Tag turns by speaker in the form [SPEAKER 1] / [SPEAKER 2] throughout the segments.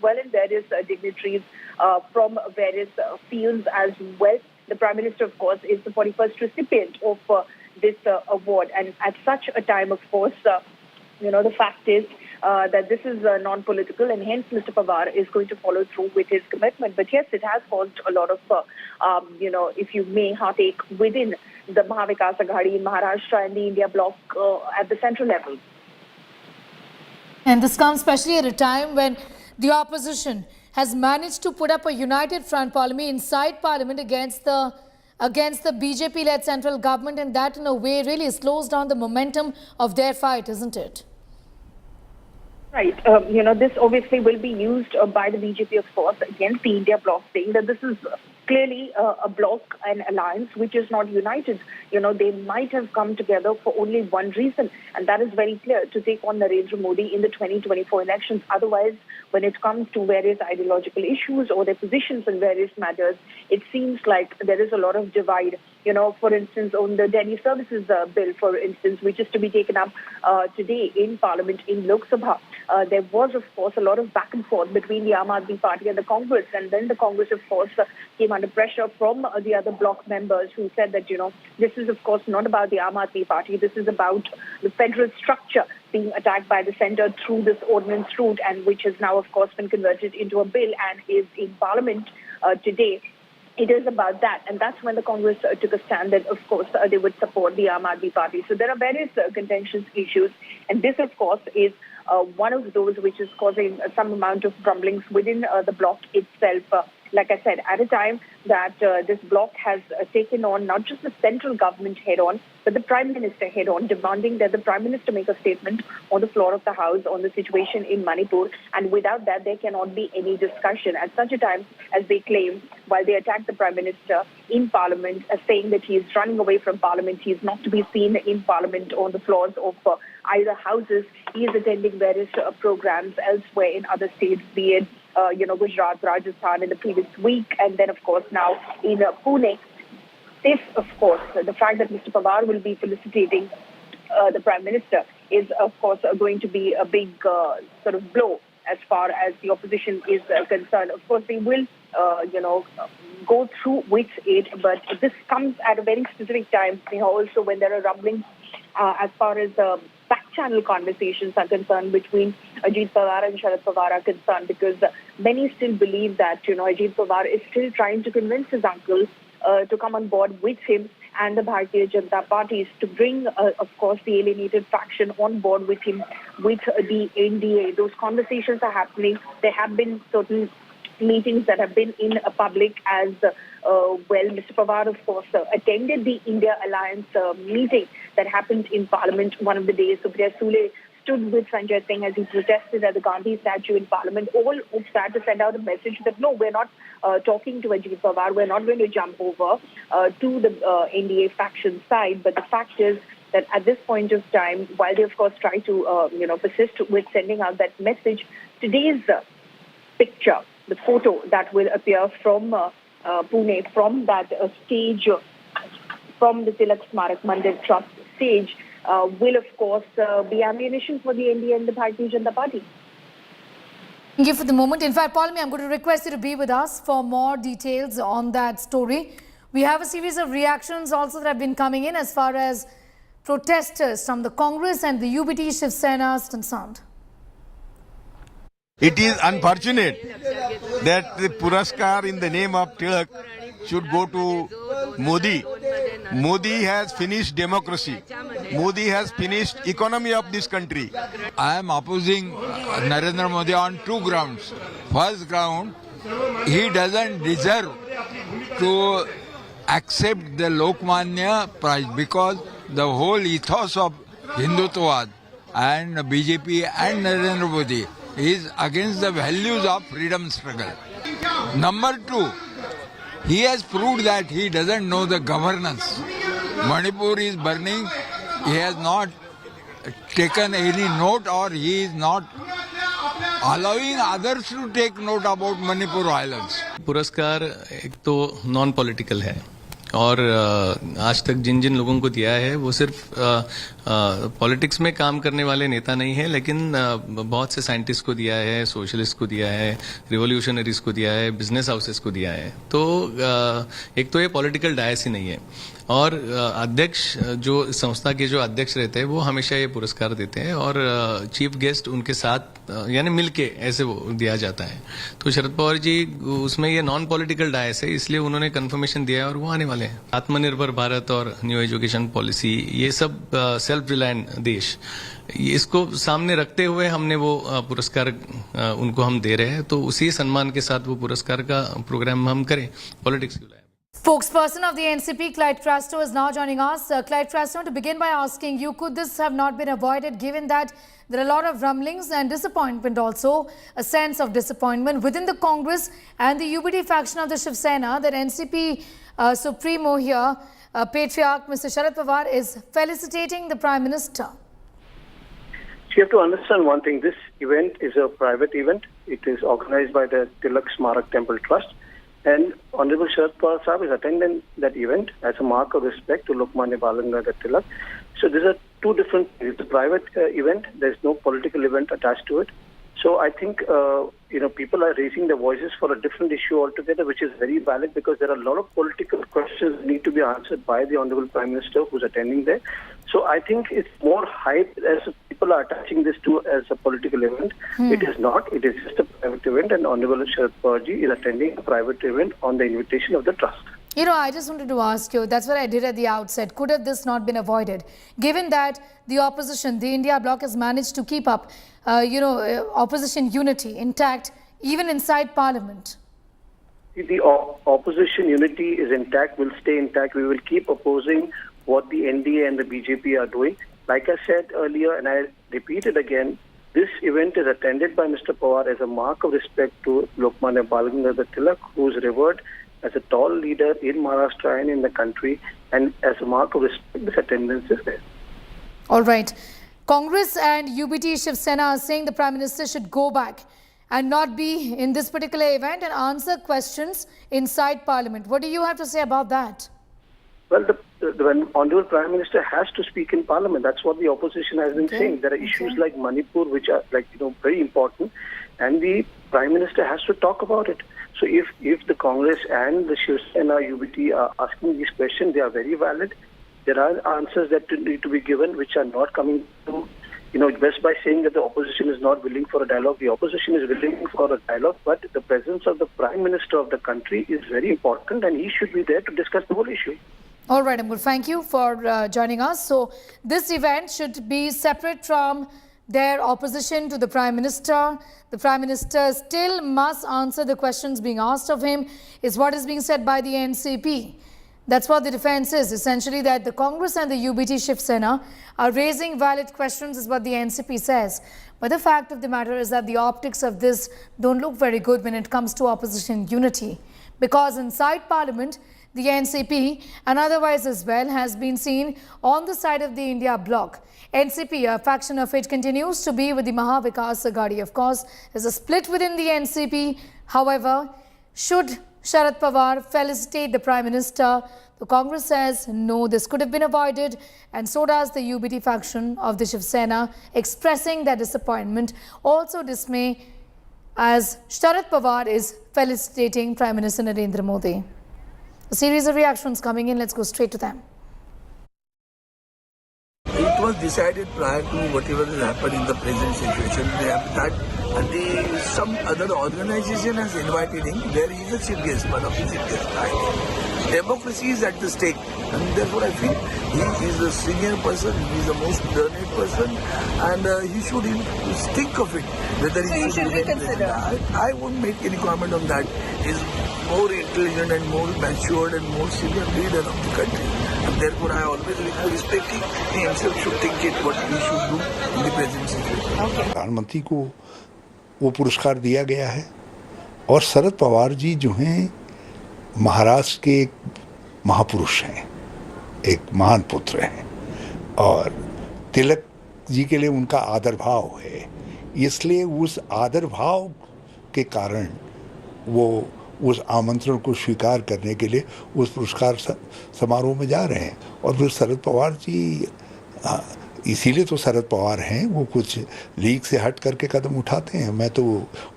[SPEAKER 1] well, and various dignitaries from various fields as well. The Prime Minister, of course, is the 41st recipient of this award. And at such a time, of course, the fact is that this is non-political, and hence Mr. Pawar is going to follow through with his commitment. But yes, it has caused a lot of, if you may, heartache within the Mahavikas Aghadi in Maharashtra and the India bloc at the central level.
[SPEAKER 2] And this comes especially at a time when the opposition has managed to put up a united front, Paulami, inside Parliament against the BJP-led central government, and that in a way really slows down the momentum of their fight, isn't it?
[SPEAKER 1] Right. This obviously will be used by the BJP, of course, against the India bloc, saying that this is clearly a bloc, an alliance which is not united. They might have come together for only one reason, and that is very clear, to take on Narendra Modi in the 2024 elections. Otherwise, when it comes to various ideological issues or their positions in various matters, it seems like there is a lot of divide. For instance, on the Delhi Services Bill, for instance, which is to be taken up today in Parliament in Lok Sabha. There was, of course, a lot of back and forth between the Aam Aadmi Party and the Congress. And then the Congress, of course, came under pressure from the other bloc members who said that, this is, of course, not about the Aam Aadmi Party. This is about the federal structure being attacked by the centre through this ordinance route, and which has now, of course, been converted into a bill and is in Parliament today. It is about that, and that's when the Congress took a stand that, of course, they would support the Aam Aadmi Party. So there are various contentious issues, and this, of course, is one of those which is causing some amount of grumblings within the bloc itself. Like I said, at a time that this bloc has taken on not just the central government head-on, but the Prime Minister head-on, demanding that the Prime Minister make a statement on the floor of the House on the situation in Manipur. And without that, there cannot be any discussion. At such a time, as they claim, while they attack the Prime Minister in Parliament, saying that he is running away from Parliament, he is not to be seen in Parliament on the floors of either houses. He is attending various programs elsewhere in other states, be it Gujarat, Rajasthan in the previous week, and then, of course, now in Pune. This, of course, the fact that Mr. Pawar will be felicitating the Prime Minister is, of course, going to be a big sort of blow as far as the opposition is concerned. Of course, they will, go through with it, but this comes at a very specific time, also when there are rumblings as far as back-channel conversations are concerned between Ajit Pawar and Sharad Pawar are concerned, because many still believe that, Ajit Pawar is still trying to convince his uncle to come on board with him and the Bharatiya Janata Parties to bring, of course, the alienated faction on board with him, with the NDA. Those conversations are happening. There have been certain meetings that have been in public as well. Mr. Pawar, of course, attended the India Alliance meeting that happened in Parliament one of the days. Supriya Sule stood with Sanjay Singh as he protested at the Gandhi statue in Parliament. All of that to send out a message that, no, we're not talking to Ajit Pawar. We're not going to jump over to the NDA faction side. But the fact is that at this point of time, while they, of course, try to, persist with sending out that message, today's picture, the photo that will appear from Pune, from that stage, from the Tilak Smarak Mandir Trust stage, will, of course, be ammunition for the NDA and the Bharatiya Janata Party.
[SPEAKER 2] Thank you for the moment. In fact, Paulami, I'm going to request you to be with us for more details on that story. We have a series of reactions also that have been coming in as far as protesters from the Congress and the UBT Shiv Sena is concerned.
[SPEAKER 3] It is unfortunate that the Puraskar in the name of Tilak should go to Modi. Modi has finished democracy. Modi has finished economy of this country.
[SPEAKER 4] I am opposing Narendra Modi on two grounds. First ground, he doesn't deserve to accept the Lokmanya prize, because the whole ethos of Hindutvad and BJP and Narendra Modi is against the values of freedom struggle. Number two, he has proved that he doesn't know the governance. Manipur is burning. He has not taken any note, or he is not allowing others to take note about Manipur islands.
[SPEAKER 5] पुरस्कार एक तो non political है और आज तक जिन जिन लोगों को दिया है वो सिर्फ पॉलिटिक्स में काम करने वाले नेता नहीं है, लेकिन बहुत से साइंटिस्ट को दिया है, सोशलिस्ट को दिया है, रिवोल्यूशनरीज को दिया है, बिजनेस हाउसेस को दिया है। तो एक तो ये पॉलिटिकल डायस ही नहीं है, और अध्यक्ष जो संस्था के जो अध्यक्ष रहते हैं वो हमेशा ये पुरस्कार देते हैं, और चीफ गेस्ट उनके साथ यानी मिलके ऐसे वो दिया जाता है। तो शरद पवार जी उसमें ये नॉन पॉलिटिकल डायस है, इसलिए उन्होंने कंफर्मेशन दिया है और वो आने वाले हैं। आत्मनिर्भर भारत और न्यू एजुकेशन पॉलिसी, ये सब सेल्फ रिलायंट देश, इसको सामने रखते हुए हमने वो पुरस्कार उनको हम दे रहे हैं। तो उसी सम्मान के साथ वो पुरस्कार का प्रोग्राम हम करें पॉलिटिक्स के लिए।
[SPEAKER 2] Spokesperson of the NCP, Clyde Trasto, is now joining us. Clyde Trasto, to begin by asking you, could this have not been avoided, given that there are a lot of rumblings and disappointment also, a sense of disappointment within the Congress and the UBT faction of the Shiv Sena, that NCP Supremo here, Patriarch Mr. Sharad Pawar, is felicitating the Prime Minister?
[SPEAKER 6] So you have to understand one thing. This event is a private event. It is organized by the Tilak Smarak Temple Trust. And Honorable Sharad Pawar Sahib is attending that event as a mark of respect to Lokmanya Balgandhar Tilak. So these are two different things. It's a private event. There's no political event attached to it. So I think, people are raising their voices for a different issue altogether, which is very valid, because there are a lot of political questions that need to be answered by the Honorable Prime Minister who's attending there. So I think it's more hype as people are attaching this to as a political event. It is not. It is just a private event, and Honorable Sharad Pawar ji is attending a private event on the invitation of the trust.
[SPEAKER 2] I just wanted to ask you, that's what I did at the outset. Could have this not been avoided, given that the opposition, the India bloc, has managed to keep up, opposition unity intact, even inside Parliament?
[SPEAKER 6] The opposition unity is intact, will stay intact. We will keep opposing what the NDA and the BJP are doing. Like I said earlier, and I repeat it again, this event is attended by Mr. Pawar as a mark of respect to Lokmanya Balgandhar Tilak, who is revered as a tall leader in Maharashtra and in the country, and as a mark of respect, this attendance is there.
[SPEAKER 2] All right. Congress and UBT Shiv Sena are saying the Prime Minister should go back and not be in this particular event and answer questions inside Parliament. What do you have to say about that?
[SPEAKER 6] Well, the Honorable Prime Minister has to speak in Parliament. That's what the opposition has been saying. There are issues like Manipur, which are very important, and the Prime Minister has to talk about it. So if the Congress and the Shiv Sena UBT are asking these questions, they are very valid. There are answers that need to be given which are not coming to, just by saying that the opposition is not willing for a dialogue. The opposition is willing for a dialogue, but the presence of the Prime Minister of the country is very important, and he should be there to discuss the whole issue.
[SPEAKER 2] All right, Amul, thank you for joining us. So this event should be separate from their opposition to the Prime Minister. The Prime Minister still must answer the questions being asked of him, is what is being said by the NCP. That's what the defense is, essentially, that the Congress and the UBT Shiv Sena are raising valid questions, is what the NCP says. But the fact of the matter is that the optics of this don't look very good when it comes to opposition unity, because inside Parliament, the NCP and otherwise as well has been seen on the side of the India bloc. NCP, a faction of it, continues to be with the Maha Vikas Aghadi. Of course, there's a split within the NCP. However, should Sharad Pawar felicitate the Prime Minister, the Congress says no, this could have been avoided, and so does the UBT faction of the Shiv Sena, expressing their disappointment, also dismay, as Sharad Pawar is felicitating Prime Minister Narendra Modi. A series of reactions coming in. Let's go straight to them.
[SPEAKER 7] It was decided prior to whatever has happened in the present situation that some other organization has invited him. There is a chief guest, one of the chief guests. Democracy is at the stake, and therefore I feel he is a senior person, he is the most learned person, and he should think of it. Whether he should reconsider. I won't make any comment on that. He is more intelligent and more matured and more senior leader of the country. And therefore, I always respect him. He himself should think it what he should do in the present situation.
[SPEAKER 8] प्रधानमंत्री को वो पुरस्कार दिया गया है, और शरद पवार जी जो हैं महाराष्ट्र के एक महापुरुष हैं, एक महान पुत्र हैं, और तिलक जी के लिए उनका आदर भाव है, इसलिए उस आदर भाव के कारण वो उस आमंत्रण को स्वीकार करने के लिए उस पुरस्कार समारोह में जा रहे हैं। और फिर शरद पवार जी, इसीलिए तो शरद पवार हैं, वो कुछ लीग से हट करके कदम उठाते हैं। मैं तो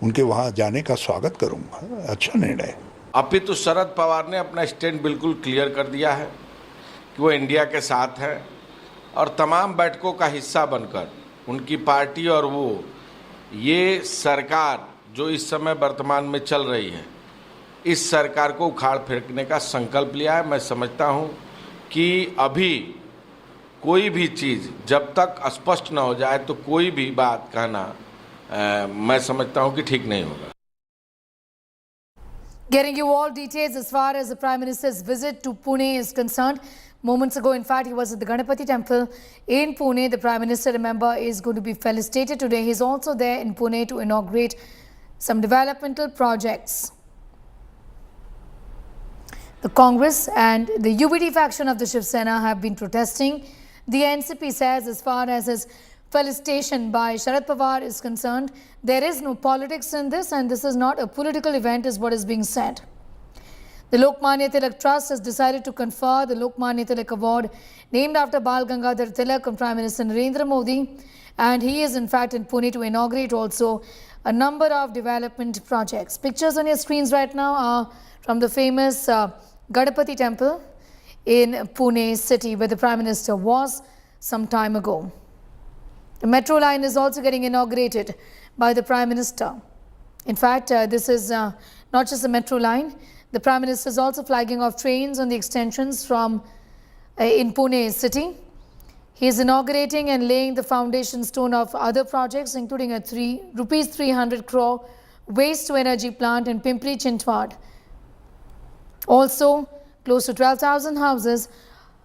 [SPEAKER 8] उनके वहाँ जाने का स्वागत करूँगा, अच्छा निर्णय।
[SPEAKER 9] अभी तो शरद पवार ने अपना स्टैंड बिल्कुल क्लियर कर दिया है कि वो इंडिया के साथ है और तमाम बैठकों का हिस्सा बनकर उनकी पार्टी और वो ये सरकार जो इस समय वर्तमान में चल रही है, इस सरकार को उखाड़ फेंकने का संकल्प लिया है। मैं समझता हूँ कि अभी कोई भी चीज़ जब तक स्पष्ट न हो जाए तो कोई भी बात कहना मैं समझता हूँ कि ठीक नहीं होगा।
[SPEAKER 2] Getting you all details as far as the Prime Minister's visit to Pune is concerned. Moments ago, in fact, he was at the Ganapati temple in Pune. The Prime Minister, remember, is going to be felicitated today. He's also there in Pune to inaugurate some developmental projects. The Congress and the UBD faction of the Shiv Sena have been protesting. The NCP says, as far as his felicitation by Sharad Pawar is concerned, there is no politics in this and this is not a political event, is what is being said. The Lokmanya Tilak Trust has decided to confer the Lokmanya Tilak Award named after Bal Gangadhar Tilak on Prime Minister Narendra Modi, and he is in fact in Pune to inaugurate also a number of development projects. Pictures on your screens right now are from the famous Ganapati temple in Pune city where the Prime Minister was some time ago. The metro line is also getting inaugurated by the Prime Minister. In fact, this is not just a metro line. The Prime Minister is also flagging off trains on the extensions from in Pune city. He is inaugurating and laying the foundation stone of other projects, including a rupees 300 crore waste to energy plant in Pimpri Chintwad. Also, close to 12,000 houses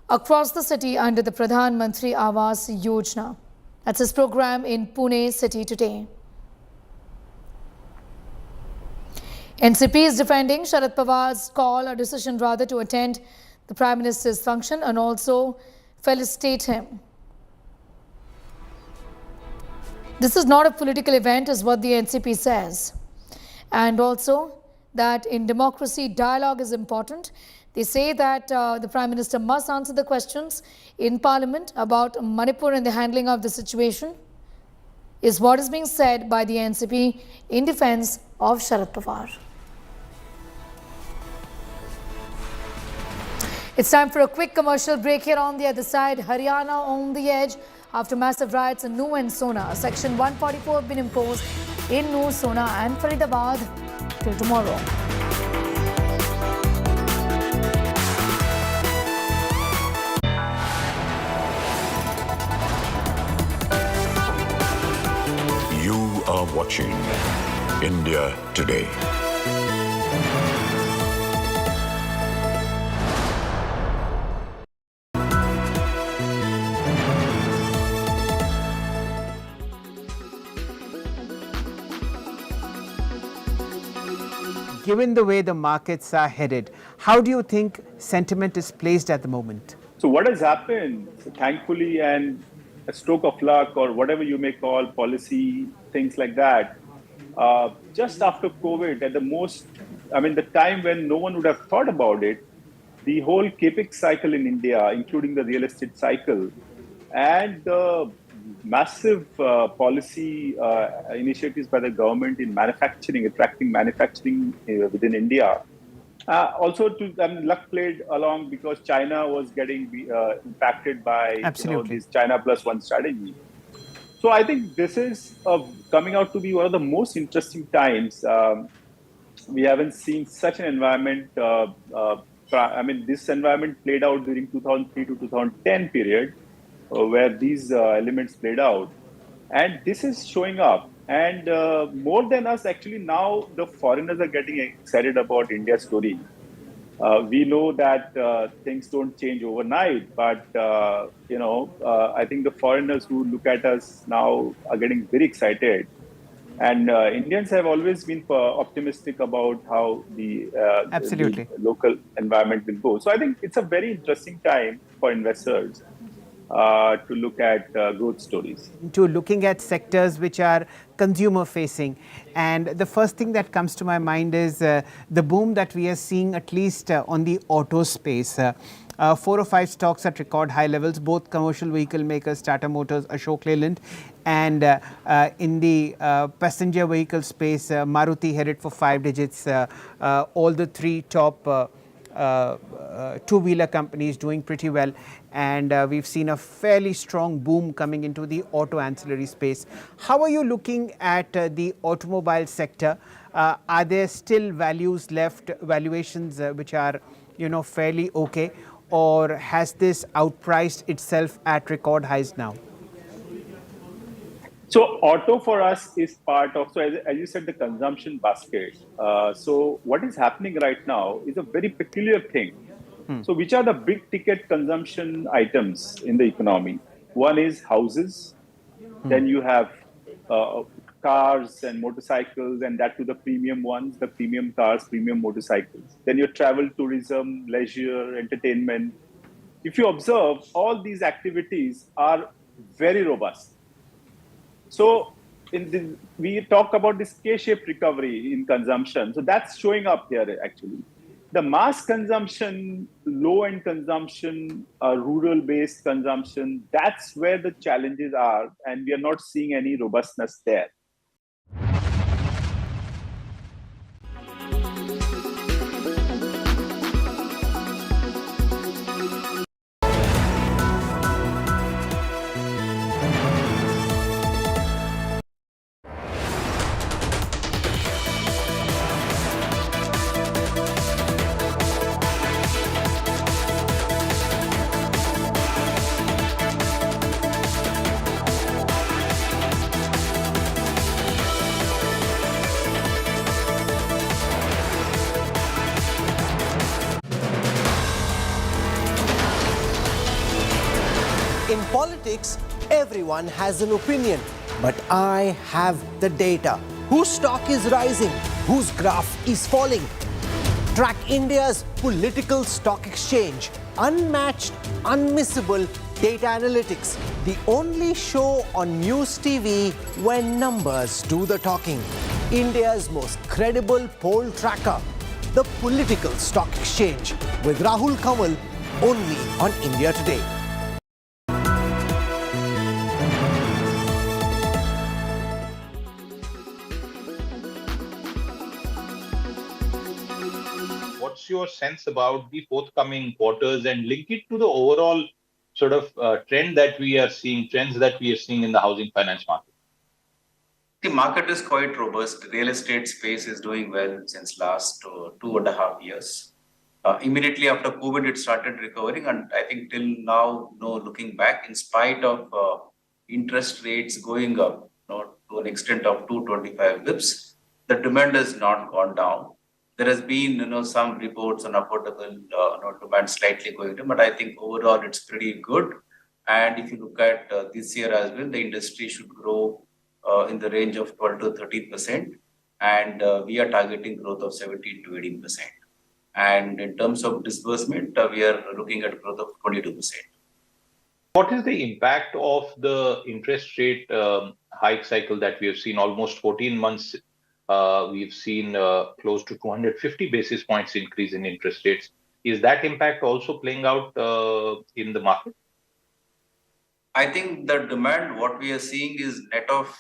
[SPEAKER 2] across the city under the Pradhan Mantri Awas Yojana. That's his program in Pune city today. NCP is defending Sharad Pawar's call, or decision rather, to attend the Prime Minister's function and also felicitate him. This is not a political event, is what the NCP says. And also that in democracy, dialogue is important. They say that the Prime Minister must answer the questions in Parliament about Manipur and the handling of the situation, is what is being said by the NCP in defense of Sharad Pawar. It's time for a quick commercial break. Here on the other side, Haryana on the edge after massive riots in Nuh and Sona. Section 144 have been imposed in Nuh, Sona and Faridabad till tomorrow.
[SPEAKER 10] You are watching India Today.
[SPEAKER 11] Given the way the markets are headed, how do you think sentiment is placed at the moment?
[SPEAKER 12] So what has happened, thankfully, and a stroke of luck or whatever you may call policy, things like that, just after COVID, at the most, the time when no one would have thought about it, the whole capex cycle in India, including the real estate cycle, and the massive policy initiatives by the government in manufacturing, attracting manufacturing within India. Also, luck played along because China was getting impacted by this China plus one strategy. So I think this is coming out to be one of the most interesting times. We haven't seen such an environment. This environment played out during 2003 to 2010 period, where these elements played out. And this is showing up. And more than us, actually, now the foreigners are getting excited about India's story. We know that things don't change overnight, but, I think the foreigners who look at us now are getting very excited. And Indians have always been optimistic about how the local environment will go. So I think it's a very interesting time for investors. to look at growth stories.
[SPEAKER 11] To looking at sectors which are consumer facing, and the first thing that comes to my mind is the boom that we are seeing, at least on the auto space. 4 or 5 stocks at record high levels, both commercial vehicle makers, Tata Motors, Ashok Leyland, and in the passenger vehicle space, Maruti headed for 5 digits. All the 3 top two-wheeler companies doing pretty well, and we've seen a fairly strong boom coming into the auto ancillary space. How are you looking at the automobile sector? Are there still valuations which are, fairly okay, or has this outpriced itself at record highs now?
[SPEAKER 12] So auto for us is part of, so as you said, the consumption basket. So what is happening right now is a very peculiar thing. So which are the big ticket consumption items in the economy? One is houses, then you have cars and motorcycles, and that to the premium ones, the premium cars, premium motorcycles. Then your travel, tourism, leisure, entertainment. If you observe, all these activities are very robust. So we talk about this K-shaped recovery in consumption. So that's showing up here actually. The mass consumption, low-end consumption, rural-based consumption, that's where the challenges are, and we are not seeing any robustness there.
[SPEAKER 13] In politics, everyone has an opinion, but I have the data. Whose stock is rising? Whose graph is falling? Track India's political stock exchange. Unmatched, unmissable data analytics. The only show on News TV when numbers do the talking. India's most credible poll tracker. The Political Stock Exchange with Rahul Kamal, only on India Today.
[SPEAKER 14] What's your sense about the forthcoming quarters, and link it to the overall sort of trends that we are seeing in the housing finance market?
[SPEAKER 15] The market is quite robust. Real estate space is doing well since last 2.5 years. Immediately after COVID, it started recovering, and I think till now, looking back, in spite of interest rates going up to an extent of 225 bips, the demand has not gone down. There has been, some reports on affordable demand slightly going down, but I think overall it's pretty good. And if you look at this year as well, the industry should grow in the range of 12 to 13%, and we are targeting growth of 17 to 18%. And in terms of disbursement, we are looking at growth of 22%.
[SPEAKER 14] What is the impact of the interest rate hike cycle that we have seen almost 14 months? We've seen close to 250 basis points increase in interest rates. Is that impact also playing out in the market?
[SPEAKER 15] I think the demand, what we are seeing is net of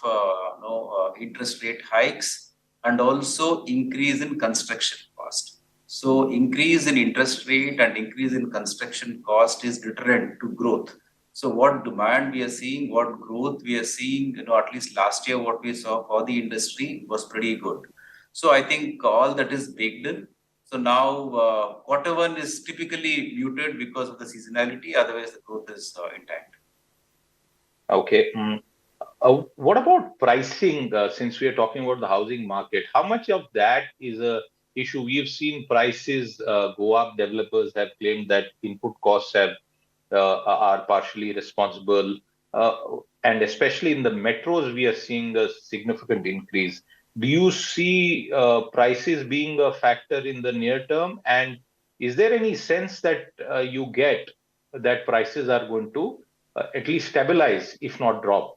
[SPEAKER 15] interest rate hikes and also increase in construction cost. So increase in interest rate and increase in construction cost is deterrent to growth. So what demand we are seeing, what growth we are seeing, at least last year, what we saw for the industry was pretty good. So I think all that is baked in. So now quarter one is typically muted because of the seasonality. Otherwise, the growth is intact.
[SPEAKER 14] Okay. What about pricing? Since we are talking about the housing market, how much of that is a issue? We have seen prices go up. Developers have claimed that input costs are partially responsible, and especially in the metros, we are seeing a significant increase. Do you see prices being a factor in the near term? And is there any sense that you get that prices are going to at least stabilize, if not drop?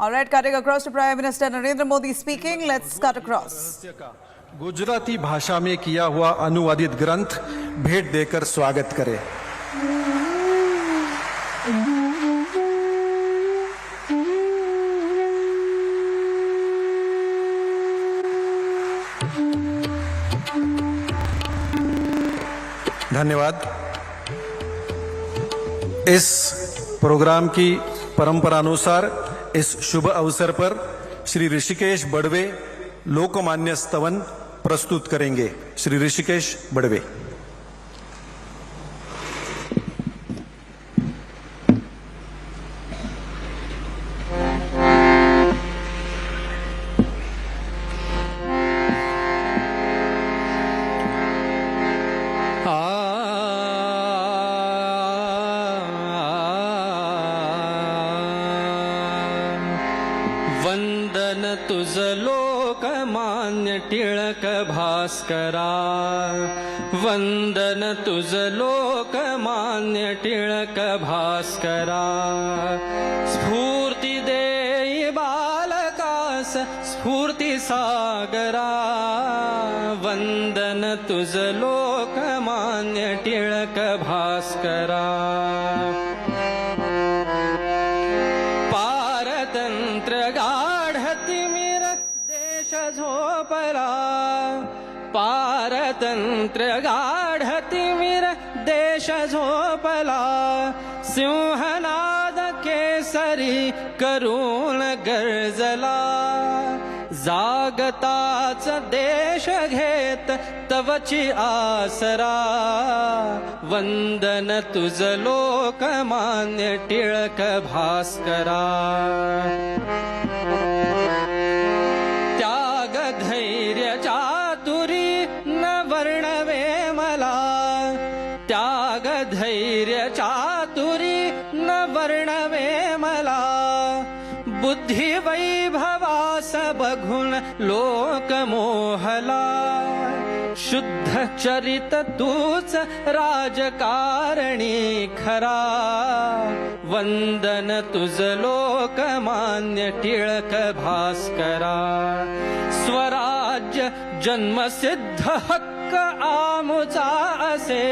[SPEAKER 16] All right, cutting across to Prime Minister Narendra Modi speaking. Let's cut across.
[SPEAKER 17] Gujarati भाषा में किया हुआ अनुवादित ग्रंथ भेंट देकर स्वागत करें। धन्यवाद। इस प्रोग्राम की परंपरा अनुसार इस शुभ अवसर पर श्री ऋषिकेश बड़वे लोकमान्य स्तवन प्रस्तुत करेंगे। श्री ऋषिकेश बड़वे।
[SPEAKER 18] वंदन तुझ लोकमान्य टिळक भास्करा, वंदन तुझ लोकमान्य टिळक भास्करा। स्फूर्ती देई बालकास स्फूर्ती सागरा, वंदन तुझ लोकमान्य टिळक भास्करा। पारतंत्र गाढतिमिर देश झोपला, सिंहनाद केसरी करून गर्जला। जागताच देश घेत तवची आसरा, वंदन तुझ लोकमान्य टिळक भास्करा। त्याग धैर्य चातुरी न वर्णवे मला, त्याग धैर्य चातुरी न वर्णवे मला। बुद्धी वैभवास बघून लोक मोहला, शुद्ध चरित तूच राजकारणी खरा वंदन तुझ लोकमान्य टिळक भास्करा स्वराज्य जन्मसिद्ध हक्क आमुचा असे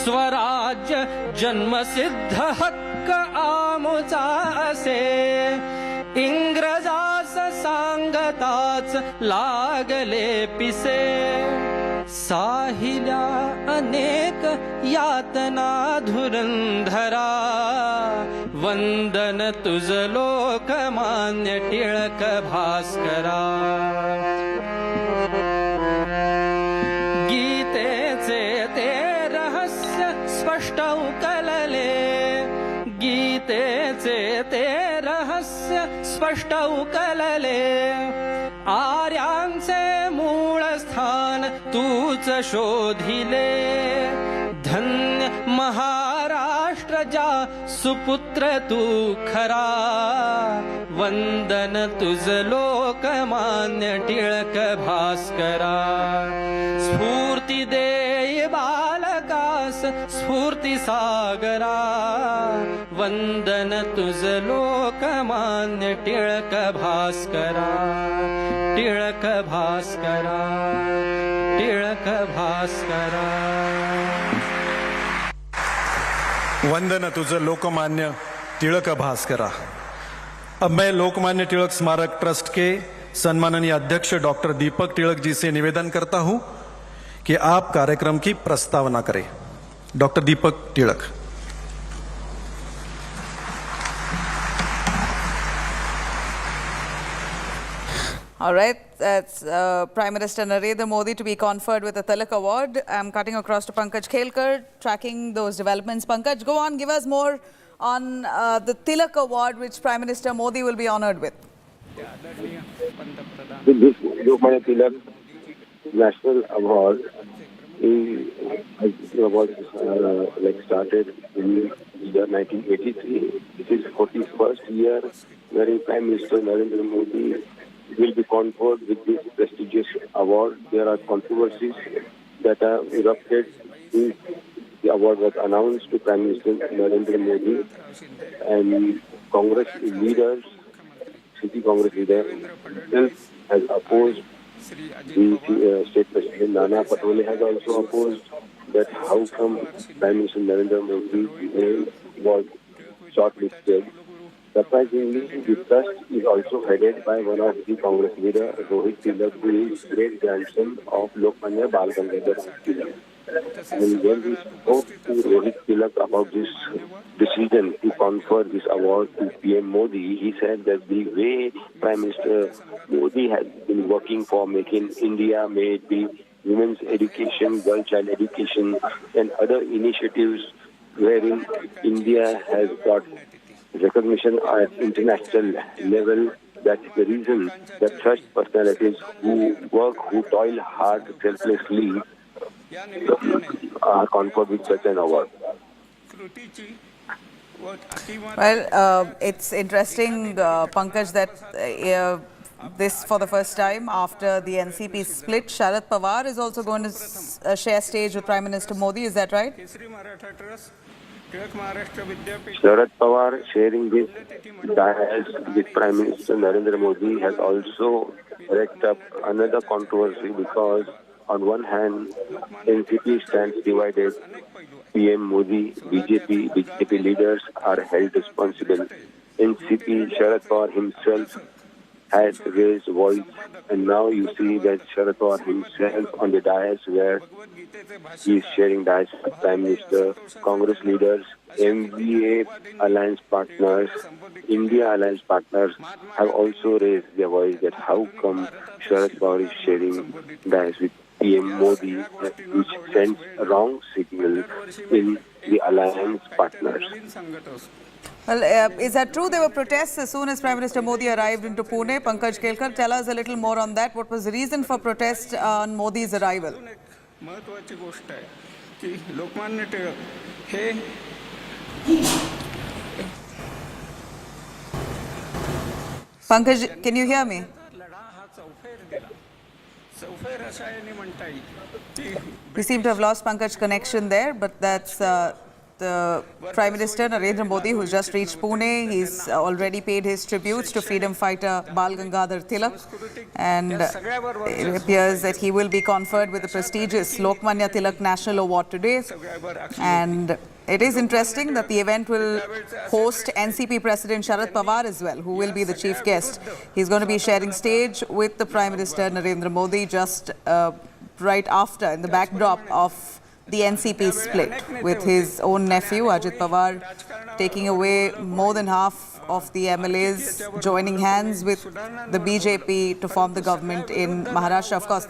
[SPEAKER 18] स्वराज्य जन्मसिद्ध हक्क आमुचा असे इंग्रजास सांगताच लागले पिसे साहिल्या अनेक यातना धुरंधरा वंदन तुझ लोकमान्य टिळक भास्करा गीतेचे ते रहस्य स्पष्ट उकलले गीतेचे ते रहस्य स्पष्ट उकलले आर्यांचे मूळ स्थान तूच शोधिले धन्य महाराष्ट्र जा सुपुत्र तू खरा वंदन तुझ लोकमान्य टिळक भास्करा स्फूर्ती देय बालकास स्फूर्ती सागरा वंदन तुझ लोकमान्य टिळक भास्करा टिळक भास्करा टिळक भास्करा
[SPEAKER 17] वंदन तुझ लोकमान्य तिलक भास्करा। अब मैं लोकमान्य तिलक स्मारक ट्रस्ट के सम्माननीय अध्यक्ष डॉक्टर दीपक तिलक जी से निवेदन करता हूं कि आप कार्यक्रम की प्रस्तावना करें। Doctor Deepak Tilak.
[SPEAKER 16] All right, that's Prime Minister Narendra Modi to be conferred with the Tilak Award. I'm cutting across to Pankaj Khelkar, tracking those developments. Pankaj, go on, give us more on the Tilak Award, which Prime Minister Modi will be honoured with.
[SPEAKER 19] This Lokmanya Tilak National Award was started in the year 1983. It is 41st year wherein Prime Minister Narendra Modi will be conferred with this prestigious award. There are controversies that have erupted since the award was announced to Prime Minister Narendra Modi, and Congress leaders, city Congress leader himself has opposed. The State President Nana Patole has also opposed that how come Prime Minister Narendra Modi's name was shortlisted. Surprisingly, the trust is also headed by one of the Congress leader, Rohit Tilak, who is great grandson of Lokmanya Bal Gangadhar Tilak. And when we spoke to Rohit Tilak about this decision to confer this award to PM Modi, he said that the way Prime Minister Modi has been working for making India, may it be women's education, girl child education, and other initiatives wherein India has got recognition at international level. That's the reason that such personalities who work, who toil hard selflessly are conferred with such an award.
[SPEAKER 16] Well, it's interesting, Pankaj, that this for the first time after the NCP split, Sharad Pawar is also going to share stage with Prime Minister Modi. Is that right?
[SPEAKER 19] Sharad Pawar sharing this dais with Prime Minister Narendra Modi has also wrecked up another controversy, because on one hand, NCP stands divided. PM Modi, BJP leaders are held responsible. NCP, Sharad Pawar himself had raised voice, and now you see that Sharad Pawar himself on the dais, where he is sharing dais with Prime Minister, Congress leaders, MVA alliance partners, India alliance partners have also raised their voice that how come Sharad Pawar is sharing dais with PM Modi, which sends a wrong signal in the alliance partners.
[SPEAKER 16] Well, is that true? There were protests as soon as Prime Minister Modi arrived into Pune. Pankaj Khelkar, tell us a little more on that. What was the reason for protest on Modi's arrival? Pankaj, can you hear me? We seem to have lost Pankaj's connection there, but that's the Prime Minister Narendra Modi, who's just reached Pune. He's already paid his tributes to freedom fighter Bal Gangadhar Tilak, and it appears that he will be conferred with the prestigious Lokmanya Tilak National Award today. And it is interesting that the event will host NCP President Sharad Pawar as well, who will be the chief guest. He's going to be sharing stage with the Prime Minister Narendra Modi just right after, in the backdrop of the NCP split, with his own nephew Ajit Pawar taking away more than half of the MLAs, joining hands with the BJP to form the government in Maharashtra. Of course,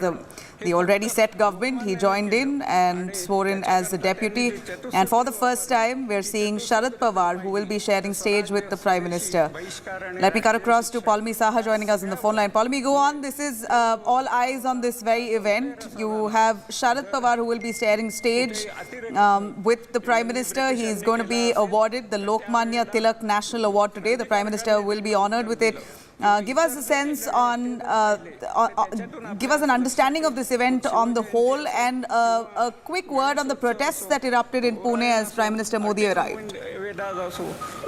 [SPEAKER 16] the already set government, he joined in and swore in as the deputy. And for the first time, we're seeing Sharad Pawar, who will be sharing stage with the Prime Minister. Let me cut across to Palmi Saha joining us on the phone line. Palmi, go on. This is all eyes on this very event. You have Sharad Pawar, who will be sharing stage with the Prime Minister. He is going to be awarded the Lokmanya Tilak National Award today. The Prime Minister will be honored with it. Give us a sense on, give us an understanding of this event on the whole, and a quick word on the protests that erupted in Pune as Prime Minister Modi arrived.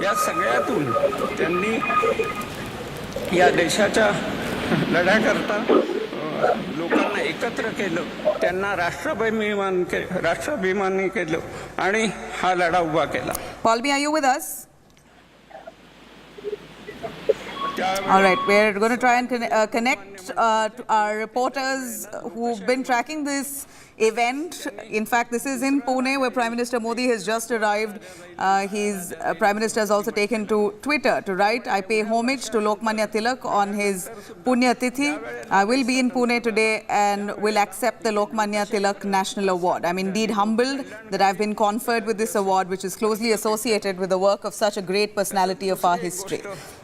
[SPEAKER 20] या सगळ्यातून त्यांनी या देशाच्या लढ्याकरता लोकांना एकत्र केलं, त्यांना राष्ट्राभिमानी केलं आणि हा लढा उभा केला.
[SPEAKER 16] Palmi, are you with us? All right, we're going to try and connect to our reporters who've been tracking this event. In fact, this is in Pune, where Prime Minister Modi has just arrived. His Prime Minister has also taken to Twitter to write, "I pay homage to Lokmanya Tilak on his Punya Tithi. I will be in Pune today and will accept the Lokmanya Tilak National Award. I'm indeed humbled that I've been conferred with this award, which is closely associated with the work of such a great personality of our history."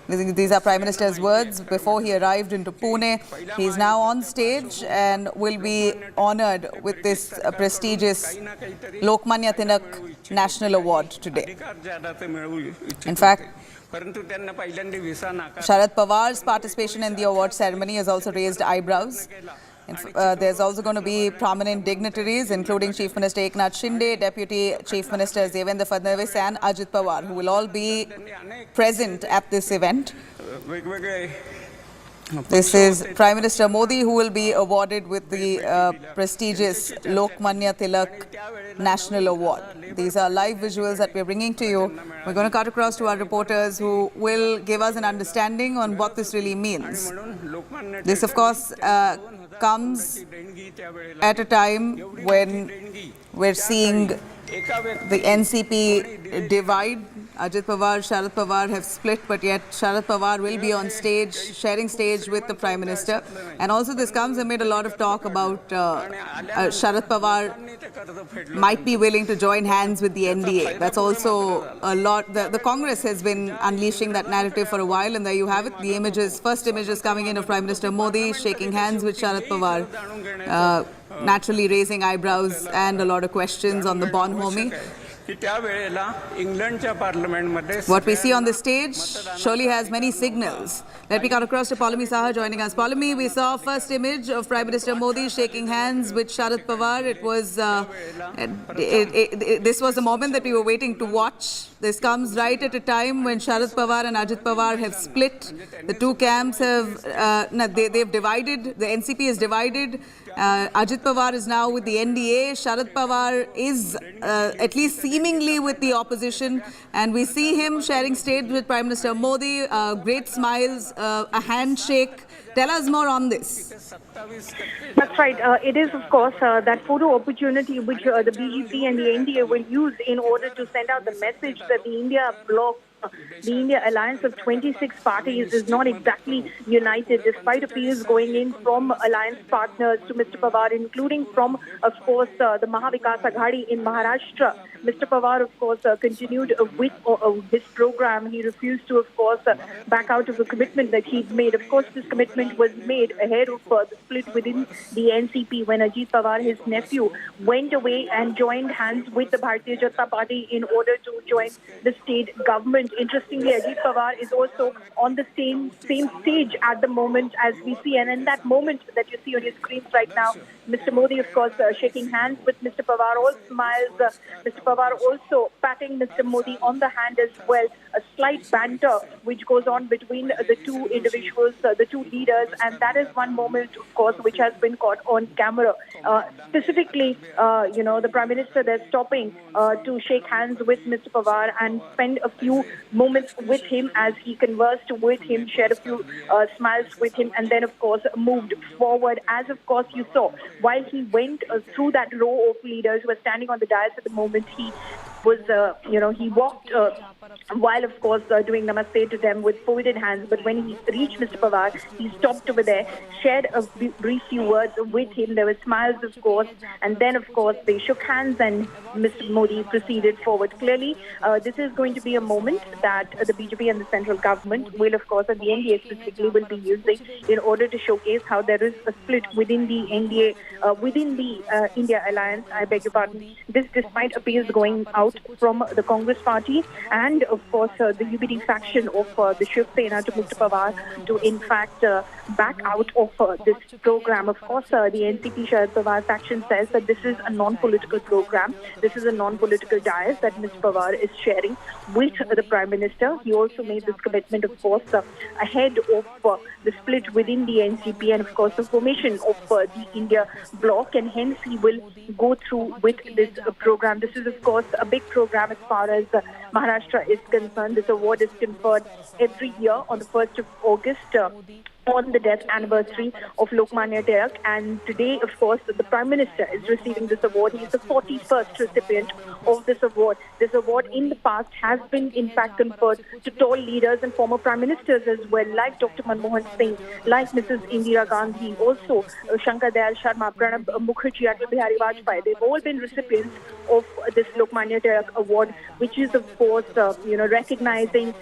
[SPEAKER 16] These are Prime Minister's words before he arrived into Pune. He is now on stage and will be honoured with this prestigious Lokmanya Tilak National Award today. In fact, Sharad Pawar's participation in the award ceremony has also raised eyebrows. There's also going to be prominent dignitaries, including Chief Minister Eknath Shinde, Deputy Chief Minister Devendra Fadnavis and Ajit Pawar, who will all be present at this event. This is Prime Minister Modi, who will be awarded with the prestigious Lokmanya Tilak National Award. These are live visuals that we're bringing to you. We're going to cut across to our reporters who will give us an understanding on what this really means. This, of course, comes at a time when we're seeing the NCP divide. Ajit Pawar, Sharad Pawar have split, but yet Sharad Pawar will be on stage, sharing stage with the Prime Minister. And also this comes amid a lot of talk about Sharad Pawar might be willing to join hands with the NDA. That's also a lot. The Congress has been unleashing that narrative for a while, and there you have it. The images, first images coming in of Prime Minister Modi shaking hands with Sharad Pawar, naturally raising eyebrows and a lot of questions on the bonhomie. What we see on the stage surely has many signals. Let me cut across to Palmi Saha joining us. Palmi, we saw first image of Prime Minister Modi shaking hands with Sharad Pawar. It was this was the moment that we were waiting to watch. This comes right at a time when Sharad Pawar and Ajit Pawar have split. The two camps have they've divided. The NCP is divided. Ajit Pawar is now with the NDA. Sharad Pawar is at least seemingly with the opposition, and we see him sharing stage with Prime Minister Modi. Great smiles, a handshake. Tell us more on this.
[SPEAKER 1] That's right. It is, of course, that photo opportunity which the BJP and the NDA will use in order to send out the message that the India bloc, the India alliance of 26 parties is not exactly united, despite appeals going in from alliance partners to Mr. Pawar, including from, of course, the Mahavikas Aghadi in Maharashtra. Mr. Pawar, of course, continued with his program. He refused to, of course, back out of the commitment that he'd made. Of course, this commitment statement was made ahead of the split within the NCP when Ajit Pawar, his nephew, went away and joined hands with the Bharatiya Janata Party in order to join the state government. Interestingly, Ajit Pawar is also on the same stage at the moment as we see, and in that moment that you see on your screens right now, Mr. Modi, of course, shaking hands with Mr. Pawar, all smiles. Mr. Pawar also patting Mr. Modi on the hand as well. A slight banter which goes on between the two individuals, the two leaders, and that is one moment, of course, which has been caught on camera. Specifically, the Prime Minister there stopping to shake hands with Mr. Pawar and spend a few moments with him as he conversed with him, shared a few smiles with him, and then, of course, moved forward. As, of course, you saw, while he went through that row of leaders who were standing on the dais at the moment, he was, he walked while, of course, doing namaste to them with folded hands. But when he reached Mr. Pawar, he stopped over there, shared a brief few words with him. There were smiles, of course, and then, of course, they shook hands and Mr. Modi proceeded forward. Clearly, this is going to be a moment that the BJP and the central government will, of course, and the NDA specifically, will be using in order to showcase how there is a split within the NDA, within the India alliance. I beg your pardon. This despite appeals going out from the Congress party and, of course, the UBD faction of the Shiv Sena to Mr. Pawar to, in fact, back out of this program. Of course, the NCP Sharad Pawar faction says that this is a non-political program. This is a non-political dais that Mr. Pawar is sharing with the Prime Minister. He also made this commitment, of course, ahead of the split within the NCP and, of course, the formation of the India bloc, and hence he will go through with this program. This is, of course, a big program as far as Maharashtra is concerned. This award is conferred every year on the 1st of August. On the death anniversary of Lokmanya Tilak, and today, of course, the Prime Minister is receiving this award. He is the 41st recipient of this award. This award in the past has been, in fact, conferred to tall leaders and former Prime Ministers as well, like Dr. Manmohan Singh, like Mrs. Indira Gandhi, also Shankar Dayal Sharma, Pranab Mukherjee, Atal Bihari Vajpayee. They've all been recipients of this Lokmanya Tilak award, which is, of course, recognizing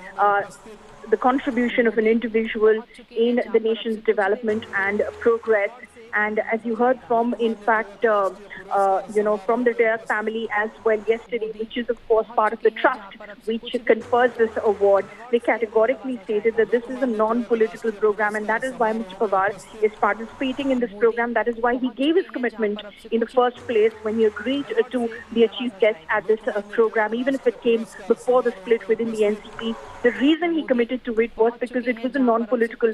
[SPEAKER 1] the contribution of an individual in the nation's development and progress. And as you heard from, in fact, from the Tilak family as well yesterday, which is, of course, part of the trust which confers this award, they categorically stated that this is a non-political program, and that is why Mr. Pawar is participating in this program. That is why he gave his commitment in the first place when he agreed to be a chief guest at this program, even if it came before the split within the NCP. The reason he committed to it was because it was a non-political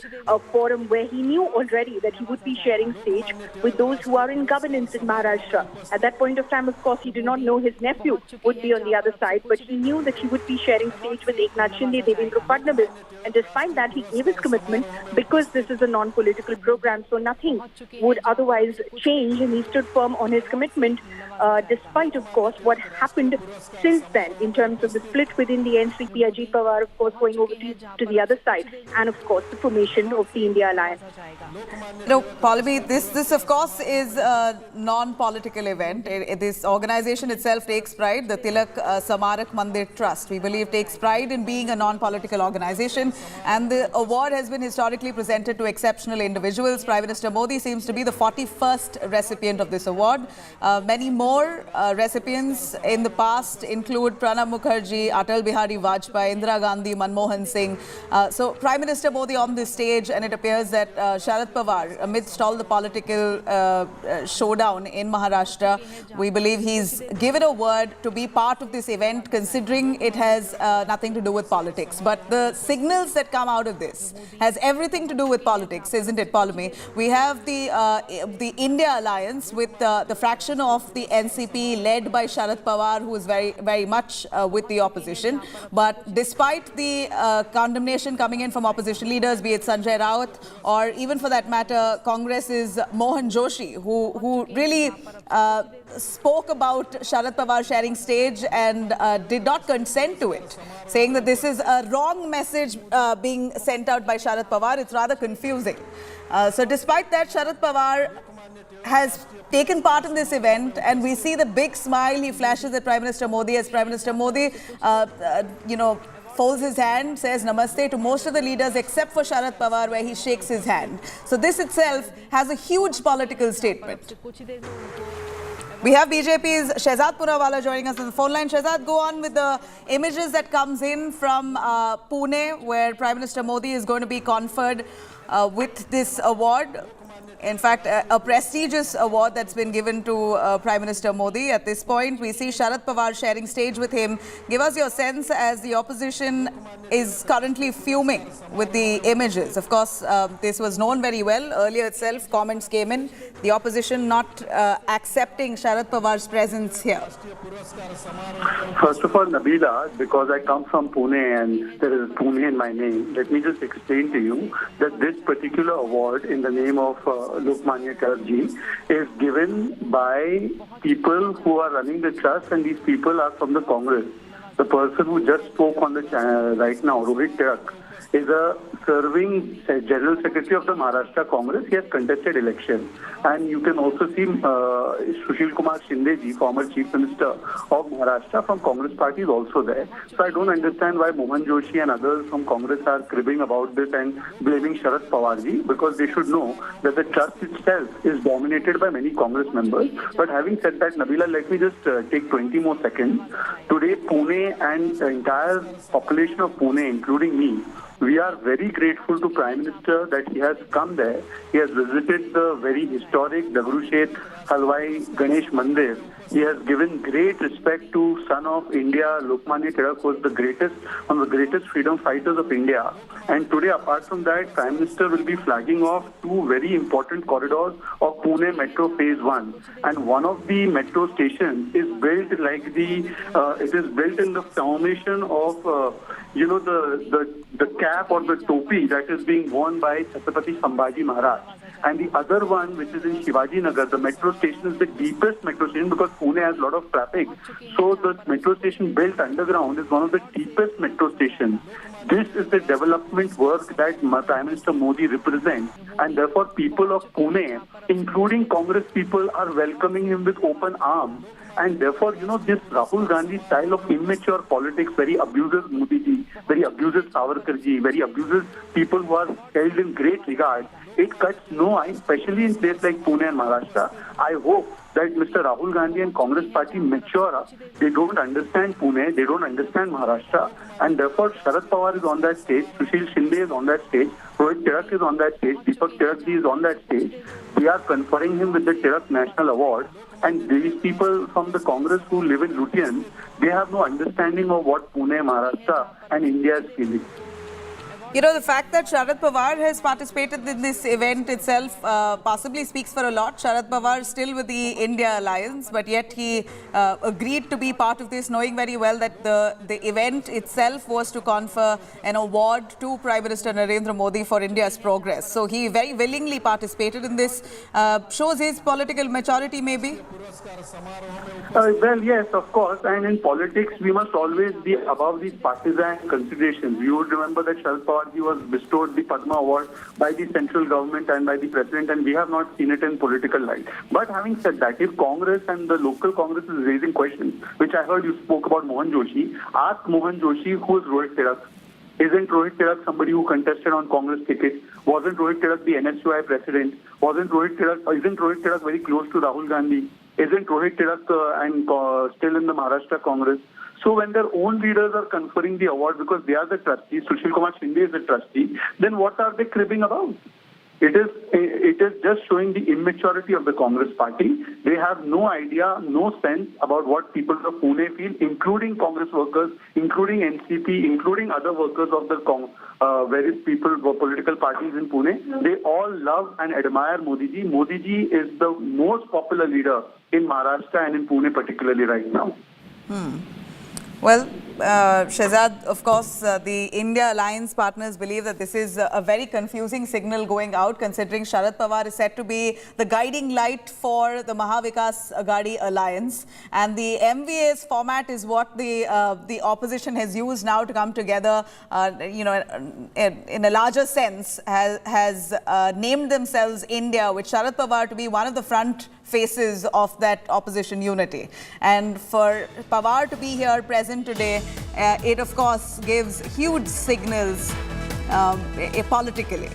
[SPEAKER 1] forum where he knew already that he would be sharing stage with those who are in governance in Maharashtra. At that point of time, of course, he did not know his nephew would be on the other side, but he knew that he would be sharing stage with Eknath Shinde, Devendra Fadnavis. And despite that, he gave his commitment because this is a non-political program, so nothing would otherwise change, and he stood firm on his commitment, despite, of course, what happened since then in terms of the split within the NCP, Ajit Pawar, of course, going over to the other side, and, of course, the formation of the India Alliance.
[SPEAKER 16] Pallavi, this of course is a non-political event. This organization itself takes pride, the Tilak Samarak Mandir Trust, we believe, takes pride in being a non-political organization, and the award has been historically presented to exceptional individuals. Prime Minister Modi seems to be the 41st recipient of this award. Many more recipients in the past include Pranab Mukherjee, Atal Bihari Vajpayee, Indira Gandhi, Manmohan Singh. So Prime Minister Modi on this stage, and it appears that Sharad Pawar, amidst all the political showdown in Maharashtra, we believe he's given a word to be part of this event, considering it has nothing to do with politics. But the signals that come out of this has everything to do with politics, isn't it, Pallavi? We have the India Alliance with the fraction of the NCP led by Sharad Pawar, who is very, very much with the opposition. But despite the condemnation coming in from opposition leaders, be it Sanjay Raut or even for that matter, Congress's Mohan Joshi, who really spoke about Sharad Pawar sharing stage and did not consent to it, saying that this is a wrong message being sent out by Sharad Pawar. It's rather confusing. So despite that, Sharad Pawar has taken part in this event, and we see the big smile he flashes at Prime Minister Modi as Prime Minister Modi, folds his hand, says namaste to most of the leaders except for Sharad Pawar, where he shakes his hand. So this itself has a huge political statement. We have BJP's Shehzad Punawala joining us on the phone line. Shehzad, go on with the images that comes in from Pune, where Prime Minister Modi is going to be conferred with this award. In fact, a prestigious award that's been given to Prime Minister Modi. At this point, we see Sharad Pawar sharing stage with him. Give us your sense as the opposition is currently fuming with the images. Of course, this was known very well. Earlier itself, comments came in. The opposition not accepting Sharad Pawar's presence here.
[SPEAKER 21] First of all, Nabila, because I come from Pune and there is Pune in my name, let me just explain to you that this particular award in the name of Lokmanya Tilak ji is given by people who are running the trust, and these people are from the Congress. The person who just spoke on the channel right now, Rohit Tilak, is a serving General Secretary of the Maharashtra Congress. He has contested election. And you can also see Sushil Kumar Shinde ji, former Chief Minister of Maharashtra from Congress Party, is also there. So I don't understand why Mohan Joshi and others from Congress are cribbing about this and blaming Sharad Pawar ji, because they should know that the trust itself is dominated by many Congress members. But having said that, Nabila, let me just take 20 more seconds. Today, Pune and the entire population of Pune, including me, we are very grateful to Prime Minister that he has come there. He has visited the very historic Dagru-Shet Halwai Ganesh Mandir. He has given great respect to son of India. Lokmanya Tilak was the greatest, one of the greatest freedom fighters of India. And today, apart from that, Prime Minister will be flagging off two very important corridors of Pune Metro Phase 1. And one of the metro stations is built like it is built in the formation of, the cap or the topi that is being worn by Chhatrapati Sambhaji Maharaj. And the other one, which is in Shivaji Nagar, the metro station is the deepest metro station because Pune has a lot of traffic. So the metro station built underground is one of the deepest metro stations. This is the development work that Prime Minister Modi represents. And therefore, people of Pune, including Congress people, are welcoming him with open arms. And therefore, this Rahul Gandhi style of immature politics, very abuses Modi ji, very abuses Savarkar ji, very abuses people who are held in great regard. It cuts no eye, especially in places like Pune and Maharashtra. I hope that Mr. Rahul Gandhi and Congress Party mature. They don't understand Pune, they don't understand Maharashtra, and therefore Sharad Pawar is on that stage, Sushil Shinde is on that stage, Rohit Tilak is on that stage, Deepak Tilak ji is on that stage. We are conferring him with the Tilak National Award, and these people from the Congress who live in Lutyens, they have no understanding of what Pune, Maharashtra and India is feeling.
[SPEAKER 16] The fact that Sharad Pawar has participated in this event itself possibly speaks for a lot. Sharad Pawar still with the India Alliance, but yet he agreed to be part of this, knowing very well that the event itself was to confer an award to Prime Minister Narendra Modi for India's progress. So he very willingly participated in this. Shows his political maturity, maybe?
[SPEAKER 21] Well, yes, of course. And in politics, we must always be above these partisan considerations. You would remember that Sharad Pawar was bestowed the Padma Award by the central government and by the president, and we have not seen it in political light. But having said that, if Congress and the local Congress is raising questions, which I heard you spoke about Mohan Joshi, ask Mohan Joshi who is Rohit Tilak. Isn't Rohit Tilak somebody who contested on Congress ticket? Wasn't Rohit Tilak the NSUI president? Isn't Rohit Tilak very close to Rahul Gandhi? Isn't Rohit Tilak still in the Maharashtra Congress? So when their own leaders are conferring the award because they are the trustees, Sushil Kumar Shinde is the trustee, then what are they cribbing about? It is just showing the immaturity of the Congress party. They have no idea, no sense about what people of Pune feel, including Congress workers, including NCP, including other workers of the various political parties in Pune. They all love and admire Modi ji. Modi ji is the most popular leader in Maharashtra and in Pune particularly right now.
[SPEAKER 16] Well, Shehzad, of course, the India Alliance partners believe that this is a very confusing signal going out, considering Sharad Pawar is said to be the guiding light for the Mahavikas Aghadi Alliance. And the MVA's format is what the opposition has used now to come together, in a larger sense, has named themselves India, with Sharad Pawar to be one of the front faces of that opposition unity. And for Pawar to be here present today it of course gives huge signals politically.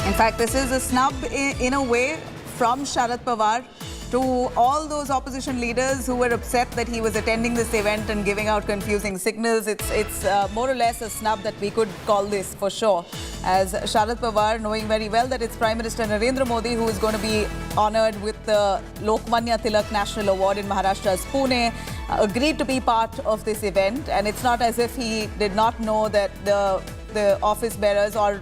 [SPEAKER 16] In fact, this is a snub in a way from Sharad Pawar to all those opposition leaders who were upset that he was attending this event and giving out confusing signals. It's more or less a snub that we could call this for sure. As Sharad Pawar, knowing very well that it's Prime Minister Narendra Modi who is going to be honoured with the Lokmanya Tilak National Award in Maharashtra's Pune, agreed to be part of this event. And it's not as if he did not know that the office bearers or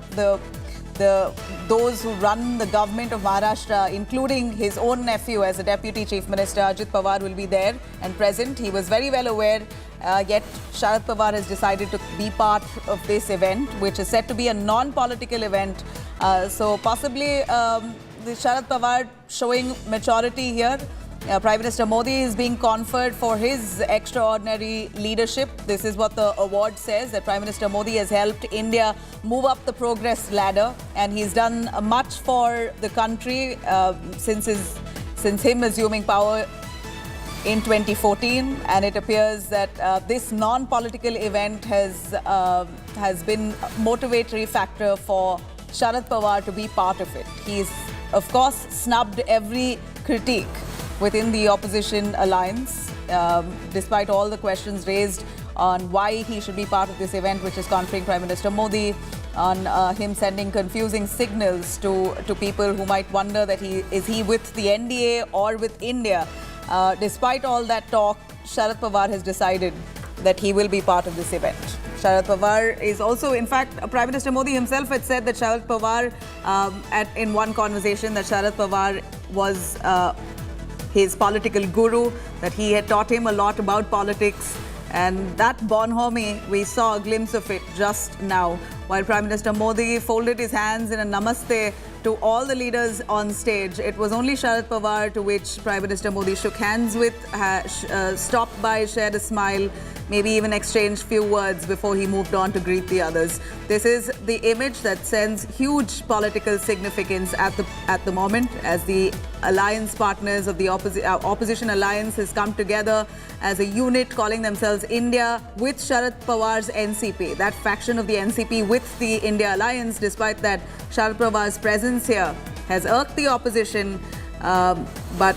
[SPEAKER 16] those who run the government of Maharashtra, including his own nephew as a Deputy Chief Minister, Ajit Pawar, will be there and present. He was very well aware, yet Sharad Pawar has decided to be part of this event, which is said to be a non-political event. So possibly the Sharad Pawar showing maturity here. Prime Minister Modi is being conferred for his extraordinary leadership. This is what the award says, that Prime Minister Modi has helped India move up the progress ladder, and he's done much for the country since him assuming power in 2014. And it appears that this non-political event has been a motivatory factor for Sharad Pawar to be part of it. He's, of course, snubbed every critique within the opposition alliance, despite all the questions raised on why he should be part of this event, which is conferring Prime Minister Modi, on him sending confusing signals to people who might wonder that is he with the NDA or with India. Despite all that talk, Sharad Pawar has decided that he will be part of this event. Sharad Pawar is also, in fact, Prime Minister Modi himself had said that Sharad Pawar, in one conversation, that Sharad Pawar was his political guru, that he had taught him a lot about politics. And that bonhomie, we saw a glimpse of it just now, while Prime Minister Modi folded his hands in a namaste to all the leaders on stage. It was only Sharad Pawar to which Prime Minister Modi shook hands with, stopped by, shared a smile, maybe even exchanged few words before he moved on to greet the others. This is the image that sends huge political significance at the moment, as the alliance partners of the opposition alliance has come together as a unit, calling themselves India with Sharad Pawar's NCP, that faction of the NCP with the India alliance. Despite that, Sharad Pawar's presence here has irked the opposition, but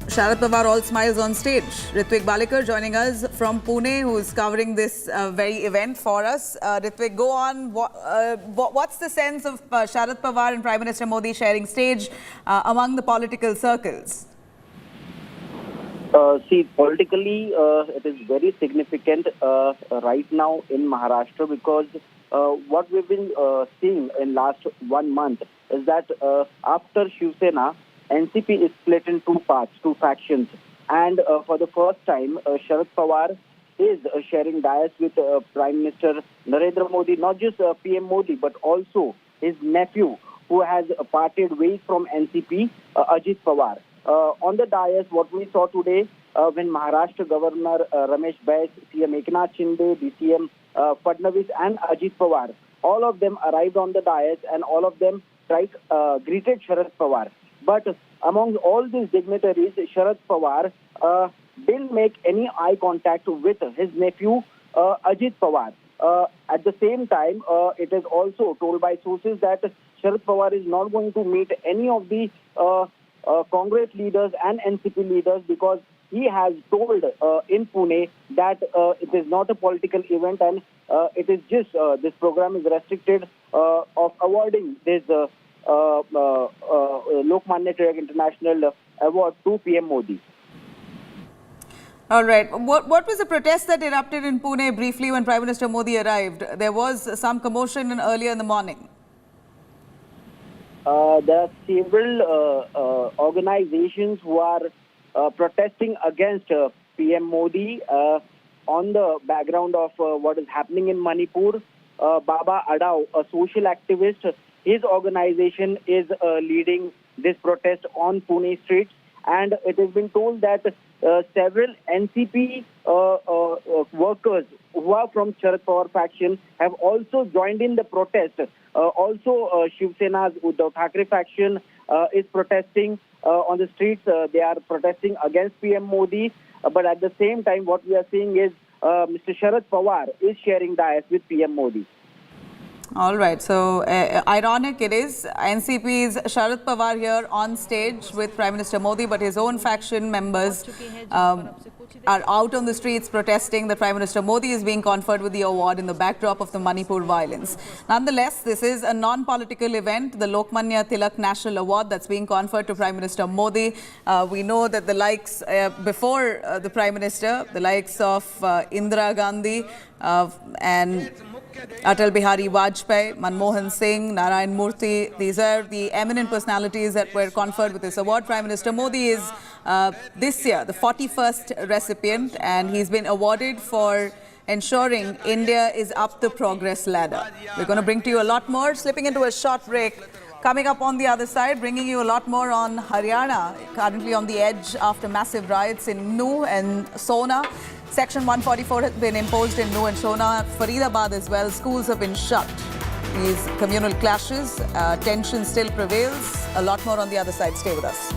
[SPEAKER 16] Sharad Pawar all smiles on stage. Ritwik Balikar joining us from Pune, who's covering this very event for us. Ritwik, go on. What's the sense of Sharad Pawar and Prime Minister Modi sharing stage among the political circles?
[SPEAKER 3] See, politically, it is very significant right now in Maharashtra, because what we've been seeing in last 1 month is that after Shiv Sena, NCP is split in two parts, two factions. And for the first time, Sharad Pawar is sharing dais with Prime Minister Narendra Modi, not just PM Modi, but also his nephew, who has parted ways from NCP, Ajit Pawar. On the dais, what we saw today, when Maharashtra Governor Ramesh Bais, CM Eknath Shinde, DCM Fadnavis and Ajit Pawar, all of them arrived on the dais, and all of them greeted Sharad Pawar. But among all these dignitaries, Sharad Pawar didn't make any eye contact with his nephew, Ajit Pawar. At the same time, it is also told by sources that Sharad Pawar is not going to meet any of the Congress leaders and NCP leaders, because he has told in Pune that it is not a political event, and it is just this program is restricted of awarding this Lokmanya Tilak International Award to PM Modi.
[SPEAKER 16] All right. What was the protest that erupted in Pune briefly when Prime Minister Modi arrived? There was some commotion earlier in the morning.
[SPEAKER 3] There are several organizations who are protesting against PM Modi on the background of what is happening in Manipur. Baba Adao, a social activist, his organization is leading this protest on Pune streets, and it has been told that several NCP workers who are from Sharad Pawar faction have also joined in the protest. Also, Shiv Sena's Uddhav Thackeray faction is protesting on the streets. They are protesting against PM Modi, but at the same time, what we are seeing is Mr. Sharad Pawar is sharing dais with PM Modi.
[SPEAKER 16] All right, so ironic it is. NCP's Sharad Pawar here on stage with Prime Minister Modi, but his own faction members are out on the streets protesting that Prime Minister Modi is being conferred with the award in the backdrop of the Manipur violence. Nonetheless, this is a non-political event, the Lokmanya Tilak National Award that's being conferred to Prime Minister Modi. We know that the likes, before the Prime Minister, the likes of Indira Gandhi and Atal Bihari Vajpayee, Manmohan Singh, Narayan Murthy, these are the eminent personalities that were conferred with this award. Prime Minister Modi is this year the 41st recipient, and he's been awarded for ensuring India is up the progress ladder. We're going to bring to you a lot more, slipping into a short break. Coming up on the other side, bringing you a lot more on Haryana, currently on the edge after massive riots in Nuh and Sona. Section 144 has been imposed in Nuh and Sona, Faridabad as well. Schools have been shut. These communal clashes, tension still prevails. A lot more on the other side. Stay with us.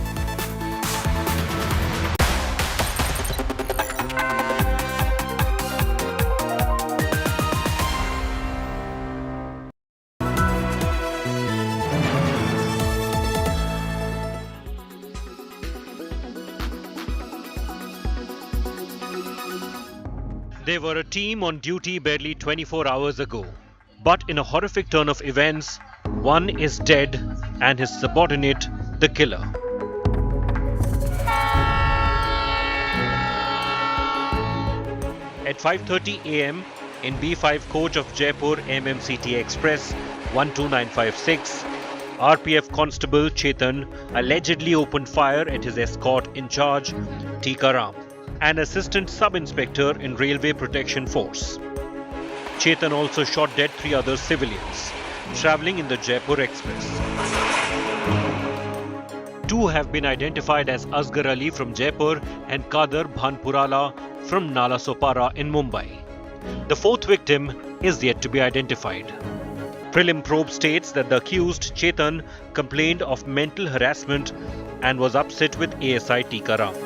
[SPEAKER 4] They were a team on duty barely 24 hours ago. But in a horrific turn of events, one is dead and his subordinate, the killer. At 5:30 a.m. in B5 coach of Jaipur MMCT Express 12956, RPF Constable Chetan allegedly opened fire at his escort in charge, Tikaram, an assistant sub-inspector in Railway Protection Force. Chetan also shot dead 3 other civilians travelling in the Jaipur Express. 2 have been identified as Asghar Ali from Jaipur and Kader Bhanpurala from Nalasopara in Mumbai. The 4th victim is yet to be identified. Prelim probe states that the accused, Chetan, complained of mental harassment and was upset with ASI Tikaram.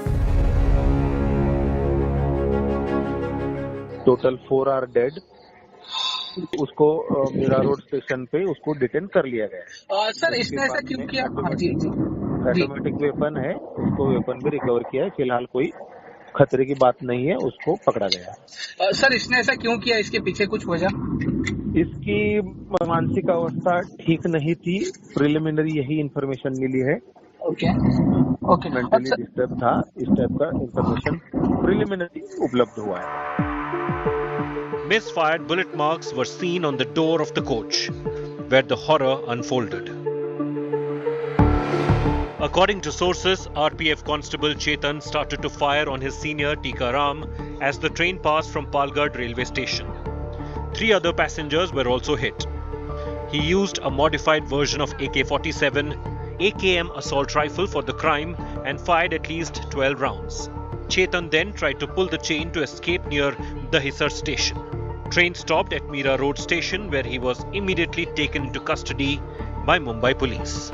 [SPEAKER 22] Total 4 are dead. उसको Mira road station पे उसको detain कर लिया गया है.
[SPEAKER 23] Sir इसने ऐसा क्यों किया?
[SPEAKER 22] ऑटोमेटिक वेपन है, उसको वेपन भी रिकवर किया है. फिलहाल कोई खतरे की बात नहीं है, उसको पकड़ा गया है.
[SPEAKER 23] सर इसने ऐसा क्यों किया? इसके पीछे कुछ वजह?
[SPEAKER 22] इसकी मानसिक अवस्था ठीक नहीं थी. प्रिलिमिनरी यही इंफॉर्मेशन मिली है.
[SPEAKER 23] ओके.
[SPEAKER 22] मेंटली डिस्टर्ब था. इस टाइप का इंफॉर्मेशन प्रिलिमिनरी उपलब्ध हुआ है.
[SPEAKER 4] Misfired bullet marks were seen on the door of the coach, where the horror unfolded. According to sources, RPF Constable Chetan started to fire on his senior Tikaram as the train passed from Palgad railway station. 3 other passengers were also hit. He used a modified version of AK-47, AKM assault rifle for the crime and fired at least 12 rounds. Chetan then tried to pull the chain to escape near the Hisar station. Train stopped at Meera Road station, where he was immediately taken into custody by Mumbai police.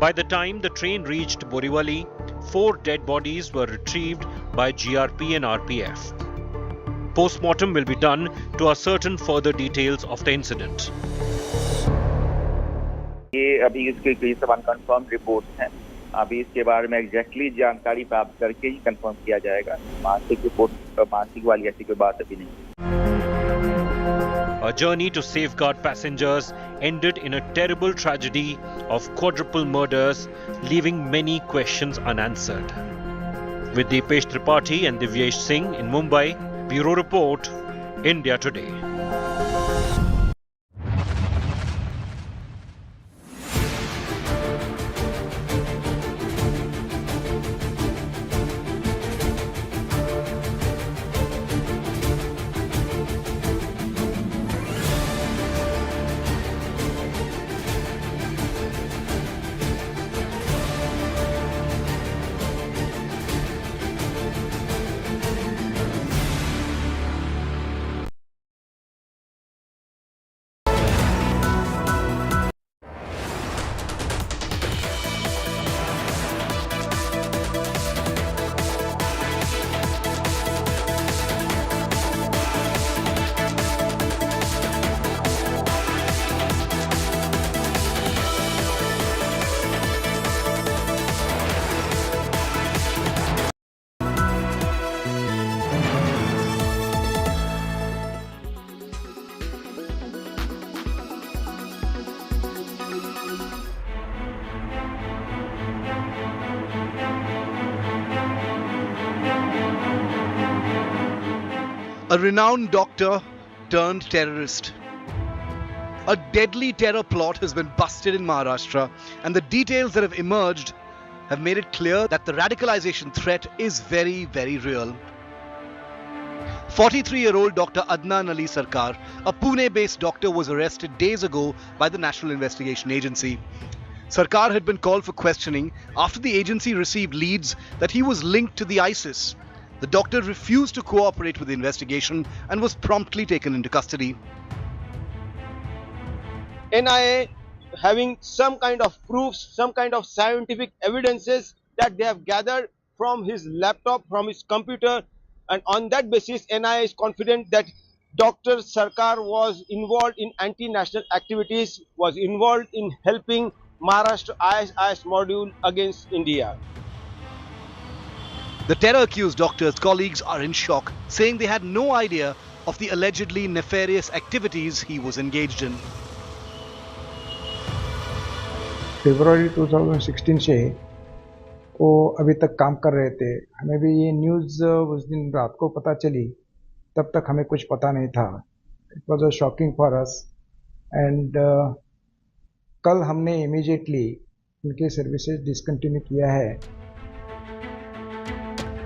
[SPEAKER 4] By the time the train reached Borivali, 4 dead bodies were retrieved by GRP and RPF. Post-mortem will be done to ascertain further details of the incident.
[SPEAKER 24] ये अभी इसके कई सब unconfirm reports हैं. अभी इसके बारे में एग्जैक्टली जानकारी प्राप्त करके ही कंफर्म किया जाएगा. मानसिक रिपोर्ट, मानसिक वाली ऐसी कोई बात अभी नहीं.
[SPEAKER 4] A journey to safeguard passengers ended in a terrible tragedy of quadruple murders, leaving many questions unanswered. With Deepesh Tripathi and Divyesh Singh in Mumbai, Bureau Report, India Today.
[SPEAKER 5] A renowned doctor turned terrorist. A deadly terror plot has been busted in Maharashtra, and the details that have emerged have made it clear that the radicalization threat is very, very real. 43-year-old Dr. Adnan Ali Sarkar, a Pune-based doctor, was arrested days ago by the National Investigation Agency. Sarkar had been called for questioning after the agency received leads that he was linked to the ISIS. The doctor refused to cooperate with the investigation and was promptly taken into custody.
[SPEAKER 6] NIA having some kind of proofs, some kind of scientific evidences that they have gathered from his laptop, from his computer, and on that basis NIA is confident that Dr. Sarkar was involved in anti-national activities, was involved in helping Maharashtra IS module against India.
[SPEAKER 5] The terror-accused doctor's colleagues are in shock, saying they had no idea of the allegedly nefarious activities he was engaged in.
[SPEAKER 7] फरवरी 2016 से वो अभी तक काम कर रहे थे। हमें भी ये न्यूज़ उस दिन रात को पता चली, तब तक हमें कुछ पता नहीं था। It was a shocking for us and कल हमने इमीडिएटली उनके सर्विसेज डिसकंटिन्यू किया है।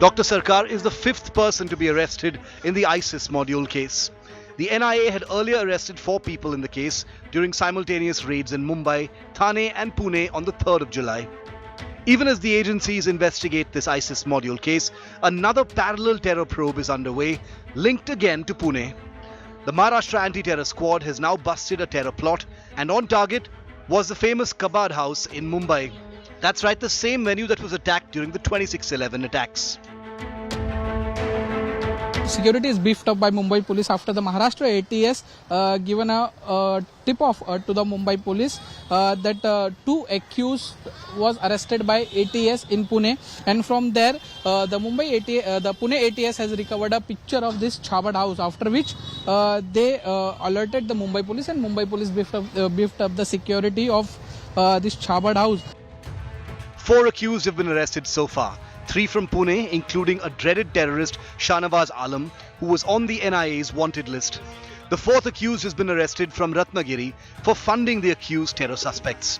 [SPEAKER 5] Dr. Sarkar is the 5th person to be arrested in the ISIS module case. The NIA had earlier arrested 4 people in the case during simultaneous raids in Mumbai, Thane and Pune on the 3rd of July. Even as the agencies investigate this ISIS module case, another parallel terror probe is underway, linked again to Pune. The Maharashtra Anti-Terror Squad has now busted a terror plot, and on target was the famous Kabad House in Mumbai. That's right, the same venue that was attacked during the 26/11 attacks.
[SPEAKER 23] Security is beefed up by Mumbai police after the Maharashtra ATS given a tip-off to the Mumbai police that 2 accused was arrested by ATS in Pune, and from there the Pune ATS has recovered a picture of this Chabad house, after which they alerted the Mumbai police, and Mumbai police beefed up the security of this Chabad house.
[SPEAKER 5] 4 accused have been arrested so far. 3 from Pune, including a dreaded terrorist, Shahnawaz Alam, who was on the NIA's wanted list. The 4th accused has been arrested from Ratnagiri for funding the accused terror suspects.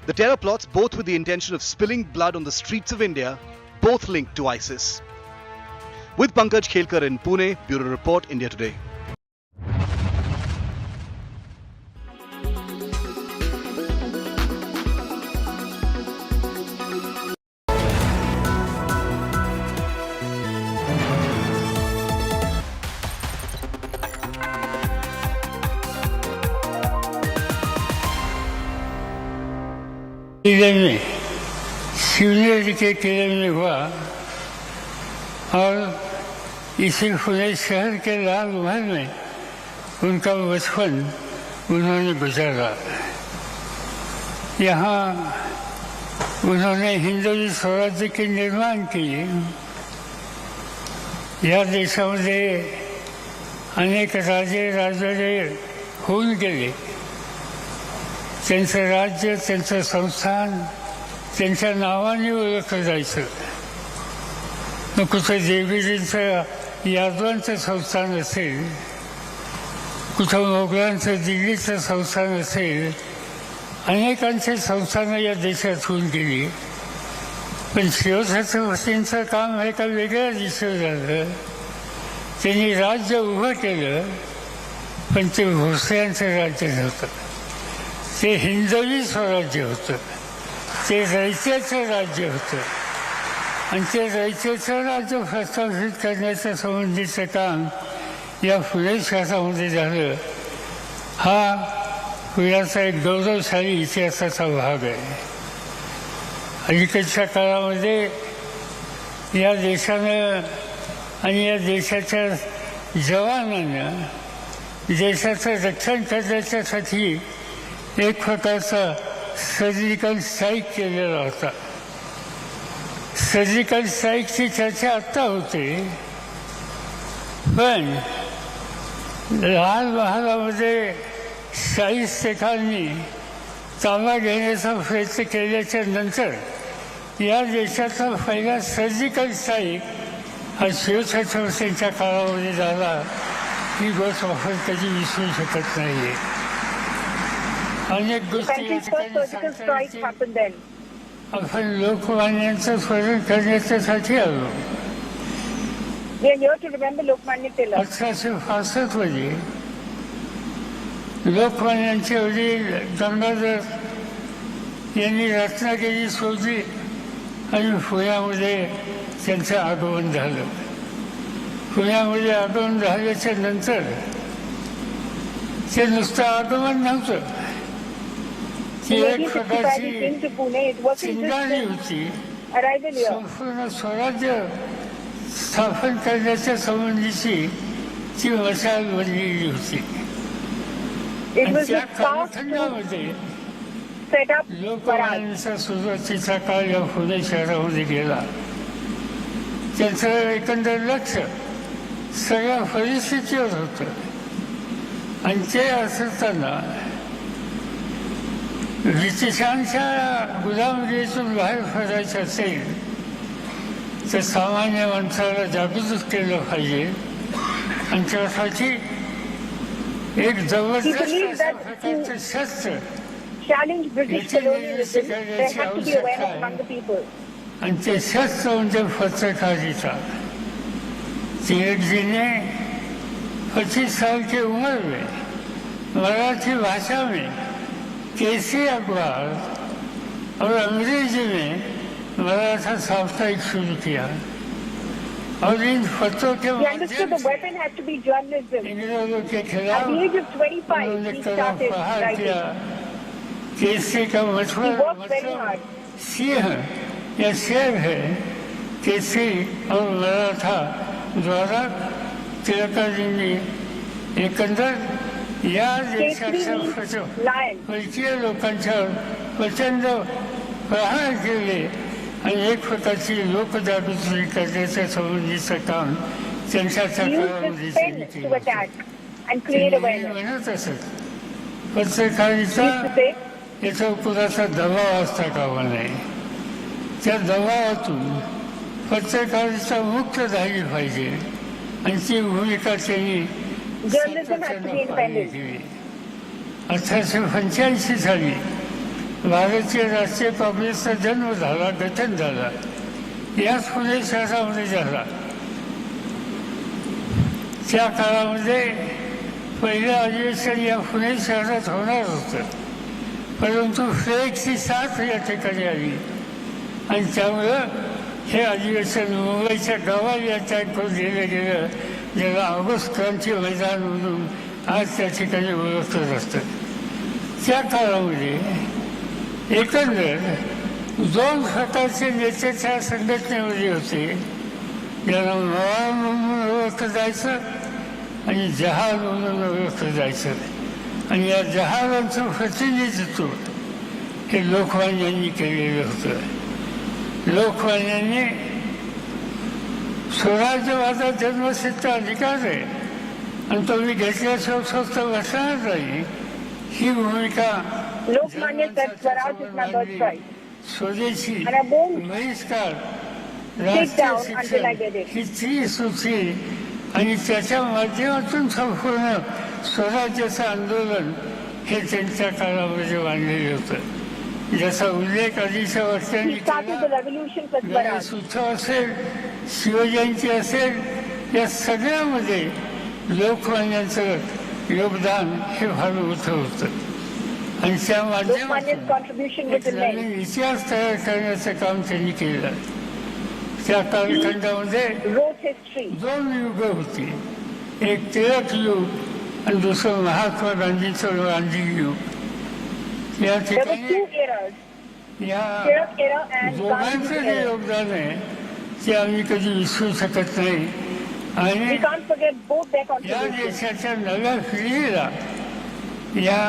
[SPEAKER 5] The terror plots, both with the intention of spilling blood on the streets of India, both linked to ISIS. With Pankaj Khelkar in Pune, Bureau Report, India Today.
[SPEAKER 8] में senior के किले में हुआ और इसी खुले शहर के लाल महल में उनका बचपन उन्होंने गुजारा। यहाँ उन्होंने हिंदू स्वराज्य के निर्माण किए। या देशामध्ये अनेक राजे राजवाडे होऊन गेले। त्यांचं राज्य, त्यांचं संस्थान त्यांच्या नावाने ओळखलं जायचं। मग कुठे देवीजींचं यादवांचं संस्थान असेल, कुठं मोगलांचं दिल्लीचं संस्थान असेल, अनेकांचे संस्थानं या देशात होऊन गेली। पण शिवछत्रपतींचं काम एका वेगळ्या दिशेवर झालं। त्यांनी राज्य उभं केलं, पण ते भोसल्यांचं राज्य नव्हतं, ते हिंदवी स्वराज्य होतं, ते रयतेचं राज्य होतं। आणि ते रयतेचं राज्य प्रस्थापित करण्याच्या संबंधीचं काम या फुले शासनामध्ये झालं। हा पुण्याचा एक गौरवशाली इतिहासाचा भाग आहे। अलीकडच्या काळामध्ये या देशानं आणि या देशाच्या जवानांना देशाचं रक्षण करण्याच्यासाठी एक प्रकारचा सर्जिकल स्ट्राईक केलेला होता। सर्जिकल स्ट्राईकची चर्चा आत्ता होते, पण लाल महालामध्ये शाहिस्तेखांनी ताबा घेण्याचा प्रयत्न केल्याच्या नंतर या देशाचा पहिला सर्जिकल स्ट्राईक हा शिवछत्रपतींच्या काळामध्ये झाला ही गोष्ट आपण कधी विसरू शकत नाहीये. अनेक गोष्टी आपण लोकमान्यांचं स्मरण करण्यासाठी आलो. 1865 मध्ये लोकमान्यांचे वडील गंगाधर यांनी रत्नागिरी सोडली आणि पुण्यामध्ये त्यांचं आगमन झालं. पुण्यामध्ये आगमन झाल्याच्या नंतर ते नुसतं आगमन नव्हतं, ती एक प्रकारची चिंगारी होती. संपूर्ण स्वराज्य स्थापन करण्याच्या संबंधीची ती मशाल बनलेली होती. त्या कालखंडामध्ये लोकमान्यांचा सुरुवातीचा काळ या पुणे शहरामध्ये गेला. त्यांचं एकंदर लक्ष सगळ्या परिस्थितीवर होतं आणि ते असताना ब्रिटिशांच्या गुलामगिरीतून बाहेर पडायचं असेल तर सामान्य माणसाला जागृत केलं पाहिजे आणि त्यासाठी एक जबरदस्त प्रकारचं शस्त्र आणि ते शस्त्र म्हणजे पत्रकारिता. 1 ने 25 साल की उम्र में मराठी भाषा में केसी अखबार और अंग्रेजी में मराठा साप्ताहिक शुरू किया और इन पत्रों के इंग्रजों के खिलाफ उन्होंने कड़ा प्रहार किया. केसी का मतलब सिंह या शेर है. केसी और मराठा द्वारा टिळकाजींनी एकंदर या देशाच्या परकीय लोकांच्यावर प्रचंड प्रहार केले आणि एक प्रकारची लोकजागृती करण्याच्या संबंधीचं काम त्यांच्या काळामध्ये त्यांनी म्हणत असत. पत्रकारिता याचा पुराचा दबाव असता कामा नये. त्या दबावातून पत्रकारिता मुक्त झाली पाहिजे आणि ती भूमिका त्यांनी 1885 साली भारतीय राष्ट्रीय काँग्रेसचा जन्म झाला, गठन झाला. याच पुणे शहरामध्ये झाला. त्या काळामध्ये पहिलं अधिवेशन या पुणे शहरात होणार होतं, परंतु फ्लेक्सची साथ या ठिकाणी आली आणि त्यामुळं हे अधिवेशन मुंबईच्या गावाला टॅग करून दिलं गेलं, ज्याला ऑगस्ट क्रांती मैदान म्हणून आज त्या ठिकाणी ओळखलं असतं. त्या काळामध्ये एकंदर 2 प्रकारचे नेते त्या संघटनेमध्ये होते, ज्याला मवाळ म्हणून ओळखलं जायचं आणि जहाल म्हणून ओळखलं जायचं. आणि या जहालांचं प्रतिनिधित्व हे लोकमान्यांनी केलेलं होतं. लोकमान्यांनी स्वराज्यवादा जन्मसिद्ध अधिकार आहे आणि तो मी घेतल्याशिवाय स्वस्त बसणार नाही, ही भूमिका स्वदेशी बहिष्कार, राष्ट्रीय शिक्षण ही त्रिसूत्री आणि त्याच्या माध्यमातून संपूर्ण स्वराज्याचं आंदोलन हे त्यांच्या काळामध्ये मांडलेलं होतं. ज्याचा उल्लेख आधीच्या वर्षांनी गणेश उत्सव असेल, शिवजयंती असेल, या सगळ्यामध्ये लोकमान्यांचं योगदान हे फार मोठं होतं आणि त्या माध्यमातून एक नवीन इतिहास तयार करण्याचं काम त्यांनी केलं. त्या कालखंडामध्ये 2 युग होती, एक टिळक युग आणि दुसरं महात्मा गांधीचं गांधी युग. या ठिकाणी या दोघांचं जे योगदान आहे ते आम्ही कधी विसरू शकत नाही आणि या देशाच्या नव्या पिढीला या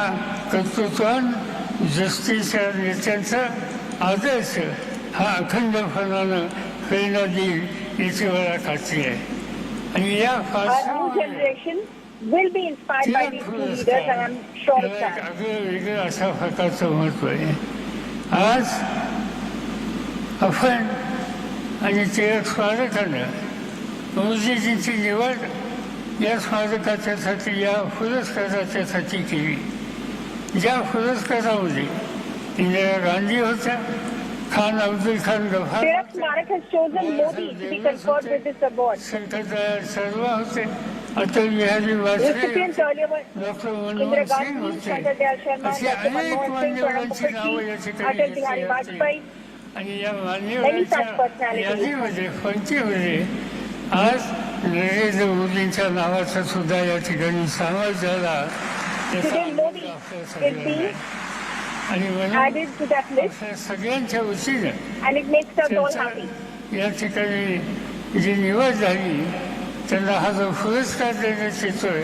[SPEAKER 8] कर्तृत्वान जस्तीच्या नेत्यांचा आदर्श हा अखंडपणानं प्रेरणा देईल याची मला खात्री आहे. आणि या
[SPEAKER 1] will be inspired by these 2 leaders and I'm sure of that.
[SPEAKER 8] वेगळं अशा प्रकारचं महत्व आहे. आज आपण आणि ते स्मारकानं मोदीजींची निवड या स्मारकाच्यासाठी, या पुरस्काराच्यासाठी केली. ज्या पुरस्कारामध्ये इंदिरा गांधी होत्या, खान अब्दुल खान गफार, सर्व होते, अटल बिहारी वाजपेयी, डॉक्टर मनमोहन सिंग होते. अशी अनेक मान्यवरांची नावं या ठिकाणी. आणि या मान्यवरांच्या यादीमध्ये, पंक्तीमध्ये आज नरेंद्र मोदींच्या नावाचा सुद्धा या ठिकाणी समावेश झाला. आणि म्हणून सगळ्यांच्या वतीनं या ठिकाणी जी निवड झाली, त्यांना हा जो पुरस्कार देण्यात येतोय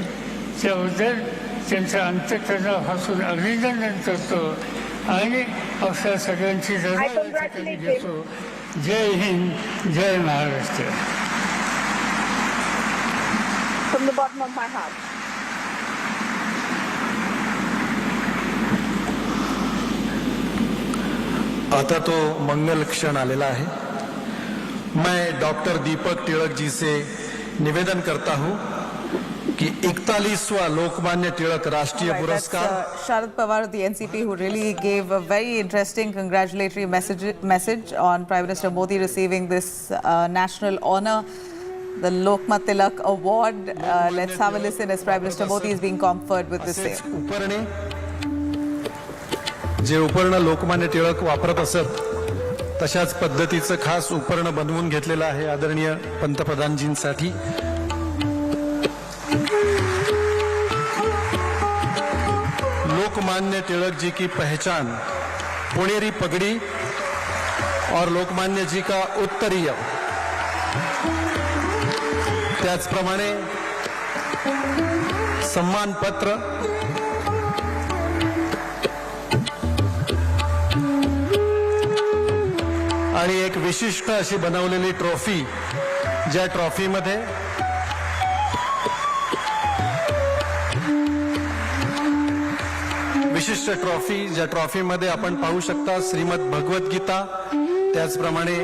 [SPEAKER 8] त्याबद्दल त्यांच्या अंतःकरणापासून अभिनंदन करतो आणि आपल्या सगळ्यांची रजा या ठिकाणी घेतो. जय हिंद, जय Maharashtra.
[SPEAKER 1] From the bottom of my heart.
[SPEAKER 17] आता तो मंगल क्षण आलेला है. मैं डॉक्टर दीपक टिळक जी से निवेदन करता हूं कि 41वां लोकमान्य तिलक राष्ट्रीय पुरस्कार.
[SPEAKER 16] Sharad Pawar of the NCP, who really gave a very interesting congratulatory message on Prime Minister Modi receiving this national honor, the Lokmat Tilak Award. Let's have a listen as Prime Minister Modi is being conferred with the same.
[SPEAKER 17] जे उपर्ण लोकमान्य टिळक वापरत असत तशाच पद्धतीचं खास उपर्ण बनवून घेतलेलं आहे आदरणीय पंतप्रधानजींसाठी. लोकमान्य तिलक जी की पहचान पुणेरी पगड़ी और लोकमान्य जी का उत्तरीय, त्याचप्रमाणे सम्मान पत्र आणि एक विशिष्ट अशी बनवलेली ट्रॉफी, ज्या ट्रॉफीमध्ये विशिष्ट ट्रॉफी, ज्या ट्रॉफीमध्ये आपण पाहू शकता श्रीमद भगवद्गीता, त्याचप्रमाणे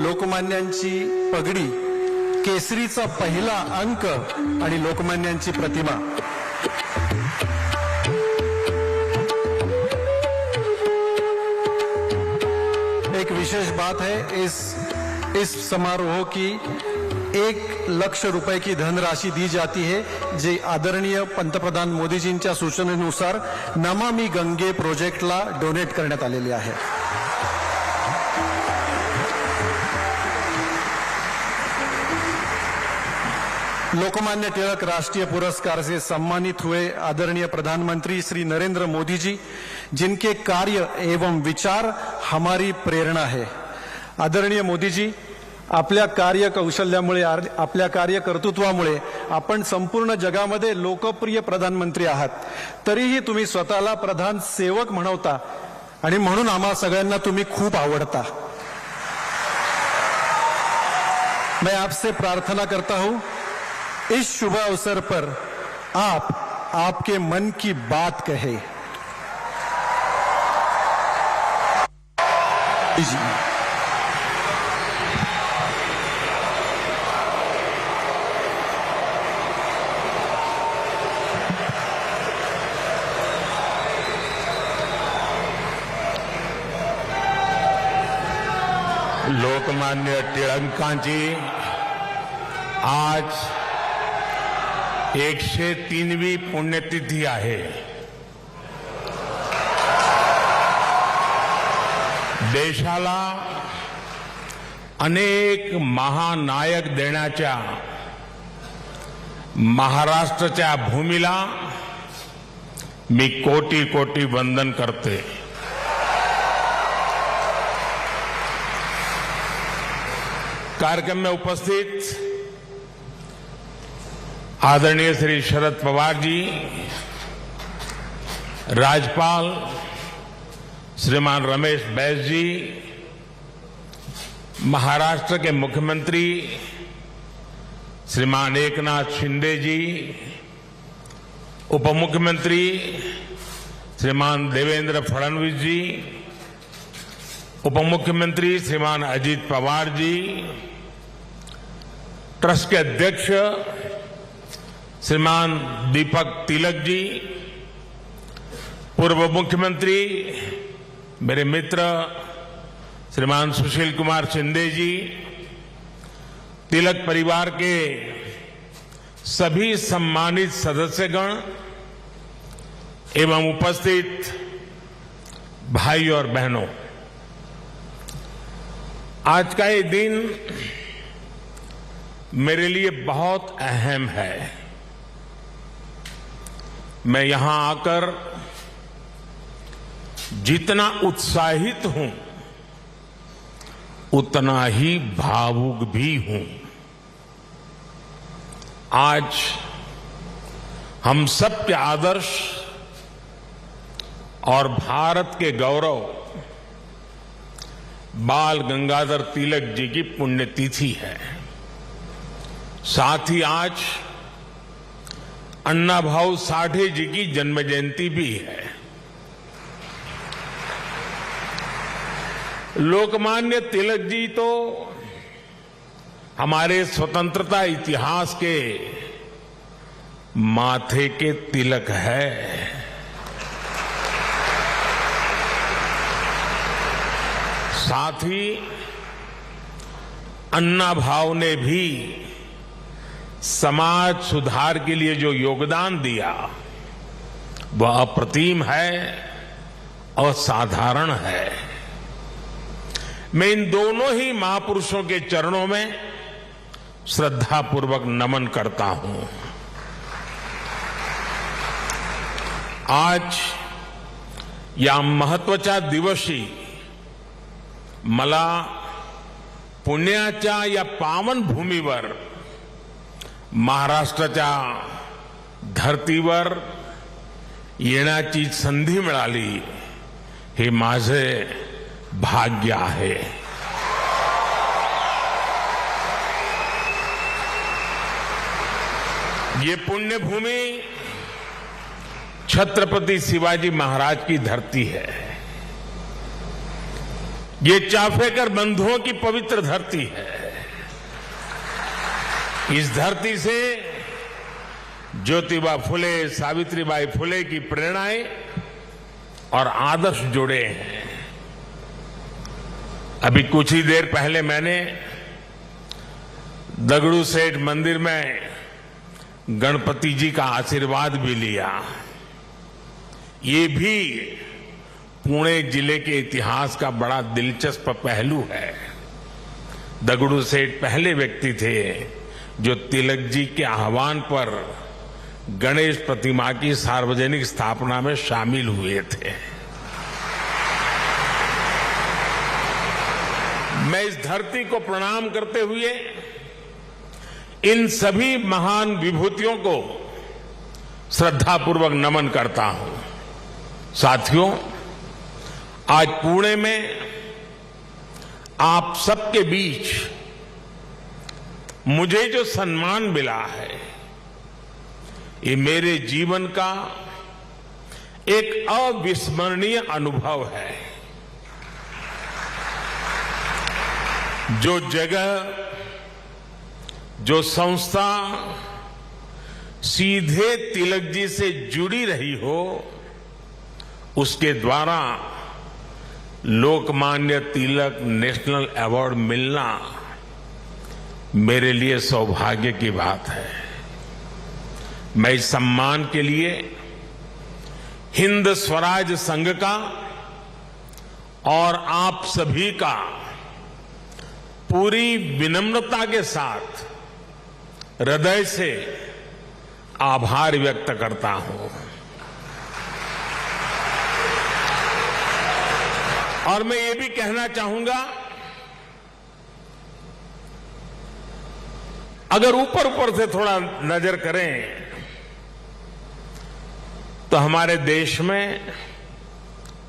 [SPEAKER 17] लोकमान्यांची पगडी, केसरीचा पहिला अंक आणि लोकमान्यांची प्रतिमा. एक विशेष बात है इस समारोह की 1 लाख रुपए की धनराशि दी जाती है, जे आदरणीय पंतप्रधान मोदीजींच्या सूचनेनुसार नमामि गंगे प्रोजेक्टला डोनेट करण्यात आलेली आहे. लोकमान्य तिलक राष्ट्रीय पुरस्कार से सम्मानित हुए आदरणीय प्रधानमंत्री श्री नरेंद्र मोदी जी, जिनके कार्य एवं विचार हमारी प्रेरणा है. आदरणीय मोदी जी, आपल्या कार्य कौशल्यामुळे, आपल्या कार्य कर्तृत्वामुळे आपण संपूर्ण जगामध्ये लोकप्रिय प्रधानमंत्री आहात. तरीही तुम्ही स्वतःला प्रधान सेवक म्हणवता आणि म्हणून आम्हा सगळ्यांना तुम्ही खूप आवडता. मैं आपसे प्रार्थना करता हूं, इस शुभ अवसर पर आप आपके मन की बात कहे.
[SPEAKER 2] लोकमान्य टिळकांची आज 103वी पुण्यतिथी आहे. देशाला अनेक महानायक देण्याच्या महाराष्ट्राच्या भूमीला मी कोटी कोटी वंदन करते. कार्यक्रम में उपस्थित आदरणीय श्री शरद पवार जी, राज्यपाल श्रीमान रमेश बैस जी, महाराष्ट्र के मुख्यमंत्री श्रीमान एकनाथ शिंदे जी, उप मुख्यमंत्री श्रीमान देवेंद्र फडणवीस जी, उप मुख्यमंत्री श्रीमान अजित पवार जी, ट्रस्ट के अध्यक्ष श्रीमान दीपक तिलक जी, पूर्व मुख्यमंत्री मेरे मित्र श्रीमान सुशील कुमार शिंदे जी, तिलक परिवार के सभी सम्मानित सदस्यगण एवं उपस्थित भाई और बहनों, आज का ये दिन मेरे लिए बहुत अहम है। मैं यहां आकर जितना उत्साहित हूं उतना ही भावुक भी हूं। आज हम सब के आदर्श और भारत के गौरव बाल गंगाधर तिलक जी की पुण्यतिथि है। साथ ही आज अन्ना भाऊ साठे जी की जन्म जयंती भी है। लोकमान्य तिलक जी तो हमारे स्वतंत्रता इतिहास के माथे के तिलक है। साथ ही अन्ना भाऊ ने भी समाज सुधार के लिए जो योगदान दिया वह अप्रतिम है, असाधारण है। मैं इन दोनों ही महापुरुषों के चरणों में श्रद्धापूर्वक नमन करता हूं। आज या महत्वाच्या दिवशी मला पुण्याच्या या पावन भूमीवर महाराष्ट्राच्या धर्तीवर येण्याची संधी मिळाली, हे माझे भाग्य आहे। ये पुण्यभूमि छत्रपति शिवाजी महाराज की धरती है। ये चाफेकर बंधुओं की पवित्र धरती है। इस धरती से ज्योतिबा फुले, सावित्रीबाई फुले की प्रेरणाएं और आदर्श जुड़े हैं। अभी कुछ ही देर पहले मैंने दगड़ू सेठ मंदिर में गणपति जी का आशीर्वाद भी लिया। ये भी पुणे जिले के इतिहास का बड़ा दिलचस्प पहलू है। दगड़ू सेठ पहले व्यक्ति थे जो तिलक जी के आह्वान पर गणेश प्रतिमा की सार्वजनिक स्थापना में शामिल हुए थे। मैं इस धरती को प्रणाम करते हुए इन सभी महान विभूतियों को श्रद्धापूर्वक नमन करता हूं। साथियों, आज पुणे में आप सबके बीच मुझे जो सम्मान मिला है, ये मेरे जीवन का एक अविस्मरणीय अनुभव है। जो जगह, जो संस्था सीधे तिलक जी से जुड़ी रही हो, उसके द्वारा लोकमान्य तिलक नेशनल अवार्ड मिलना मेरे लिए सौभाग्य की बात है। मैं इस सम्मान के लिए हिंद स्वराज संघ का और आप सभी का पूरी विनम्रता के साथ हृदय से आभार व्यक्त करता हूं। और मैं ये भी कहना चाहूंगा, अगर ऊपर ऊपर से थोड़ा नजर करें तो हमारे देश में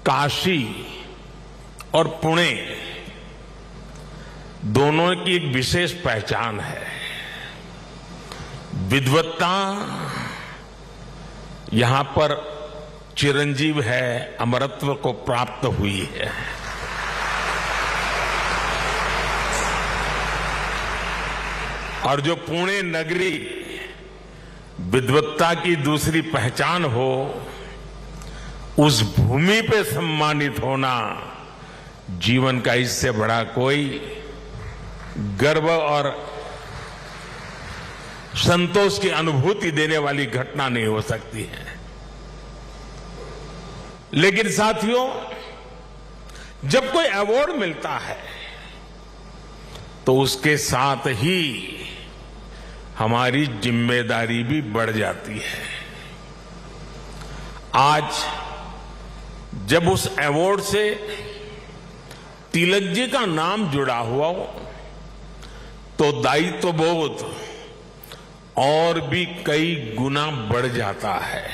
[SPEAKER 2] काशी और पुणे दोनों की एक विशेष पहचान है। विद्वत्ता यहां पर चिरंजीव है, अमरत्व को प्राप्त हुई है। और जो पुणे नगरी विद्वत्ता की दूसरी पहचान हो, उस भूमि पे सम्मानित होना जीवन का इससे बड़ा कोई गर्व और संतोष की अनुभूति देने वाली घटना नहीं हो सकती है। लेकिन साथियों, जब कोई अवार्ड मिलता है तो उसके साथ ही हमारी जिम्मेदारी भी बढ़ जाती है। आज जब उस अवार्ड से तिलक जी का नाम जुड़ा हुआ हो तो दायित्व बोध और भी कई गुना बढ़ जाता है।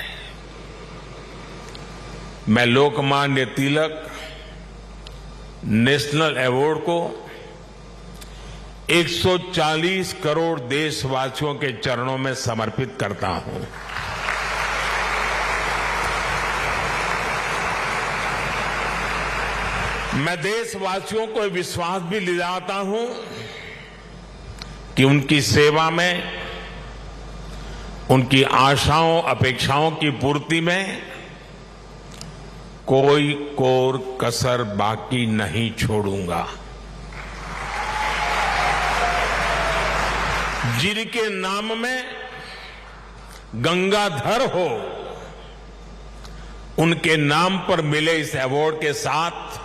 [SPEAKER 2] मैं लोकमान्य तिलक नेशनल अवार्ड को 140 करोड़ देशवासियों के चरणों में समर्पित करता हूं। मैं देशवासियों को विश्वास भी दिलाता हूं कि उनकी सेवा में, उनकी आशाओं अपेक्षाओं की पूर्ति में कोई कोर कसर बाकी नहीं छोड़ूंगा। जिनके नाम में गंगाधर हो, उनके नाम पर मिले इस अवार्ड के साथ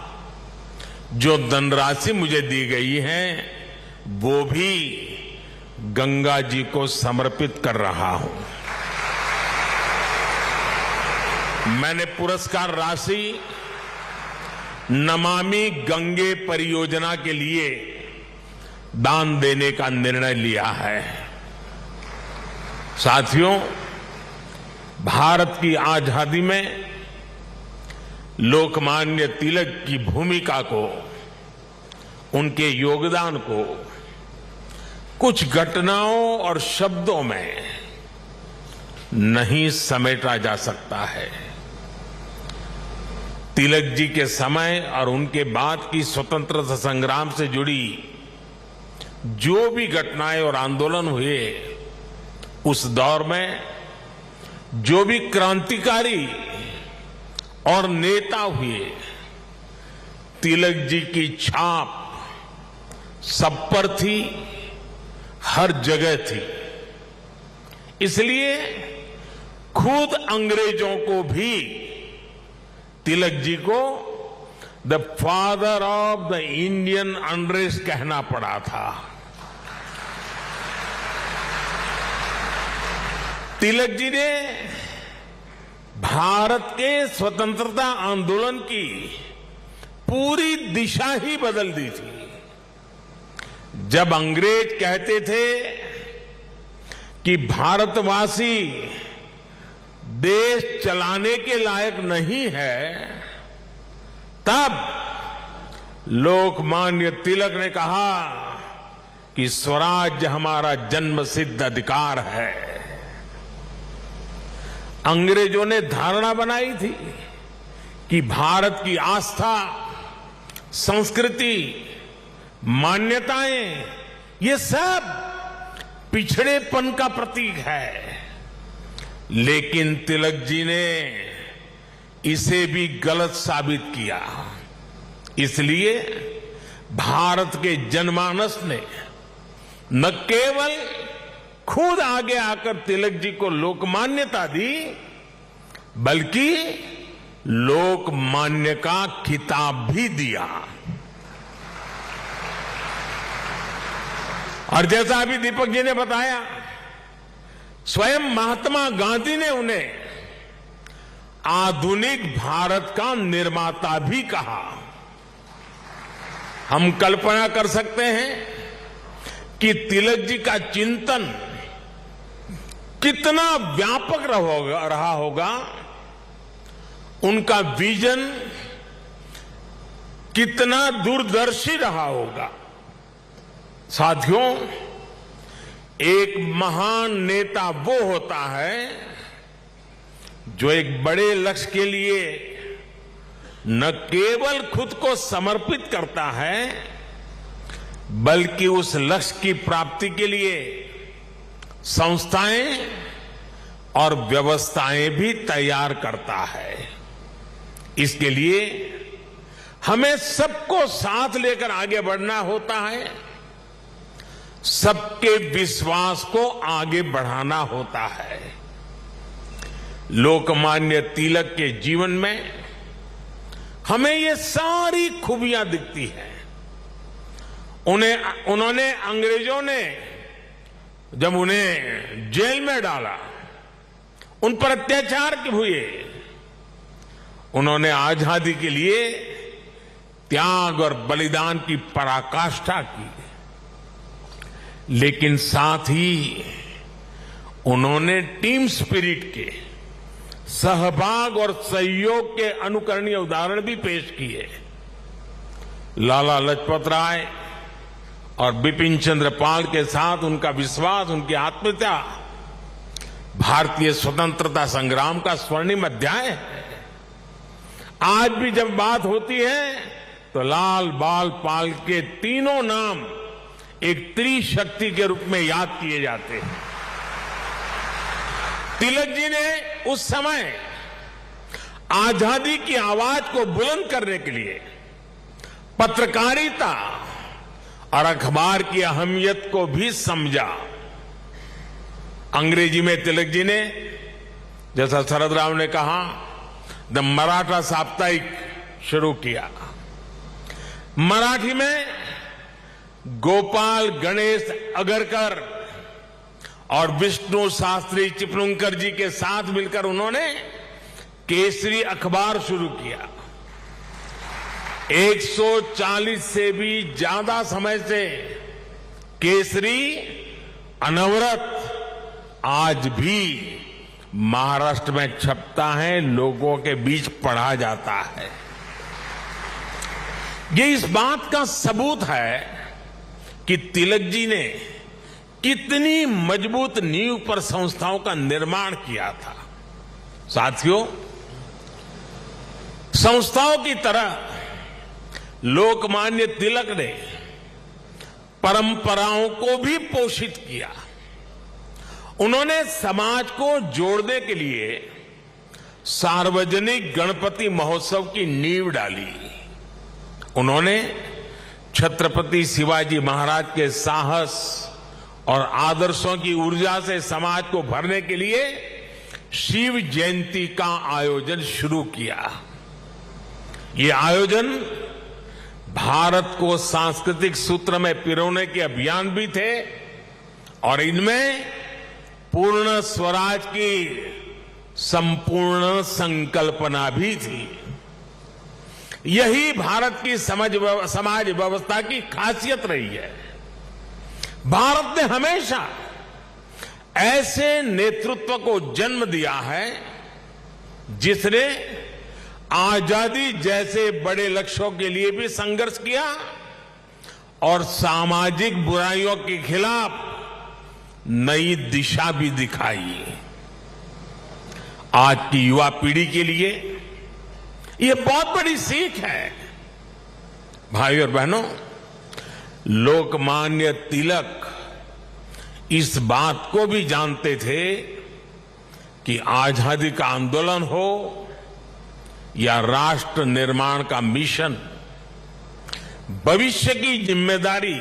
[SPEAKER 2] जो धनराशि मुझे दी गई है वो भी गंगा जी को समर्पित कर रहा हूं। मैंने पुरस्कार राशि नमामि गंगे परियोजना के लिए दान देने का निर्णय लिया है। साथियों, भारत की आजादी में लोकमान्य तिलक की भूमिका को, उनके योगदान को कुछ घटनाओं और शब्दों में नहीं समेटा जा सकता है। तिलक जी के समय और उनके बाद की स्वतंत्रता संग्राम से जुड़ी जो भी घटनाएं और आंदोलन हुए, उस दौर में जो भी क्रांतिकारी और नेता हुए, तिलक जी की छाप सब पर थी, हर जगह थी। इसलिए खुद अंग्रेजों को भी तिलक जी को the father of the Indian unrest कहना पड़ा था। तिलक जी ने भारत के स्वतंत्रता आंदोलन की पूरी दिशा ही बदल दी थी। जब अंग्रेज कहते थे कि भारतवासी देश चलाने के लायक नहीं है, तब लोकमान्य तिलक ने कहा कि स्वराज्य हमारा जन्मसिद्ध अधिकार है। अंग्रेजों ने धारणा बनाई थी कि भारत की आस्था, संस्कृति, मान्यताएं, ये सब पिछड़ेपन का प्रतीक है। लेकिन तिलक जी ने इसे भी गलत साबित किया। इसलिए भारत के जनमानस ने न केवल खुद आगे आकर तिलक जी को लोकमान्यता दी, बल्कि लोकमान्य का खिताब भी दिया। और जैसा अभी दीपक जी ने बताया, स्वयं महात्मा गांधी ने उन्हें आधुनिक भारत का निर्माता भी कहा। हम कल्पना कर सकते हैं कि तिलक जी का चिंतन कितना व्यापक रहा होगा, उनका विजन कितना दूरदर्शी रहा होगा। साथियों, एक महान नेता वो होता है जो एक बड़े लक्ष्य के लिए न केवल खुद को समर्पित करता है, बल्कि उस लक्ष्य की प्राप्ति के लिए संस्थाएं और व्यवस्थाएं भी तैयार करता है। इसके लिए हमें सबको साथ लेकर आगे बढ़ना होता है, सबके विश्वास को आगे बढ़ाना होता है। लोकमान्य तिलक के जीवन में हमें ये सारी खूबियां दिखती हैं। उन्होंने अंग्रेजों ने जब उन्हें जेल में डाला, उन पर अत्याचार हुए, उन्होंने आजादी के लिए त्याग और बलिदान की पराकाष्ठा की, लेकिन साथ ही उन्होंने टीम स्पिरिट के, सहभाग और सहयोग के अनुकरणीय उदाहरण भी पेश किए। लाला लाजपत राय और बिपिन चंद्र पाल के साथ उनका विश्वास, उनकी आत्मीयता भारतीय स्वतंत्रता संग्राम का स्वर्णिम अध्याय है। आज भी जब बात होती है तो लाल बाल पाल के तीनों नाम एक त्रिशक्ति के रूप में याद किए जाते हैं। तिलक जी ने उस समय आजादी की आवाज को बुलंद करने के लिए पत्रकारिता और अखबार की अहमियत को भी समझा। अंग्रेजी में तिलक जी ने, जैसा शरद राव ने कहा, द मराठा साप्ताहिक शुरू किया। मराठी में गोपाल गणेश अगरकर और विष्णु शास्त्री चिपलुंकर जी के साथ मिलकर उन्होंने केसरी अखबार शुरू किया। 140 से भी ज्यादा समय से केसरी अनवरत आज भी महाराष्ट्र में छपता है, लोगों के बीच पढ़ा जाता है। ये इस बात का सबूत है कि तिलक जी ने कितनी मजबूत नींव पर संस्थाओं का निर्माण किया था। साथियों, संस्थाओं की तरह लोकमान्य तिलक ने परंपराओं को भी पोषित किया। उन्होंने समाज को जोड़ने के लिए सार्वजनिक गणपति महोत्सव की नींव डाली। उन्होंने छत्रपति शिवाजी महाराज के साहस और आदर्शों की ऊर्जा से समाज को भरने के लिए शिव जयंती का आयोजन शुरू किया। ये आयोजन भारत को सांस्कृतिक सूत्र में पिरोने के अभियान भी थे और इनमें पूर्ण स्वराज की संपूर्ण संकल्पना भी थी। यही भारत की समाज व्यवस्था की खासियत रही है। भारत ने हमेशा ऐसे नेतृत्व को जन्म दिया है जिसने आजादी जैसे बड़े लक्ष्यों के लिए भी संघर्ष किया और सामाजिक बुराइयों के खिलाफ नई दिशा भी दिखाई। आज की युवा पीढ़ी के लिए यह बहुत बड़ी सीख है। भाइयों और बहनों, लोकमान्य तिलक इस बात को भी जानते थे कि आजादी का आंदोलन हो या राष्ट्र निर्माण का मिशन, भविष्य की जिम्मेदारी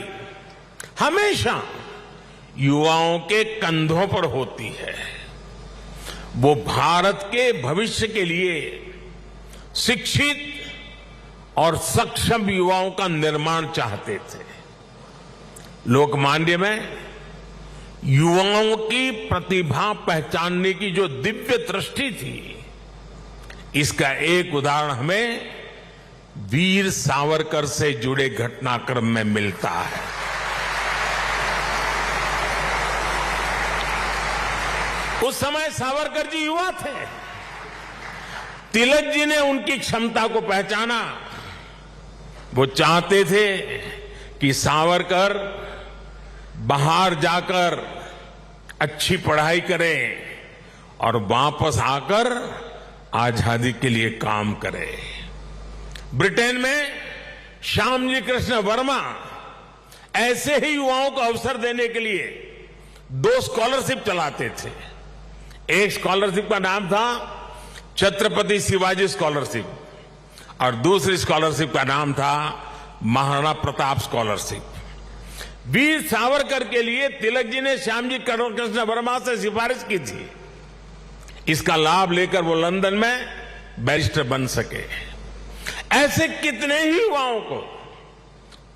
[SPEAKER 2] हमेशा युवाओं के कंधों पर होती है। वो भारत के भविष्य के लिए शिक्षित और सक्षम युवाओं का निर्माण चाहते थे। लोकमान्य में युवाओं की प्रतिभा पहचानने की जो दिव्य दृष्टि थी, इसका एक उदाहरण हमें वीर सावरकर से जुड़े घटनाक्रम में मिलता है। उस समय सावरकर जी युवा थे। तिलक जी ने उनकी क्षमता को पहचाना। वो चाहते थे कि सावरकर बाहर जाकर अच्छी पढ़ाई करें और वापस आकर आजादी के लिए काम करें। ब्रिटेन में श्यामजी कृष्ण वर्मा ऐसे ही युवाओं को अवसर देने के लिए 2 स्कॉलरशिप चलाते थे। एक स्कॉलरशिप का नाम था छत्रपति शिवाजी स्कॉलरशिप और दूसरी स्कॉलरशिप का नाम था महाराणा प्रताप स्कॉलरशिप। वीर सावरकर के लिए तिलक जी ने श्यामजी कृष्ण वर्मा से सिफारिश की थी। इसका लाभ लेकर वो लंदन में बैरिस्टर बन सके। ऐसे कितने ही युवाओं को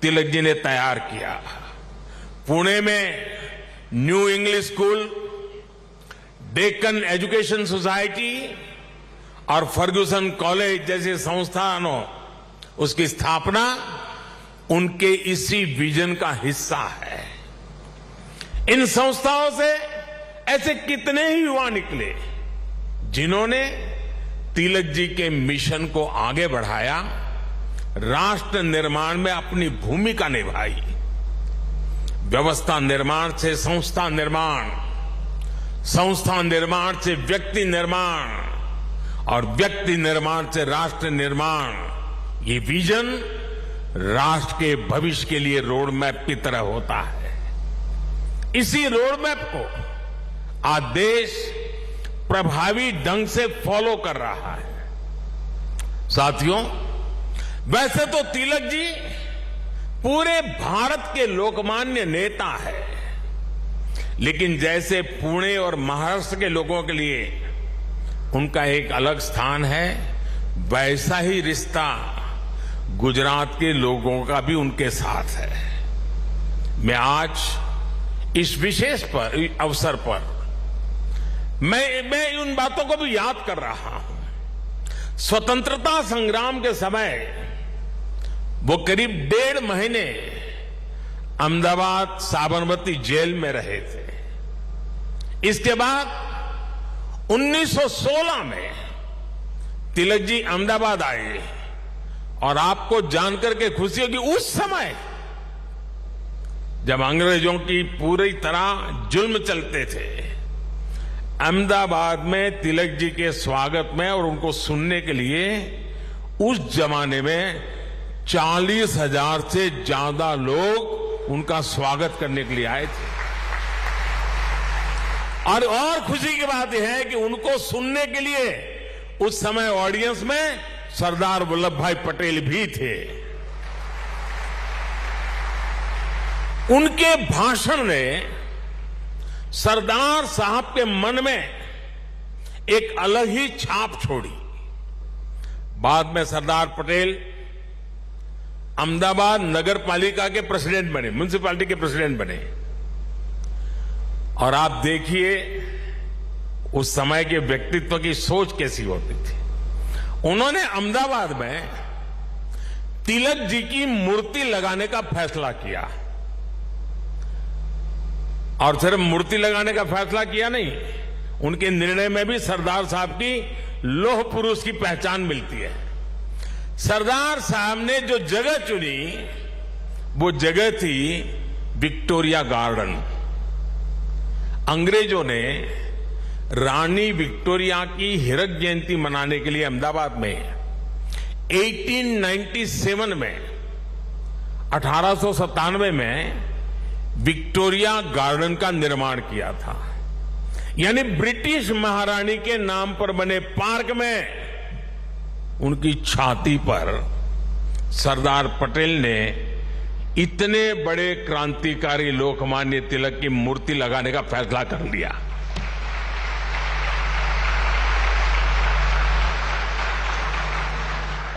[SPEAKER 2] तिलक जी ने तैयार किया। पुणे में new English school, Deccan education society और फर्ग्यूसन कॉलेज जैसे संस्थानों, उसकी स्थापना उनके इसी विजन का हिस्सा है। इन संस्थाओं से ऐसे कितने ही युवा निकले जिन्होंने तिलक जी के मिशन को आगे बढ़ाया, राष्ट्र निर्माण में अपनी भूमिका निभाई। व्यवस्था निर्माण से संस्था निर्माण, संस्था निर्माण से व्यक्ति निर्माण और व्यक्ति निर्माण से राष्ट्र निर्माण, ये विजन राष्ट्र के भविष्य के लिए रोड मैप की तरह होता है। इसी रोड मैप को आज देश प्रभावी ढंग से फॉलो कर रहा है। साथियों, वैसे तो तिलक जी पूरे भारत के लोकमान्य नेता है, लेकिन जैसे पुणे और महाराष्ट्र के लोगों के लिए उनका एक अलग स्थान है, वैसा ही रिश्ता गुजरात के लोगों का भी उनके साथ है। मैं आज इस विशेष अवसर पर मैं उन बातों को भी याद कर रहा हूं। स्वतंत्रता संग्राम के समय वो करीब 1.5 महीने अहमदाबाद साबरमती जेल में रहे थे। इसके बाद 1916 में तिलक जी अहमदाबाद आए और आपको जानकर के खुशी होगी, उस समय जब अंग्रेजों की पूरी तरह जुल्म चलते थे, अहमदाबाद में तिलक जी के स्वागत में और उनको सुनने के लिए उस जमाने में 40,000 से ज्यादा लोग उनका स्वागत करने के लिए आए थे। और खुशी की बात यह है कि उनको सुनने के लिए उस समय ऑडियंस में सरदार वल्लभ भाई पटेल भी थे। उनके भाषण ने सरदार साहब के मन में एक अलग ही छाप छोड़ी। बाद में सरदार पटेल अहमदाबाद नगर पालिका के प्रेसिडेंट बने, म्युनिसिपैलिटी के प्रेसिडेंट बने। और आप देखिए उस समय के व्यक्तित्व की सोच कैसी होती थी। उन्होंने अहमदाबाद में तिलक जी की मूर्ति लगाने का फैसला किया। और सिर्फ मूर्ति लगाने का फैसला किया नहीं, उनके निर्णय में भी सरदार साहब की लौह पुरुष की पहचान मिलती है। सरदार साहब ने जो जगह चुनी वो जगह थी विक्टोरिया गार्डन। अंग्रेजों ने रानी विक्टोरिया की हीरक जयंती मनाने के लिए अहमदाबाद में 1897 में 1897 में विक्टोरिया गार्डन का निर्माण किया था। यानी ब्रिटिश महारानी के नाम पर बने पार्क में उनकी छाती पर सरदार पटेल ने इतने बड़े क्रांतिकारी लोकमान्य तिलक की मूर्ति लगाने का फैसला कर लिया।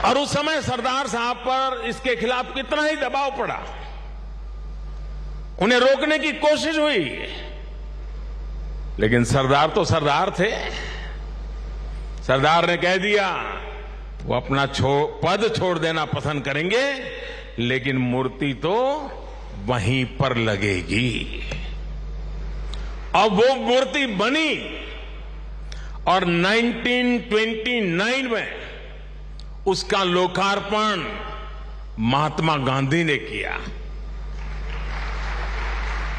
[SPEAKER 2] और उस समय सरदार साहब पर इसके खिलाफ कितना ही दबाव पड़ा, उन्हें रोकने की कोशिश हुई, लेकिन सरदार तो सरदार थे। सरदार ने कह दिया वो अपना पद छोड़ देना पसंद करेंगे, लेकिन मूर्ति तो वहीं पर लगेगी। और वो मूर्ति बनी और 1929 में उसका लोकार्पण महात्मा गांधी ने किया।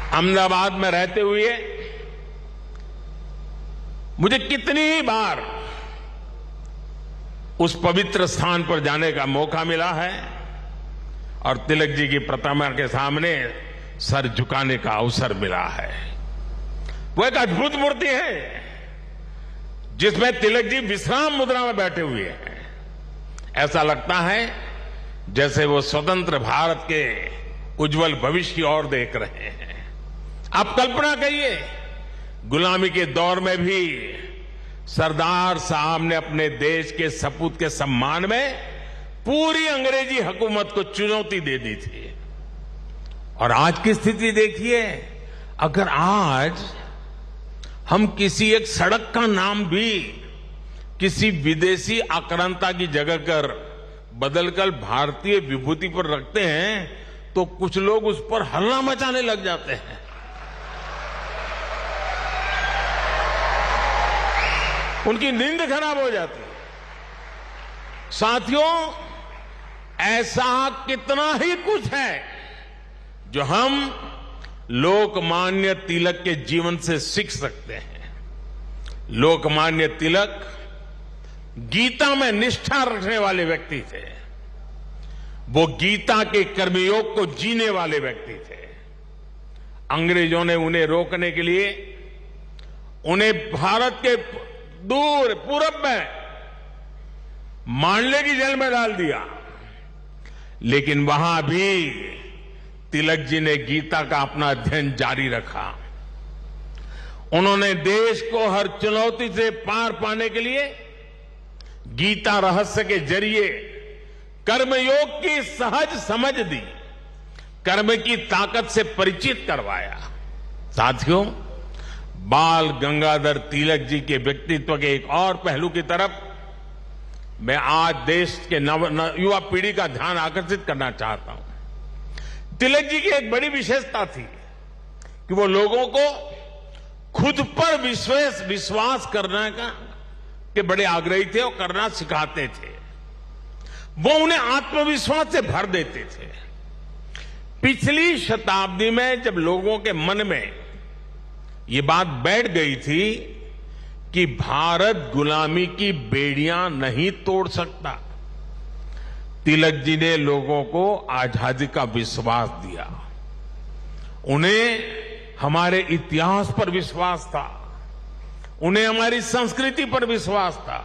[SPEAKER 2] अहमदाबाद में रहते हुए मुझे कितनी ही बार उस पवित्र स्थान पर जाने का मौका मिला है और तिलक जी की प्रतिमा के सामने सर झुकाने का अवसर मिला है। वो एक अद्भुत मूर्ति है जिसमें तिलक जी विश्राम मुद्रा में बैठे हुए हैं। ऐसा लगता है जैसे वो स्वतंत्र भारत के उज्जवल भविष्य की ओर देख रहे हैं। आप कल्पना करिए, गुलामी के दौर में भी सरदार साहब ने अपने देश के सपूत के सम्मान में पूरी अंग्रेजी हुकूमत को चुनौती दे दी थी। और आज की स्थिति देखिए, अगर आज हम किसी एक सड़क का नाम भी किसी विदेशी आक्रांता की जगह कर बदलकर भारतीय विभूति पर रखते हैं तो कुछ लोग उस पर हल्ला मचाने लग जाते हैं। उनकी नींद खराब हो जाती है। साथियों, ऐसा कितना ही कुछ है जो हम लोकमान्य तिलक के जीवन से सीख सकते हैं। लोकमान्य तिलक गीता में निष्ठा रखने वाले व्यक्ति थे। वो गीता के कर्मयोग को जीने वाले व्यक्ति थे। अंग्रेजों ने उन्हें रोकने के लिए उन्हें भारत के दूर पूरब में मांडले की जेल में डाल दिया, लेकिन वहां भी तिलक जी ने गीता का अपना अध्ययन जारी रखा। उन्होंने देश को हर चुनौती से पार पाने के लिए गीता रहस्य के जरिए कर्मयोग की सहज समझ दी, कर्म की ताकत से परिचित करवाया। साथियों, बाल गंगाधर तिलक जी के व्यक्तित्व के एक और पहलू की तरफ मैं आज देश के युवा पीढ़ी का ध्यान आकर्षित करना चाहता हूं। तिलक जी की एक बड़ी विशेषता थी कि वो लोगों को खुद पर विश्वास करने के बड़े आग्रही थे और करना सिखाते थे। वो उन्हें आत्मविश्वास से भर देते थे। पिछली शताब्दी में जब लोगों के मन में ये बात बैठ गई थी कि भारत गुलामी की बेड़ियां नहीं तोड़ सकता, तिलक जी ने लोगों को आजादी का विश्वास दिया। उन्हें हमारे इतिहास पर विश्वास था, उन्हें हमारी संस्कृति पर विश्वास था,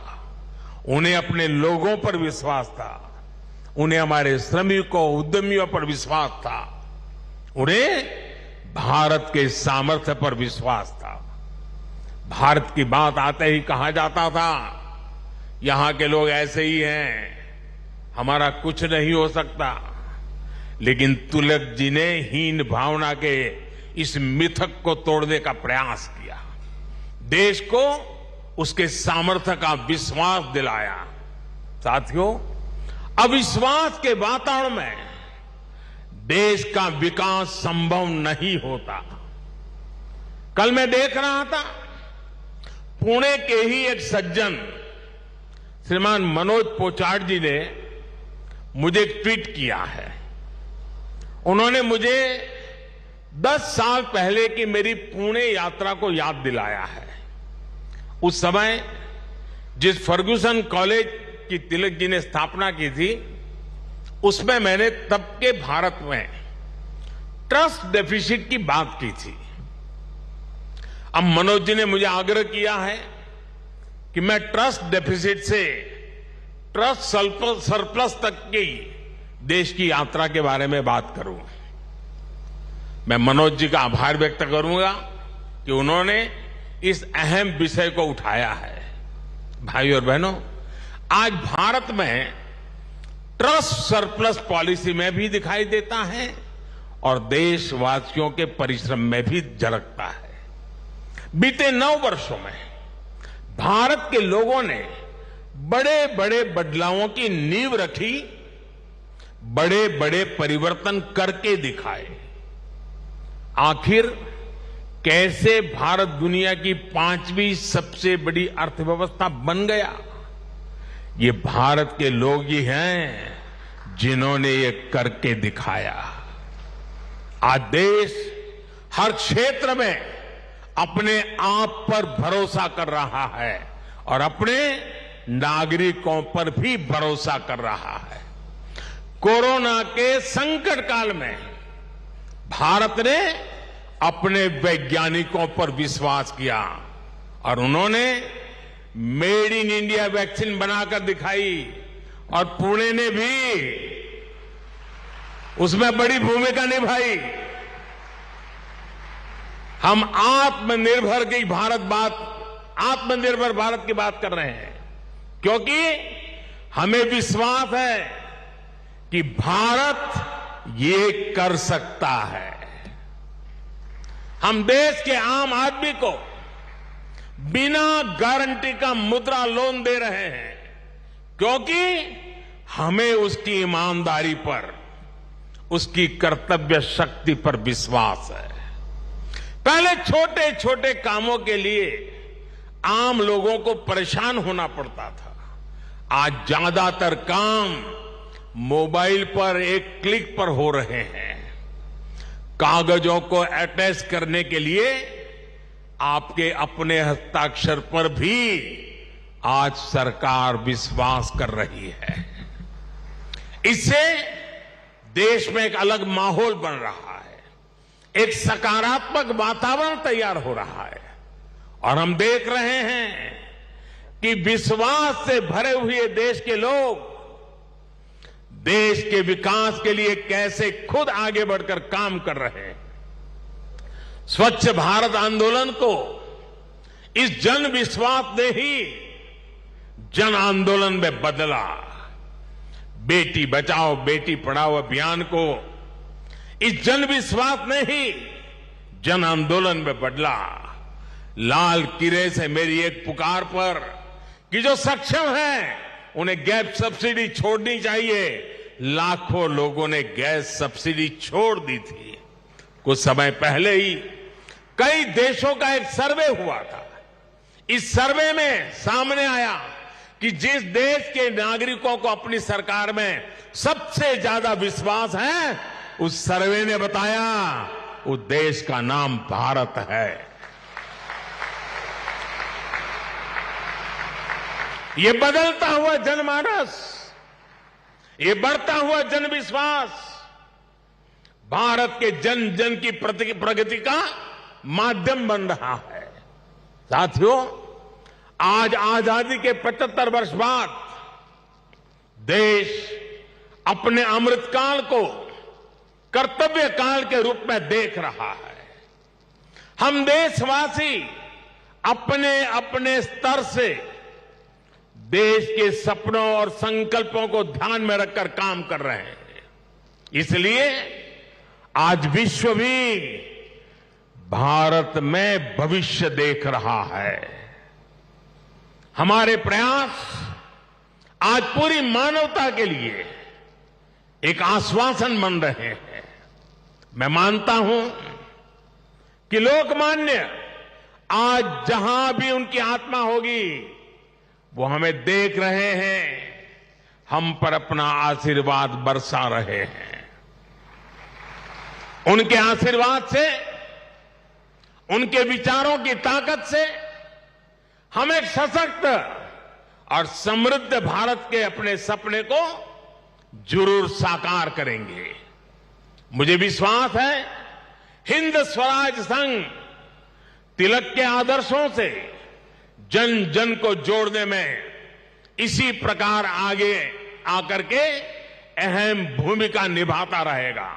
[SPEAKER 2] उन्हें अपने लोगों पर विश्वास था, उन्हें हमारे श्रमिकों उद्यमियों पर विश्वास था, उन्हें भारत के सामर्थ्य पर विश्वास था। भारत की बात आते ही कहा जाता था, यहां के लोग ऐसे ही हैं, हमारा कुछ नहीं हो सकता। लेकिन तिलक जी ने हीन भावना के इस मिथक को तोड़ने का प्रयास किया, देश को उसके सामर्थ्य का विश्वास दिलाया। साथियों, अविश्वास के वातावरण में देश का विकास संभव नहीं होता। कल मैं देख रहा था, पुणे के ही एक सज्जन श्रीमान मनोज पोचाट जी ने मुझे एक ट्वीट किया है। उन्होंने मुझे 10 साल पहले की मेरी पुणे यात्रा को याद दिलाया है। उस समय जिस फर्ग्यूसन कॉलेज की तिलक जी ने स्थापना की थी, उसमें मैंने तब के भारत में ट्रस्ट डेफिसिट की बात की थी। अब मनोज जी ने मुझे आग्रह किया है कि मैं ट्रस्ट डेफिसिट से ट्रस्ट सरप्लस तक की देश की यात्रा के बारे में बात करूं। मैं मनोज जी का आभार व्यक्त करूंगा कि उन्होंने इस अहम विषय को उठाया है। भाइयों और बहनों, आज भारत में ट्रस्ट सरप्लस पॉलिसी में भी दिखाई देता है और देशवासियों के परिश्रम में भी झलकता है। बीते 9 वर्षों में भारत के लोगों ने बड़े बड़े बदलावों की नींव रखी, बड़े बड़े परिवर्तन करके दिखाए। आखिर कैसे भारत दुनिया की 5वीं सबसे बड़ी अर्थव्यवस्था बन गया? ये भारत के लोग ही हैं जिन्होंने ये करके दिखाया। आज देश हर क्षेत्र में अपने आप पर भरोसा कर रहा है और अपने नागरिकों पर भी भरोसा कर रहा है। कोरोना के संकट काल में भारत ने अपने वैज्ञानिकों पर विश्वास किया और उन्होंने मेड इन इंडिया वैक्सीन बनाकर दिखाई और पुणे ने भी उसमें बड़ी भूमिका निभाई। हम आत्मनिर्भर भारत की बात कर रहे हैं क्योंकि हमें विश्वास है कि भारत ये कर सकता है। हम देश के आम आदमी को बिना गारंटी का मुद्रा लोन दे रहे हैं क्योंकि हमें उसकी ईमानदारी पर, उसकी कर्तव्य शक्ति पर विश्वास है। पहले छोटे छोटे कामों के लिए आम लोगों को परेशान होना पड़ता था। आज ज्यादातर काम मोबाइल पर एक क्लिक पर हो रहे हैं। कागजों को अटैच करने के लिए आपके अपने हस्ताक्षर पर भी आज सरकार विश्वास कर रही है। इससे देश में एक अलग माहौल बन रहा है, एक सकारात्मक वातावरण तैयार हो रहा है और हम देख रहे हैं कि विश्वास से भरे हुए देश के लोग देश के विकास के लिए कैसे खुद आगे बढ़कर काम कर रहे हैं। स्वच्छ भारत आंदोलन को इस जन विश्वास ने ही जन आंदोलन में बदला। बेटी बचाओ बेटी पढ़ाओ अभियान को इस जन विश्वास ने ही जन आंदोलन में बदला। लाल किले से मेरी एक पुकार पर कि जो सक्षम हैं उन्हें गैस सब्सिडी छोड़नी चाहिए, लाखों लोगों ने गैस सब्सिडी छोड़ दी थी। कुछ समय पहले ही कई देशों का एक सर्वे हुआ था। इस सर्वे में सामने आया कि जिस देश के नागरिकों को अपनी सरकार में सबसे ज्यादा विश्वास है, उस सर्वे ने बताया उस देश का नाम भारत है। ये बदलता हुआ जनमानस, ये बढ़ता हुआ जनविश्वास भारत के जन जन की प्रगति का माध्यम बन रहा है। साथियों, आज आजादी के 75 वर्ष बाद देश अपने अमृतकाल को कर्तव्य काल के रूप में देख रहा है। हम देशवासी अपने अपने स्तर से देश के सपनों और संकल्पों को ध्यान में रखकर काम कर रहे हैं। इसलिए आज विश्व भी भारत में भविष्य देख रहा है। हमारे प्रयास आज पूरी मानवता के लिए एक आश्वासन बन रहे हैं। मैं मानता हूं कि लोकमान्य आज जहां भी उनकी आत्मा होगी वो हमें देख रहे हैं, हम पर अपना आशीर्वाद बरसा रहे हैं। उनके आशीर्वाद से, उनके विचारों की ताकत से हम एक सशक्त और समृद्ध भारत के अपने सपने को जरूर साकार करेंगे। मुझे विश्वास है हिंद स्वराज संघ तिलक के आदर्शों से जन जन को जोड़ने में इसी प्रकार आगे आकर के अहम भूमिका निभाता रहेगा।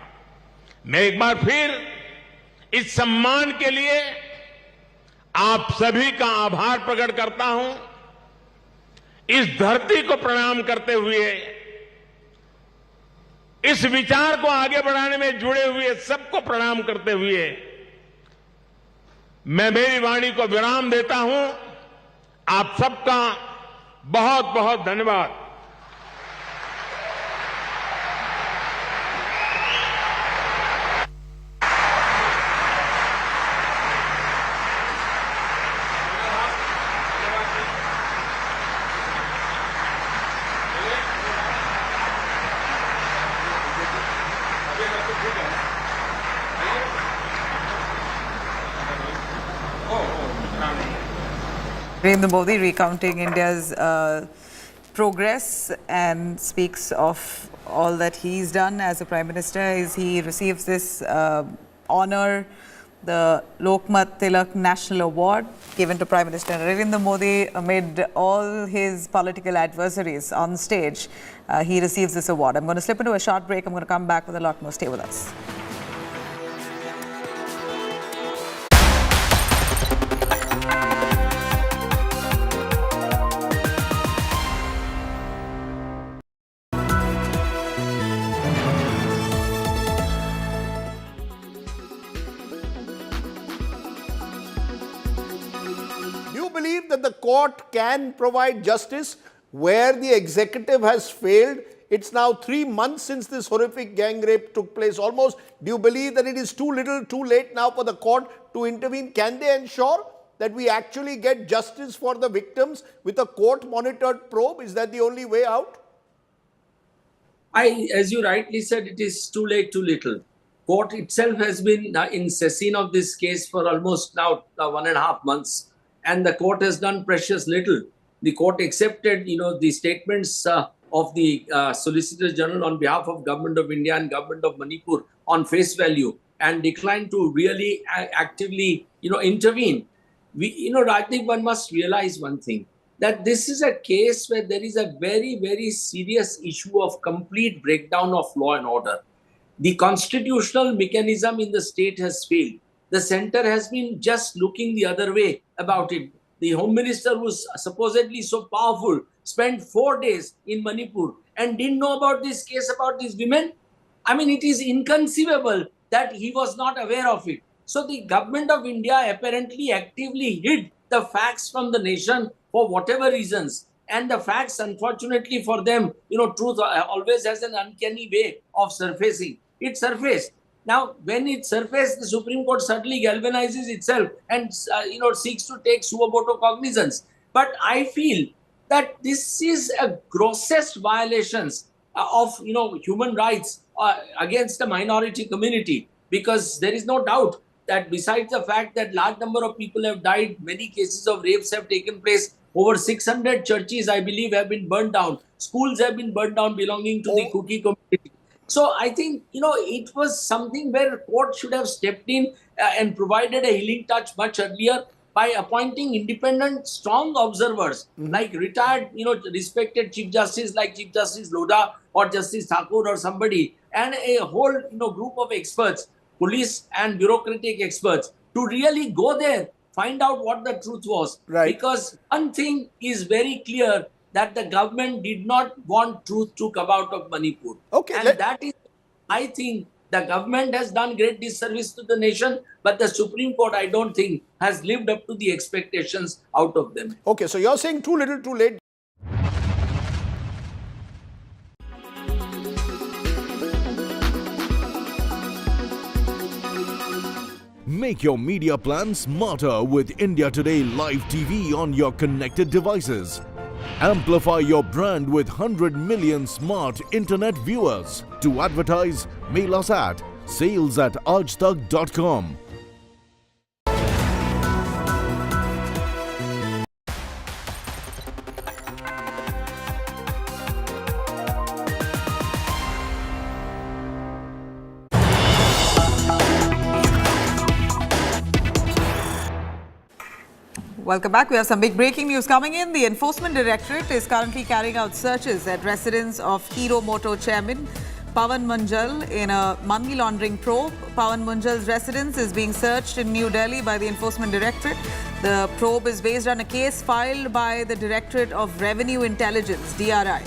[SPEAKER 2] मैं एक बार फिर इस सम्मान के लिए आप सभी का आभार प्रकट करता हूं। इस धरती को प्रणाम करते हुए, इस विचार को आगे बढ़ाने में जुड़े हुए सबको प्रणाम करते हुए मैं मेरी वाणी को विराम देता हूं। आप सबका बहुत बहुत धन्यवाद।
[SPEAKER 16] Narendra Modi recounting India's progress and speaks of all that he's done as a Prime Minister as he receives this honor the Lokmat Tilak National Award given to Prime Minister Narendra Modi amid all his political adversaries on stage. He receives this award. I'm going to slip into a short break. I'm going to come back with a lot more. Stay with us.
[SPEAKER 9] That the court can provide justice where the executive has failed? It's now 3 months since this horrific gang rape took place almost. Do you believe that it is too little, too late now for the court to intervene? Can they ensure that we actually get justice for the victims with a court-monitored probe? Is that the only way out?
[SPEAKER 10] As you rightly said, it is too late, too little. Court itself has been in session of this case for almost now 1.5 months. And the court has done precious little. The court accepted, the statements of the Solicitor General on behalf of Government of India and Government of Manipur on face value and declined to really actively, intervene. I think one must realize one thing, that this is a case where there is a very, very serious issue of complete breakdown of law and order. The constitutional mechanism in the state has failed. The center has been just looking the other way about it. The Home Minister, who's supposedly so powerful, spent 4 days in Manipur and didn't know about this case about these women. I mean, it is inconceivable that he was not aware of it. So the Government of India apparently actively hid the facts from the nation for whatever reasons. And the facts, unfortunately for them, truth always has an uncanny way of surfacing. It surfaced. Now, when it surfaced, the Supreme Court certainly galvanizes itself and, seeks to take suo motu cognizance. But I feel that this is a grossest violations of, human rights against the minority community, because there is no doubt that besides the fact that large number of people have died, many cases of rapes have taken place, over 600 churches, I believe, have been burned down. Schools have been burned down belonging to the Kuki community. So I think, it was something where court should have stepped in and provided a healing touch much earlier by appointing independent, strong observers like retired, respected Chief Justice like Chief Justice Lodha or Justice Thakur or somebody, and a whole, group of experts, police and bureaucratic experts, to really go there, find out what the truth was. Right. Because one thing is very clear, that the government did not want truth to come out of Manipur. Okay, and that is, I think, the government has done great disservice to the nation, but the Supreme Court, I don't think, has lived up to the expectations out of them.
[SPEAKER 9] Okay, so you're saying too little, too late.
[SPEAKER 11] Make your media plan smarter with India Today Live TV on your connected devices. Amplify your brand with 100 million smart internet viewers. To advertise, mail us at sales@aajtak.com.
[SPEAKER 16] Welcome back. We have some big breaking news coming in. The Enforcement Directorate is currently carrying out searches at residence of Hero Moto Chairman Pawan Munjal in a money laundering probe. Pawan Munjal's residence is being searched in New Delhi by the Enforcement Directorate. The probe is based on a case filed by the Directorate of Revenue Intelligence, DRI.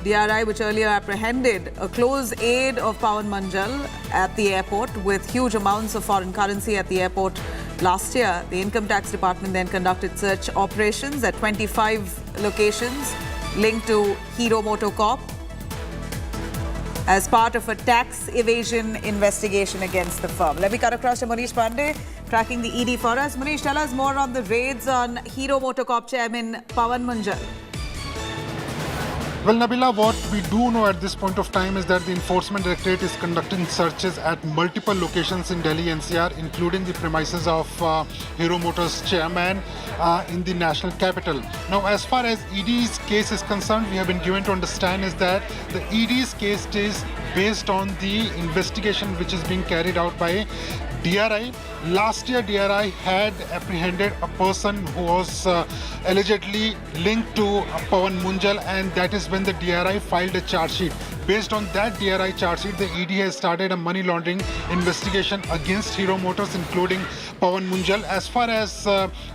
[SPEAKER 16] DRI, which earlier apprehended a close aide of Pawan Munjal at the airport with huge amounts of foreign currency at the airport last year. The Income Tax Department then conducted search operations at 25 locations linked to Hero Moto Corp as part of a tax evasion investigation against the firm. Let me cut across to Manish Pandey, tracking the ED for us. Manish, tell us more on the raids on Hero Moto Corp chairman Pawan Munjal.
[SPEAKER 12] Well, Nabila, what we do know at this point of time is that the Enforcement Directorate is conducting searches at multiple locations in Delhi NCR, including the premises of Hero Motors chairman in the national capital. Now, as far as ED's case is concerned, we have been given to understand is that the ED's case is based on the investigation which is being carried out by DRI. Last year, DRI had apprehended a person who was allegedly linked to Pawan Munjal, and that is when the DRI filed a charge sheet. Based on that DRI charge sheet, the ED has started a money laundering investigation against Hero Motors, including Pawan Munjal. As far as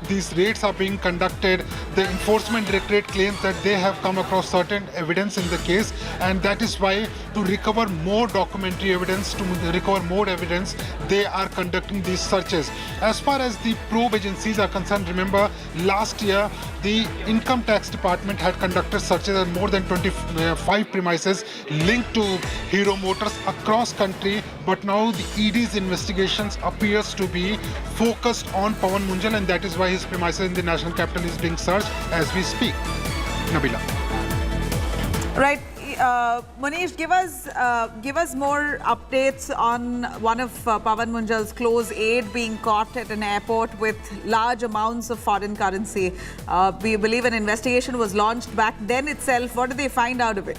[SPEAKER 12] these raids are being conducted, the Enforcement Directorate claims that they have come across certain evidence in the case, and that is why, to recover more documentary evidence, to recover more evidence, they are conducting these searches. As far as the probe agencies are concerned, remember last year the Income Tax Department had conducted searches at more than 25 premises linked to Hero Motors across country, but now the ED's investigations appears to be focused on Pawan Munjal, and that is why his premises in the national capital is being searched as we speak. Nabila.
[SPEAKER 16] Right. Manish, give us more updates on one of Pawan Munjal's close aide being caught at an airport with large amounts of foreign currency. We believe an investigation was launched back then itself. What did they find out of it?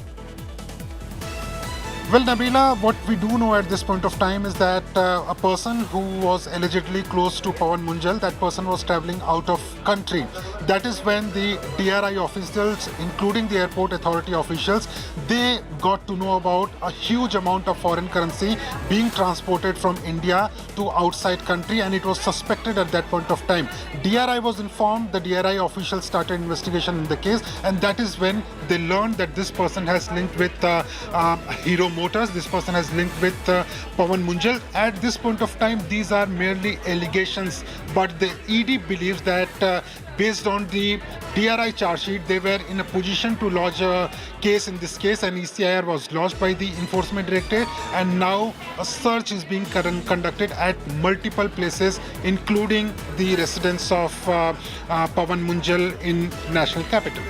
[SPEAKER 12] Well, Nabila, what we do know at this point of time is that a person who was allegedly close to Pawan Munjal, that person was traveling out of country. That is when the DRI officials, including the airport authority officials, they got to know about a huge amount of foreign currency being transported from India to outside country, and it was suspected at that point of time. DRI was informed, the DRI officials started investigation in the case, and that is when they learned that this person has linked with Hero Motors. This person has linked with Pawan Munjal. At this point of time, these are merely allegations, but the ED believes that based on the DRI charge sheet, they were in a position to lodge a case in this case, and ECIR was lodged by the Enforcement Directorate, and now a search is being conducted at multiple places, including the residence of Pawan Munjal in national capital.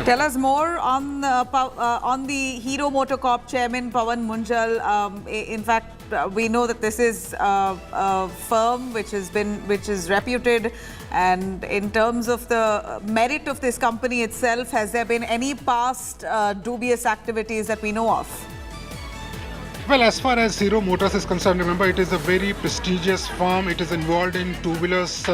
[SPEAKER 16] Tell us more on the Hero Motocorp chairman Pawan Munjal. In fact, we know that this is a firm which is reputed, and in terms of the merit of this company itself, has there been any past dubious activities that we know of?
[SPEAKER 12] Well, as far as Hero Motors is concerned, remember it is a very prestigious firm. It is involved in two-wheelers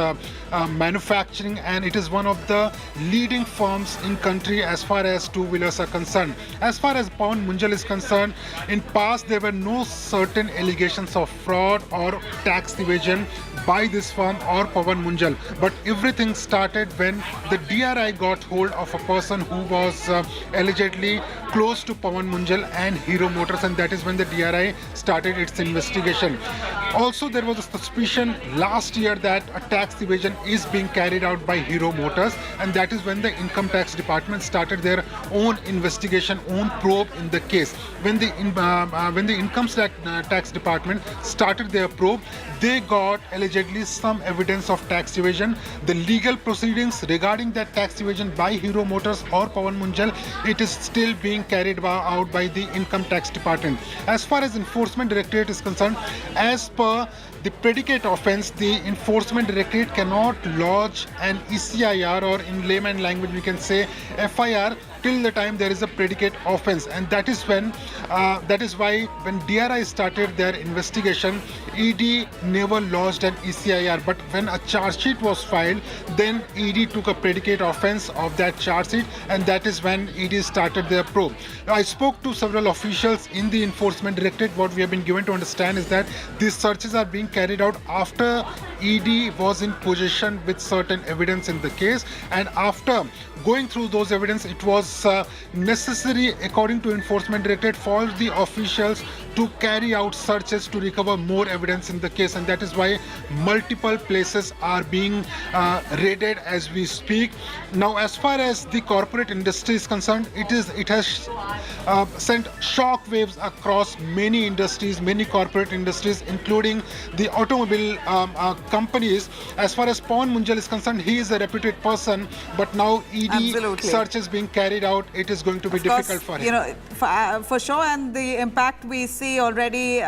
[SPEAKER 12] manufacturing, and it is one of the leading firms in country as far as two-wheelers are concerned. As far as Pawan Munjal is concerned, in past there were no certain allegations of fraud or tax evasion by this firm or Pawan Munjal. But everything started when the DRI got hold of a person who was allegedly close to Pawan Munjal and Hero Motors, and that is when the DRI started its investigation. Also, there was a suspicion last year that a tax evasion is being carried out by Hero Motors, and that is when the Income Tax Department started their own investigation, own probe in the case. When the Income Tax Department started their probe, they got allegedly some evidence of tax evasion. The legal proceedings regarding that tax evasion by Hero Motors or Pawan Munjal, it is still being carried out by the Income Tax Department. As far as Enforcement Directorate is concerned, as per the predicate offence, the Enforcement Directorate cannot lodge an ECIR, or in layman language we can say FIR, till the time there is a predicate offence, and that is why when DRI started their investigation, ED never lodged an ECIR. But when a charge sheet was filed, then ED took a predicate offence of that charge sheet, and that is when ED started their probe. I spoke to several officials in the Enforcement Directorate. What we have been given to understand is that these searches are being carried out after ED was in possession with certain evidence in the case, and after going through those evidence, it was necessary, according to Enforcement Directorate, for the officials to carry out searches to recover more evidence in the case, and that is why multiple places are being raided as we speak. Now, as far as the corporate industry is concerned, it has sent shock waves across many industries, many corporate industries, including the automobile companies. As far as Pawan Munjal is concerned, he is a reputed person, but now ED search is being carried out. It is going to be difficult for him.
[SPEAKER 16] For sure, and the impact we see already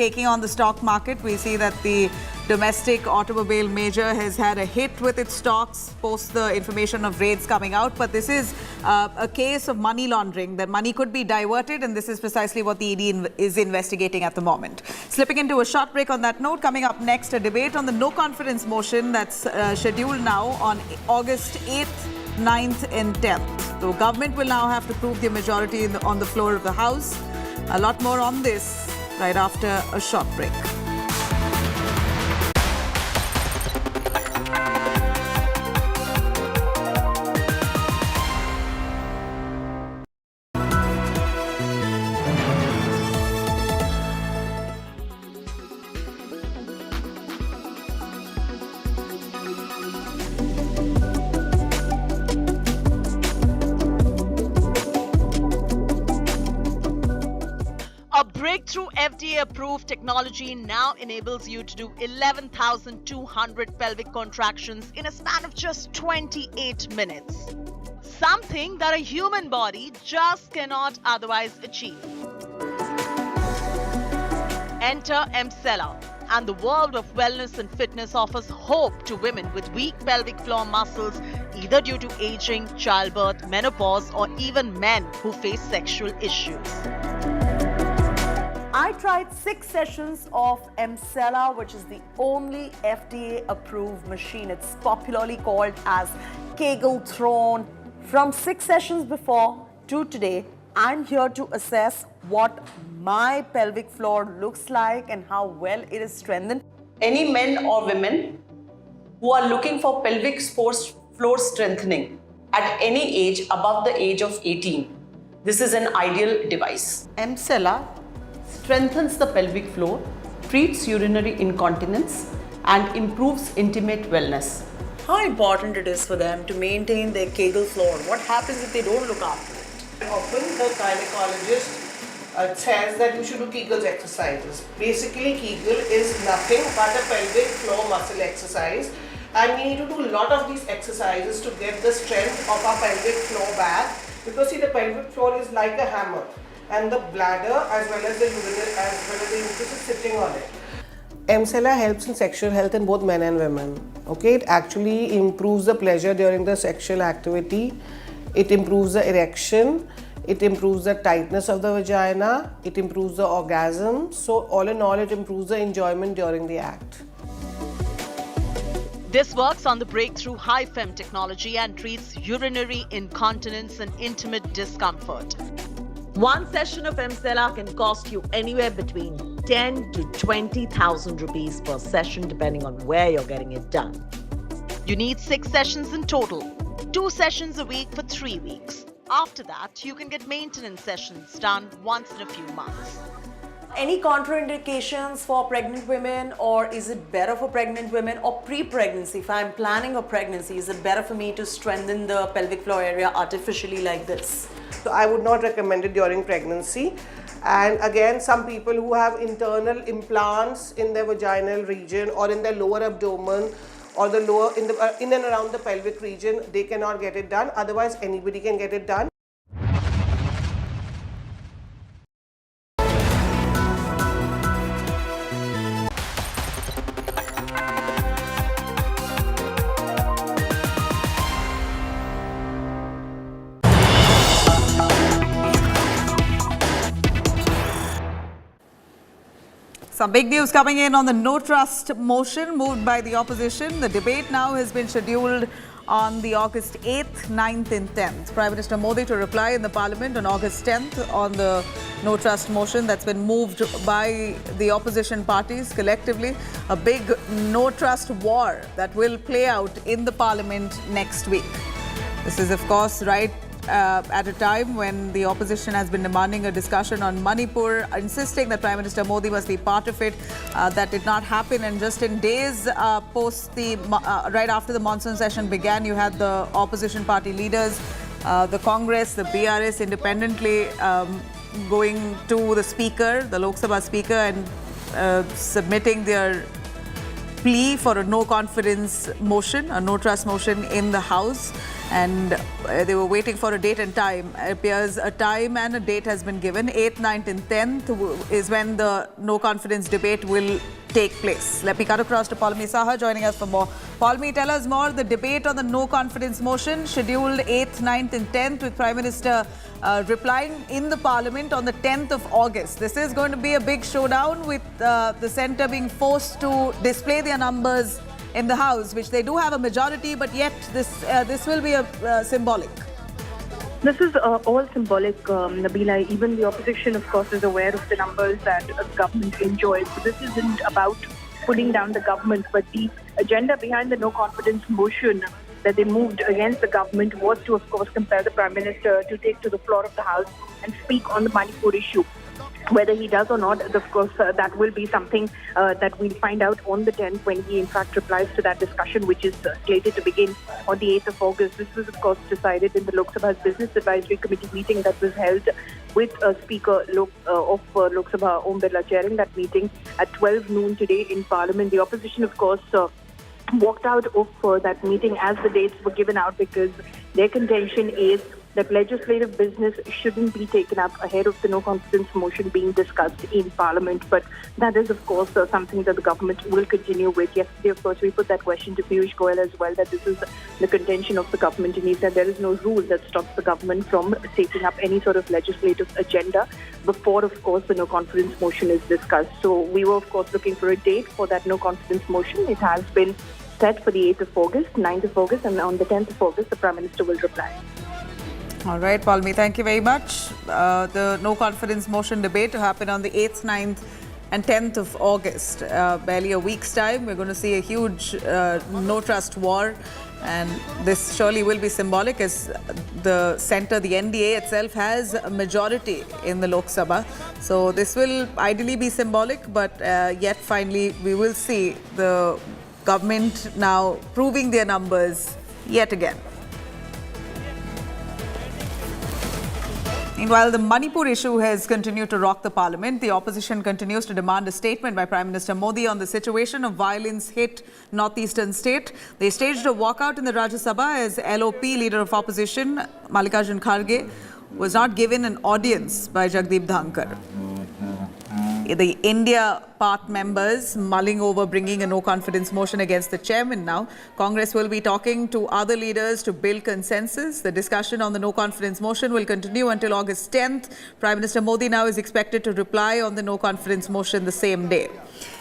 [SPEAKER 16] taking on the stock market. We see that the domestic automobile major has had a hit with its stocks post the information of raids coming out. But this is a case of money laundering. That money could be diverted, and this is precisely what the ED is investigating at the moment. Slipping into a short break on that note, coming up next, a debate on the no confidence motion that's scheduled now on August 8th, 9th and 10th. The government will now have to prove their majority on the floor of the House. A lot more on this right after a short break.
[SPEAKER 13] A breakthrough FDA-approved technology now enables you to do 11,200 pelvic contractions in a span of just 28 minutes. Something that a human body just cannot otherwise achieve. Enter Emcella, and the world of wellness and fitness offers hope to women with weak pelvic floor muscles, either due to aging, childbirth, menopause, or even men who face sexual issues.
[SPEAKER 14] I tried 6 sessions of Emcella, which is the only FDA-approved machine. It's popularly called as Kegel Throne. From 6 sessions before to today, I'm here to assess what my pelvic floor looks like and how well it is strengthened. Any men or women who are looking for pelvic floor strengthening at any age above the age of 18, this is an ideal device. Emcella strengthens the pelvic floor, treats urinary incontinence, and improves intimate wellness. How important it is for them to maintain their Kegel floor? What happens if they don't look after it?
[SPEAKER 15] Often the gynecologist says that you should do Kegel exercises. Basically, Kegel is nothing but a pelvic floor muscle exercise, and we need to do a lot of these exercises to get the strength of our pelvic floor back, because see, the pelvic floor is like a hammer, and the bladder as well as the uterus is sitting on it. Emcella helps in sexual health in both men and women. Okay, it actually improves the pleasure during the sexual activity. It improves the erection. It improves the tightness of the vagina. It improves the orgasm. So all in all, it improves the enjoyment during the act.
[SPEAKER 13] This works on the breakthrough high-fem technology and treats urinary incontinence and intimate discomfort.
[SPEAKER 14] One session of Emcella can cost you anywhere between 10 to 20,000 rupees per session, depending on where you're getting it done.
[SPEAKER 13] You need 6 sessions in total, 2 sessions a week for 3 weeks. After that, you can get maintenance sessions done once in a few months.
[SPEAKER 14] Any contraindications for pregnant women, or is it better for pregnant women or pre-pregnancy? If I'm planning a pregnancy, is it better for me to strengthen the pelvic floor area artificially like this?
[SPEAKER 15] So I would not recommend it during pregnancy. And again, some people who have internal implants in their vaginal region or in their lower abdomen or the lower in and around the pelvic region, they cannot get it done. Otherwise, anybody can get it done.
[SPEAKER 16] Some big news coming in on the no trust motion moved by the opposition. The debate now has been scheduled on the August 8th, 9th and 10th. Prime Minister Modi to reply in the Parliament on August 10th on the no trust motion that's been moved by the opposition parties collectively. A big no trust war that will play out in the Parliament next week. This is, of course, right at a time when the opposition has been demanding a discussion on Manipur, insisting that Prime Minister Modi must be part of it. That did not happen, and just in days post the right after the monsoon session began, you had the opposition party leaders, the Congress, the BRS independently going to the Speaker, the Lok Sabha Speaker, and submitting their plea for a no confidence motion, a no trust motion in the House. and they were waiting for a date and time. It appears a time and a date has been given. 8th, 9th and 10th is when the no confidence debate will take place. Let me cut across to Palmi Saha joining us for more. Palmi, tell us more. The debate on the no confidence motion scheduled 8th, 9th and 10th with Prime Minister replying in the Parliament on the 10th of August. This is going to be a big showdown with the centre being forced to display their numbers in the House, which they do have a majority, but yet this will be a symbolic.
[SPEAKER 1] This is all symbolic, Nabila. Even the opposition, of course, is aware of the numbers that the government enjoys. So this isn't about putting down the government, but the agenda behind the no confidence motion that they moved against the government was to, of course, compel the Prime Minister to take to the floor of the House and speak on the Manipur issue. Whether he does or not, of course, that will be something that we'll find out on the 10th when he, in fact, replies to that discussion, which is slated to begin on the 8th of August. This was, of course, decided in the Lok Sabha's Business Advisory Committee meeting that was held with Speaker of Lok Sabha, Om Birla, chairing that meeting at 12 noon today in Parliament. The opposition, of course, walked out of that meeting as the dates were given out because their contention is that legislative business shouldn't be taken up ahead of the no confidence motion being discussed in Parliament. But that is, of course, something that the government will continue with. Yesterday, of course, we put that question to Piyush Goyal as well, that this is the contention of the government, and he said there is no rule that stops the government from taking up any sort of legislative agenda before, of course, the no confidence motion is discussed. So we were, of course, looking for a date for that no confidence motion. It has been set for the 8th of August, 9th of August, and on the 10th of August, the Prime Minister will reply.
[SPEAKER 16] All right, Palmi, thank you very much. The no confidence motion debate to happen on the 8th, 9th and 10th of August. Barely a week's time. We're going to see a huge no trust war. And this surely will be symbolic as the centre, the NDA itself, has a majority in the Lok Sabha. So this will ideally be symbolic, but yet finally we will see the government now proving their numbers yet again. Meanwhile, the Manipur issue has continued to rock the parliament. The opposition continues to demand a statement by Prime Minister Modi on the situation of violence hit northeastern state. They staged a walkout in the Rajya Sabha as LOP leader of opposition, Mallikarjun Kharge, was not given an audience by Jagdeep Dhankar. The India part members mulling over bringing a no-confidence motion against the chairman now. Congress will be talking to other leaders to build consensus. The discussion on the no-confidence motion will continue until August 10th. Prime Minister Modi now is expected to reply on the no-confidence motion the same day.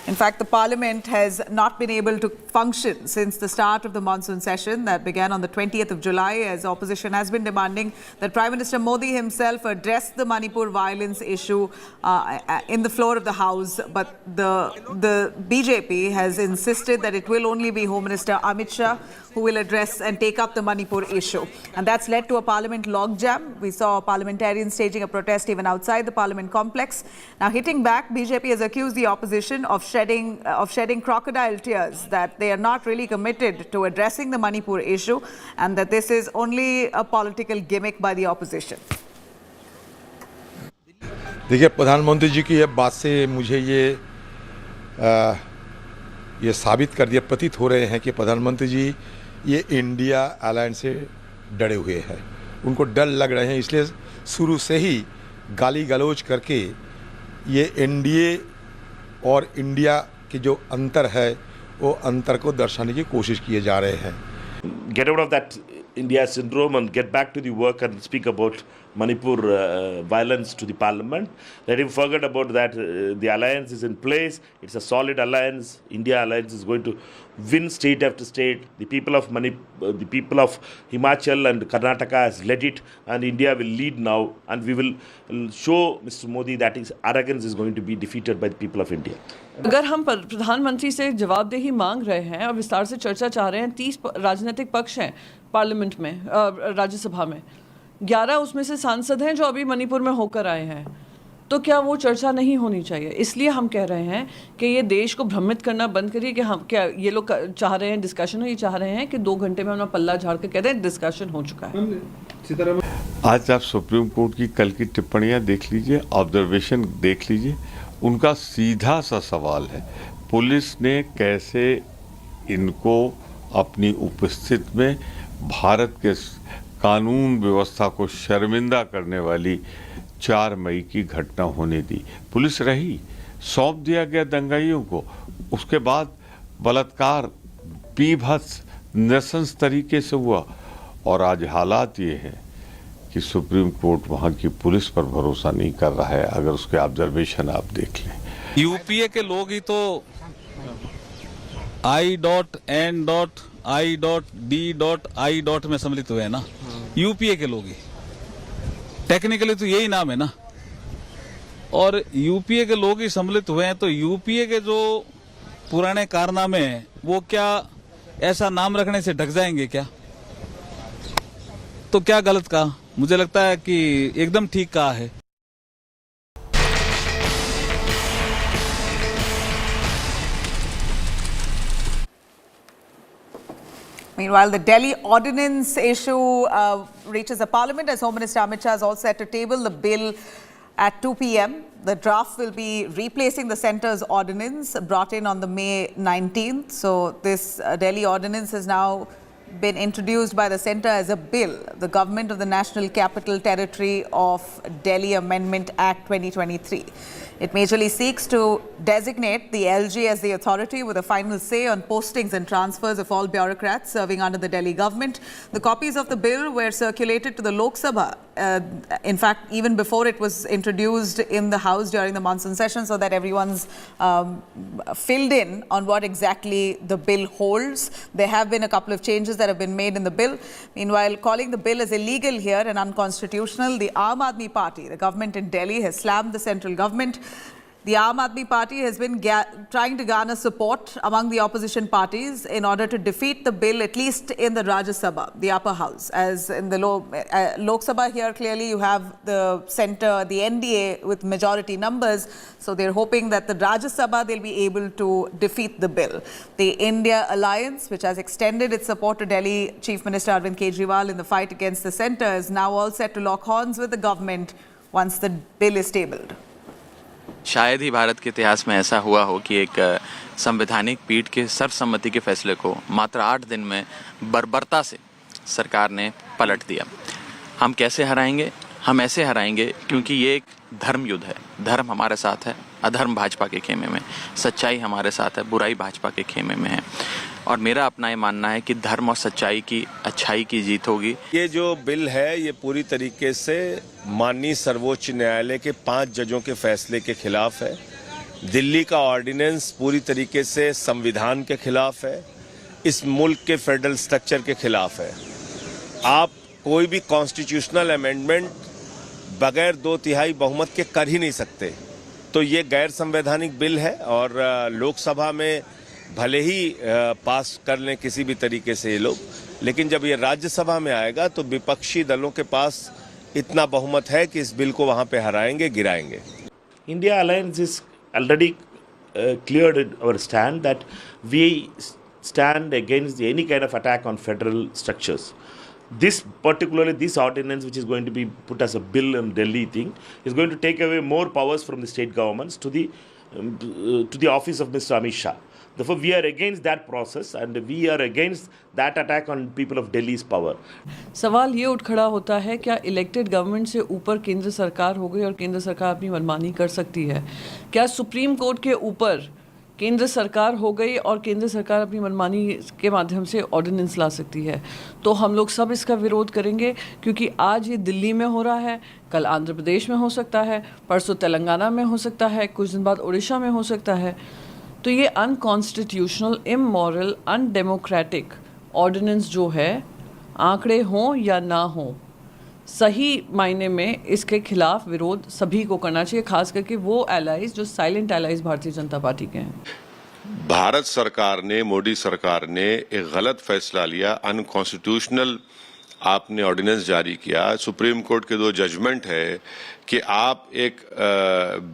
[SPEAKER 16] In fact, the parliament has not been able to function since the start of the monsoon session that began on the 20th of July, as opposition has been demanding that Prime Minister Modi himself address the Manipur violence issue in the floor of the House. But the BJP has insisted that it will only be Home Minister Amit Shah who will address and take up the Manipur issue. And that's led to a parliament logjam. We saw parliamentarians staging a protest even outside the parliament complex. Now, hitting back, BJP has accused the opposition of shedding crocodile tears, that they are not really committed to addressing the Manipur issue and that this is only a political gimmick by the opposition.
[SPEAKER 18] देखिए, प्रधानमंत्री जी की ये बात से मुझे ये साबित कर दिया, प्रतीत हो रहे हैं कि प्रधानमंत्री जी ये इंडिया अलायंस से डरे हुए हैं, उनको डर लग रहे हैं, इसलिए शुरू से ही गाली गलौज करके ये एनडीए और इंडिया के जो अंतर है वो अंतर को दर्शाने की कोशिश किए जा रहे हैं.
[SPEAKER 19] Get out of that India syndrome and get back to the work and speak about Manipur violence to the parliament. Let him forget about that. The alliance is in place. It's a solid alliance. India alliance is going to win state after state. The people of the people of Himachal and Karnataka has led it, and India will lead now. And we will show Mr. Modi that his arrogance is going to be defeated by the people of India.
[SPEAKER 20] अगर हम प्रधानमंत्री से जवाबदेही मांग रहे हैं और विस्तार से चर्चा चाह रहे हैं, 30 राजनीतिक पक्ष हैं पार्लियामेंट में, राज्यसभा में, 11 उसमें से सांसद हैं जो अभी मणिपुर में होकर आए हैं, तो क्या वो चर्चा नहीं होनी चाहिए? इसलिए हम कह रहे हैं कि ये देश को भ्रमित करना बंद करिए कि हम क्या ये लोग चाह रहे हैं डिस्कशन हो, ये चाह रहे हैं कि 2 घंटे में अपना पल्ला झाड़ के कहते हैं डिस्कशन हो चुका है.
[SPEAKER 21] आज आप सुप्रीम कोर्ट की कल की टिप्पणियां देख लीजिए, ऑब्जर्वेशन देख लीजिए. उनका सीधा सा सवाल है, पुलिस ने कैसे इनको अपनी उपस्थिति में भारत के कानून व्यवस्था को शर्मिंदा करने वाली 4 मई की घटना होने दी। पुलिस रही, सौंप दिया गया दंगाइयों को। उसके बाद बलात्कार बीभत्स नृशंस तरीके से हुआ और आज हालात ये हैं कि सुप्रीम कोर्ट वहाँ की पुलिस पर भरोसा नहीं कर रहा है। अगर उसके ऑब्जर्वेशन आप देख लें,
[SPEAKER 3] यूपीए के लोग ही तो I.N.I.D.I. में सम्मिलित हुए हैं ना, यूपीए के लोग ही। टेक्निकली तो यही नाम है ना, और यूपीए के लोग ही सम्मिलित हुए हैं, तो यूपीए के जो पुराने कारनामे हैं वो क्या ऐसा नाम रखने से ढक जाएंगे क्या? तो क्या गलत कहा? मुझे लगता है कि एकदम ठीक कहा है।
[SPEAKER 16] Meanwhile, the Delhi ordinance issue reaches the parliament as Home Minister Amit Shah is all set to table the bill at 2 p.m. The draft will be replacing the centre's ordinance brought in on the May 19th. So this Delhi ordinance has now been introduced by the centre as a bill. The Government of the National Capital Territory of Delhi Amendment Act 2023. It majorly seeks to designate the LG as the authority with a final say on postings and transfers of all bureaucrats serving under the Delhi government. The copies of the bill were circulated to the Lok Sabha, in fact, even before it was introduced in the House during the monsoon session, so that everyone's filled in on what exactly the bill holds. There have been a couple of changes that have been made in the bill. Meanwhile, calling the bill as illegal here and unconstitutional, the Aam Aadmi Party, the government in Delhi, has slammed the central government. The Aam Aadmi Party has been trying to garner support among the opposition parties in order to defeat the bill, at least in the Rajya Sabha, the upper house. As in the Lok Sabha here, clearly you have the centre, the NDA with majority numbers. So they're hoping that the Rajya Sabha, they'll be able to defeat the bill. The India Alliance, which has extended its support to Delhi Chief Minister Arvind Kejriwal in the fight against the centre, is now all set to lock horns with the government once the bill is tabled.
[SPEAKER 4] शायद ही भारत के इतिहास में ऐसा हुआ हो कि एक संवैधानिक पीठ के सर्वसम्मति के फैसले को मात्र 8 दिन में बर्बरता से सरकार ने पलट दिया। हम कैसे हराएंगे? हम ऐसे हराएंगे क्योंकि ये एक धर्म युद्ध है। धर्म हमारे साथ है, अधर्म भाजपा के खेमे में, सच्चाई हमारे साथ है, बुराई भाजपा के खेमे में है। और मेरा अपना ये मानना है कि धर्म और सच्चाई की, अच्छाई की जीत होगी।
[SPEAKER 6] ये जो बिल है ये पूरी तरीके से माननीय सर्वोच्च न्यायालय के 5 जजों के फैसले के खिलाफ है। दिल्ली का ऑर्डिनेंस पूरी तरीके से संविधान के खिलाफ है, इस मुल्क के फेडरल स्ट्रक्चर के खिलाफ है। आप कोई भी कॉन्स्टिट्यूशनल अमेंडमेंट बगैर 2/3 बहुमत के कर ही नहीं सकते। तो ये गैर संवैधानिक बिल है और लोकसभा में भले ही पास कर लें किसी भी तरीके से ये लोग, लेकिन जब ये राज्यसभा में आएगा तो विपक्षी दलों के पास इतना बहुमत है कि इस बिल को वहां पे हराएंगे, गिराएंगे।
[SPEAKER 19] India Alliance is already cleared our stand that we stand against any kind of attack on federal structures. This particularly this ordinance, which is going to be put as a bill in Delhi thing, is going to take away more powers from the state governments to the office of Mr. Amit Shah. Therefore, we are against that process and we are against that attack on people of Delhi's power.
[SPEAKER 20] सवाल ये उठ खड़ा होता है, क्या elected government से ऊपर केंद्र सरकार हो गई और केंद्र सरकार अपनी मनमानी कर सकती है? क्या सुप्रीम कोर्ट के ऊपर केंद्र सरकार हो गई और केंद्र सरकार अपनी मनमानी के माध्यम से ऑर्डिनेंस ला सकती है? तो हम लोग सब इसका विरोध करेंगे, क्योंकि आज ये दिल्ली में हो रहा है, कल आंध्र प्रदेश में हो सकता है, परसों तेलंगाना में हो सकता है, कुछ दिन बाद उड़ीसा में हो सकता है। तो ये अनकॉन्स्टिट्यूशनल, इमोरल, अनडेमोक्रेटिक ऑर्डिनेंस जो है, आंकड़े हों या ना हों, सही मायने में इसके खिलाफ विरोध सभी को करना चाहिए, खास करके वो एलाइज जो silent allies Bharatiya Janata party के हैं।
[SPEAKER 22] भारत सरकार ने, मोदी सरकार ने एक गलत फैसला लिया, अनकॉन्स्टिट्यूशनल
[SPEAKER 7] आपने ऑर्डिनेंस जारी किया, सुप्रीम कोर्ट के 2 जजमेंट है कि आप एक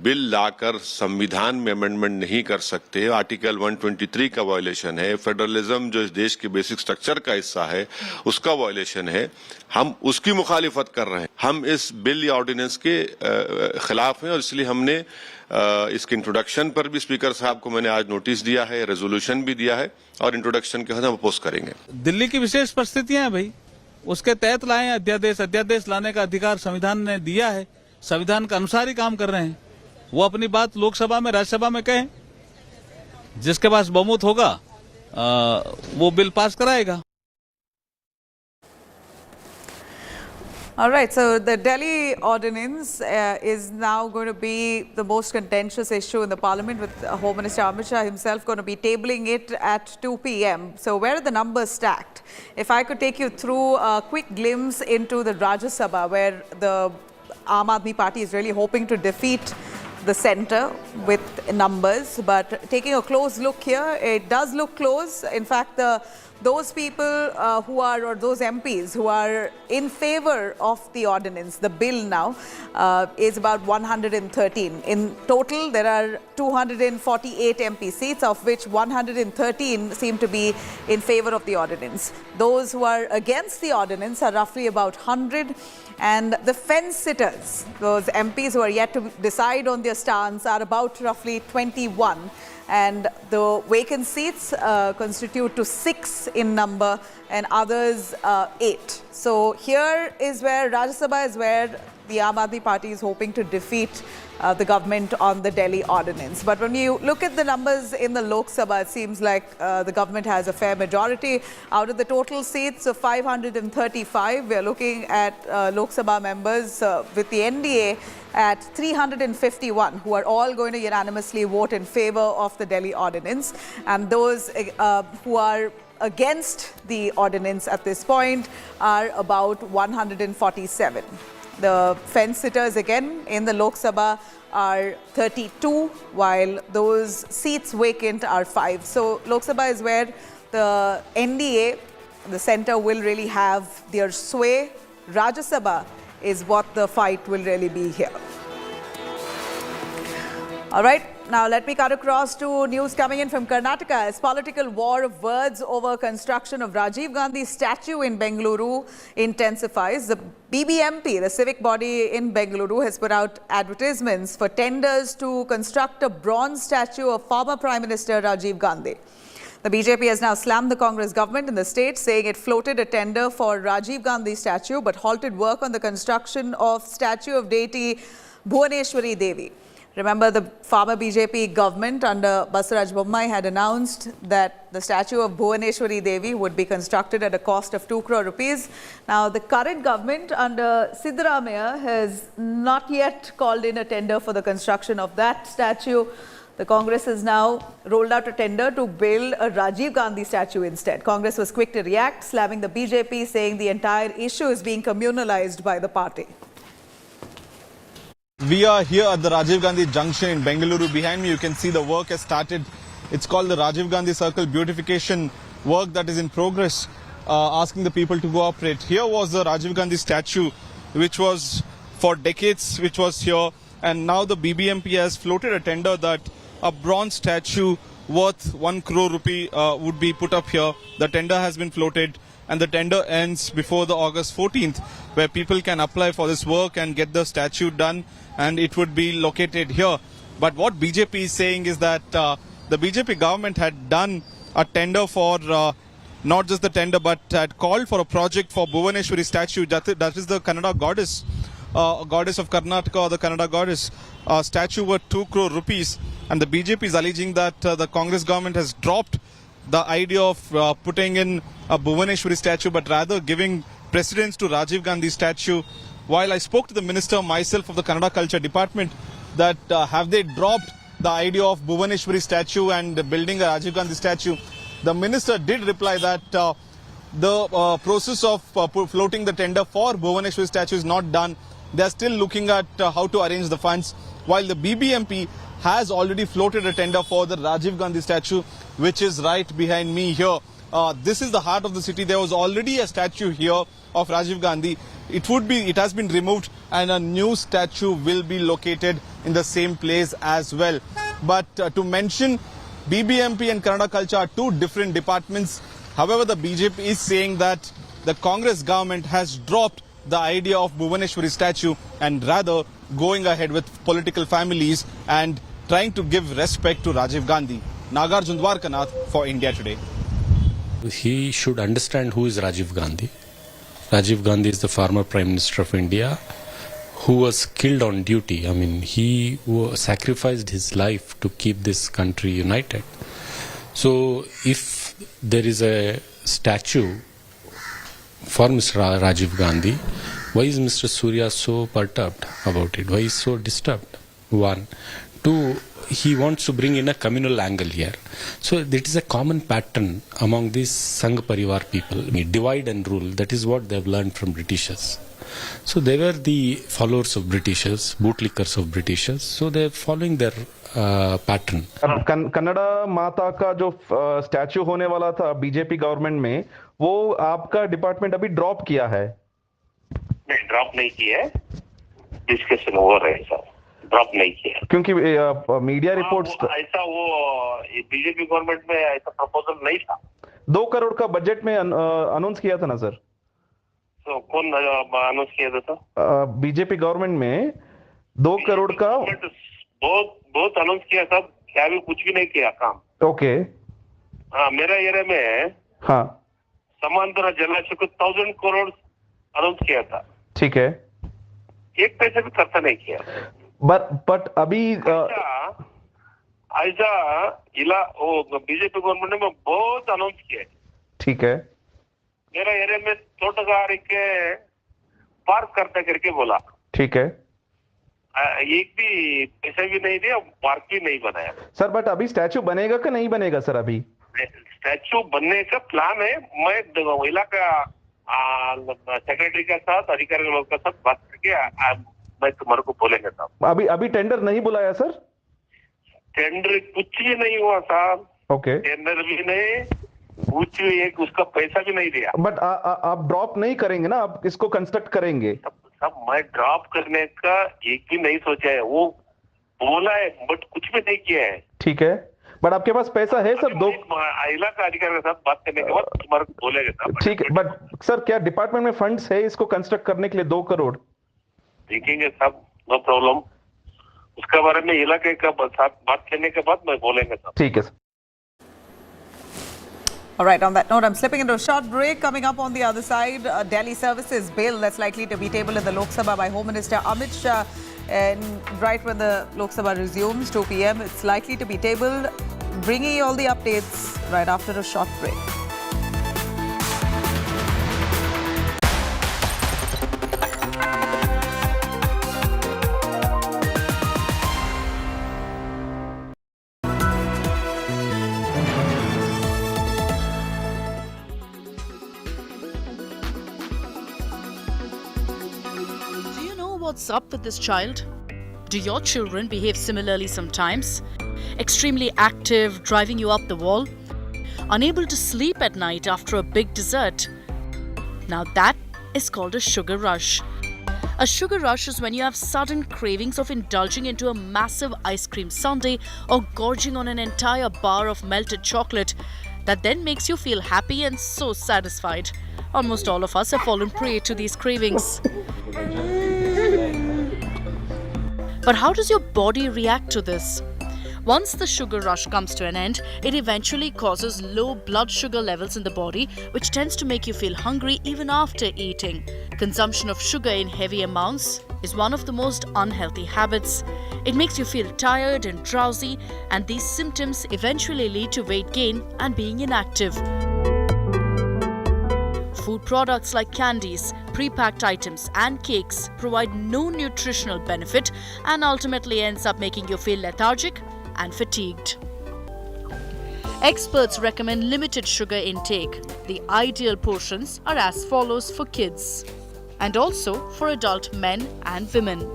[SPEAKER 7] बिल लाकर संविधान में अमेंडमेंट नहीं कर सकते, आर्टिकल 123 का वायलेशन है, फेडरलिज्म जो इस देश के बेसिक स्ट्रक्चर का हिस्सा है उसका वायलेशन है, हम उसकी मुखालिफत कर रहे हैं। हम इस बिल या ऑर्डिनेंस के खिलाफ हैं और इसलिए हमने इसके इंट्रोडक्शन पर भी स्पीकर साहब को मैंने आज नोटिस दिया है, रेजोल्यूशन भी दिया है और इंट्रोडक्शन के बाद हम अपोज करेंगे।
[SPEAKER 3] दिल्ली की विशेष परिस्थितियां हैं भाई, उसके तहत लाए अध्यादेश। अध्यादेश लाने का अधिकार संविधान ने दिया है, संविधान के अनुसार ही काम कर रहे हैं। वो अपनी बात लोकसभा में राज्यसभा में कहें, जिसके पास बहुमत होगा वो बिल पास कराएगा।
[SPEAKER 16] All right, so the Delhi ordinance is now going to be the most contentious issue in the parliament, with Home Minister Amit Shah himself going to be tabling it at 2 p.m. So where are the numbers stacked? If I could take you through a quick glimpse into the Rajya Sabha, where the Aam Aadmi Party is really hoping to defeat the centre with numbers, but taking a close look here, it does look close. In fact, those people those MPs who are in favour of the ordinance, the bill now, is about 113. In total, there are 248 MP seats, of which 113 seem to be in favour of the ordinance. Those who are against the ordinance are roughly about 100. And the fence sitters, those MPs who are yet to decide on their stance, are about roughly 21. And the vacant seats constitute to 6 in number, and others 8. So here is where Rajya Sabha is where the Aam Aadmi Party is hoping to defeat the government on the Delhi ordinance. But when you look at the numbers in the Lok Sabha, it seems like the government has a fair majority. Out of the total seats of 535, we are looking at Lok Sabha members with the NDA at 351, who are all going to unanimously vote in favour of the Delhi ordinance. And those who are against the ordinance at this point are about 147. The fence sitters again in the Lok Sabha are 32, while those seats vacant are 5. So Lok Sabha is where the NDA, the centre, will really have their sway. Rajya Sabha is what the fight will really be here. All right. Now, let me cut across to news coming in from Karnataka. As political war of words over construction of Rajiv Gandhi's statue in Bengaluru intensifies, the BBMP, the civic body in Bengaluru, has put out advertisements for tenders to construct a bronze statue of former Prime Minister Rajiv Gandhi. The BJP has now slammed the Congress government in the state, saying it floated a tender for Rajiv Gandhi's statue but halted work on the construction of statue of deity Bhuvaneshwari Devi. Remember, the former BJP government under Basaraj Bommai had announced that the statue of Bhuvaneshwari Devi would be constructed at a cost of 2 crore rupees. Now, the current government under Siddaramaiah has not yet called in a tender for the construction of that statue. The Congress has now rolled out a tender to build a Rajiv Gandhi statue instead. Congress was quick to react, slamming the BJP, saying the entire issue is being communalized by the party.
[SPEAKER 22] We are here at the Rajiv Gandhi Junction in Bengaluru. Behind me, you can see the work has started. It's called the Rajiv Gandhi Circle beautification work that is in progress, asking the people to cooperate. Here was the Rajiv Gandhi statue, which was for decades, which was here. And now the BBMP has floated a tender that a bronze statue worth 1 crore rupee would be put up here. The tender has been floated, and the tender ends before the August 14th, where people can apply for this work and get the statue done, and it would be located here. But what BJP is saying is that the BJP government had done a tender for, not just the tender, but had called for a project for Bhuvaneshwari statue, that is the Kannada goddess, goddess of Karnataka, or the Kannada goddess, statue worth 2 crore rupees. And the BJP is alleging that the Congress government has dropped the idea of putting in a Bhuvaneshwari statue, but rather giving precedence to Rajiv Gandhi statue. While I spoke to the minister myself of the Kannada Culture Department, that have they dropped the idea of Bhuvaneshwari statue and building a Rajiv Gandhi statue, the minister did reply that the process of floating the tender for Bhuvaneshwari statue is not done. They are still looking at how to arrange the funds, while the BBMP has already floated a tender for the Rajiv Gandhi statue, which is right behind me here. this is the heart of the city. There was already a statue here of Rajiv Gandhi. It has been removed and a new statue will be located in the same place as well. But to mention, BBMP and Kannada culture are two different departments. However, the BJP is saying that the Congress government has dropped the idea of Bhuvaneshwari statue and rather going ahead with political families and trying to give respect to Rajiv Gandhi. Nagarjun Dwarkanath for India Today.
[SPEAKER 5] He should understand who is Rajiv Gandhi. Rajiv Gandhi is the former Prime Minister of India who was killed on duty. I mean, he sacrificed his life to keep this country united. So if there is a statue for Mr. Rajiv Gandhi, why is Mr. Surya so perturbed about it? Why is so disturbed? One. Two, he wants to bring in a communal angle here. So it is a common pattern among these Sangh Parivar people. Divide and rule, that is what they have learned from Britishers. So they were the followers of Britishers, bootlickers of Britishers. So they are following their pattern.
[SPEAKER 22] Kannada माता का जो statue होने वाला था BJP government में, वो आपका department अभी ड्रॉप किया है?
[SPEAKER 8] नहीं, ड्रॉप नहीं किया है, डिस्कशन हो रहा है सर, ड्रॉप नहीं किया।
[SPEAKER 22] क्योंकि मीडिया रिपोर्ट्स
[SPEAKER 8] ऐसा वो बीजेपी गवर्नमेंट में ऐसा प्रपोजल नहीं था।
[SPEAKER 22] 2 करोड़ का बजट में अनाउंस किया था ना सर?
[SPEAKER 8] तो कौन अनाउंस किया था सर?
[SPEAKER 22] बीजेपी गवर्नमेंट में 2 करोड़ का
[SPEAKER 8] बहुत अनाउंस किया था, क्या भी कुछ भी नहीं किया काम।
[SPEAKER 22] ओके।
[SPEAKER 8] हाँ, मेरा एरिया में
[SPEAKER 22] हाँ
[SPEAKER 8] समांतर जलाशय को 1000 करोड़ अनाउंस किया था।
[SPEAKER 22] ठीक है।
[SPEAKER 8] एक पैसा भी खर्चा नहीं किया।
[SPEAKER 22] बट अभी
[SPEAKER 8] ऐसा इला वो बीजेपी गवर्नमेंट ने बहुत अनाउंस किया।
[SPEAKER 22] ठीक है।
[SPEAKER 8] मेरा एरिया में तोटगारिके पार्क करता करके बोला।
[SPEAKER 22] ठीक है।
[SPEAKER 8] एक भी पैसा भी नहीं दिया, पार्क भी नहीं बनाया।
[SPEAKER 22] सर बट अभी स्टैचू बनेगा कि नहीं बनेगा सर? अभी
[SPEAKER 8] स्टैचू बनने का प्लान है। मैं इलाका सेक्रेटरी के साथ, अधिकारी लोग के साथ बात करके मैं तुम्हारे को बोलेंगे साहब।
[SPEAKER 22] अभी टेंडर नहीं बुलाया सर?
[SPEAKER 8] टेंडर कुछ भी नहीं हुआ साहब।
[SPEAKER 22] ओके।
[SPEAKER 8] टेंडर भी नहीं, कुछ एक उसका पैसा भी नहीं दिया।
[SPEAKER 22] बट आप ड्रॉप नहीं करेंगे ना, आप इसको कंस्ट्रक्ट करेंगे?
[SPEAKER 8] सब मैं ड्रॉप करने का एक भी नहीं सोचा है, वो बोला है बट कुछ भी नहीं किया है।
[SPEAKER 22] ठीक है, बट आपके पास पैसा है सर? 2
[SPEAKER 8] इलाका अधिकारी के साथ बात करने के बाद तुम्हारे को बोलेगा साहब।
[SPEAKER 22] ठीक है, बट सर क्या डिपार्टमेंट में फंड्स है इसको कंस्ट्रक्ट करने के लिए 2 करोड़?
[SPEAKER 8] देखेंगे साहब, नो प्रॉब्लम। उसके बारे में इलाके का साथ बात करने के बाद मैं बोलेंगे साहब।
[SPEAKER 22] ठीक है sir.
[SPEAKER 16] All right, on that note, I'm slipping into a short break. Coming up on the other side, a Delhi services bill that's likely to be tabled in the Lok Sabha by Home Minister Amit Shah. And right when the Lok Sabha resumes, 2 p.m., it's likely to be tabled. Bringing you all the updates right after a short break.
[SPEAKER 23] What's up with this child? Do your children behave similarly sometimes? Extremely active, driving you up the wall? Unable to sleep at night after a big dessert? Now that is called a sugar rush. A sugar rush is when you have sudden cravings of indulging into a massive ice cream sundae or gorging on an entire bar of melted chocolate that then makes you feel happy and so satisfied. Almost all of us have fallen prey to these cravings. But how does your body react to this? Once the sugar rush comes to an end, it eventually causes low blood sugar levels in the body, which tends to make you feel hungry even after eating. Consumption of sugar in heavy amounts is one of the most unhealthy habits. It makes you feel tired and drowsy, and these symptoms eventually lead to weight gain and being inactive. Food products like candies, pre-packed items and cakes provide no nutritional benefit and ultimately ends up making you feel lethargic and fatigued. Experts recommend limited sugar intake. The ideal portions are as follows for kids and also for adult men and women.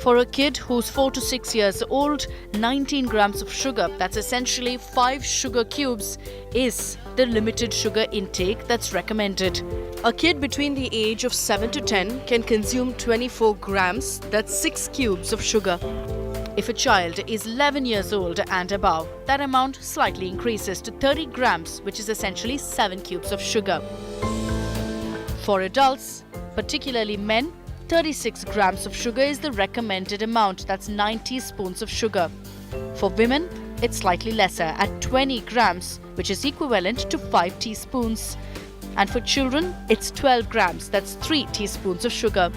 [SPEAKER 23] For a kid who's 4 to 6 years old, 19 grams of sugar, that's essentially 5 sugar cubes, is the limited sugar intake that's recommended. A kid between the age of 7 to 10 can consume 24 grams, that's 6 cubes of sugar. If a child is 11 years old and above, that amount slightly increases to 30 grams, which is essentially 7 cubes of sugar. For adults, particularly men, 36 grams of sugar is the recommended amount, that's 9 teaspoons of sugar. For women, it's slightly lesser at 20 grams, which is equivalent to 5 teaspoons. And for children, it's 12 grams, that's 3 teaspoons of sugar.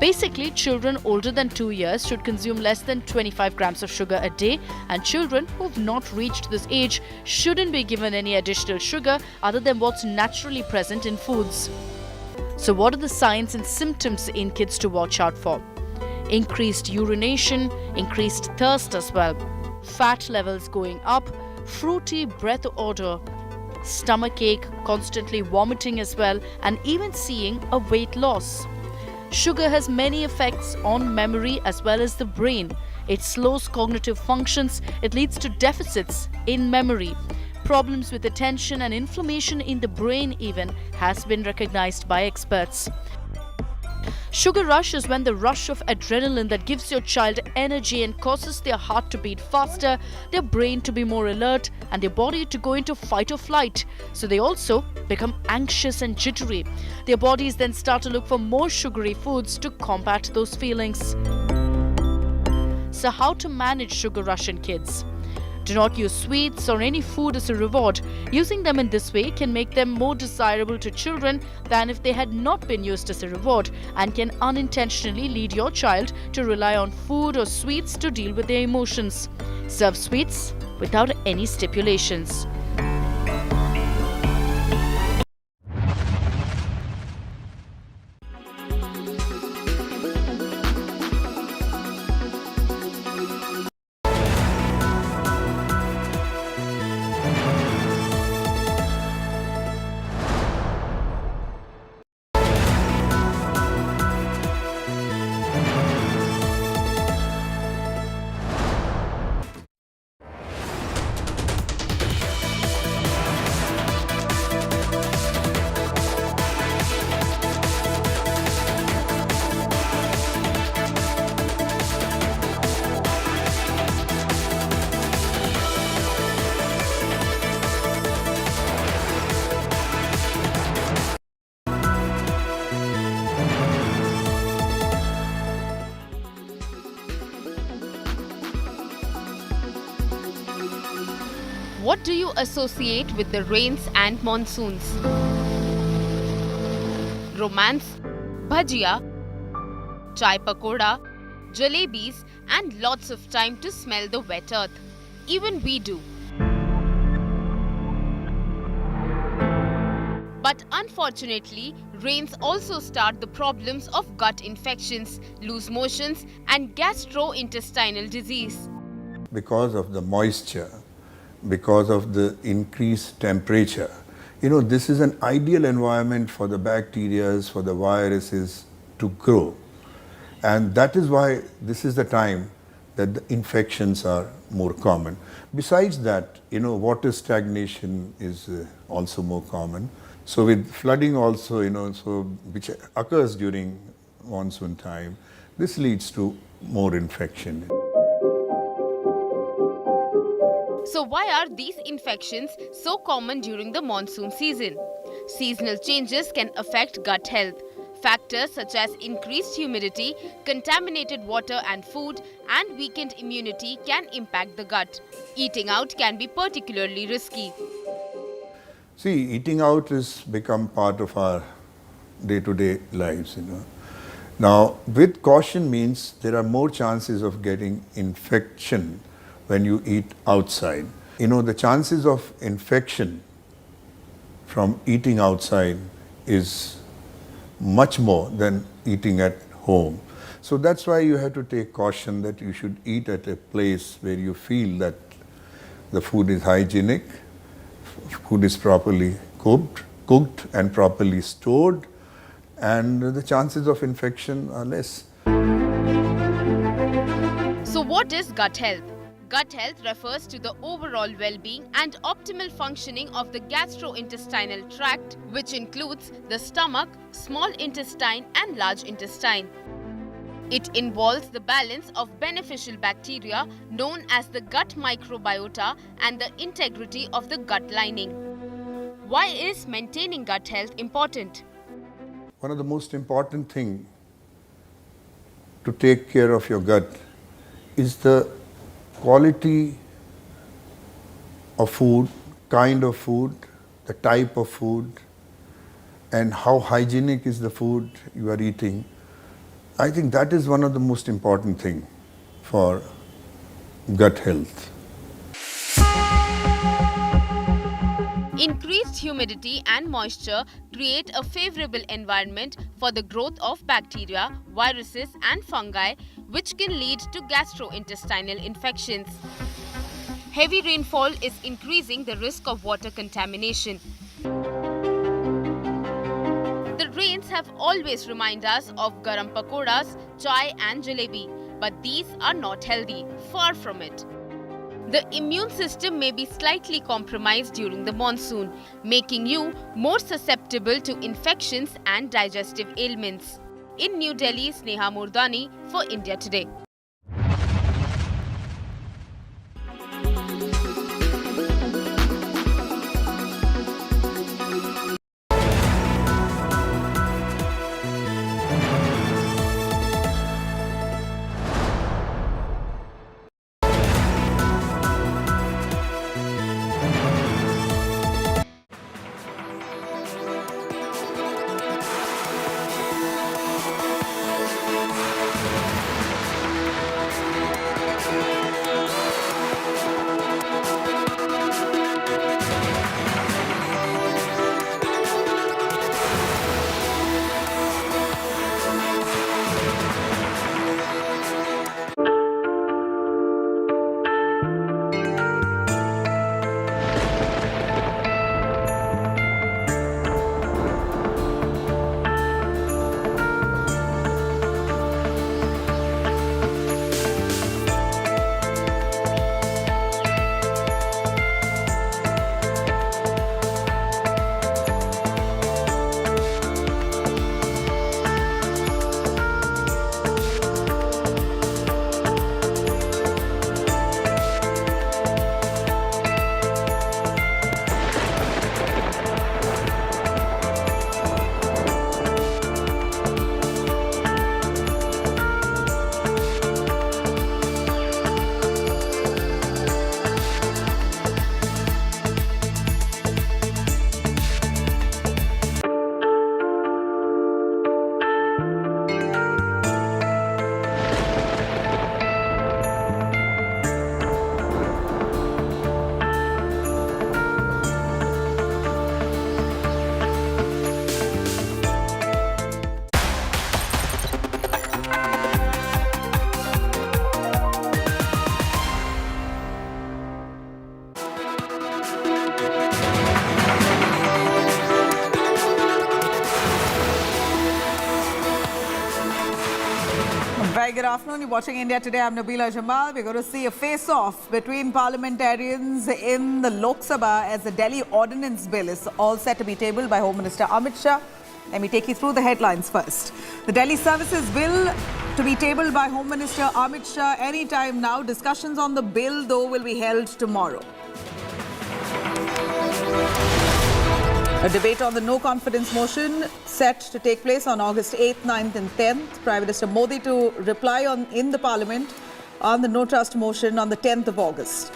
[SPEAKER 23] Basically, children older than 2 years should consume less than 25 grams of sugar a day, and children who've not reached this age shouldn't be given any additional sugar other than what's naturally present in foods. So what are the signs and symptoms in kids to watch out for? Increased urination, increased thirst as well, fat levels going up, fruity breath odor, stomachache, constantly vomiting as well, and even seeing a weight loss. Sugar has many effects on memory as well as the brain. It slows cognitive functions, it leads to deficits in memory. Problems with attention and inflammation in the brain even has been recognized by experts. Sugar rush is when the rush of adrenaline that gives your child energy and causes their heart to beat faster, their brain to be more alert, and their body to go into fight or flight. So they also become anxious and jittery. Their bodies then start to look for more sugary foods to combat those feelings. So how to manage sugar rush in kids? Do not use sweets or any food as a reward. Using them in this way can make them more desirable to children than if they had not been used as a reward, and can unintentionally lead your child to rely on food or sweets to deal with their emotions. Serve sweets without any stipulations.
[SPEAKER 2] What do you associate with the rains and monsoons? Romance, bhajia, chai pakoda, jalebis, and lots of time to smell the wet earth. Even we do. But unfortunately, rains also start the problems of gut infections, loose motions, and gastrointestinal disease.
[SPEAKER 10] Because of the moisture, because of the increased temperature, this is an ideal environment for the bacteria, for the viruses to grow. And that is why this is the time that the infections are more common. Besides that, water stagnation is also more common. So with flooding also, which occurs during monsoon time, this leads to more infection.
[SPEAKER 2] So why are these infections so common during the monsoon season? Seasonal changes can affect gut health. Factors such as increased humidity, contaminated water and food, and weakened immunity can impact the gut. Eating out can be particularly risky.
[SPEAKER 10] See, eating out has become part of our day-to-day lives, Now, with caution means there are more chances of getting infection when you eat outside. The chances of infection from eating outside is much more than eating at home. So that's why you have to take caution that you should eat at a place where you feel that the food is hygienic, food is properly cooked and properly stored, and the chances of infection are less.
[SPEAKER 2] What is gut health? Gut health refers to the overall well-being and optimal functioning of the gastrointestinal tract, which includes the stomach, small intestine and large intestine. It involves the balance of beneficial bacteria known as the gut microbiota and the integrity of the gut lining. Why is maintaining gut health important?
[SPEAKER 10] One of the most important things to take care of your gut is the quality of food, kind of food, the type of food, and how hygienic is the food you are eating. I think that is one of the most important things for gut health.
[SPEAKER 2] Increased humidity and moisture create a favorable environment for the growth of bacteria, viruses and fungi, which can lead to gastrointestinal infections. Heavy rainfall is increasing the risk of water contamination. The rains have always reminded us of garam pakoras, chai and jalebi, but these are not healthy, far from it. The immune system may be slightly compromised during the monsoon, making you more susceptible to infections and digestive ailments. In New Delhi, Sneha Murdani for India Today.
[SPEAKER 16] Very good afternoon. You're watching India Today. I'm Nabila Jamal. We're going to see a face-off between parliamentarians in the Lok Sabha as the Delhi Ordinance Bill is all set to be tabled by Home Minister Amit Shah. Let me take you through the headlines first. The Delhi Services Bill to be tabled by Home Minister Amit Shah anytime now. Discussions on the bill, though, will be held tomorrow. A debate on the no confidence motion set to take place on August 8th, 9th and 10th. Prime Minister Modi to reply in the Parliament on the no trust motion on the 10th of August.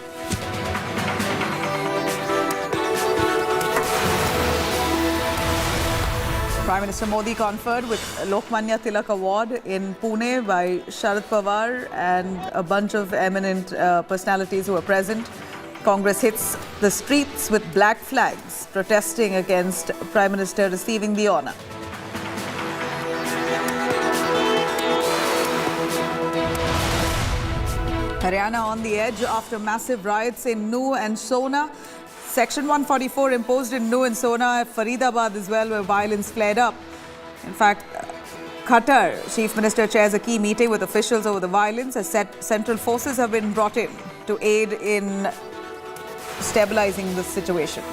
[SPEAKER 16] Prime Minister Modi conferred with Lokmanya Tilak Award in Pune by Sharad Pawar and a bunch of eminent personalities who were present. Congress hits the streets with black flags, protesting against Prime Minister receiving the honour. Haryana on the edge after massive riots in Nuh and Sona. Section 144 imposed in Nuh and Sona, Faridabad as well, where violence flared up. In fact, Khattar, Chief Minister chairs a key meeting with officials over the violence as central forces have been brought in to aid in stabilizing the situation.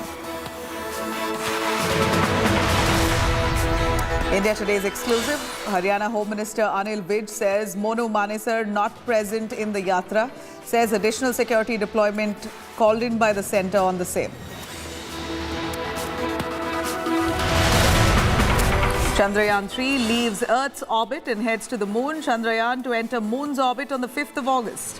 [SPEAKER 16] India Today's exclusive. Haryana Home Minister Anil Vij says Monu Manesar not present in the yatra, says additional security deployment called in by the centre on the same. Chandrayaan 3 leaves Earth's orbit and heads to the moon. Chandrayaan to enter moon's orbit on the 5th of August.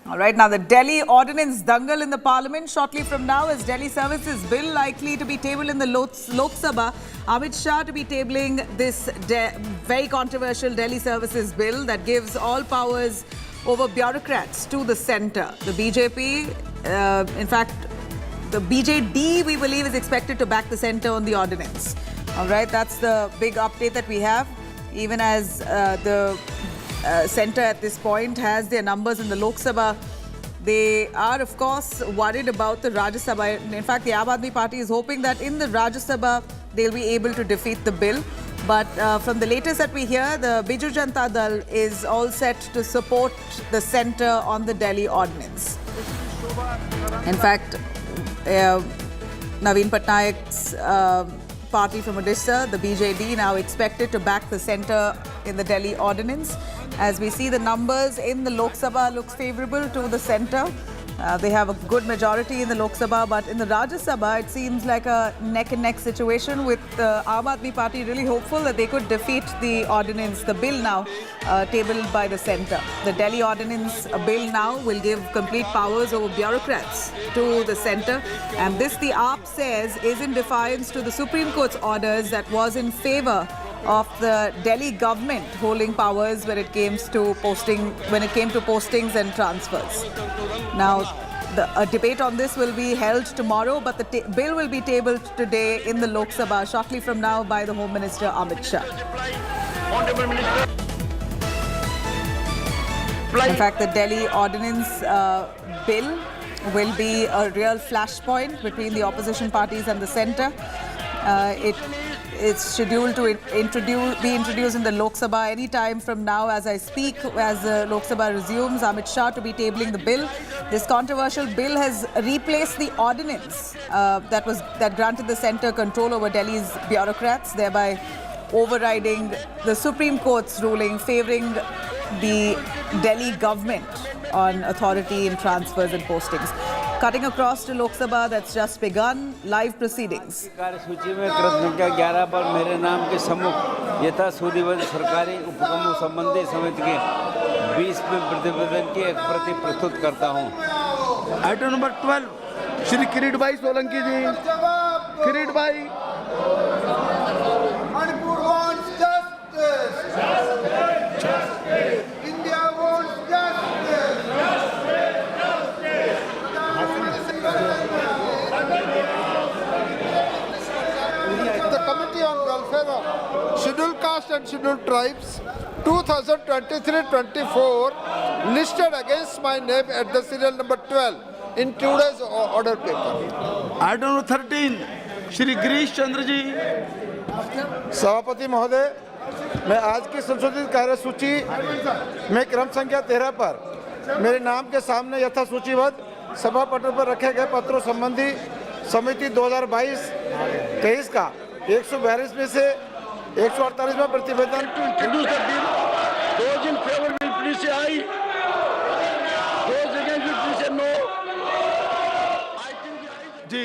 [SPEAKER 16] All right, now the Delhi Ordinance Dangal in the Parliament shortly from now as Delhi Services Bill likely to be tabled in the Lok Sabha. Amit Shah to be tabling this very controversial Delhi Services Bill that gives all powers over bureaucrats to the centre. The BJP, in fact, the BJD, we believe, is expected to back the centre on the ordinance. All right, that's the big update that we have, even as the centre at this point has their numbers in the Lok Sabha. They are, of course, worried about the Rajya Sabha. In fact, the Aam Aadmi Party is hoping that in the Rajya Sabha, they'll be able to defeat the bill. But from the latest that we hear, the Biju Janata Dal is all set to support the centre on the Delhi ordinance. In fact, Naveen Patnaik's party from Odisha, the BJD, now expected to back the centre in the Delhi ordinance. As we see, the numbers in the Lok Sabha looks favourable to the centre. They have a good majority in the Lok Sabha, but in the Rajya Sabha, it seems like a neck-and-neck situation with the Aam Aadmi Party really hopeful that they could defeat the ordinance, the bill now tabled by the centre. The Delhi Ordinance Bill now will give complete powers over bureaucrats to the centre. And this, the AAP says, is in defiance to the Supreme Court's orders that was in favour of the Delhi government holding powers when it came to postings and transfers. Now, a debate on this will be held tomorrow, but the bill will be tabled today in the Lok Sabha shortly from now by the Home Minister Amit Shah. In fact, the Delhi Ordinance Bill will be a real flashpoint between the opposition parties and the centre. It's scheduled to be introduced in the Lok Sabha any time from now as I speak, as the Lok Sabha resumes. Amit Shah to be tabling the bill. This controversial bill has replaced the ordinance that granted the centre control over Delhi's bureaucrats, thereby overriding the Supreme Court's ruling favouring the Delhi government on authority in transfers and postings. Cutting across to Lok Sabha, that's just begun. Live proceedings.
[SPEAKER 9] सूची में क्रम संख्या 11 पर मेरे नाम के सम्मुख यथा सूचीबद्ध सरकारी उपक्रमों संबंधी समिति के 20वें प्रतिवेदन की एक प्रति प्रस्तुत करता हूं।
[SPEAKER 11] आइटम नंबर 12 श्री किरीट भाई सोलंकी जी। किरीट भाई। Manipur wants justice. India wants justice. The Committee on Welfare of Scheduled Caste and Scheduled Tribes 2023-24 listed against my name at the serial number 12 in today's order paper. Item number 13, Shri Girish Chandra ji. सभापति महोदय, मैं आज की संशोधित कार्यसूची में क्रम संख्या 13 पर मेरे नाम के सामने यथा सूचीबद्ध सभा पटल पर रखे गए पत्रों संबंधी समिति 2022-23 का 142 में से 148वां प्रतिवेदन जी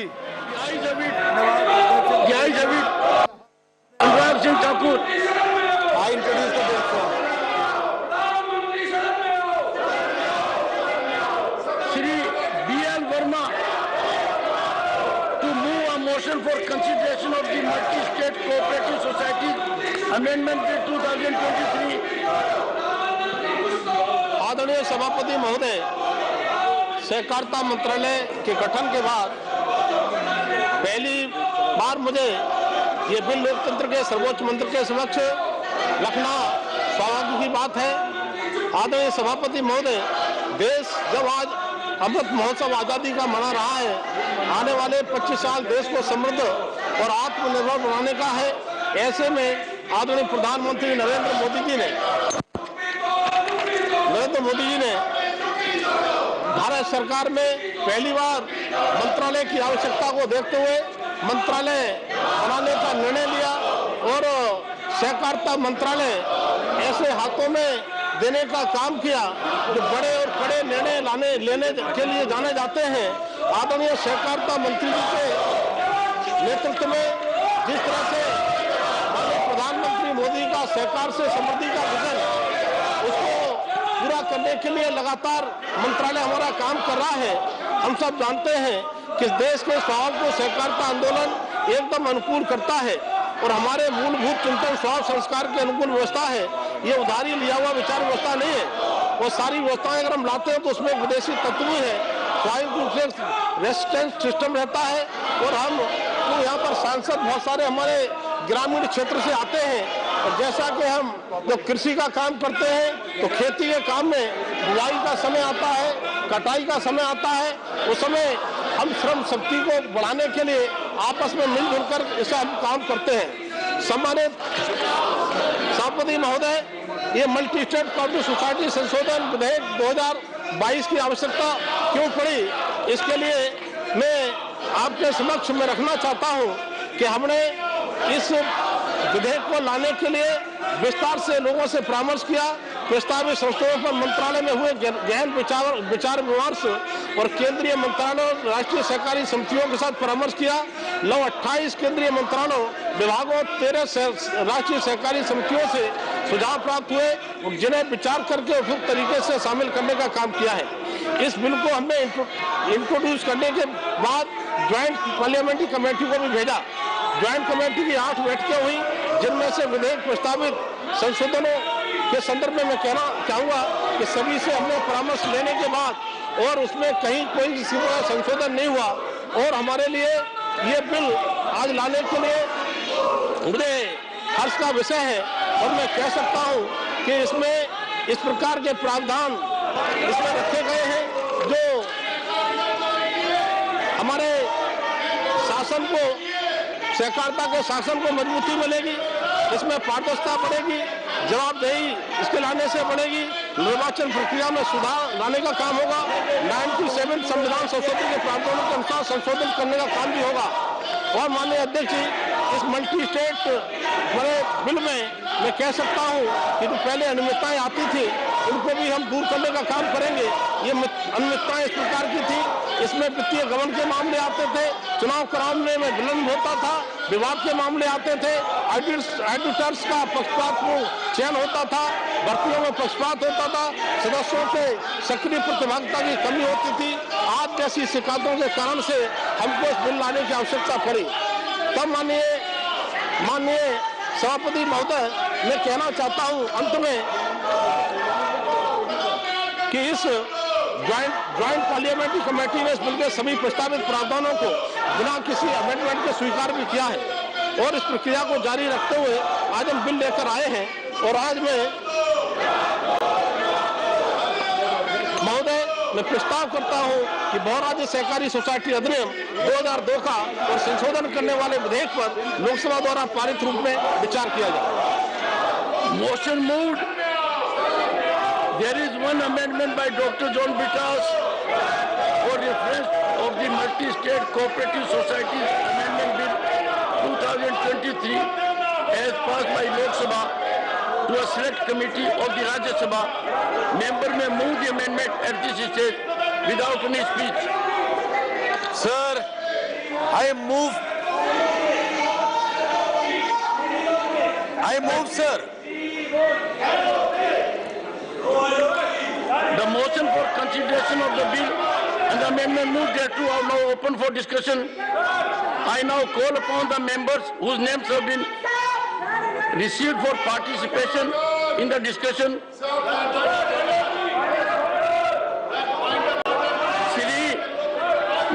[SPEAKER 11] Anurag Singh Thakur I introduce the bill, sir. Shri B.L. Verma to move a motion for consideration of the Multi-State Cooperative Society Amendment 2023.
[SPEAKER 17] आदरणीय सभापति महोदय, सहकारिता मंत्रालय के गठन के बाद पहली बार बार मुझे ये बिल लोकतंत्र के सर्वोच्च मंत्र के समक्ष रखना सौभाग्य की बात है। आदरणीय सभापति महोदय, देश जब आज अमृत महोत्सव आज़ादी का मना रहा है, आने वाले 25 साल देश को समृद्ध और आत्मनिर्भर बनाने का है, ऐसे में आदरणीय प्रधानमंत्री नरेंद्र मोदी जी ने भारत सरकार में पहली बार मंत्रालय की आवश्यकता को देखते हुए मंत्रालय बनाने का निर्णय लिया और सहकारिता मंत्रालय ऐसे हाथों में देने का काम किया जो बड़े और कड़े निर्णय लेने के लिए जाने जाते हैं। आदरणीय सहकारिता मंत्री जी के नेतृत्व में जिस तरह से प्रधानमंत्री मोदी का सहकार से समृद्धि का विजन, उसको पूरा करने के लिए लगातार मंत्रालय हमारा काम कर रहा है। हम सब जानते हैं कि देश के स्वभाव को सहकारिता आंदोलन एकदम अनुकूल करता है और हमारे मूलभूत चिंतन स्वभाव संस्कार के अनुकूल व्यवस्था है। ये उधारी लिया हुआ विचार व्यवस्था नहीं है। वो सारी व्यवस्थाएं अगर हम लाते हैं तो उसमें विदेशी तत्व है, स्वाभाविक रूप से रेजिस्टेंस सिस्टम रहता है। और हम तो यहाँ पर सांसद बहुत सारे हमारे ग्रामीण क्षेत्र से आते हैं और जैसा कि हम जब कृषि का काम करते हैं तो खेती के काम में बुआई का समय आता है, कटाई का समय आता है, उस समय हम श्रम शक्ति को बढ़ाने के लिए आपस में मिलजुल कर ऐसा हम काम करते हैं। सम्मानित सभापति महोदय, ये मल्टी स्टेट कोऑपरेटिव सोसाइटी संशोधन विधेयक 2022 की आवश्यकता क्यों पड़ी, इसके लिए मैं आपके समक्ष में रखना चाहता हूं कि हमने इस विधेयक को लाने के लिए विस्तार से लोगों से परामर्श किया। प्रस्तावित संस्थाओं पर मंत्रालय में हुए गहन विचार विमर्श और केंद्रीय मंत्रालयों राष्ट्रीय सहकारी समितियों के साथ परामर्श किया। 28 केंद्रीय मंत्रालयों विभागों 13 राष्ट्रीय सहकारी समितियों से सुझाव प्राप्त हुए और जिन्हें विचार करके उपयुक्त तरीके से शामिल करने का काम किया है। इस बिल को हमने इंट्रोड्यूस करने के बाद ज्वाइंट पार्लियामेंट्री कमेटी को भी भेजा। ज्वाइंट कमेटी की 8 बैठकें हुई, जिनमें से विधेयक प्रस्तावित संशोधनों के संदर्भ में मैं कहना चाहूंगा कि सभी से हमने परामर्श लेने के बाद और उसमें कहीं कोई किसी तरह संशोधन नहीं हुआ और हमारे लिए ये बिल आज लाने के लिए मुझे हर्ष का विषय है। और मैं कह सकता हूं कि इसमें इस प्रकार के प्रावधान इसमें रखे गए हैं जो हमारे शासन को, सहकारिता के शासन को मजबूती मिलेगी, इसमें पारदर्शिता बढ़ेगी, जवाबदेही इसके लाने से बढ़ेगी, निर्वाचन प्रक्रिया में सुधार लाने का काम होगा, 97 संविधान संशोधन के प्रावधानों के अनुसार संशोधन करने का काम भी होगा। और माननीय अध्यक्ष जी, इस मल्टी स्टेट बड़े बिल में मैं कह सकता हूं कि जो पहले अनियमितताएं आती थी उनको भी हम दूर करने का काम करेंगे। ये अनियमितताएं इस प्रकार की थी, इसमें वित्तीय गबन के मामले आते थे, चुनाव कराने में विलंब होता था, विवाद के मामले आते थे, ऑडिटर्स का पक्षपातपूर्ण चयन होता था, भर्तियों में पक्षपात होता था, सदस्यों के सक्रिय प्रतिभागिता की कमी होती थी। आज जैसी शिकायतों के कारण से हमको इस बिल लाने की आवश्यकता पड़ी। तब माननीय सभापति महोदय, मैं कहना चाहता हूं अंत में कि इस ज्वाइंट पार्लियामेंट्री कमेटी ने इस बिल के सभी प्रस्तावित प्रावधानों को बिना किसी अमेंडमेंट के स्वीकार भी किया है और इस प्रक्रिया को जारी रखते हुए आज हम बिल लेकर आए हैं। और आज मैं प्रस्ताव करता हूं कि बहुराज्य सहकारी सोसाइटी अधिनियम 2002 का और संशोधन करने वाले विधेयक पर लोकसभा द्वारा पारित रूप में विचार किया जाए।
[SPEAKER 12] Motion moved. There is one amendment by Dr. John Bitas for reference of the Multi-State Cooperative Societies Amendment Bill 2023 as passed by Lok Sabha to a select committee of the Rajya Sabha. Member may move the amendment at this stage without any speech.
[SPEAKER 13] Sir, I move, sir.
[SPEAKER 12] The motion for consideration of the bill and the amendment moved thereto are now open for discussion. I now call upon the members whose names have been received for participation in the discussion. Shri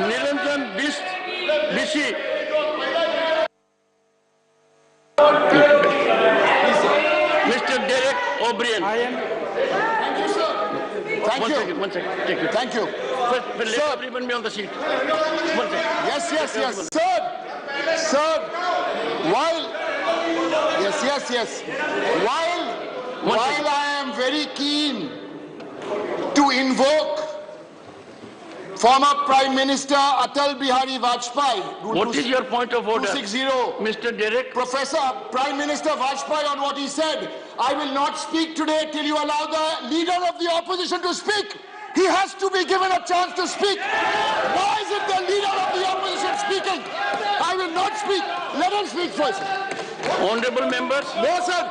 [SPEAKER 12] Niranjan Bishi.
[SPEAKER 17] O'Brien.
[SPEAKER 12] Thank you, sir. Thank you.
[SPEAKER 17] One second. Take it.
[SPEAKER 12] Thank you.
[SPEAKER 17] Let everyone be on the seat. One second.
[SPEAKER 12] Yes. Sir, while I am very keen to invoke former Prime Minister Atal Bihari Vajpayee.
[SPEAKER 17] What is your point of order?
[SPEAKER 12] 260.
[SPEAKER 17] Mr. Derek.
[SPEAKER 12] Professor, Prime Minister Vajpayee on what he said. I will not speak today till you allow the leader of the opposition to speak. He has to be given a chance to speak. Why is it the leader of the opposition speaking? I will not speak. Let him speak first.
[SPEAKER 17] Honorable members.
[SPEAKER 12] No, sir.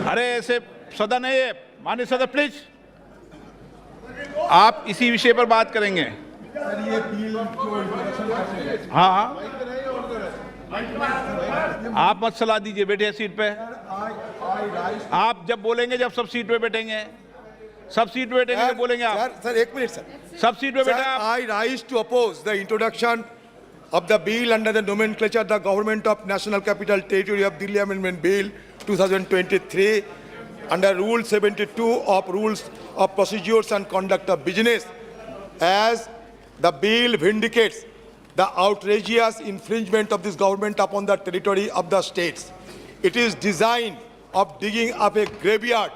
[SPEAKER 1] अरे ऐसे सदन है ये, माननीय सदस्य please, आप इसी विषय पर बात करेंगे। हाँ, आप मत सलाह दीजिए, बैठिए सीट पे। आप जब बोलेंगे, जब सब सीट पे बैठेंगे, सब सीट पे बैठेंगे जब बोलेंगे आप।
[SPEAKER 18] सर एक मिनट सर,
[SPEAKER 1] सब सीट पे बैठे आप।
[SPEAKER 18] I rise to oppose the introduction of the bill under the nomenclature the Government of National Capital Territory of Delhi Amendment Bill 2023 under Rule 72 of Rules of Procedures and Conduct of Business, as the bill vindicates the outrageous infringement of this government upon the territory of the states. It is designed of digging up a graveyard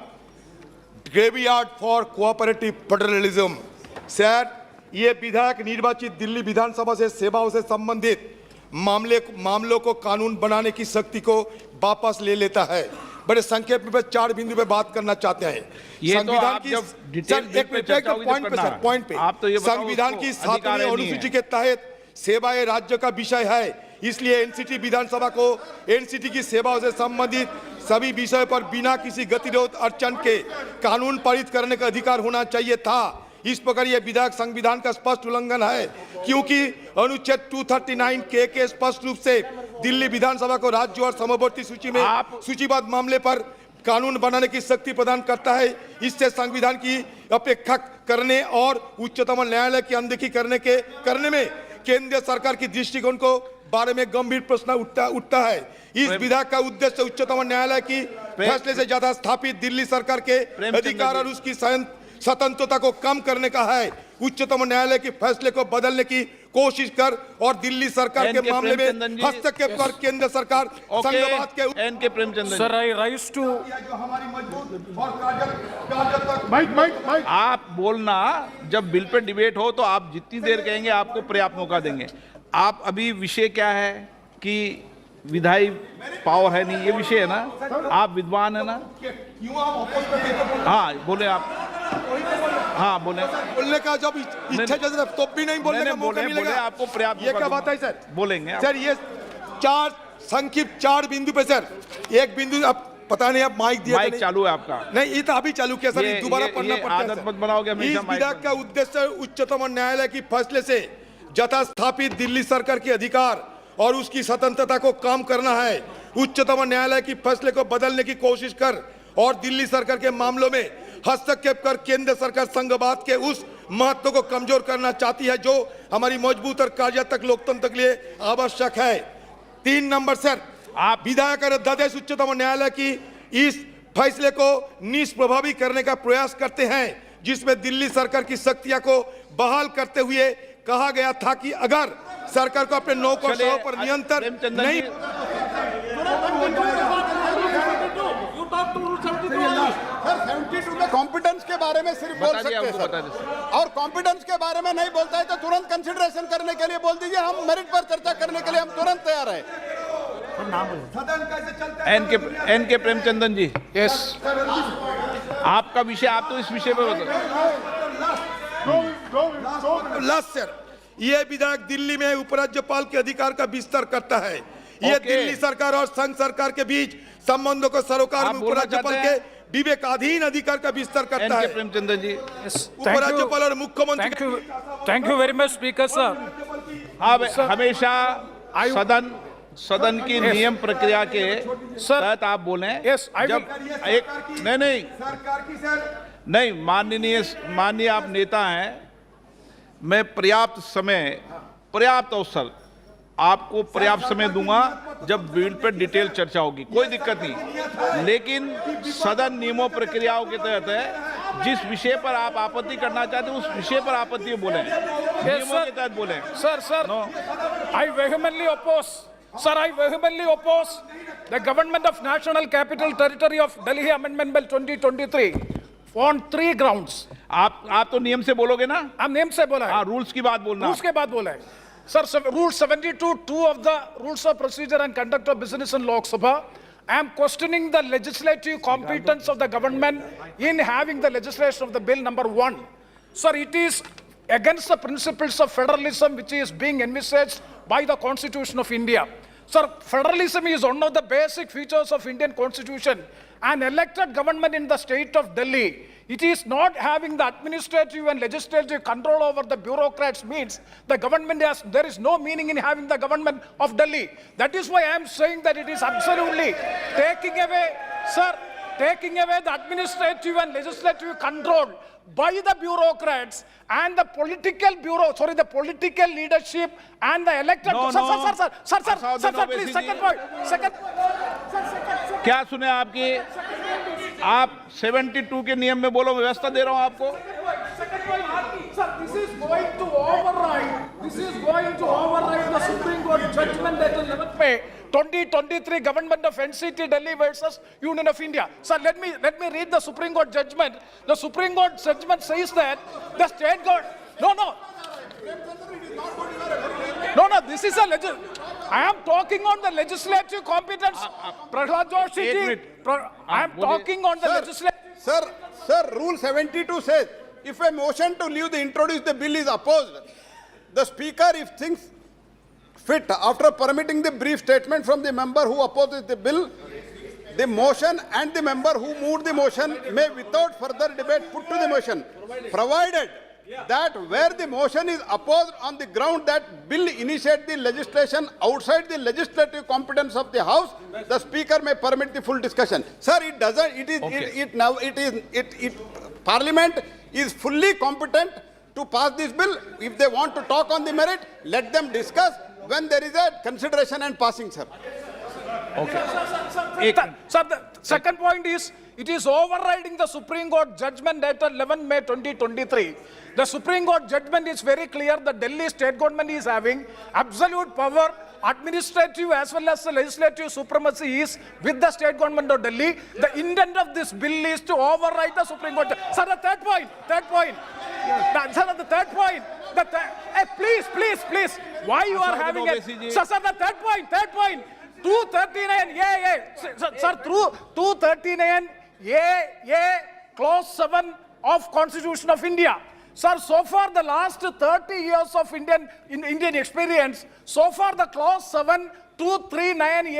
[SPEAKER 18] for cooperative federalism. Sir, ये विधायक निर्वाचित दिल्ली विधानसभा से सेवाओं से संबंधित मामलों को कानून बनाने की शक्ति को वापस ले लेता है। बड़े संक्षेप में 4 बिंदु पे बात करना चाहते हैं। संविधान की संविधान की 7वीं अनुसूची के तहत सेवाएं राज्य का विषय है, इसलिए एनसीटी विधानसभा को एनसीटी की सेवाओं से संबंधित सभी विषयों पर बिना किसी गतिरोध अड़चन के कानून पारित करने का अधिकार होना चाहिए था। इस प्रकार यह विधायक संविधान का स्पष्ट उल्लंघन है, क्योंकि अनुच्छेद 239 के स्पष्ट रूप से दिल्ली विधानसभा को राज्य और समवर्ती सूची में सूचीबद्ध मामले पर कानून बनाने की शक्ति प्रदान करता है। इससे संविधान की अपेक्षा करने और उच्चतम न्यायालय की अनदेखी करने में केंद्र सरकार की दृष्टिकोण को बारे में गंभीर प्रश्न उठता है। इस विधायक का उद्देश्य उच्चतम न्यायालय की फैसले से ज्यादा स्थापित दिल्ली सरकार के अधिकार और उसकी स्वतंत्रता को कम करने का है। उच्चतम न्यायालय के फैसले को बदलने की कोशिश कर और दिल्ली सरकार के मामले में हस्तक्षेप कर केंद्र सरकार संघवाद के
[SPEAKER 1] सर, आई राइज टू आप बोलना, जब बिल पे डिबेट हो तो आप जितनी देर कहेंगे आपको पर्याप्त मौका देंगे। आप अभी विषय क्या है कि विधायी पावर है नहीं, ये विषय है ना, आप विद्वान है ना। हाँ बोले आप, हाँ बोलने का जब इच्छा जैसे तो भी नहीं बोलने का मौका मिलेगा आपको पर्याप्त। ये क्या बात है सर? बोलेंगे सर। ये 4 बिंदु पे सर, एक बिंदु अब पता नहीं, आप माइक दिया, माइक चालू है आपका? नहीं, ये तो अभी चालू किया सर, दोबारा पढ़ना पड़ता है। आदत मत बनाओगे हमेशा। इस विधायक का उद्देश्य उच्चतम न्यायालय की फैसले से जता स्थापित दिल्ली सरकार के अधिकार और उसकी स्वतंत्रता को कम करना है। उच्चतम न्यायालय की फैसले को बदलने की कोशिश कर और दिल्ली सरकार के मामलों में हस्तक्षेप कर केंद्र सरकार संघवाद के उस महत्व को कमजोर करना चाहती है जो हमारी मजबूत और कार्यात्मक लोकतंत्र के लिए आवश्यक है। 3 नंबर सर, आप विधायक और अध्यादेश उच्चतम न्यायालय की इस फैसले को निष्प्रभावी करने का प्रयास करते हैं, जिसमें दिल्ली सरकार की शक्तियां को बहाल करते हुए कहा गया था कि अगर सरकार को अपने नौकरों पर नियंत्रण नहीं।
[SPEAKER 11] कॉम्पिटेंस के बारे में सिर्फ बोल सकते हैं सर, और कॉम्पिटेंस के बारे में नहीं बोलता है तो तुरंत कंसिडरेशन करने के लिए बोल दीजिए। हम मेरिट पर चर्चा करने के लिए हम तुरंत तैयार हैं।
[SPEAKER 1] एन के प्रेमचंदन जी, यस, आपका विषय, आप तो इस विषय पर
[SPEAKER 18] लास्ट सर, ये विधायक दिल्ली में उपराज्यपाल के अधिकार का विस्तार करता है। ये दिल्ली सरकार और संघ सरकार के बीच संबंधों को सरोकार में उपराज्यपाल के विवेकाधीन अधिकार का विस्तार करता है।
[SPEAKER 1] प्रेमचंदन जी,
[SPEAKER 18] उपराज्यपाल और मुख्यमंत्री।
[SPEAKER 14] Thank you very much speaker sir.
[SPEAKER 1] हमेशा सदन की नियम प्रक्रिया के तहत आप बोले।
[SPEAKER 14] यस,
[SPEAKER 1] जब एक नहीं
[SPEAKER 18] सरकार की सर
[SPEAKER 4] नहीं, माननीय आप नेता हैं, मैं पर्याप्त समय, पर्याप्त अवसर आपको पर्याप्त समय दूंगा जब बिल पर डिटेल चर्चा होगी, कोई दिक्कत नहीं। लेकिन सदन नियमों प्रक्रियाओं के तहत है, जिस विषय पर आप आपत्ति करना चाहते हैं उस विषय पर आपत्ति बोलें, नियमों के तहत बोलें।
[SPEAKER 14] Sir, I vehemently oppose. Sir, I vehemently oppose the Government of National Capital Territory of Delhi Amendment Bill 2023 on 3 grounds.
[SPEAKER 4] आप तो नियम से बोलोगे ना?
[SPEAKER 14] आप नियम से बोला है।
[SPEAKER 4] हाँ, रूल्स की बात बोलना।
[SPEAKER 14] रूल्स के बाद बोला है। Sir, Rule 72(2) of the Rules of Procedure and Conduct of Business in Lok Sabha, I am questioning the legislative competence of the government in having the legislation of the bill number 1. Sir, it is against the principles of federalism which is being envisaged by the Constitution of India. Sir, federalism is one of the basic features of Indian Constitution. An elected government in the state of Delhi, it is not having the administrative and legislative control over the bureaucrats means the government has, there is no meaning in having the government of Delhi. That is why I am saying that it is absolutely taking away, sir, taking away the administrative and legislative control by the bureaucrats and the political the political leadership and the elected. Sir, please, second point.
[SPEAKER 4] क्या सुने आपकी? आप 72 के नियम में बोलो, व्यवस्था दे रहा हूं आपको।
[SPEAKER 14] Sir, this is going to override the Supreme Court judgment dated 11th May 2023, Government of NCT Delhi versus Union of India. Sir, let me read the Supreme Court judgment. The Supreme Court judgment says that the state government. No, this is a I am talking on the legislative competence. Prahlad Joshi, I am talking on the legislative.
[SPEAKER 11] Sir, Rule 72 says, if a motion to leave the introduced the bill is opposed, the Speaker, if thinks fit, after permitting the brief statement from the member who opposes the bill, the motion and the member who moved the motion may without further debate put to the motion, provided that where the motion is opposed on the ground that bill initiate the legislation outside the legislative competence of the House, the Speaker may permit the full discussion. Sir, it doesn't. Parliament is fully competent to pass this bill. If they want to talk on the merit, let them discuss when there is a consideration and passing, sir.
[SPEAKER 14] Okay. Sir, the second point is, it is overriding the Supreme Court judgment dated 11 May 2023. The Supreme Court judgment is very clear. The Delhi state government is having absolute power, administrative as well as the legislative supremacy is with the state government of Delhi. The intent of this bill is to override the Supreme Court. Sir, the third point. Sir, the third point. Please. Why you are having it? Sir, the third point. 239, sir, through 239, clause 7 of Constitution of India. Sir, so far the last 30 years of Indian experience, so far the clause 7, 239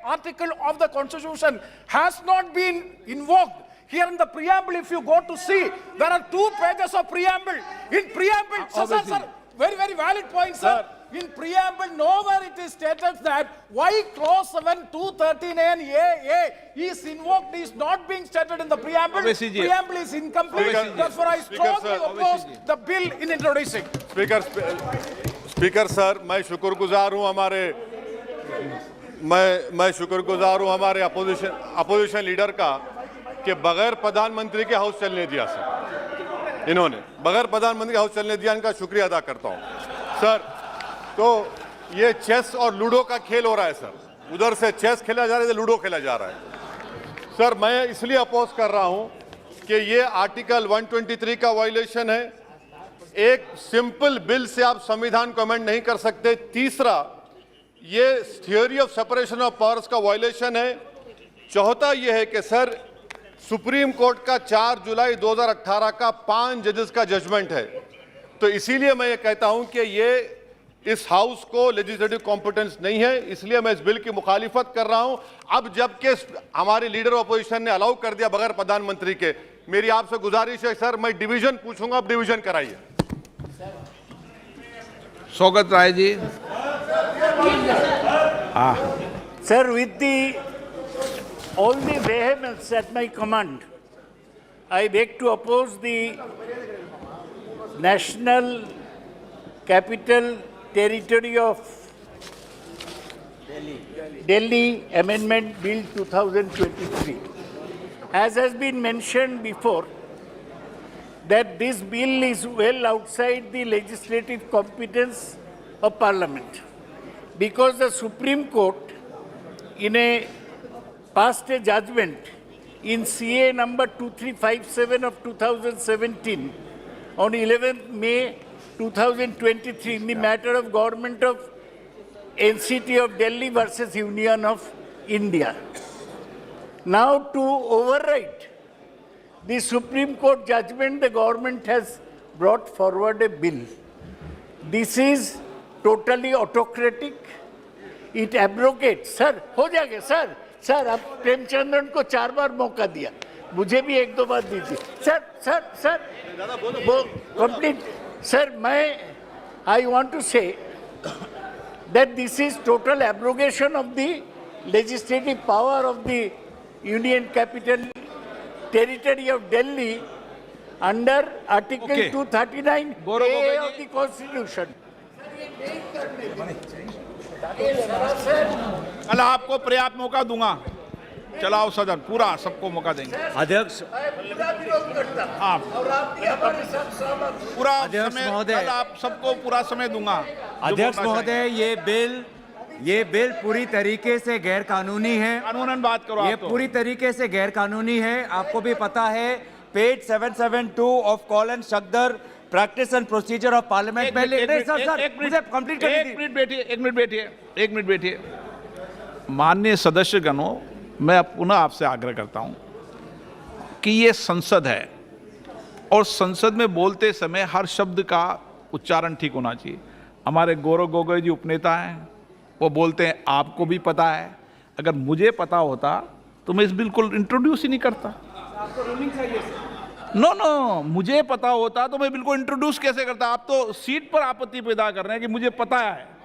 [SPEAKER 14] article of the Constitution has not been invoked. Here in the preamble, if you go to see, there are 2 pages of preamble. In preamble, sir, very valid point, sir. In preamble, nowhere it is stated that why clause 7, 239 is invoked is not being stated in the preamble. Preamble is incomplete. Therefore, I strongly oppose the bill in introducing.
[SPEAKER 15] Speaker, sir, मैं शुक्रगुजार हूँ हमारे opposition leader का कि बगैर प्रधानमंत्री के house चलने दिया सर। इन्होंने बगैर प्रधानमंत्री के हाउस चलने दिया, इनका शुक्रिया अदा करता हूँ सर। तो ये चेस और लूडो का खेल हो रहा है सर, उधर से चेस खेला जा रहा है, इधर लूडो खेला जा रहा है सर। मैं इसलिए अपोज कर रहा हूं कि ये आर्टिकल 123 का वायलेशन है। एक सिंपल बिल से आप संविधान को अमेंड नहीं कर सकते। तीसरा, ये theory of separation of powers का वायलेशन है। चौथा ये है कि सर सुप्रीम कोर्ट का 4 जुलाई 2018 का 5 जजेस का जजमेंट है। तो इसीलिए मैं ये कहता हूं कि ये इस हाउस को लेजिस्लेटिव कॉम्पिटेंस नहीं है, इसलिए मैं इस बिल की मुखालिफत कर रहा हूं। अब जबकि हमारे लीडर ऑपोजिशन ने अलाउ कर दिया बगैर प्रधानमंत्री के, मेरी आपसे गुजारिश है सर, मैं डिवीजन पूछूंगा, अब डिवीजन कराइए।
[SPEAKER 4] स्वागत Rai ji.
[SPEAKER 21] Sir, with all the vehemence at my command,
[SPEAKER 6] I beg to oppose the National Capital Territory of Delhi Amendment Bill 2023. As has been mentioned before, that this bill is well outside the legislative competence of Parliament, because the Supreme Court, passed a judgment in CA number 2357 of 2017 on 11th May 2023 in the matter of Government of NCT of Delhi versus Union of India. Now, to override the Supreme Court judgment, the government has brought forward a bill. This is totally autocratic. It abrogates. Sir, हो जाएगा sir. Sir, आप प्रेमचंद्रन को 4 बार मौका दिया, मुझे भी 1-2 बार दीजिए. Sir, complete. Sir, I want to say that this is total abrogation of the legislative power of the Union Capital Territory of Delhi under Article 239A of the Constitution.
[SPEAKER 4] कल आपको पर्याप्त मौका दूंगा, चलाओ सदन पूरा, सबको मौका देंगे.
[SPEAKER 19] अध्यक्ष,
[SPEAKER 4] पूरा समय, कल आप सबको पूरा समय दूंगा.
[SPEAKER 19] अध्यक्ष महोदय, ये बिल पूरी तरीके से गैर कानूनी है.
[SPEAKER 4] कानूनन बात करो.
[SPEAKER 19] ये पूरी तरीके से गैर कानूनी है. आपको भी पता है, page 772 of Kaul Shakdher practice and procedure of parliament में मुझे कंप्लीट करने दीजिए.
[SPEAKER 4] एक मिनट बैठिए. माननीय सदस्यगणों, मैं पुनः आपसे आग्रह करता हूं कि ये संसद है और संसद में बोलते समय हर शब्द का उच्चारण ठीक होना चाहिए. हमारे गौरव गोगोई जी उपनेता हैं, वो बोलते हैं आपको भी पता है. अगर मुझे पता होता तो मैं इस बिल को इंट्रोड्यूस ही नहीं करता. नो, मुझे पता होता तो मैं बिल्कुल इंट्रोड्यूस कैसे करता. आप तो सीट पर आपत्ति पैदा कर रहे हैं कि मुझे पता है.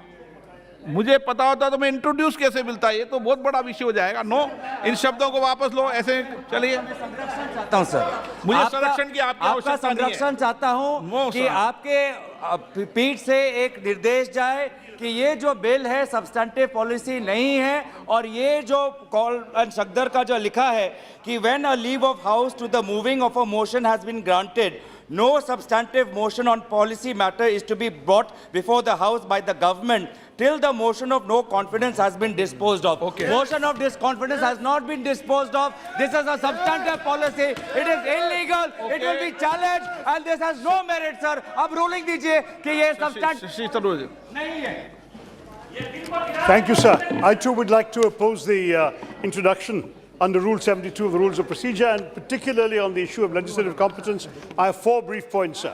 [SPEAKER 4] मुझे पता होता तो मैं इंट्रोड्यूस कैसे मिलता. ये तो बहुत बड़ा विषय हो जाएगा. नो, इन शब्दों को वापस लो. ऐसे चलिए.
[SPEAKER 19] चाहता हूं सर,
[SPEAKER 4] मुझे संरक्षण की
[SPEAKER 19] आपका संरक्षण चाहता हूं कि आपके पीठ से एक निर्देश जाए कि ये जो बिल है सब्सटेंटिव पॉलिसी नहीं है. और ये जो कॉल एंड शक्दर का जो लिखा है कि when a leave of house to the moving of a motion has been granted, no substantive motion on policy matter is to be brought before the house by the government till the motion of no confidence has been disposed of.
[SPEAKER 4] Okay.
[SPEAKER 19] Motion of disconfidence has not been disposed of. This is a substantive policy. It is illegal. Okay. It will be challenged and this has no merit, sir. अब ruling दीजिए कि ये substantive नहीं है.
[SPEAKER 21] Thank you, sir. I too would like to oppose the introduction under Rule 72 of the Rules of Procedure, and particularly on the issue of legislative competence. I have 4 brief points, sir.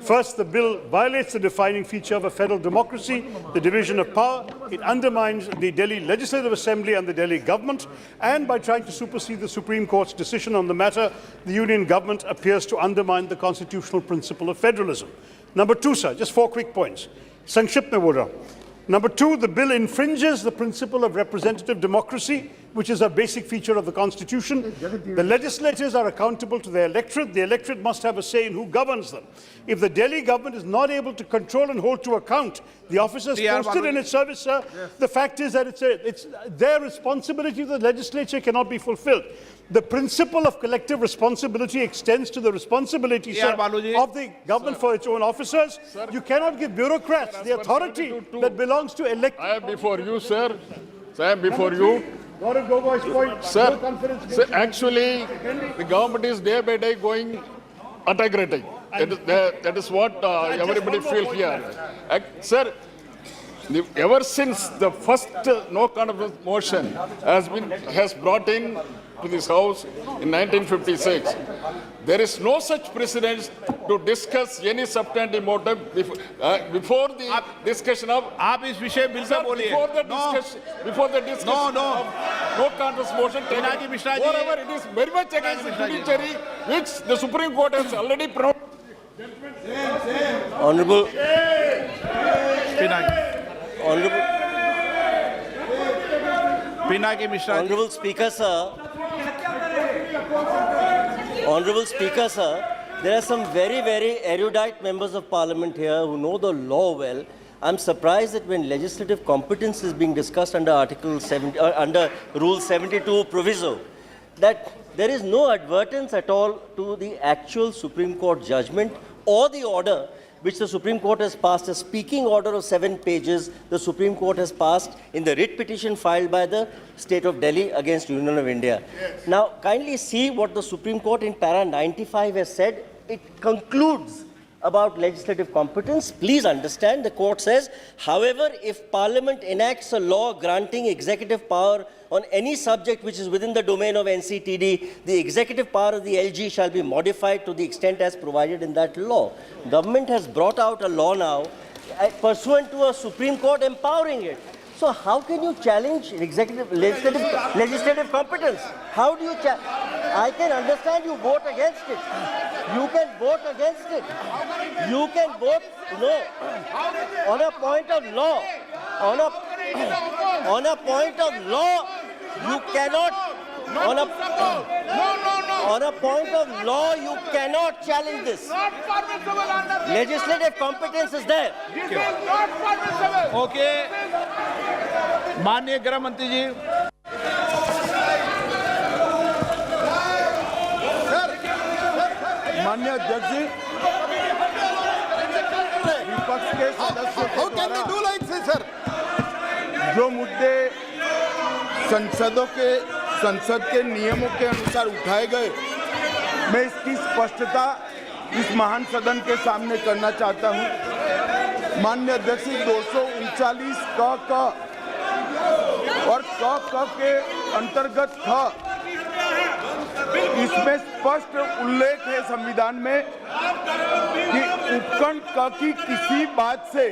[SPEAKER 21] First, the bill violates the defining feature of a federal democracy, the division of power. It undermines the Delhi Legislative Assembly and the Delhi government, and by trying to supersede the Supreme Court's decision on the matter, the Union government appears to undermine the constitutional principle of federalism. Number 2, sir, just 4 quick points. Sankshipt mein bol raha hu. Number 2, the bill infringes the principle of representative democracy, which is a basic feature of the Constitution. The legislators are accountable to their electorate. The electorate must have a say in who governs them. If the Delhi government is not able to control and hold to account the officers posted in its service, sir, the fact is that it's their responsibility. The legislature cannot be fulfilled. The principle of collective responsibility extends to the responsibility, sir, of the government for its own officers. Sir, you cannot give bureaucrats the authority that belongs to elected.
[SPEAKER 12] I am before you, sir. I am before you.
[SPEAKER 21] Gaurav Gogoi's point.
[SPEAKER 12] Sir, actually, the government is day by day going autocratic. That is what everybody feels here. Sir, ever since the first no confidence motion has brought in to this house in 1956, there is no such precedent to discuss any substantive motive before the discussion of.
[SPEAKER 4] आप इस विषय bill pay बोलिए.
[SPEAKER 12] Before the discussion of no confidence motion. Moreover, it is very much against the judiciary, which the Supreme Court has already pronounced.
[SPEAKER 19] Honorable
[SPEAKER 4] Pinaki Mishra.
[SPEAKER 19] Honorable Speaker, sir.
[SPEAKER 3] Honorable Speaker, sir, there are some very, very erudite members of Parliament here who know the law well. I'm surprised that when legislative competence is being discussed under Article 70, under Rule 72 proviso, that there is no advertence at all to the actual Supreme Court judgment or the order which the Supreme Court has passed, a speaking order of 7 pages the Supreme Court has passed in the writ petition filed by the State of Delhi against Union of India. Yes. Now, kindly see what the Supreme Court in para 95 has said. It concludes about legislative competence. Please understand, the court says, however, if Parliament enacts a law granting executive power on any subject which is within the domain of NCTD, the executive power of the LG shall be modified to the extent as provided in that law. Government has brought out a law now pursuant to a Supreme Court empowering it. So how can you challenge legislative competence? How do you challenge? I can understand you vote against it. You can vote against it. You can vote no. On a point of law. On a point of law, you cannot. On a point of law, you cannot challenge this. Legislative competence is there.
[SPEAKER 4] Okay. माननीय गृह मंत्री जी,
[SPEAKER 7] माननीय अध्यक्ष जी, विपक्ष के सदस्यों द्वारा जो मुद्दे संसद के नियमों के अनुसार उठाए गए, मैं इसकी स्पष्टता इस महान सदन के सामने करना चाहता हूं। माननीय अध्यक्ष जी, 239 क और क के अंतर्गत था, इसमें स्पष्ट उल्लेख है संविधान में कि उपखंड क की किसी बात से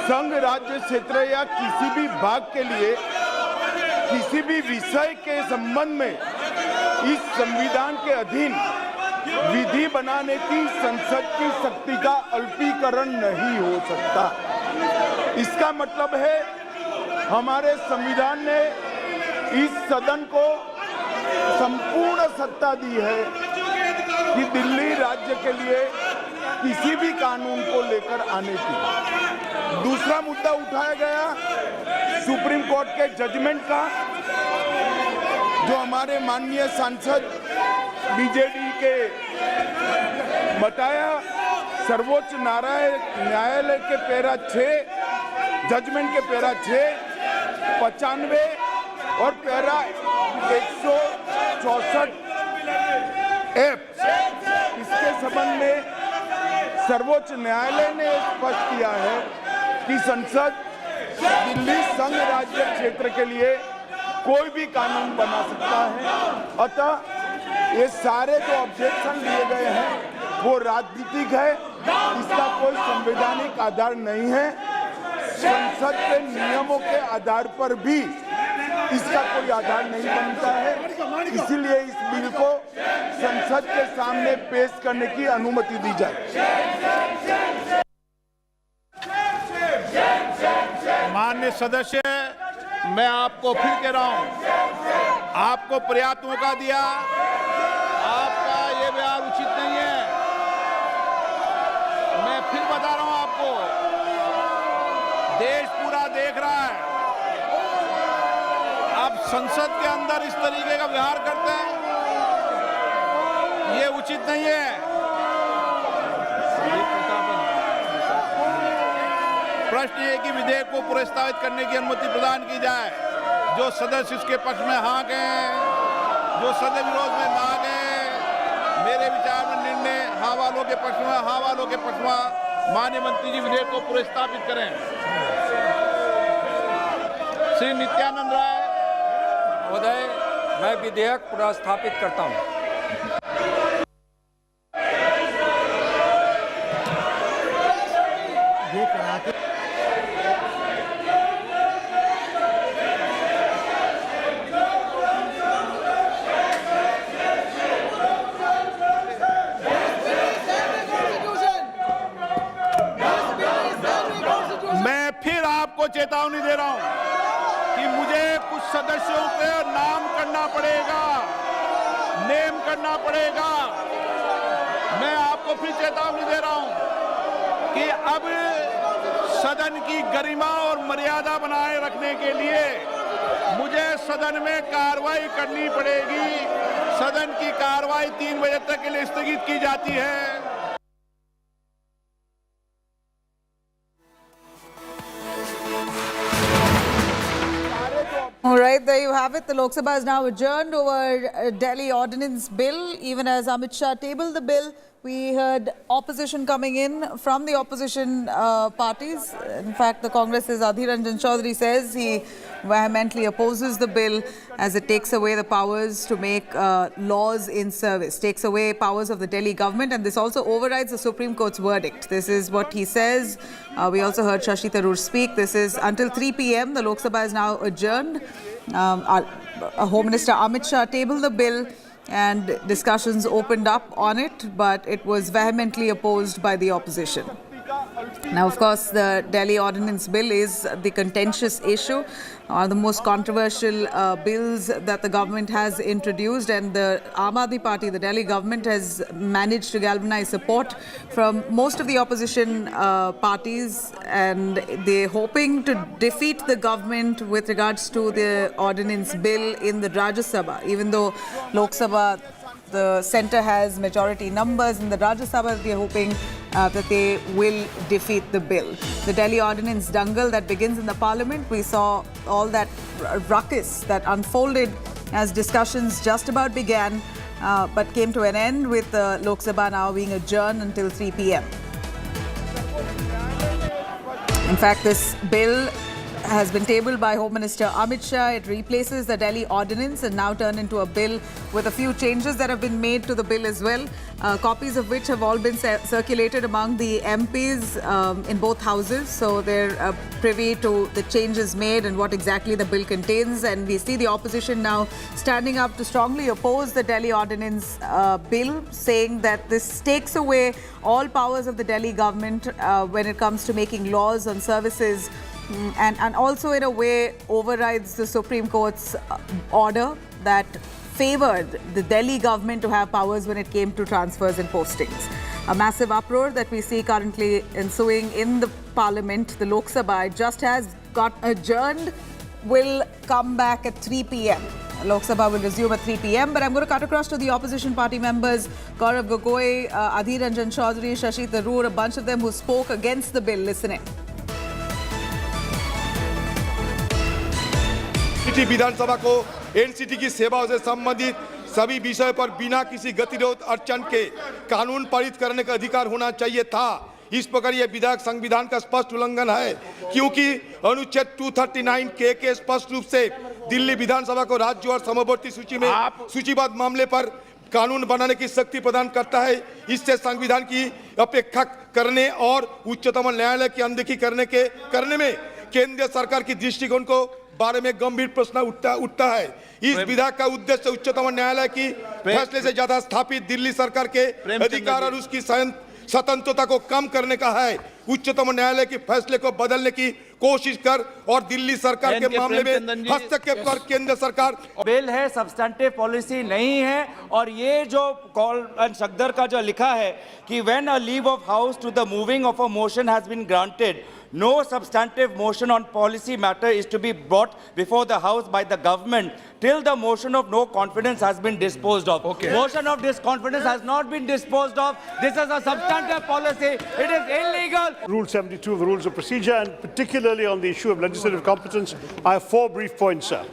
[SPEAKER 7] संघ राज्य क्षेत्र या किसी भी भाग के लिए किसी भी विषय के संबंध में इस संविधान के अधीन विधि बनाने की संसद की शक्ति का अल्पीकरण नहीं हो सकता। इसका मतलब है हमारे संविधान ने इस सदन को संपूर्ण सत्ता दी है कि दिल्ली राज्य के लिए किसी भी कानून को लेकर आने की। दूसरा मुद्दा उठाया गया सुप्रीम कोर्ट के जजमेंट का, जो हमारे माननीय सांसद बीजेडी के बताया, सर्वोच्च न्यायालय के पैरा 6 जजमेंट के पैरा 6, 95 और पैरा 164F, इसके संबंध में सर्वोच्च न्यायालय ने स्पष्ट किया है कि संसद दिल्ली संघ राज्य क्षेत्र के लिए कोई भी कानून बना सकता है। अतः ये सारे जो ऑब्जेक्शन लिए गए हैं वो राजनीतिक है, इसका कोई संवैधानिक आधार नहीं है। संसद के नियमों के आधार पर भी इसका कोई आधार नहीं बनता है, इसलिए इस बिल को संसद के सामने पेश करने की अनुमति दी जाए।
[SPEAKER 4] माननीय सदस्य, मैं आपको फिर कह रहा हूं, आपको पर्याप्त मौका दिया, आपका ये व्यवहार उचित नहीं है। मैं फिर बता रहा हूं आपको, देश पूरा देख रहा है, आप संसद के अंदर इस तरीके का व्यवहार करते हैं, ये उचित नहीं है। प्रश्न ये कि विधेयक को प्रस्तावित करने की अनुमति प्रदान की जाए। जो सदस्य इसके पक्ष में हाँ गए, जो सदस्य विरोध में ना गए, मेरे विचार में निर्णय हाँ वालों के पक्ष में, हाँ वालों के पक्ष में। माननीय मंत्री जी विधेयक को प्रस्तावित करें। श्री नित्यानंद राय
[SPEAKER 20] महोदय, मैं विधेयक प्रस्तावित करता हूं।
[SPEAKER 4] चेतावनी दे रहा हूं कि मुझे कुछ सदस्यों के नाम करना पड़ेगा, नेम करना पड़ेगा। मैं आपको फिर चेतावनी दे रहा हूं कि अब सदन की गरिमा और मर्यादा बनाए रखने के लिए मुझे सदन में कार्रवाई करनी पड़ेगी। सदन की कार्रवाई 3 बजे तक के लिए स्थगित की जाती है।
[SPEAKER 16] All right, there you have it. The Lok Sabha is now adjourned over Delhi Ordinance Bill. Even as Amit Shah tabled the bill, we heard opposition coming in from the opposition parties. In fact, the Congress's Adhir Ranjan Chaudhary says he vehemently opposes the bill as it takes away the powers to make laws in service, takes away powers of the Delhi government, and this also overrides the Supreme Court's verdict. This is what he says. We also heard Shashi Tharoor speak. This is until 3 p.m. The Lok Sabha is now adjourned. Home Minister Amit Shah tabled the bill and discussions opened up on it, but it was vehemently opposed by the opposition. Now, of course, the Delhi Ordinance Bill is the contentious issue, the most controversial bills that the government has introduced, and the Aam Aadmi Party, the Delhi government, has managed to galvanize support from most of the opposition parties, and they're hoping to defeat the government with regards to the Ordinance Bill in the Rajya Sabha, even though Lok Sabha, the centre has majority numbers. In the Rajya Sabha, they're hoping that they will defeat the bill. The Delhi Ordinance Dangal that begins in the Parliament, we saw all that ruckus that unfolded as discussions just about began, but came to an end with the Lok Sabha now being adjourned until 3 p.m. In fact, this bill has been tabled by Home Minister Amit Shah. It replaces the Delhi Ordinance and now turned into a bill with a few changes that have been made to the bill as well, copies of which have all been circulated among the MPs in both houses. So they're privy to the changes made and what exactly the bill contains. And we see the opposition now standing up to strongly oppose the Delhi Ordinance bill, saying that this takes away all powers of the Delhi government when it comes to making laws on services, and also in a way overrides the Supreme Court's order that favoured the Delhi government to have powers when it came to transfers and postings. A massive uproar that we see currently ensuing in the Parliament. The Lok Sabha just has got adjourned, will come back at 3 p.m. Lok Sabha will resume at 3 p.m. But I'm going to cut across to the opposition party members, Gaurav Gogoi, Adhir Ranjan Chaudhary, Shashi Tharoor, a bunch of them who spoke against the bill. Listen in.
[SPEAKER 1] City विधानसभा को NCT की सेवाओं से संबंधित सभी विषय पर बिना किसी गतिरोध अड़चन के कानून पारित करने का अधिकार होना चाहिए था। इस प्रकार यह विधेयक संविधान का स्पष्ट उल्लंघन है, क्योंकि अनुच्छेद 239 के स्पष्ट रूप से दिल्ली विधानसभा को राज्य और समवर्ती सूची में सूचीबद्ध मामले पर कानून बनाने की शक्ति प्रदान करता है। इससे संविधान की अपेक्षा करने और उच्चतम न्यायालय की अनदेखी करने में केंद्र सरकार की दृष्टिकोण को बारे में गंभीर प्रश्न उठता है। इस विधेयक का उद्देश्य उच्चतम न्यायालय की फैसले से ज्यादा स्थापित दिल्ली सरकार के अधिकार और उसकी स्वतंत्रता को कम करने का है। उच्चतम न्यायालय के फैसले को बदलने की कोशिश कर और दिल्ली सरकार के मामले में हस्तक्षेप कर केंद्र सरकार
[SPEAKER 19] बिल है, सब्सटेंटिव पॉलिसी नहीं है। और ये जो कॉल एंड सगदर का जो लिखा है कि when a leave of house to the moving of a motion has been granted, no substantive motion on policy matter is to be brought before the House by the government till the motion of no confidence has been disposed of. Motion of disconfidence has not been disposed of. This is a substantive policy. It is illegal.
[SPEAKER 21] Rule 72 of the Rules of Procedure, and particularly on the issue of legislative competence, I have 4 brief points, sir.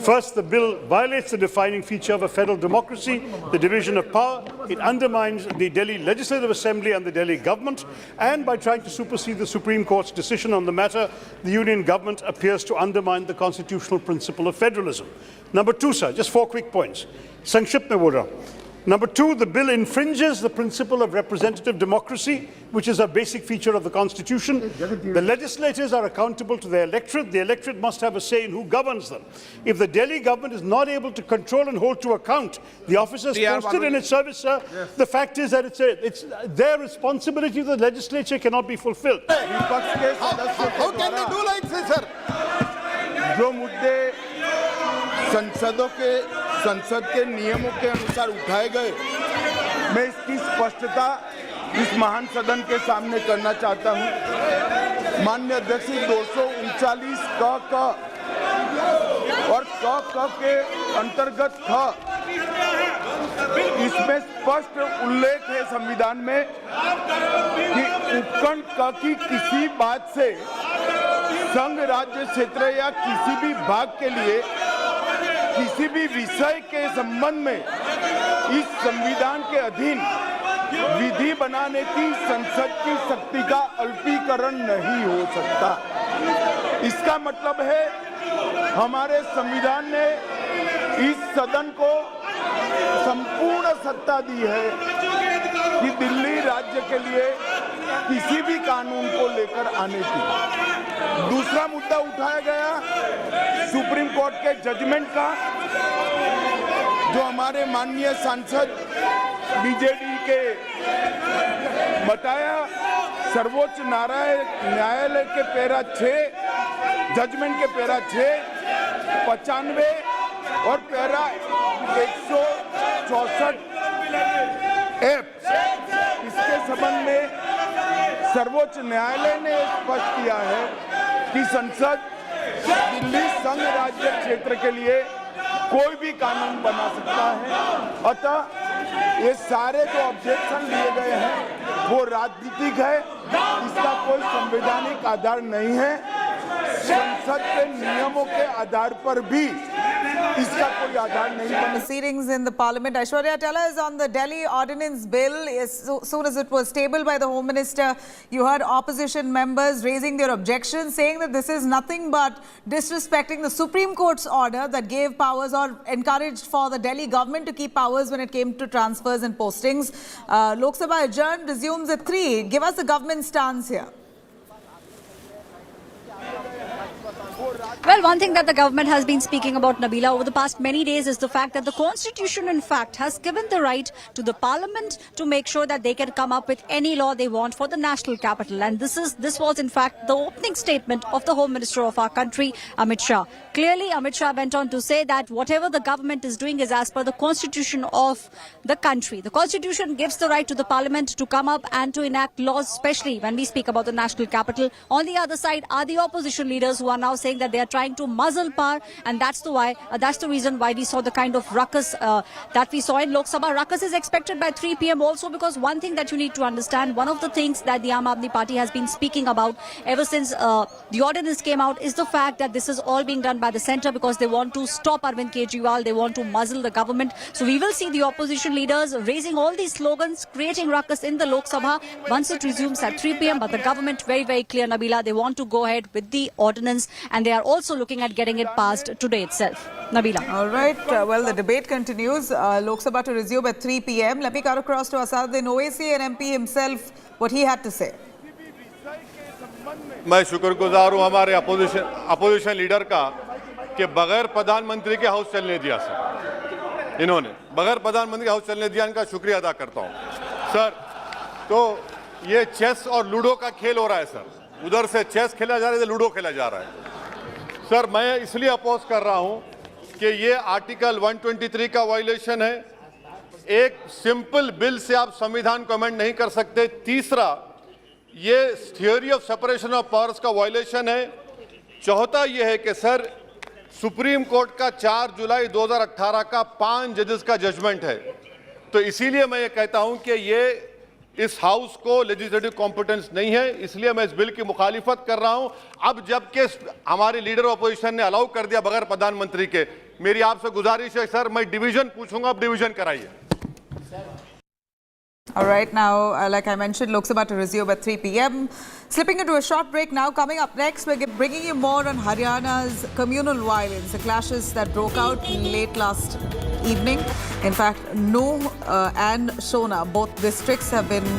[SPEAKER 21] First, the bill violates the defining feature of a federal democracy, the division of power. It undermines the Delhi Legislative Assembly and the Delhi government, and by trying to supersede the Supreme Court's decision on the matter, the union government appears to undermine the constitutional principle of federalism. Number 2, sir, just 4 quick points. Sankshipt mein bol raha hu. Number 2, the bill infringes the principle of representative democracy, which is a basic feature of the Constitution. The legislators are accountable to their electorate. The electorate must have a say in who governs them. If the Delhi government is not able to control and hold to account the officers posted in its service, sir, the fact is that it's their responsibility. The legislature cannot be fulfilled.
[SPEAKER 7] How can they do like this, sir? जो मुद्दे संसदों के संसद के नियमों के अनुसार उठाए गए, मैं इसकी स्पष्टता इस महान सदन के सामने करना चाहता हूं। माननीय अध्यक्ष, 239 क और क के अंतर्गत इसमें स्पष्ट उल्लेख है संविधान में कि उपखंड क की किसी बात से संघ, राज्य, क्षेत्र या किसी भी भाग के लिए किसी भी विषय के संबंध में इस संविधान के अधीन विधि बनाने की संसद की शक्ति का अल्पीकरण नहीं हो सकता। इसका मतलब है हमारे संविधान ने इस सदन को संपूर्ण सत्ता दी है कि दिल्ली राज्य के लिए किसी भी कानून को लेकर आने की। दूसरा मुद्दा उठाया गया सुप्रीम कोर्ट के जजमेंट का, जो हमारे माननीय सांसद बीजेडी के बताया सर्वोच्च न्यायालय के पैरा 6 जजमेंट के पैरा 6, 95 और पैरा 164 एफ, इसके संबंध में सर्वोच्च न्यायालय ने स्पष्ट किया है कि संसद दिल्ली संघ राज्य क्षेत्र के लिए कोई भी कानून बना सकता है। अतः ये सारे जो ऑब्जेक्शन लिए गए हैं वो राजनीतिक है, इसका कोई संवैधानिक आधार नहीं है। संसद के नियमों के आधार पर भी इसका कोई आधार नहीं बना।
[SPEAKER 16] Proceedings in the Parliament. Aishwarya, tell us on the Delhi Ordinance Bill. As soon as it was tabled by the Home Minister, you heard opposition members raising their objections, saying that this is nothing but disrespecting the Supreme Court's order that gave powers or encouraged for the Delhi government to keep powers when it came to transfers and postings. Lok Sabha adjourned, resumes at 3. Give us the government stance here.
[SPEAKER 5] Well, one thing that the government has been speaking about, Nabila, over the past many days is the fact that the Constitution, in fact, has given the right to the Parliament to make sure that they can come up with any law they want for the national capital. And this was, in fact, the opening statement of the Home Minister of our country, Amit Shah. Clearly, Amit Shah went on to say that whatever the government is doing is as per the Constitution of the country. The Constitution gives the right to the Parliament to come up and to enact laws, especially when we speak about the national capital. On the other side are the opposition leaders who are now saying that they are trying to muzzle power, and that's the reason why we saw the kind of ruckus that we saw in Lok Sabha. Ruckus is expected by 3 p.m. also, because one thing that you need to understand, one of the things that the Aam Aadmi Party has been speaking about ever since the ordinance came out is the fact that this is all being done by the centre because they want to stop Arvind Kejriwal, they want to muzzle the government. So we will see the opposition leaders raising all these slogans, creating ruckus in the Lok Sabha once it resumes at 3 p.m. But the government, very, very clear, Nabila, they want to go ahead with the ordinance, and they are also looking at getting it passed today itself. Nabila.
[SPEAKER 16] All right. Well, the debate continues. Lok Sabha to resume at 3 p.m. Let me cut across to Asaduddin Owaisi, an MP himself, what he had to say.
[SPEAKER 15] मैं शुक्रगुजार हूं हमारे opposition leader का कि बगैर प्रधानमंत्री के house चलने दिया सर, इन्होंने बगैर प्रधानमंत्री के हाउस चलने दिया, इनका शुक्रिया अदा करता हूं सर। तो ये चेस और लूडो का खेल हो रहा है सर, उधर से चेस खेला जा रहा है, इधर लूडो खेला जा रहा है सर। मैं इसलिए अपोज कर रहा हूं कि ये आर्टिकल 123 का वायलेशन है। एक सिंपल बिल से आप संविधान को अमेंड नहीं कर सकते। तीसरा, ये theory of separation of powers का वायलेशन है। चौथा ये है कि सर सुप्रीम कोर्ट का 4 जुलाई 2018 का 5 जजेस का जजमेंट है, तो इसीलिए मैं ये कहता हूं कि ये इस हाउस को लेजिस्लेटिव कॉम्पिटेंस नहीं है, इसलिए मैं इस बिल की मुखालिफत कर रहा हूं। अब जबकि हमारे लीडर ऑपोजिशन ने अलाउ कर दिया बगैर प्रधानमंत्री के, मेरी आपसे गुजारिश है सर, मैं डिवीजन पूछूंगा, अब डिवीजन कराइए।
[SPEAKER 16] All right, now, like I mentioned, Lok Sabha to resume at 3 p.m. Slipping into a short break now. Coming up next, we're bringing you more on Haryana's communal violence, the clashes that broke out late last evening. In fact, Nuh and Shona, both districts have been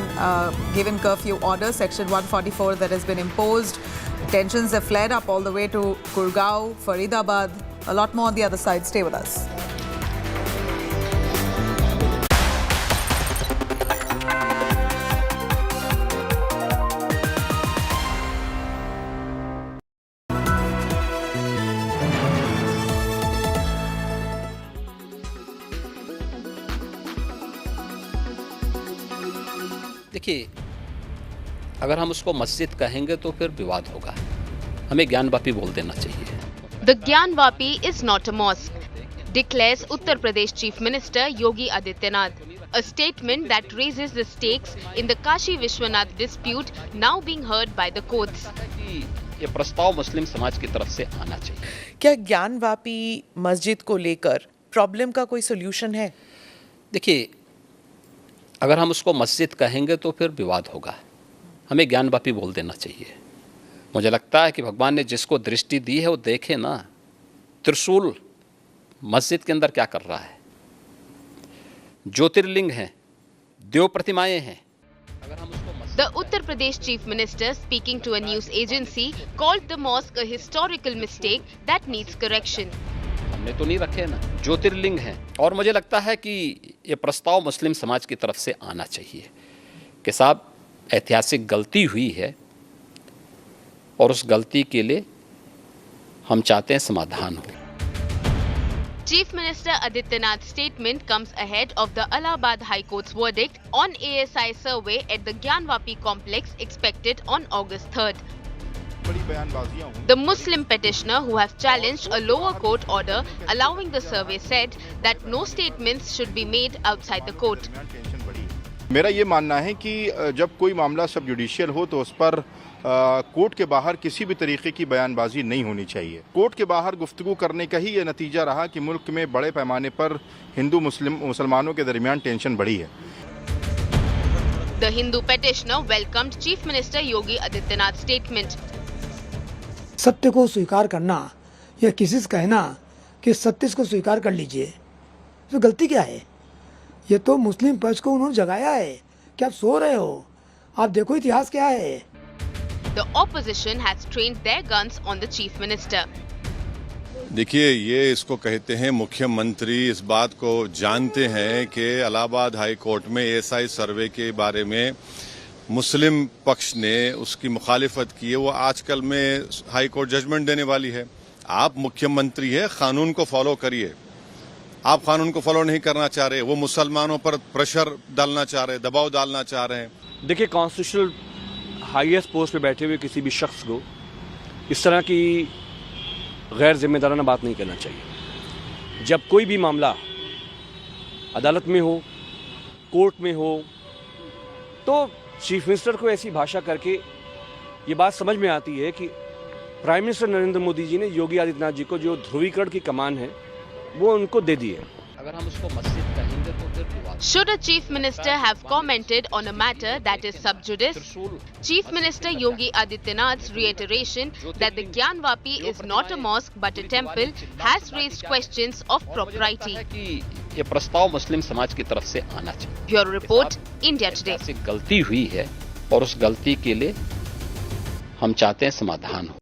[SPEAKER 16] given curfew orders, Section 144 that has been imposed. Tensions have flared up all the way to Gurugram, Faridabad. A lot more on the other side. Stay with us.
[SPEAKER 8] देखिए, अगर हम उसको मस्जिद कहेंगे तो फिर विवाद होगा। हमें ज्ञानवापी बोल देना चाहिए।
[SPEAKER 2] The Gyanvapi is not a mosque, declares Uttar Pradesh Chief Minister Yogi Adityanath. A statement that raises the stakes in the Kashi Vishwanath dispute now being heard by the courts.
[SPEAKER 8] ये प्रस्ताव मुस्लिम समाज की तरफ से आना चाहिए।
[SPEAKER 22] क्या ज्ञानवापी मस्जिद को लेकर प्रॉब्लम का कोई सोल्यूशन है?
[SPEAKER 8] देखिए, अगर हम उसको मस्जिद कहेंगे तो फिर विवाद होगा। हमें ज्ञानवापी बोल देना चाहिए। मुझे लगता है कि भगवान ने जिसको दृष्टि दी है वो देखे ना, त्रिशूल मस्जिद के अंदर क्या कर रहा है, ज्योतिर्लिंग हैं, देव प्रतिमाएं हैं।
[SPEAKER 2] The Uttar Pradesh Chief Minister, speaking to a news agency, called the mosque a historical mistake that needs correction.
[SPEAKER 8] हमने तो नहीं रखे ना, ज्योतिर्लिंग हैं। और मुझे लगता है कि ये प्रस्ताव मुस्लिम समाज की तरफ से आना चाहिए कि साहब ऐतिहासिक गलती हुई है और उस गलती के लिए हम चाहते हैं समाधान हो।
[SPEAKER 2] Chief Minister Adityanath's statement comes ahead of the Allahabad High Court's verdict on ASI survey at the Gyanvapi complex expected on August 3rd. The Muslim petitioner who has challenged a lower court order allowing the survey said that no statements should be made outside the court.
[SPEAKER 23] मेरा ये मानना है कि जब कोई मामला सब judicial हो तो उस पर कोर्ट के बाहर किसी भी तरीके की बयानबाजी नहीं होनी चाहिए। कोर्ट के बाहर गुफ्तगू करने का ही ये नतीजा रहा कि मुल्क में बड़े पैमाने पर हिंदू मुसलमानों के दरमियान टेंशन बढ़ी है।
[SPEAKER 2] The Hindu petitioner welcomed Chief Minister Yogi Adityanath's statement.
[SPEAKER 24] सत्य को स्वीकार करना या किसी से कहना कि सत्य को स्वीकार कर लीजिए, तो गलती क्या है? ये तो मुस्लिम पक्ष को उन्होंने जगाया है कि आप सो रहे हो, आप देखो इतिहास क्या है।
[SPEAKER 2] The opposition has trained their guns on the Chief Minister.
[SPEAKER 15] देखिए, ये इसको कहते हैं मुख्यमंत्री इस बात को जानते हैं कि इलाहाबाद हाई कोर्ट में एएसआई सर्वे के बारे में मुस्लिम पक्ष ने उसकी मुखालिफत की है। वो आजकल में हाई कोर्ट जजमेंट देने वाली है। आप मुख्यमंत्री है, कानून को फॉलो करिए। आप कानून को फॉलो नहीं करना चाह रहे, वो मुसलमानों पर प्रेशर डालना चाह रहे, दबाव डालना चाह रहे हैं।
[SPEAKER 25] देखिए, कॉन्स्टिट्यूशनल हाईएस्ट पोस्ट पे बैठे हुए किसी भी शख्स को इस तरह की गैर जिम्मेदाराना बात नहीं करना चाहिए। जब कोई भी मामला अदालत में हो, कोर्ट में हो, तो चीफ मिनिस्टर को ऐसी भाषा करके ये बात समझ में आती है कि प्राइम मिनिस्टर नरेंद्र मोदी जी ने योगी आदित्यनाथ जी को जो ध्रुवीकरण की कमान है वो उनको दे दी है।
[SPEAKER 8] अगर हम उसको मस्जिद कहेंगे तो फिर विवाद।
[SPEAKER 2] Should a chief minister have commented on a matter that is sub judice? Chief Minister Yogi Adityanath's reiteration that the Gyanvapi is not a mosque but a temple has raised questions of propriety.
[SPEAKER 8] ये प्रस्ताव मुस्लिम समाज की तरफ से आना चाहिए।
[SPEAKER 2] Bureau Report, India Today.
[SPEAKER 8] गलती हुई है और उस गलती के लिए हम चाहते हैं समाधान हो।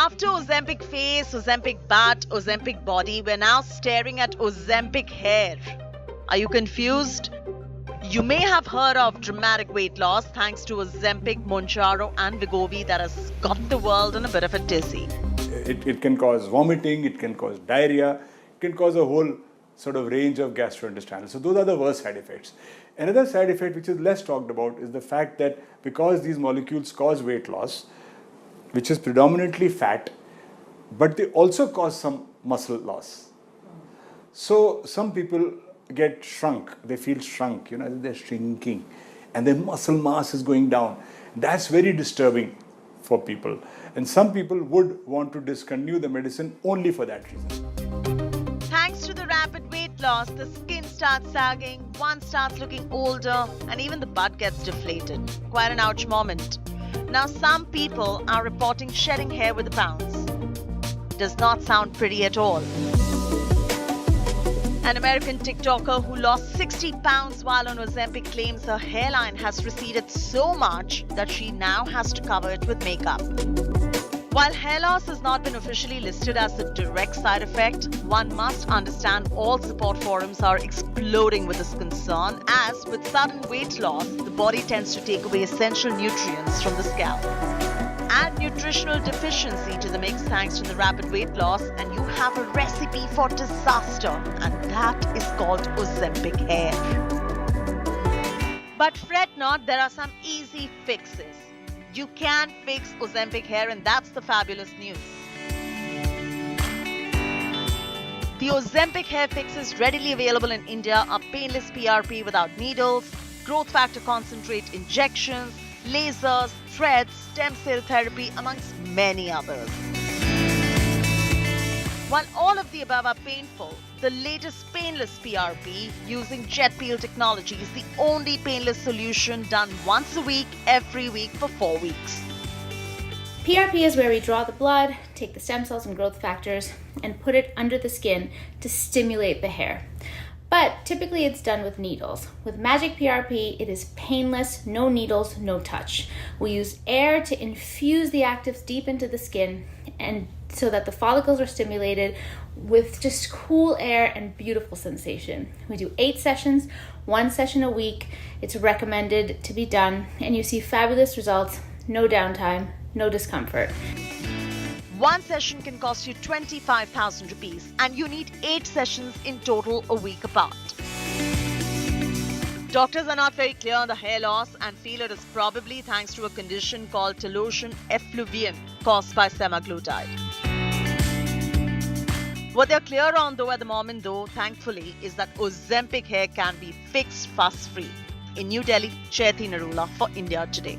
[SPEAKER 26] After Ozempic face, Ozempic butt, Ozempic body, we're now staring at Ozempic hair. Are you confused? You may have heard of dramatic weight loss thanks to Ozempic, Mounjaro and Wegovy that has got the world in a bit of a tizzy.
[SPEAKER 27] It can cause vomiting, it can cause diarrhea, it can cause a whole sort of range of gastrointestinal. So those are the worst side effects. Another side effect which is less talked about is the fact that because these molecules cause weight loss, which is predominantly fat, but they also cause some muscle loss. So some people get shrunk, they feel shrunk, they're shrinking and their muscle mass is going down. That's very disturbing for people. And some people would want to discontinue the medicine only for that reason.
[SPEAKER 26] Thanks to the rapid weight loss, the skin starts sagging, one starts looking older, and even the butt gets deflated. Quite an ouch moment. Now some people are reporting shedding hair with a bounce. Does not sound pretty at all. An American TikToker who lost 60 pounds while on Ozempic claims her hairline has receded so much that she now has to cover it with makeup. While hair loss has not been officially listed as a direct side effect, one must understand all support forums are exploding with this concern, as with sudden weight loss, the body tends to take away essential nutrients from the scalp. Add nutritional deficiency to the mix thanks to the rapid weight loss and you have a recipe for disaster, and that is called Ozempic hair. But fret not, there are some easy fixes. You can fix Ozempic hair, and that's the fabulous news. The Ozempic hair fix is readily available in India, a painless PRP without needles, growth factor concentrate injections, lasers, threads, stem cell therapy, amongst many others. While all of the above are painful, the latest painless PRP using jet peel technology is the only painless solution done once a week, every week for 4 weeks.
[SPEAKER 9] PRP is where we draw the blood, take the stem cells and growth factors, and put it under the skin to stimulate the hair. But typically it's done with needles. With Magic PRP, it is painless, no needles, no touch. We use air to infuse the actives deep into the skin, and so that the follicles are stimulated with just cool air and beautiful sensation. We do 8 sessions, 1 session a week. It's recommended to be done, and you see fabulous results, no downtime, no discomfort.
[SPEAKER 26] One session can cost you 25,000 rupees, and you need 8 sessions in total a week apart. Doctors are not very clear on the hair loss and feel it is probably thanks to a condition called Talotion effluvium caused by semaglutide. What they're clear on though at the moment thankfully, is that Ozempic hair can be fixed fuss-free. In New Delhi, Chaiti Narula for India Today.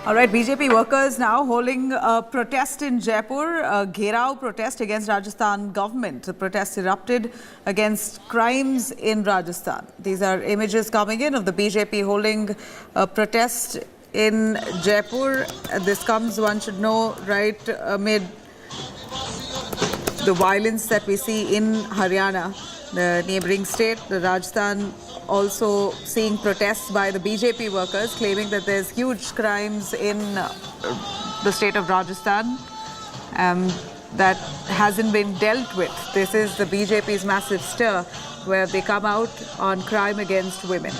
[SPEAKER 16] All right, BJP workers now holding a protest in Jaipur, a Gherao protest against Rajasthan government. The protest erupted against crimes in Rajasthan. These are images coming in of the BJP holding a protest in Jaipur. This comes, one should know, right amid the violence that we see in Haryana, the neighbouring state. The Rajasthan also seeing protests by the BJP workers claiming that there's huge crimes in the state of Rajasthan that hasn't been dealt with. This is the BJP's massive stir where they come out on crime against women.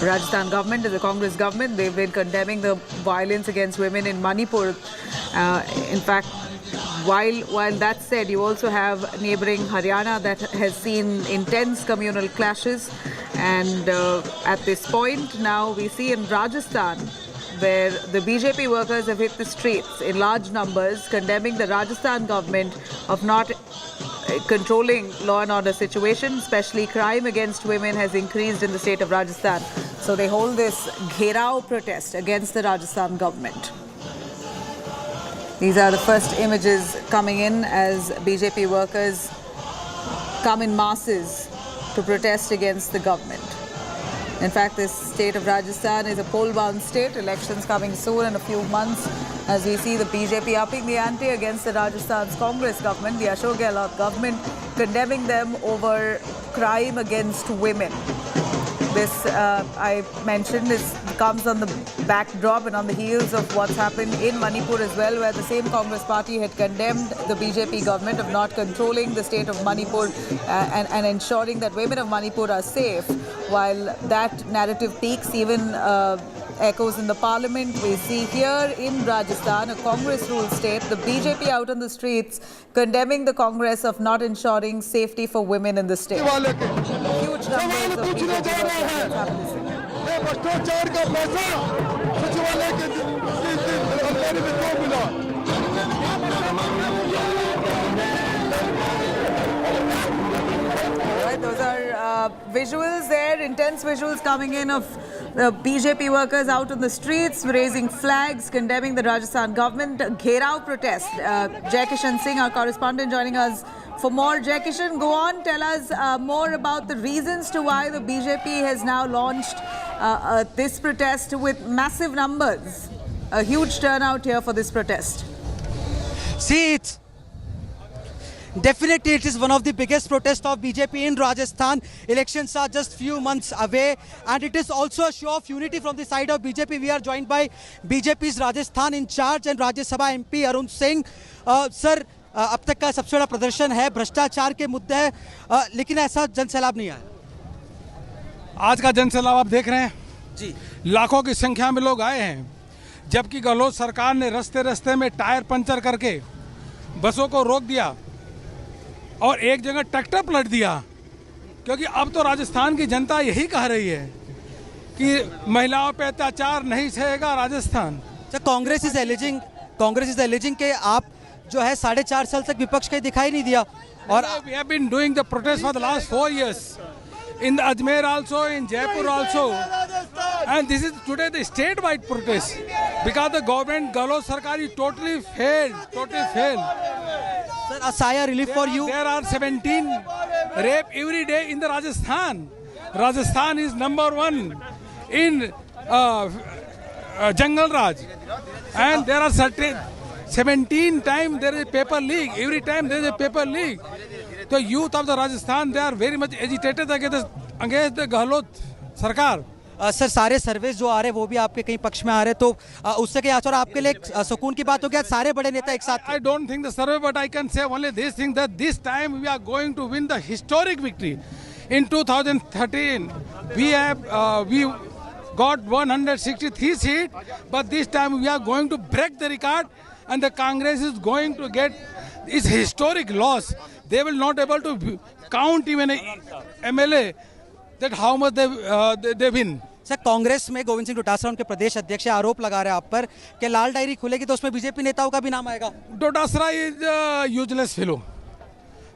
[SPEAKER 16] Rajasthan government is a Congress government. They've been condemning the violence against women in Manipur. In fact, while that's said, you also have neighbouring Haryana that has seen intense communal clashes, and at this point now we see in Rajasthan where the BJP workers have hit the streets in large numbers condemning the Rajasthan government of not controlling law and order situation, especially crime against women has increased in the state of Rajasthan. So they hold this Gherao protest against the Rajasthan government. These are the first images coming in as BJP workers come in masses to protest against the government. In fact, this state of Rajasthan is a poll-bound state. Elections coming soon in a few months. As we see the BJP upping the ante against the Rajasthan's Congress government, the Ashok Gehlot government, condemning them over crime against women. This, I mentioned, is comes on the backdrop and on the heels of what's happened in Manipur as well, where the same Congress party had condemned the BJP government of not controlling the state of Manipur and ensuring that women of Manipur are safe. While that narrative peaks, even echoes in the parliament. We see here in Rajasthan, a Congress-ruled state, the BJP out on the streets condemning the Congress of not ensuring safety for women in the state. Huge numbers of BJP workers have this. Alright, those are visuals there, intense visuals coming in of the BJP workers out on the streets, raising flags, condemning the Rajasthan government. Gherao protest. Jai Kishan Singh, our correspondent, joining us for more. Jai Kishan, go on, tell us more about the reasons to why the BJP has now launched this protest with massive numbers. A huge turnout here for this protest.
[SPEAKER 6] See, definitely it is one of the biggest protests of BJP in Rajasthan. Elections are just few months away and it is also a show of unity from the side of BJP. We are joined by BJP's Rajasthan in charge and Rajya Sabha MP Arun Singh. Sir, अब तक का सबसे बड़ा प्रदर्शन है, भ्रष्टाचार के मुद्दे है, लेकिन ऐसा जनसैलाब नहीं आया।
[SPEAKER 10] आज का जनसैलाब आप देख रहे हैं
[SPEAKER 6] जी,
[SPEAKER 10] लाखों की संख्या में लोग आए हैं, जबकि गहलोत सरकार ने रस्ते रस्ते में टायर पंचर करके बसों को रोक दिया और एक जगह ट्रैक्टर पलट दिया, क्योंकि अब तो राजस्थान की जनता यही कह रही है कि महिलाओं पे अत्याचार नहीं सहेगा राजस्थान।
[SPEAKER 6] कांग्रेस इज एलिजिंग के आप जो है 4.5 साल तक विपक्ष कहीं दिखाई नहीं दिया और
[SPEAKER 10] we have been doing the protest for the last 4 years in Ajmer also, in Jaipur also, and this is today the statewide protest because the government Gahlot Sarkar is totally failed.
[SPEAKER 6] Sir, a sigh of relief for you.
[SPEAKER 10] There are 17 rape every day in the Rajasthan. Rajasthan is #1 in Jungle Raj, and there are certain 17 times there is a paper leak. Every time there is a paper leak. The youth of the Rajasthan, they are very much agitated against the Gahlot Sarkar.
[SPEAKER 6] Sir, सारे सर्वेस जो आ रहे हैं वो भी आपके कहीं पक्ष में आ रहे हैं, तो उससे क्या और आपके लिए सुकून की बात हो गया, सारे बड़े नेता एक साथ।
[SPEAKER 10] I don't think the survey, but I can say only this thing, that this time we are going to win the historic victory. In 2013, we got 163 seats, but this time we are going to break the record, and the Congress is going to get its historic loss. They will not able to count even a MLA that how much they win.
[SPEAKER 6] Sir, Congress में गोविंद सिंह डोटासरा उनके प्रदेश अध्यक्ष आरोप लगा रहे हैं आप पर कि लाल डायरी खुलेगी तो उसमें बीजेपी नेताओं का भी नाम आएगा।
[SPEAKER 10] Dotasra is useless fellow.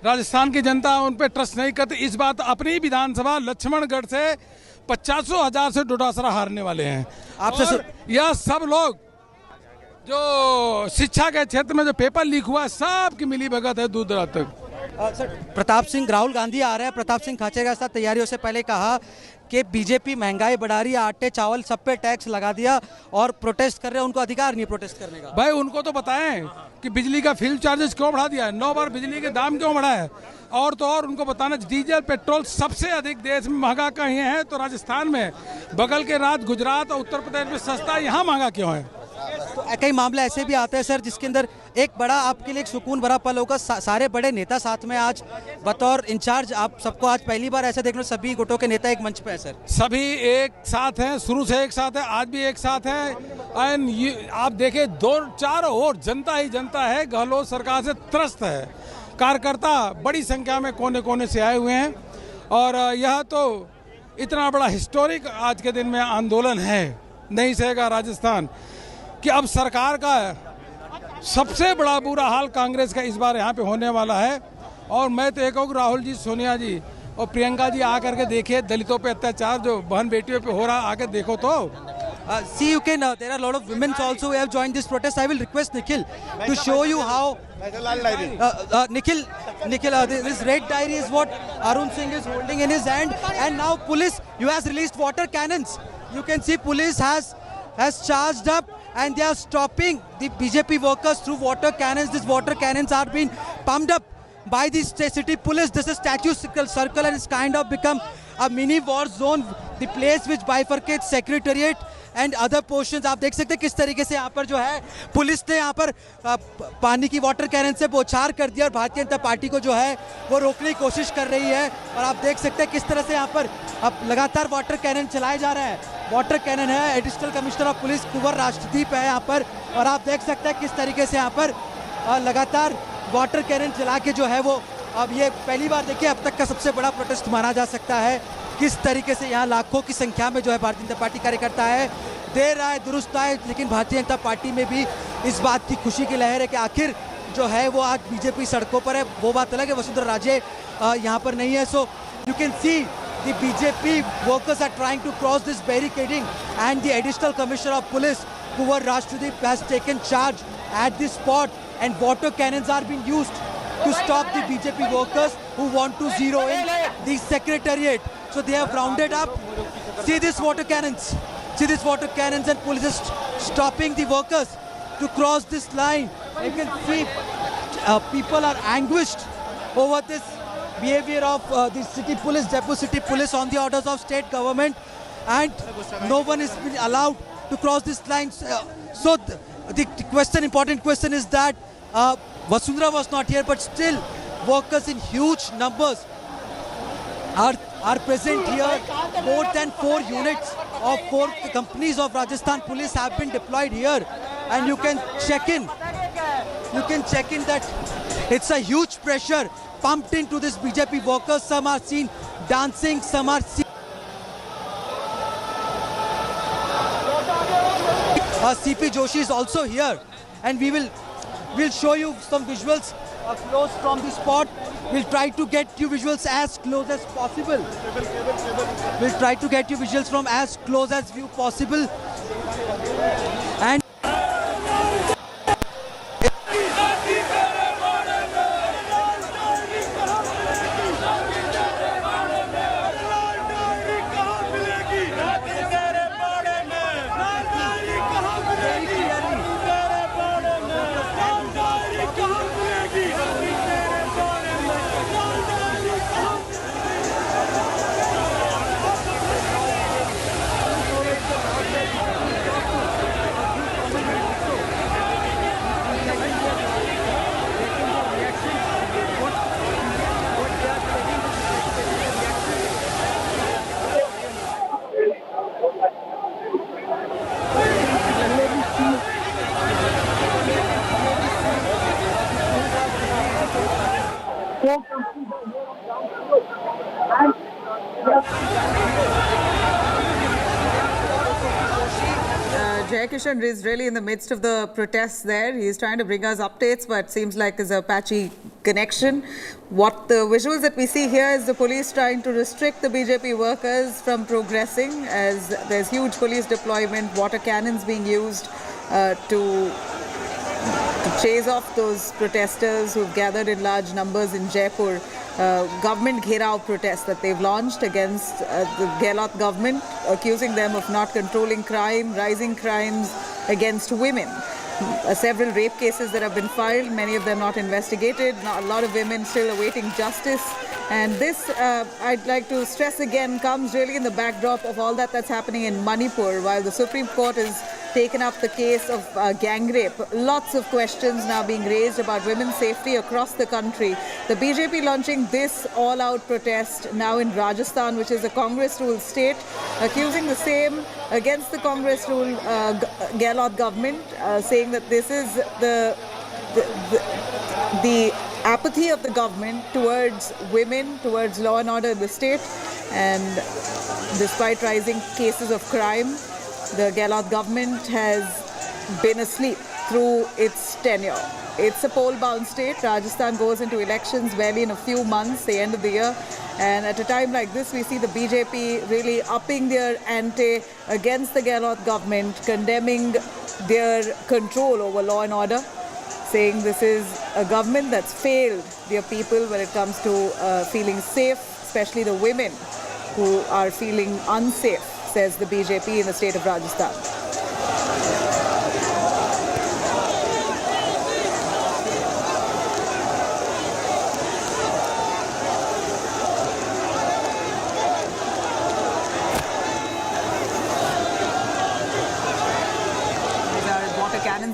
[SPEAKER 10] Rajasthan की जनता उन पर ट्रस्ट नहीं करती। इस बात अपनी विधानसभा लक्ष्मणगढ़ से 50,000 से डोटासरा हारने वाले हैं। आपसे यह सब लोग जो शिक्षा के क्षेत्र में जो पेपर लीक हुआ सब की मिली भगत है दूर दराज तक।
[SPEAKER 6] सर, प्रताप सिंह, राहुल गांधी आ रहे हैं, प्रताप सिंह खाचर के साथ तैयारियों से पहले कहा कि बीजेपी महंगाई बढ़ा रही है, आटे चावल सब पे टैक्स लगा दिया और प्रोटेस्ट कर रहे हैं, उनको अधिकार नहीं प्रोटेस्ट करने का।
[SPEAKER 10] भाई उनको तो बताएं कि बिजली का फ्यूल चार्जेस क्यों बढ़ा दिया है, 9 बार बिजली के दाम क्यों बढ़ा है, और तो और उनको बताना डीजल पेट्रोल सबसे अधिक देश में महंगा कहीं है तो राजस्थान में, बगल के राज्य गुजरात और उत्तर प्रदेश में सस्ता, यहाँ महंगा क्यों है।
[SPEAKER 6] तो कई मामले ऐसे भी आते हैं सर जिसके अंदर एक बड़ा आपके लिए एक सुकून भरा पल होगा, सारे बड़े नेता साथ में आज बतौर इंचार्ज, आप सबको आज पहली बार ऐसा देख लो सभी गुटों के नेता एक मंच पे है। सर,
[SPEAKER 10] सभी एक साथ हैं, शुरू से एक साथ है, आज भी एक साथ है। एंड आप देखें 2-4 और जनता ही जनता है, गहलोत सरकार से त्रस्त है। कार्यकर्ता बड़ी संख्या में कोने कोने से आए हुए हैं और यह तो इतना बड़ा हिस्टोरिक आज के दिन में आंदोलन है, नहीं सहेगा राजस्थान, कि अब सरकार का सबसे बड़ा बुरा हाल कांग्रेस का इस बार यहाँ पे होने वाला है। और मैं तो एक कहूँ राहुल जी, सोनिया जी और प्रियंका जी आकर के देखिए दलितों पे अत्याचार जो बहन बेटियों पे हो रहा, आके देखो तो।
[SPEAKER 6] See, you can. There are a lot of women also who have joined this protest. I will request Nikhil to show you how. Nikhil, this red diary is what Arun Singh is holding in his hand, and now police, you has released water cannons. You can see police has charged up and they are stopping the BJP workers through water cannons. These water cannons are being pumped up by the city police. This is statue circle and it's kind of become a mini war zone, the place which bifurcates Secretariat and other portions आप देख सकते हैं किस तरीके से यहाँ पर जो है पुलिस ने यहाँ पर पानी की वाटर कैनन से बौछार कर दिया और भारतीय जनता पार्टी को जो है वो रोकने की कोशिश कर रही है। और आप देख सकते हैं किस तरह से यहाँ पर अब लगातार वाटर कैनन चलाए जा रहे हैं। वाटर कैनन है, एडिशनल कमिश्नर ऑफ पुलिस कुंवर राष्ट्रदीप है यहाँ पर, और आप देख सकते हैं किस तरीके से यहाँ पर लगातार वाटर कैनन चला के जो है वो अब ये पहली बार देखिए अब तक का सबसे बड़ा प्रोटेस्ट माना जा सकता है। किस तरीके से यहाँ लाखों की संख्या में जो है भारतीय जनता पार्टी कार्यकर्ता है, देर आए दुरुस्त आए, लेकिन भारतीय जनता पार्टी में भी इस बात की खुशी की लहर है कि आखिर जो है वो आज बीजेपी सड़कों पर है। वो बात अलग है, वसुंधरा राजे यहाँ पर नहीं है। So you can see the BJP workers are trying to cross this barricading, and the additional commissioner of police Kuvar Rashtradeep has taken charge at this spot, and water cannons are being used to stop the BJP workers who want to zero in the secretariat. So they have rounded up. See these water cannons. See these water cannons, and police is stopping the workers to cross this line. You can see people are anguished over this behavior of the city police, Jaipur city police on the orders of state government, and no one is being allowed to cross this line. So the question, important question is that Vasundhara was not here, but still workers in huge numbers are present here. More than 4 units of 4 companies of Rajasthan police have been deployed here, and you can check in. You can check in that it's a huge pressure pumped into this BJP workers. Some are seen dancing, some are seen. CP Joshi is also here, and we'll show you some visuals close from the spot. We'll try to get you visuals as close as possible. We'll try to get you visuals from as close as view possible. And
[SPEAKER 16] Jayakishan is really in the midst of the protests there. He's trying to bring us updates, but seems like there's a patchy connection. What the visuals that we see here is the police trying to restrict the BJP workers from progressing, as there's huge police deployment, water cannons being used to chase off those protesters who've gathered in large numbers in Jaipur. Government Gherao protest that they've launched against the Gehlot government, accusing them of not controlling crime, rising crimes against women. Several rape cases that have been filed, many of them not investigated, a lot of women still awaiting justice. And this, I'd like to stress again, comes really in the backdrop of all that's happening in Manipur, while the Supreme Court has taken up the case of gang rape. Lots of questions now being raised about women's safety across the country. The BJP launching this all-out protest now in Rajasthan, which is a Congress-ruled state, accusing the same against the Congress-ruled Gehlot government, saying that this is the apathy of the government towards women, towards law and order in the state. And despite rising cases of crime, the Gehlot government has been asleep through its tenure. It's a poll-bound state. Rajasthan goes into elections barely in a few months, the end of the year. And at a time like this, we see the BJP really upping their ante against the Gehlot government, condemning their control over law and order, saying this is a government that's failed their people when it comes to feeling safe, especially the women who are feeling unsafe, says the BJP in the state of Rajasthan.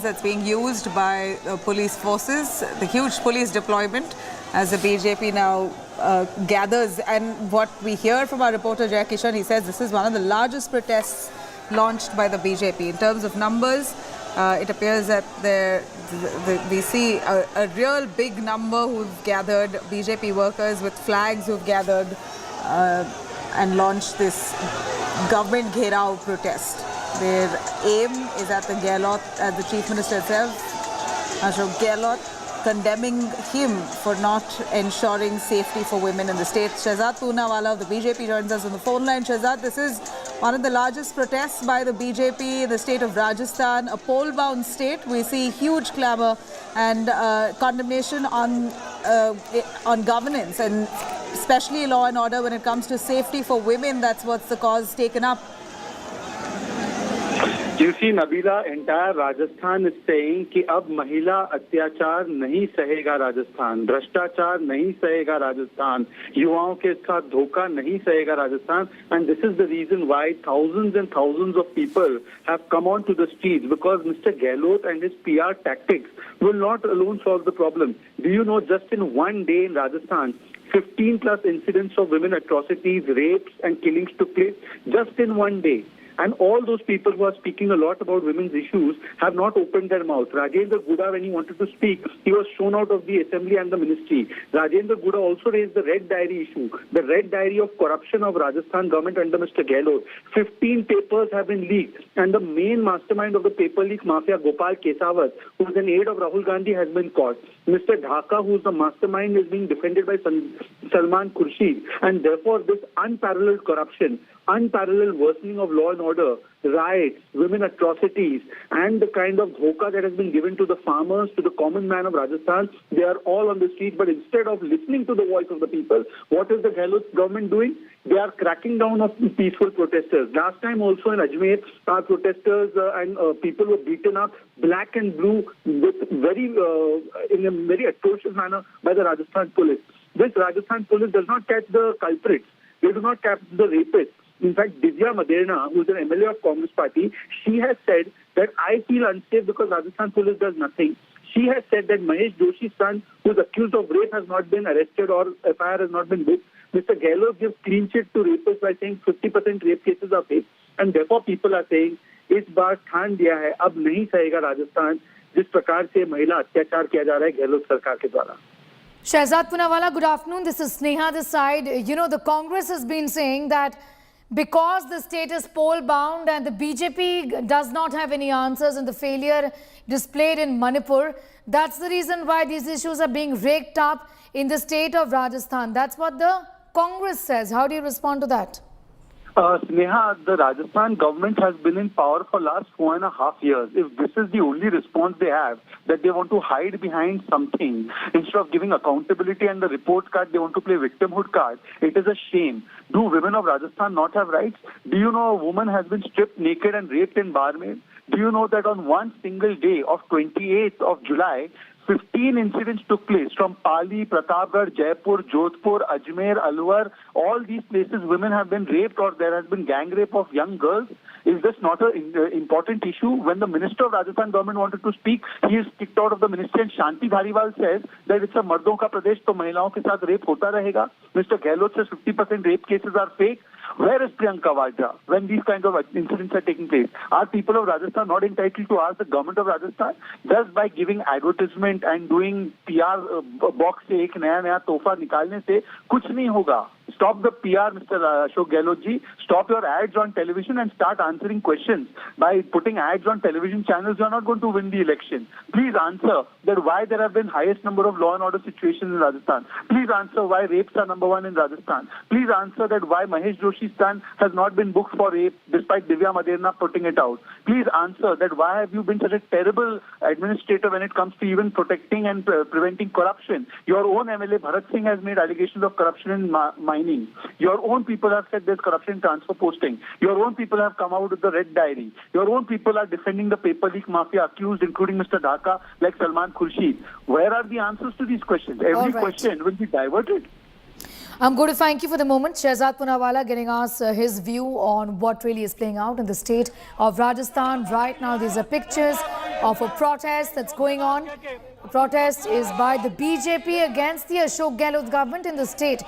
[SPEAKER 16] that's being used by police forces, the huge police deployment as the BJP now gathers. And what we hear from our reporter Jay Kishan, he says this is one of the largest protests launched by the BJP. In terms of numbers, it appears that we see a real big number who've gathered, BJP workers with flags who've gathered and launched this government gherao protest. Their aim is at the Gehlot, at the Chief Minister itself, Ashok Gehlot, condemning him for not ensuring safety for women in the state. Shehzad Poonawala of the BJP joins us on the phone line. Shehzad, this is one of the largest protests by the BJP in the state of Rajasthan, a poll-bound state. We see huge clamour and condemnation on governance and especially law and order when it comes to safety for women. That's what's the cause taken up.
[SPEAKER 3] You see, Nabila, entire Rajasthan is saying कि अब महिला अत्याचार नहीं सहेगा राजस्थान, भ्रष्टाचार नहीं सहेगा राजस्थान, युवाओं के साथ धोखा नहीं सहेगा Rajasthan, and this is the reason why thousands and thousands of people have come onto the streets, because Mr. Gehlot and his PR tactics will not alone solve the problem. Do you know, just in one day in Rajasthan, 15 plus incidents of women atrocities, rapes and killings took place just in one day. And all those people who are speaking a lot about women's issues have not opened their mouth. Rajendra Guda, when he wanted to speak, he was shown out of the assembly and the ministry. Rajendra Guda also raised the red diary issue, the red diary of corruption of Rajasthan government under Mr. Gehlot. 15 papers have been leaked, and the main mastermind of the paper leak mafia, Gopal Kesawat, who is an aide of Rahul Gandhi, has been caught. Mr. Dhaka, who is the mastermind, is being defended by Salman Khurshid. And therefore, this unparalleled corruption, unparalleled worsening of law and order, riots, women atrocities, and the kind of dhoka that has been given to the farmers, to the common man of Rajasthan, they are all on the street. But instead of listening to the voice of the people, what is the Gehlot government doing? They are cracking down on peaceful protesters. Last time also in Ajmer, our protesters and people were beaten up, black and blue, with in a very atrocious manner by the Rajasthan police. This Rajasthan police does not catch the culprits. They do not catch the rapists. In fact, Divya Maderna, who is an MLA of Congress Party, she has said that I feel unsafe because Rajasthan police does nothing. She has said that Mahesh Joshi's son, who is accused of rape, has not been arrested or FIR has not been booked. Mr. Gehlot gives clean sheet to rapists by saying 50% rape cases are fake. And therefore people are saying, इस बार ठान दिया है, अब नहीं सहेगा राजस्थान जिस प्रकार से महिला अत्याचार किया जा रहा है गहलोत सरकार के द्वारा.
[SPEAKER 11] Shehzad Poonawala, good afternoon. This is Sneha this side. You know, the Congress has been saying that because the state is poll-bound and the BJP does not have any answers and the failure displayed in Manipur, that's the reason why these issues are being raked up in the state of Rajasthan. That's what the Congress says. How do you respond to that?
[SPEAKER 3] Sneha, the Rajasthan government has been in power for last 4.5 years. If this is the only response they have, that they want to hide behind something, instead of giving accountability and the report card, they want to play victimhood card, it is a shame. Do women of Rajasthan not have rights? Do you know a woman has been stripped naked and raped in Barmer? Do you know that on one single day of 28th of July, 15 incidents took place from Pali, Pratapgarh, Jaipur, Jodhpur, Ajmer, Alwar. All these places, women have been raped or there has been gang rape of young girls. Is this not an important issue? When the Minister of Rajasthan government wanted to speak, he is kicked out of the ministry, and Shanti Dhariwal says that it's a mardon ka pradesh, to महिलाओं के साथ rape hota rahega. Mr. Gehlot says 50% rape cases are fake. Where is Priyanka Vadra when these kinds of incidents are taking place? Are people of Rajasthan not entitled to ask the government of Rajasthan? Just by giving advertisement and doing PR box से एक नया तोहफा निकालने से कुछ नहीं होगा. Stop the PR, Mr. Ashok Gehlot ji. Stop your ads on television and start answering questions. By putting ads on television channels, you are not going to win the election. Please answer that why there have been highest number of law and order situations in Rajasthan. Please answer why rapes are number one in Rajasthan. Please answer that why Mahesh Joshi's son has not been booked for rape despite Divya Maderna putting it out. Please answer that why have you been such a terrible administrator when it comes to even protecting and preventing corruption. Your own MLA Bharat Singh has made allegations of corruption in mining. Your own people have said there's corruption in transfer posting. Your own people have come out with the red diary. Your own people are defending the paper leak mafia accused, including Mr. Dhaka, like Salman Khurshid. Where are the answers to these questions? Every question will be diverted.
[SPEAKER 11] I'm going to thank you for the moment. Shehzad Poonawala getting us his view on what really is playing out in the state of Rajasthan. Right now, these are pictures of a protest that's going on. The protest is by the BJP against the Ashok Gehlot government in the state.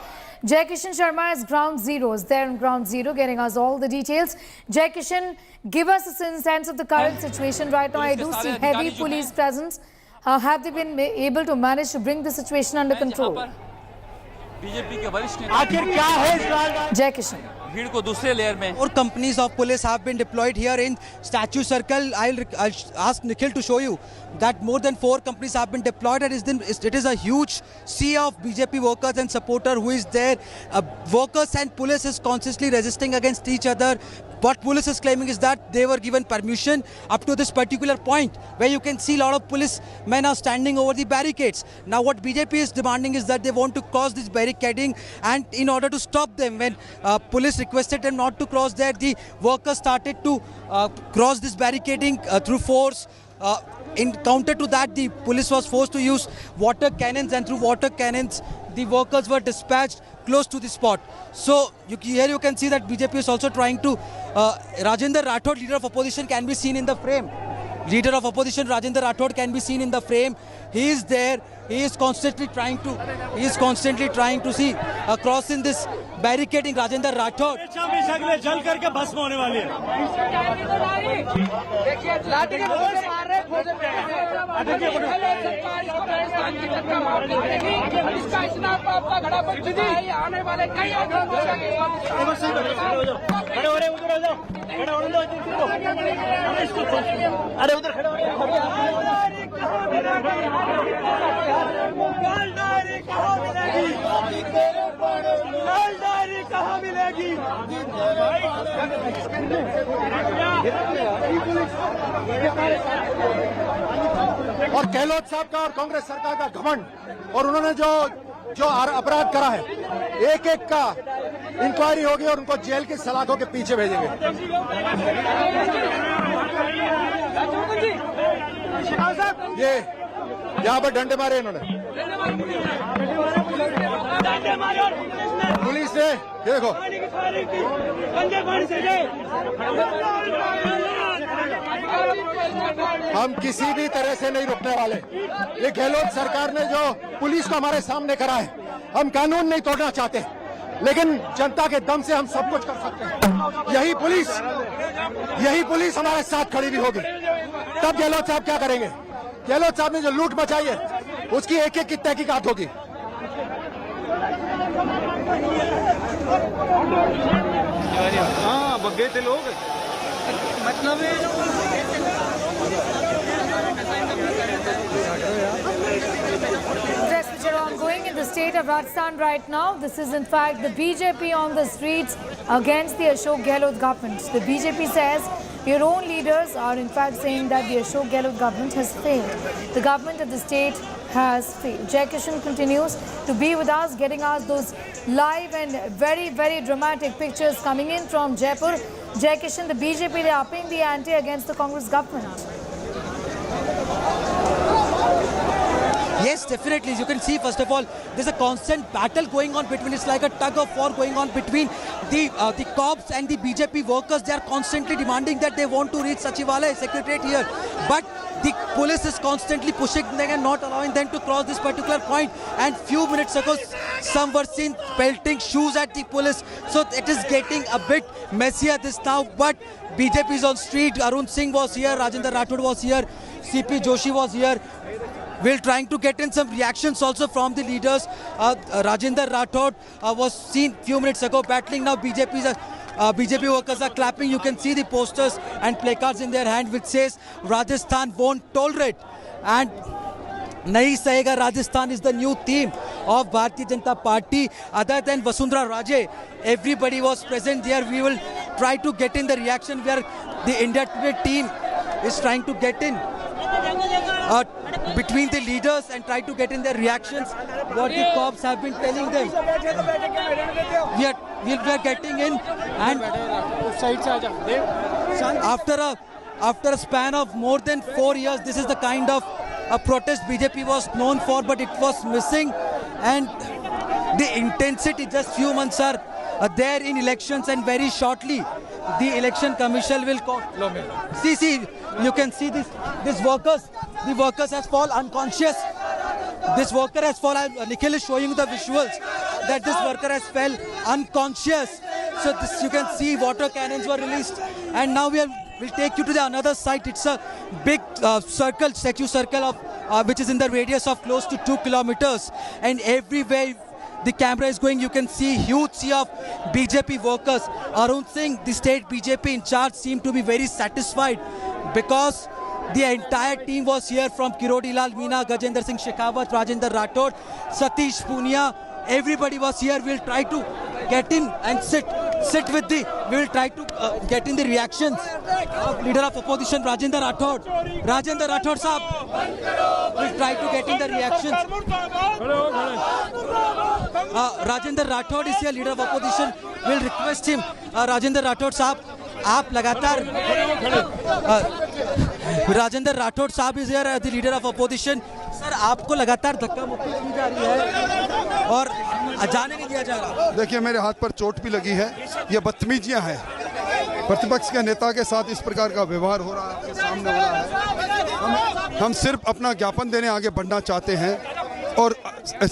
[SPEAKER 11] Jai Kishan Sharma is ground zero, is there on ground zero, getting us all the details. Jai Kishan, give us a sense of the current situation right now. I do see heavy police presence. Have they been able to manage to bring the situation under control? Jai Kishan.
[SPEAKER 6] More companies of police have been deployed here in Statue Circle. I'll ask Nikhil to show you that more than 4 companies have been deployed. It is a huge sea of BJP workers and supporters who is there. Workers and police is constantly resisting against each other. What police is claiming is that they were given permission up to this particular point where you can see a lot of police men are standing over the barricades. Now what BJP is demanding is that they want to cross this barricading, and in order to stop them, when police requested them not to cross there, the workers started to cross this barricading through force. In counter to that, the police was forced to use water cannons, and through water cannons the workers were dispatched close to the spot. So here you can see that BJP is also trying to Rajendra Rathod, leader of opposition, can be seen in the frame. Leader of opposition Rajendra Rathod can be seen in the frame. He is there. He is constantly trying to see cross in this barricading. Rajendra Rathod.
[SPEAKER 4] और गहलोत साहब का और कांग्रेस सरकार का घमंड, और उन्होंने जो अपराध करा है, एक एक का इंक्वायरी होगी और उनको जेल की सलाखों के पीछे भेजेंगे। ये यहाँ पर डंडे मारे इन्होंने, पुलिस ने, ये देखो, हम किसी भी तरह से नहीं रुकने वाले। ये गहलोत सरकार ने जो पुलिस को हमारे सामने करा है, हम कानून नहीं तोड़ना चाहते, लेकिन जनता के दम से हम सब कुछ कर सकते हैं। यही पुलिस हमारे साथ खड़ी भी होगी। तब गहलोत साहब क्या करेंगे? गहलोत साहब ने जो लूट मचाई है, उसकी एक एक की तहकीकात होगी।
[SPEAKER 12] हाँ, बग्गे थे लोग, मतलब
[SPEAKER 11] Protests which are ongoing in the state of Rajasthan right now. This is in fact the BJP on the streets against the Ashok Gehlot government. The BJP says your own leaders are in fact saying that the Ashok Gehlot government has failed. The government of the state has failed. Jai Kishan continues to be with us, getting us those live and very, very dramatic pictures coming in from Jaipur. Jai Kishan, the BJP, they are upping the ante against the Congress government.
[SPEAKER 6] Yes, definitely. As you can see, first of all, there's a constant battle going on between, it's like a tug of war going on between the cops and the BJP workers. They are constantly demanding that they want to reach Sachivalaya Secretariat here. But the police is constantly pushing them and not allowing them to cross this particular point. And few minutes ago, some were seen pelting shoes at the police. So it is getting a bit messier this now. But BJP is on street. Arun Singh was here. Rajendra Rathod was here. CP Joshi was here. We're trying to get in some reactions also from the leaders. Rajendra Rathod was seen few minutes ago battling. Now BJP workers are clapping. You can see the posters and placards in their hand which says Rajasthan won't tolerate. And Nahi Sahega Rajasthan is the new theme of Bharatiya Janata Party. Other than Vasundhara Raje, everybody was present there. We will try to get in the reaction where the India Today team is trying to get in between the leaders and try to get in their reactions, what the cops have been telling them. We are getting in, and after a span of more than 4 years, this is the kind of a protest BJP was known for, but it was missing, and the intensity, just few months are there in elections, and very shortly the election commission will call. See, you can see this workers. The workers has fallen unconscious. This worker has fallen. Nikhil is showing the visuals that this worker has fell unconscious. So this, you can see water cannons were released, and now we'll take you to the another site. It's a big statue circle of which is in the radius of close to 2 kilometers, and everywhere the camera is going, you can see huge sea of BJP workers. Arun Singh, the state BJP in charge, seemed to be very satisfied because the entire team was here from Kirodi Lal Meena, Gajendra Singh Shekhawat, Rajendra Rathod, Satish Punia. Everybody was here. We'll try to get in and sit with the. We will try to get in the reactions of leader of opposition Rajendra Rathod. Rajendra Rathod sahab. We'll try to get in the reactions. Rajendra Rathod is here, leader of opposition. We'll request him. Rajendra Rathod sahab, आप लगातार राजेंद्र राठौड़ साहब is here, the leader of opposition. Sir, आपको लगातार धक्का मुक्की की जा रही है और जाने नहीं दिया जा रहा.
[SPEAKER 1] देखिए, मेरे हाथ पर चोट भी लगी है. ये बदतमीजियां हैं. प्रतिपक्ष के नेता के साथ इस प्रकार का व्यवहार हो रहा है, आपके सामने हो रहा है. हम सिर्फ अपना ज्ञापन देने आगे बढ़ना चाहते हैं और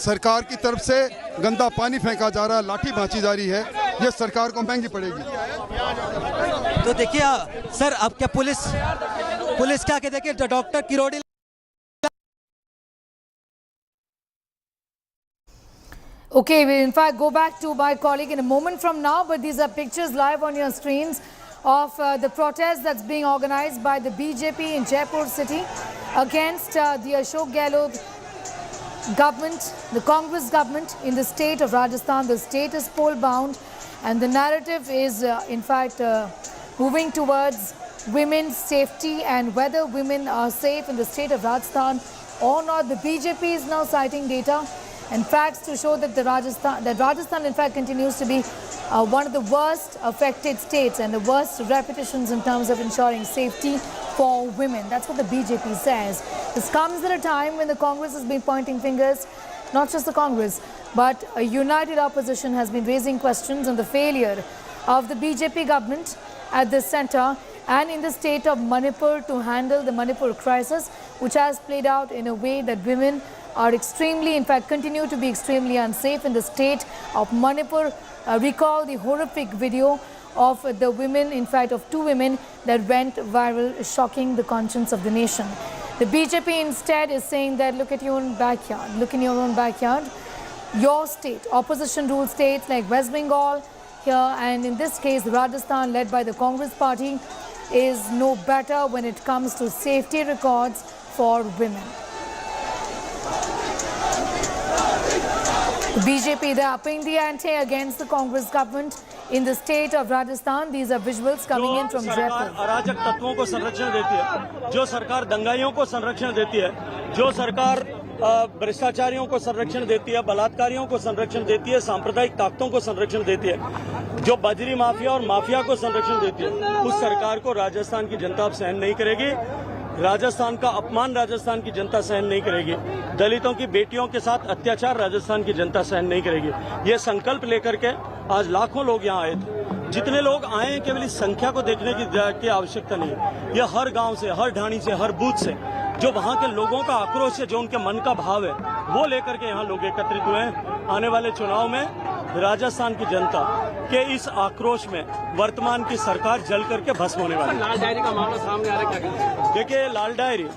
[SPEAKER 1] सरकार की तरफ से गंदा पानी फेंका जा रहा है, लाठी भांची जा रही है. ये सरकार को महंगी पड़ेगी.
[SPEAKER 6] तो देखिए सर, अब क्या पुलिस क्या कहते हैं कि doctor Kirodi.
[SPEAKER 11] Okay, we'll in fact go back to my colleague in a moment from now, but these are pictures live on your screens of the protest that's being organized by the BJP in Jaipur city against the Ashok Gehlot government, the Congress government in the state of Rajasthan. The state is poll bound, and the narrative is in fact moving towards women's safety and whether women are safe in the state of Rajasthan or not. The BJP is now citing data and facts to show that Rajasthan in fact continues to be one of the worst affected states and the worst repetitions in terms of ensuring safety for women. That's what the BJP says. This comes at a time when the Congress has been pointing fingers. Not just the Congress, but a united opposition has been raising questions on the failure of the BJP government at the centre and in the state of Manipur to handle the Manipur crisis, which has played out in a way that women are extremely, in fact, continue to be extremely unsafe in the state of Manipur. Recall the horrific video of the women, in fact, of 2 women that went viral, shocking the conscience of the nation. The BJP instead is saying that look at your own backyard, look in your own backyard. Your state, opposition ruled states like West Bengal here, and in this case Rajasthan, led by the Congress party, is no better when it comes to safety records for women. The BJP, they're upping the ante against the Congress government in the state of Rajasthan. These are visuals coming in from Jaipur.
[SPEAKER 25] अराजक तत्वों को संरक्षण देती है, जो सरकार दंगाइयों को संरक्षण देती है, जो सरकार भ्रष्टाचारियों को संरक्षण देती है, बलात्कारियों को संरक्षण देती है, सांप्रदायिक ताकतों को संरक्षण देती है, जो बजरी माफिया और माफिया को संरक्षण देती है, उस सरकार को राजस्थान की जनता अब सहन नहीं करेगी. राजस्थान का अपमान राजस्थान की जनता सहन नहीं करेगी. दलितों की बेटियों के साथ अत्याचार राजस्थान की जनता सहन नहीं करेगी. ये संकल्प लेकर के आज लाखों लोग यहाँ आए थे. जितने लोग आए हैं केवल इस संख्या को देखने की आवश्यकता नहीं है. ये हर गांव से, हर ढाणी से, हर बूथ से जो वहाँ के लोगों का आक्रोश है, जो उनके मन का भाव है, वो लेकर के यहाँ लोग एकत्रित हुए हैं. आने वाले चुनाव में राजस्थान की जनता के इस आक्रोश में वर्तमान की सरकार जल करके भस्म होने वाली है. लाल डायरी का मामला सामने आ रहा है, क्या देखिए, लाल डायरी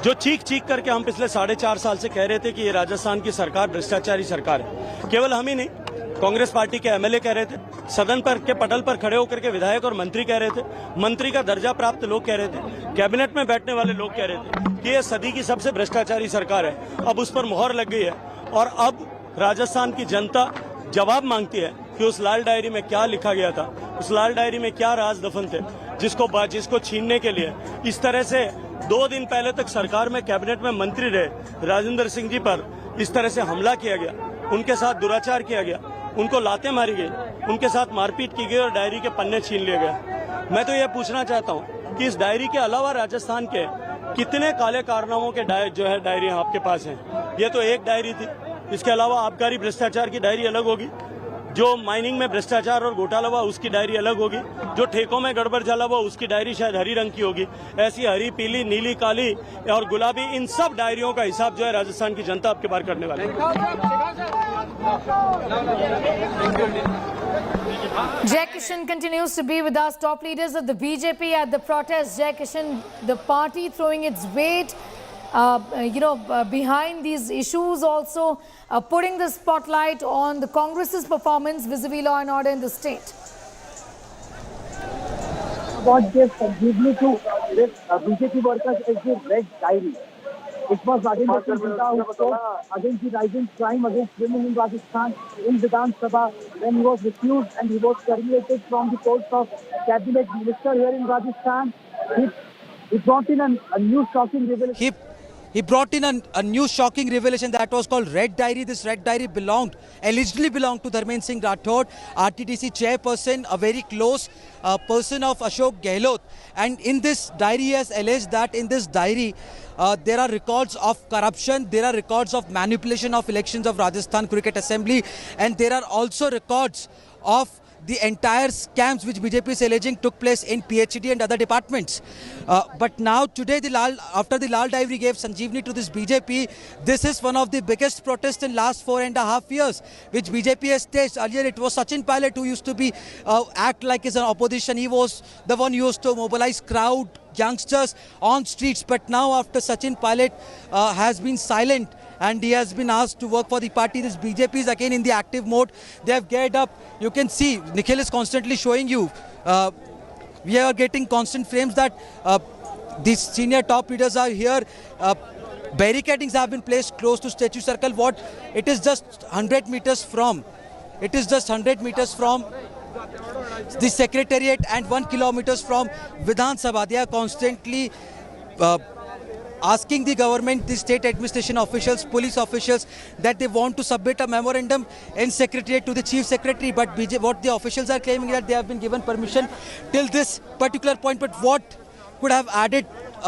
[SPEAKER 25] जो चीख करके हम पिछले 4.5 साल से कह रहे थे कि ये राजस्थान की सरकार भ्रष्टाचारी सरकार है. केवल हम ही नहीं, कांग्रेस पार्टी के एमएलए कह रहे थे, सदन पर के पटल पर खड़े होकर के विधायक और मंत्री कह रहे थे, मंत्री का दर्जा प्राप्त लोग कह रहे थे, कैबिनेट में बैठने वाले लोग कह रहे थे कि ये सदी की सबसे भ्रष्टाचारी सरकार है. अब उस पर मुहर लग गई है और अब राजस्थान की जनता जवाब मांगती है कि उस लाल डायरी में क्या लिखा गया था, उस लाल डायरी में क्या राज दफन थे, जिसको छीनने के लिए इस तरह से 2 दिन पहले तक सरकार में कैबिनेट में मंत्री रहे राजेंद्र सिंह जी पर इस तरह से हमला किया गया, उनके साथ दुराचार किया गया, उनको लातें मारी गई, उनके साथ मारपीट की गई और डायरी के पन्ने छीन लिए गए. मैं तो ये पूछना चाहता हूँ कि इस डायरी के अलावा राजस्थान के कितने काले कारनामों के डायरी आपके पास हैं. ये तो एक डायरी थी, इसके अलावा आबकारी भ्रष्टाचार की डायरी अलग होगी,
[SPEAKER 13] जो माइनिंग में भ्रष्टाचार और घोटाला हुआ उसकी डायरी अलग होगी, जो ठेकों में गड़बड़ चला हुआ उसकी डायरी शायद हरी रंग की होगी। ऐसी हरी, पीली, नीली, काली और गुलाबी इन सब डायरियों का हिसाब जो है राजस्थान की जनता आपके बार करने वाली है।
[SPEAKER 11] Jai Kishan continues to be with us. Top leaders of the BJP at the protest. Jai Kishan, the party throwing its weight behind these issues, also putting the spotlight on the Congress's performance vis-a-vis law and order in the state.
[SPEAKER 14] What gave contribute to this BJP workers is the red diary. It was Rajinder who spoke against the rising crime against women in Rajasthan in Vidhan Sabha when he was refused and he was terminated from the post of cabinet minister here in Rajasthan. He brought in a new shocking revelation.
[SPEAKER 6] He brought in a new shocking revelation that was called Red Diary. This Red Diary allegedly belonged to Dharmendra Singh Rathod, RTTC chairperson, a very close person of Ashok Gehlot. And in this diary, he has alleged that in this diary, there are records of corruption, there are records of manipulation of elections of Rajasthan Cricket Assembly, and there are also records of the entire scams which BJP is alleging took place in PhD and other departments. But now today, after the Lal Diary gave Sanjeevani to this BJP, this is one of the biggest protests in last 4.5 years, which BJP has staged. Earlier it was Sachin Pilot who used to be act like as an opposition. He was the one who used to mobilize crowd, youngsters on streets. But now after Sachin Pilot has been silent and he has been asked to work for the party, this BJP is again in the active mode. They have geared up. You can see, Nikhil is constantly showing you. We are getting constant frames that these senior top leaders are here. Barricadings have been placed close to Statue Circle. It is just 100 meters from. It is just 100 meters from the Secretariat and 1 kilometers from Vidhan Sabha. They are constantly asking the government, the state administration officials, police officials, that they want to submit a memorandum in Secretariat to the Chief Secretary. But what the officials are claiming is that they have been given permission till this particular point. But what could have added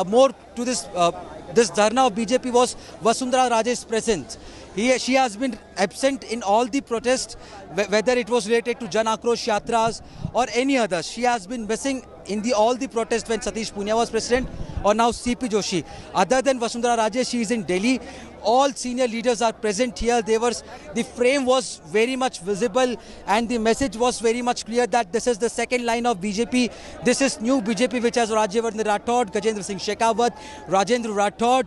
[SPEAKER 6] more to this dharna of BJP was Vasundhara Raje's presence. She has been absent in all the protests, whether it was related to Jan Akrosh Yatras or any others. She has been missing in all the protests when Satish Punia was president or now CP Joshi. Other than Vasundhara Raje, she is in Delhi. All senior leaders are present here. The frame was very much visible and the message was very much clear that this is the second line of BJP. This is new BJP which has Rajyavardhan Rathod, Gajendra Singh Shekhawat, Rajendra Rathod,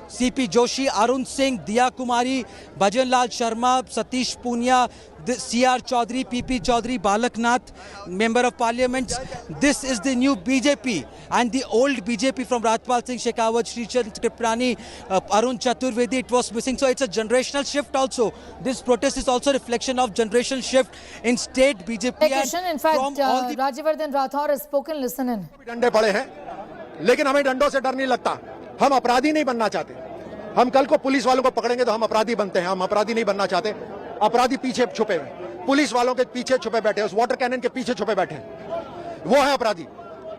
[SPEAKER 6] CP Joshi, Arun Singh, Diya Kumari, Bhajan Lal Sharma, Satish Punia, CR Chaudhary, PP Chaudhary, Balaknath, Member of Parliament. This is the new BJP, and the old BJP from Rajpal Singh Shekhawat, Sri Chand Kriplani, Arun Chaturvedi, it was missing. So it's a generational shift also. This protest is also a reflection of generational shift in state BJP.
[SPEAKER 11] In fact, Rajyavardhan Rathod has spoken. Listen in.
[SPEAKER 4] डंडे पड़े हैं, लेकिन हमें डंडों से डर नहीं लगता. हम अपराधी नहीं बनना चाहते. हम कल को पुलिस वालों को पकड़ेंगे तो हम अपराधी बनते हैं. हम अपराधी नहीं बनना चाहते. अपराधी पीछे छुपे हैं, पुलिस वालों के पीछे छुपे बैठे हैं, उस वाटर कैनन के पीछे छुपे बैठे हैं, वो है अपराधी.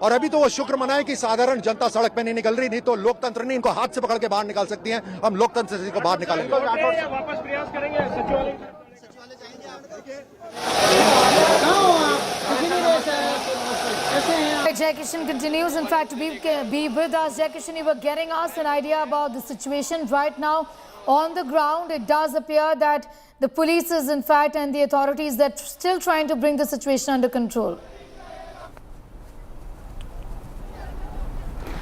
[SPEAKER 4] और अभी तो वो शुक्र मनाए कि साधारण जनता सड़क पे नहीं निकल रही, नहीं तो लोकतंत्र नहीं इनको हाथ से पकड़ के बाहर निकाल सकती है. हम लोकतंत्र से इनको बाहर निकालेंगे.
[SPEAKER 13] वापस प्रयास करेंगे सचिवालय.
[SPEAKER 11] Jai Kishan continues, in fact, to be with us. Jai Kishan, you were getting us an idea about the situation right now on the ground. It does appear that the police is, in fact, and the authorities, that still trying to bring the situation under control.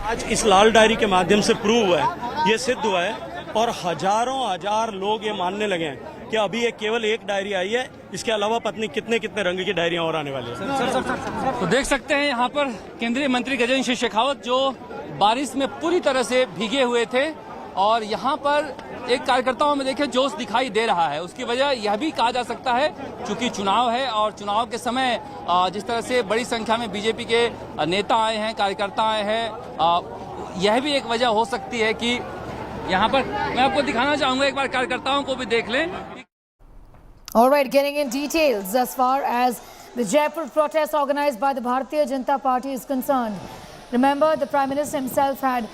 [SPEAKER 13] आज इस लाल diary के माध्यम से prove हुआ है, ये सिद्ध हुआ है और हजारों हजार लोग ये मानने लगे हैं कि अभी ये केवल एक डायरी आई है, इसके अलावा पत्नी कितने रंग की डायरियां और आने वाली है.
[SPEAKER 17] तो देख सकते हैं यहाँ पर केंद्रीय मंत्री गजेंद्र सिंह शेखावत जो बारिश में पूरी तरह से भीगे हुए थे और यहाँ पर एक कार्यकर्ताओं में देखें जोश दिखाई दे रहा है. उसकी वजह यह भी कहा जा सकता है क्योंकि चुनाव है और चुनाव के समय जिस तरह से बड़ी संख्या में बीजेपी के नेता आए हैं, कार्यकर्ता आए हैं, यह भी एक वजह हो सकती है कि यहाँ पर मैं आपको दिखाना चाहूंगा, एक बार कार्यकर्ताओं को भी देख लें.
[SPEAKER 11] All right, getting in details as far as the Jaipur protest organized by the Bharatiya Janata Party is concerned. Remember, the Prime Minister himself had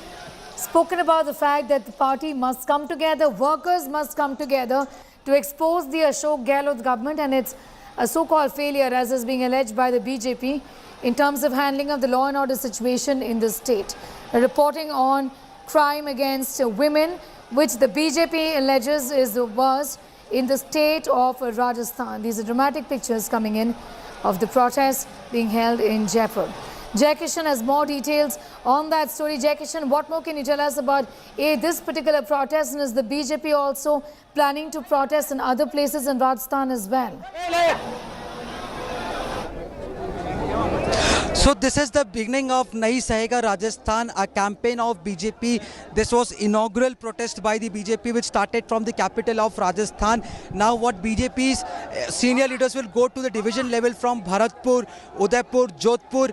[SPEAKER 11] spoken about the fact that the party must come together, workers must come together to expose the Ashok Gehlot government and its a so-called failure, as is being alleged by the BJP, in terms of handling of the law and order situation in the state. Reporting on crime against women, which the BJP alleges is the worst in the state of Rajasthan. These are dramatic pictures coming in of the protests being held in Jaipur. Jai Kishan has more details on that story. Jai Kishan, what more can you tell us about this particular protest, and is the BJP also planning to protest in other places in Rajasthan as well?
[SPEAKER 6] So this is the beginning of Nahi Sahega Rajasthan, a campaign of BJP. This was inaugural protest by the BJP which started from the capital of Rajasthan. Now what BJP's senior leaders will go to the division level from Bharatpur, Udaipur, Jodhpur,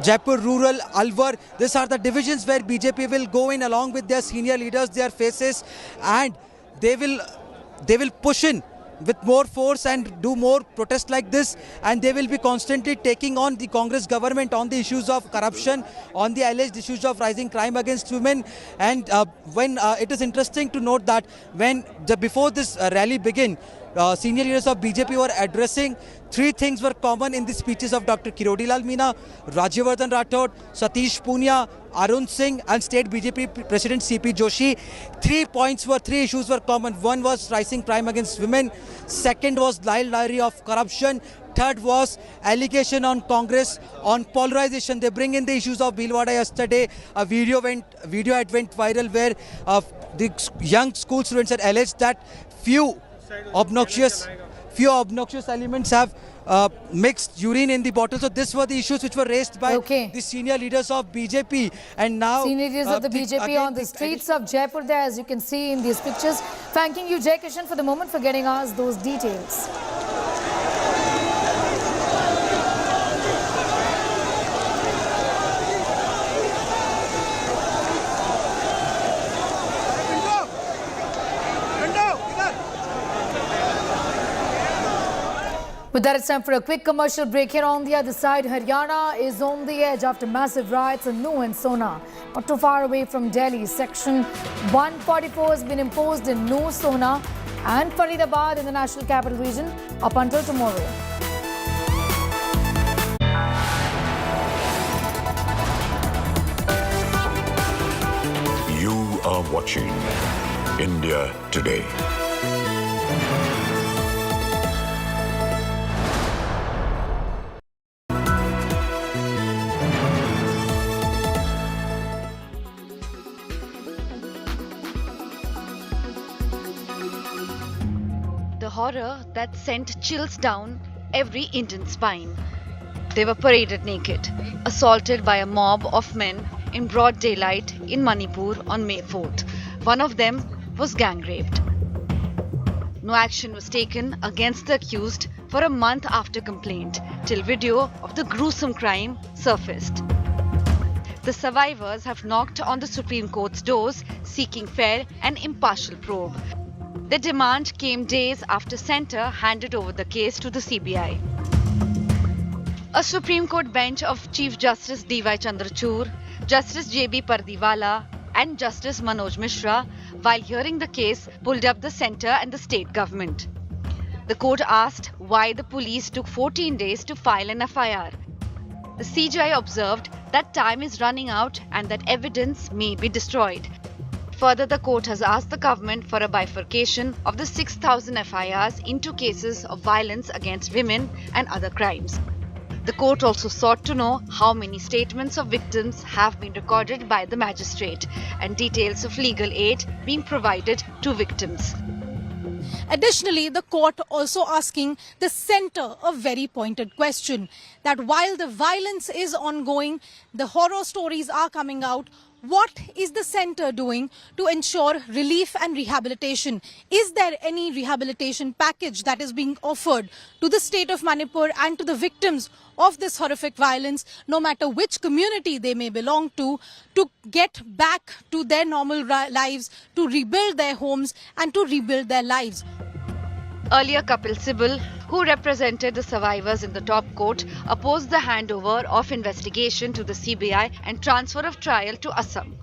[SPEAKER 6] Jaipur Rural, Alwar. These are the divisions where BJP will go in along with their senior leaders, their faces, and they will push in with more force and do more protests like this, and they will be constantly taking on the Congress government on the issues of corruption, on the alleged issues of rising crime against women. And it is interesting to note that before this rally began, senior leaders of BJP were addressing three things were common in the speeches of Dr. Kirodilal Meena, Rajyavardhan Rathod, Satish Punia, Arun Singh and State BJP President CP Joshi. 3 issues were common. One was rising crime against women. Second was diary of corruption. Third was allegation on Congress on polarization. They bring in the issues of Bhilwara yesterday. A video went viral where the young school students had alleged that few obnoxious elements have mixed urine in the bottle. So these were the issues which were raised by the senior leaders of BJP. And now
[SPEAKER 11] senior leaders of the BJP on the streets of Jaipur there, as you can see in these pictures. Thanking you, Jai Kishan, for the moment, for getting us those details. With that, it's time for a quick commercial break. Here on the other side, Haryana is on the edge after massive riots in Nuh and Sona. Not too far away from Delhi, Section 144 has been imposed in Nuh, Sona and Faridabad in the National Capital Region up until tomorrow.
[SPEAKER 5] You are watching India Today.
[SPEAKER 7] Horror that sent chills down every Indian spine. They were paraded naked, assaulted by a mob of men in broad daylight in Manipur on May 4th. One of them was gang raped. No action was taken against the accused for a month after complaint, till video of the gruesome crime surfaced. The survivors have knocked on the Supreme Court's doors seeking fair and impartial probe. The demand came days after Centre handed over the case to the CBI. A Supreme Court bench of Chief Justice D.Y. Chandrachud, Justice J.B. Pardiwala and Justice Manoj Mishra, while hearing the case, pulled up the Centre and the state government. The court asked why the police took 14 days to file an FIR. The CJI observed that time is running out and that evidence may be destroyed. Further, the court has asked the government for a bifurcation of the 6,000 FIRs into cases of violence against women and other crimes. The court also sought to know how many statements of victims have been recorded by the magistrate and details of legal aid being provided to victims.
[SPEAKER 18] Additionally, the court also asking the centre a very pointed question that while the violence is ongoing, the horror stories are coming out. What is the centre doing to ensure relief and rehabilitation? Is there any rehabilitation package that is being offered to the state of Manipur and to the victims of this horrific violence, no matter which community they may belong to get back to their normal lives, to rebuild their homes and to rebuild their lives?
[SPEAKER 7] Earlier, Kapil Sibal, who represented the survivors in the top court, opposed the handover of investigation to the CBI and transfer of trial to Assam.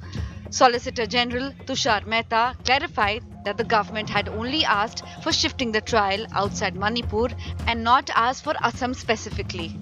[SPEAKER 7] Solicitor General Tushar Mehta clarified that the government had only asked for shifting the trial outside Manipur and not asked for Assam specifically.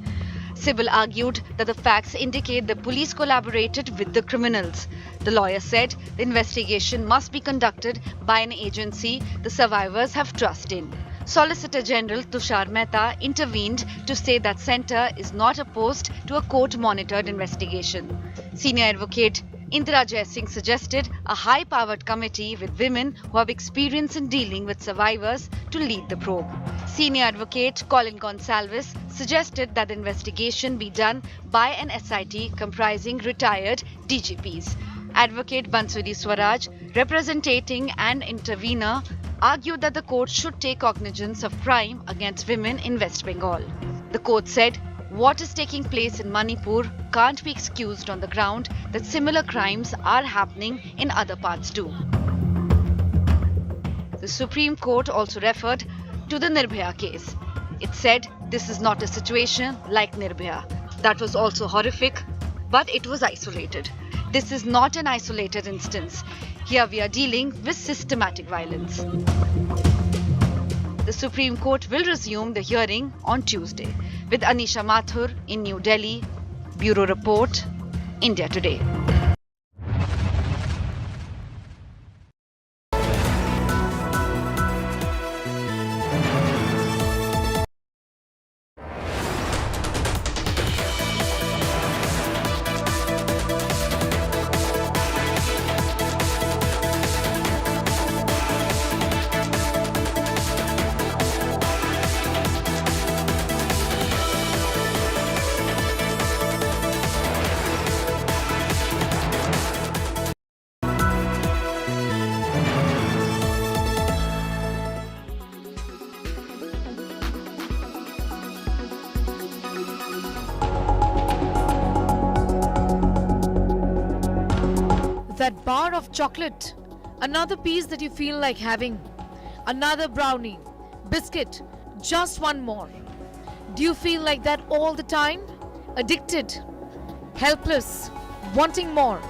[SPEAKER 7] Sibal argued that the facts indicate the police collaborated with the criminals. The lawyer said the investigation must be conducted by an agency the survivors have trust in. Solicitor General Tushar Mehta intervened to say that centre is not opposed to a court-monitored investigation. Senior advocate Indira Jaisingh suggested a high-powered committee with women who have experience in dealing with survivors to lead the probe. Senior advocate Colin Gonsalves suggested that the investigation be done by an SIT comprising retired DGPs. Advocate Bansuri Swaraj, representing an intervener, argued that the court should take cognizance of crime against women in West Bengal. The court said what is taking place in Manipur can't be excused on the ground that similar crimes are happening in other parts too. The Supreme Court also referred to the Nirbhaya case. It said this is not a situation like Nirbhaya. That was also horrific, but it was isolated. This is not an isolated instance. Here we are dealing with systematic violence. The Supreme Court will resume the hearing on Tuesday. With Anisha Mathur in New Delhi, Bureau Report, India Today.
[SPEAKER 11] That bar of chocolate, another piece that you feel like having, another brownie, biscuit, just one more. Do you feel like that all the time? Addicted, helpless, wanting more.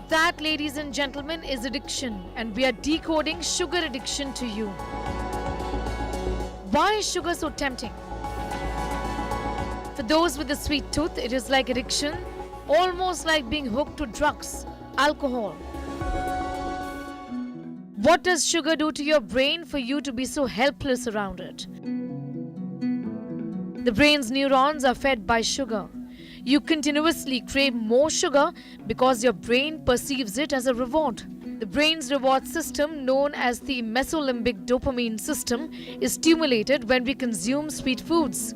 [SPEAKER 11] That, ladies and gentlemen, is addiction, and we are decoding sugar addiction to you. Why is sugar so tempting? For those with a sweet tooth, it is like addiction, almost like being hooked to drugs, alcohol. What does sugar do to your brain for you to be so helpless around it? The brain's neurons are fed by sugar. You continuously crave more sugar because your brain perceives it as a reward. The brain's reward system, known as the mesolimbic dopamine system, is stimulated when we consume sweet foods.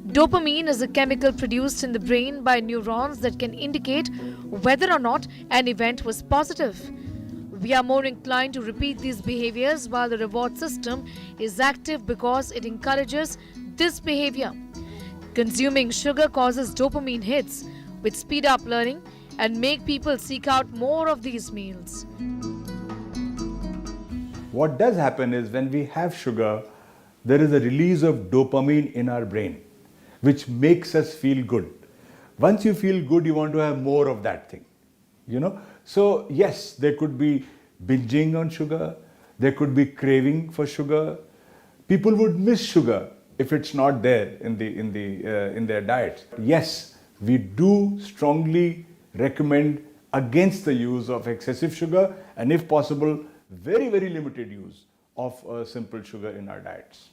[SPEAKER 11] Dopamine is a chemical produced in the brain by neurons that can indicate whether or not an event was positive. We are more inclined to repeat these behaviors while the reward system is active because it encourages this behavior. Consuming sugar causes dopamine hits, which speed up learning and make people seek out more of these meals.
[SPEAKER 27] What does happen is when we have sugar, there is a release of dopamine in our brain, which makes us feel good. Once you feel good, you want to have more of that thing, So yes, there could be binging on sugar, there could be craving for sugar. People would miss sugar if it's not there in their diets. Yes, we do strongly recommend against the use of excessive sugar, and if possible, very, very limited use of simple sugar in our diets.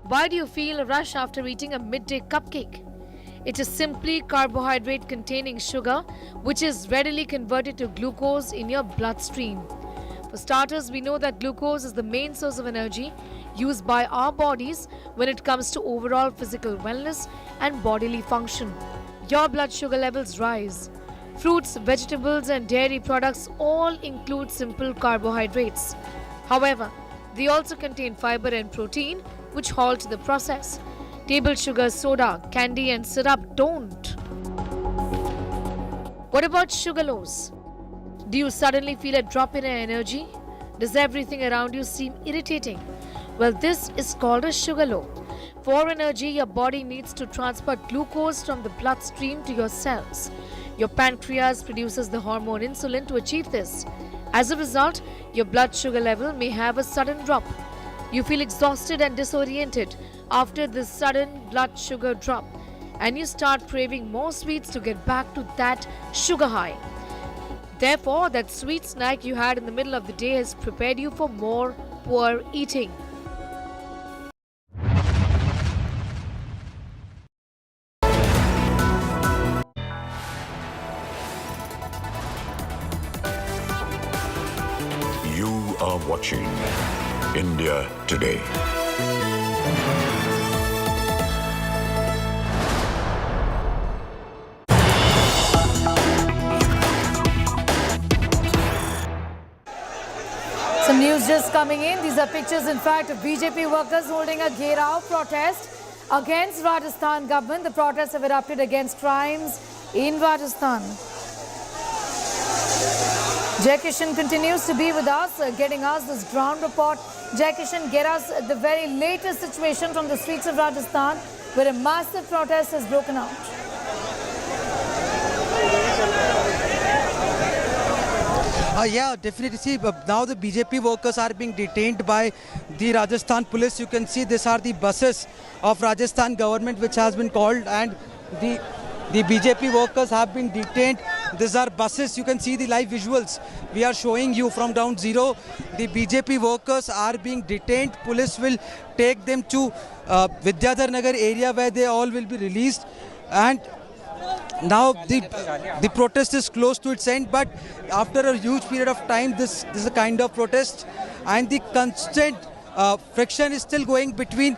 [SPEAKER 11] Why do you feel a rush after eating a midday cupcake? It is simply carbohydrate containing sugar, which is readily converted to glucose in your bloodstream. For starters, we know that glucose is the main source of energy used by our bodies when it comes to overall physical wellness and bodily function. Your blood sugar levels rise. Fruits, vegetables and dairy products all include simple carbohydrates. However, they also contain fiber and protein, which halt the process. Table sugar, soda, candy and syrup don't. What about sugar lows? Do you suddenly feel a drop in energy? Does everything around you seem irritating? Well, this is called a sugar low. For energy, your body needs to transport glucose from the bloodstream to your cells. Your pancreas produces the hormone insulin to achieve this. As a result, your blood sugar level may have a sudden drop. You feel exhausted and disoriented after this sudden blood sugar drop, and you start craving more sweets to get back to that sugar high. Therefore, that sweet snack you had in the middle of the day has prepared you for more poor eating.
[SPEAKER 5] You are watching India Today.
[SPEAKER 11] Some news just coming in. These are pictures, in fact, of BJP workers holding a Gherao protest against Rajasthan government. The protests have erupted against crimes in Rajasthan. Jai Kishan continues to be with us, getting us this ground report. Jai Kishan, get us the very latest situation from the streets of Rajasthan, where a massive protest has broken out.
[SPEAKER 6] Yeah, definitely. See, now the BJP workers are being detained by the Rajasthan police. You can see these are the buses of Rajasthan government which has been called, and the BJP workers have been detained. These are buses. You can see the live visuals we are showing you from ground zero. The BJP workers are being detained. Police will take them to Vidyadhar Nagar area where they all will be released. And now the protest is close to its end, but after a huge period of time, this is a kind of protest, and the constant friction is still going between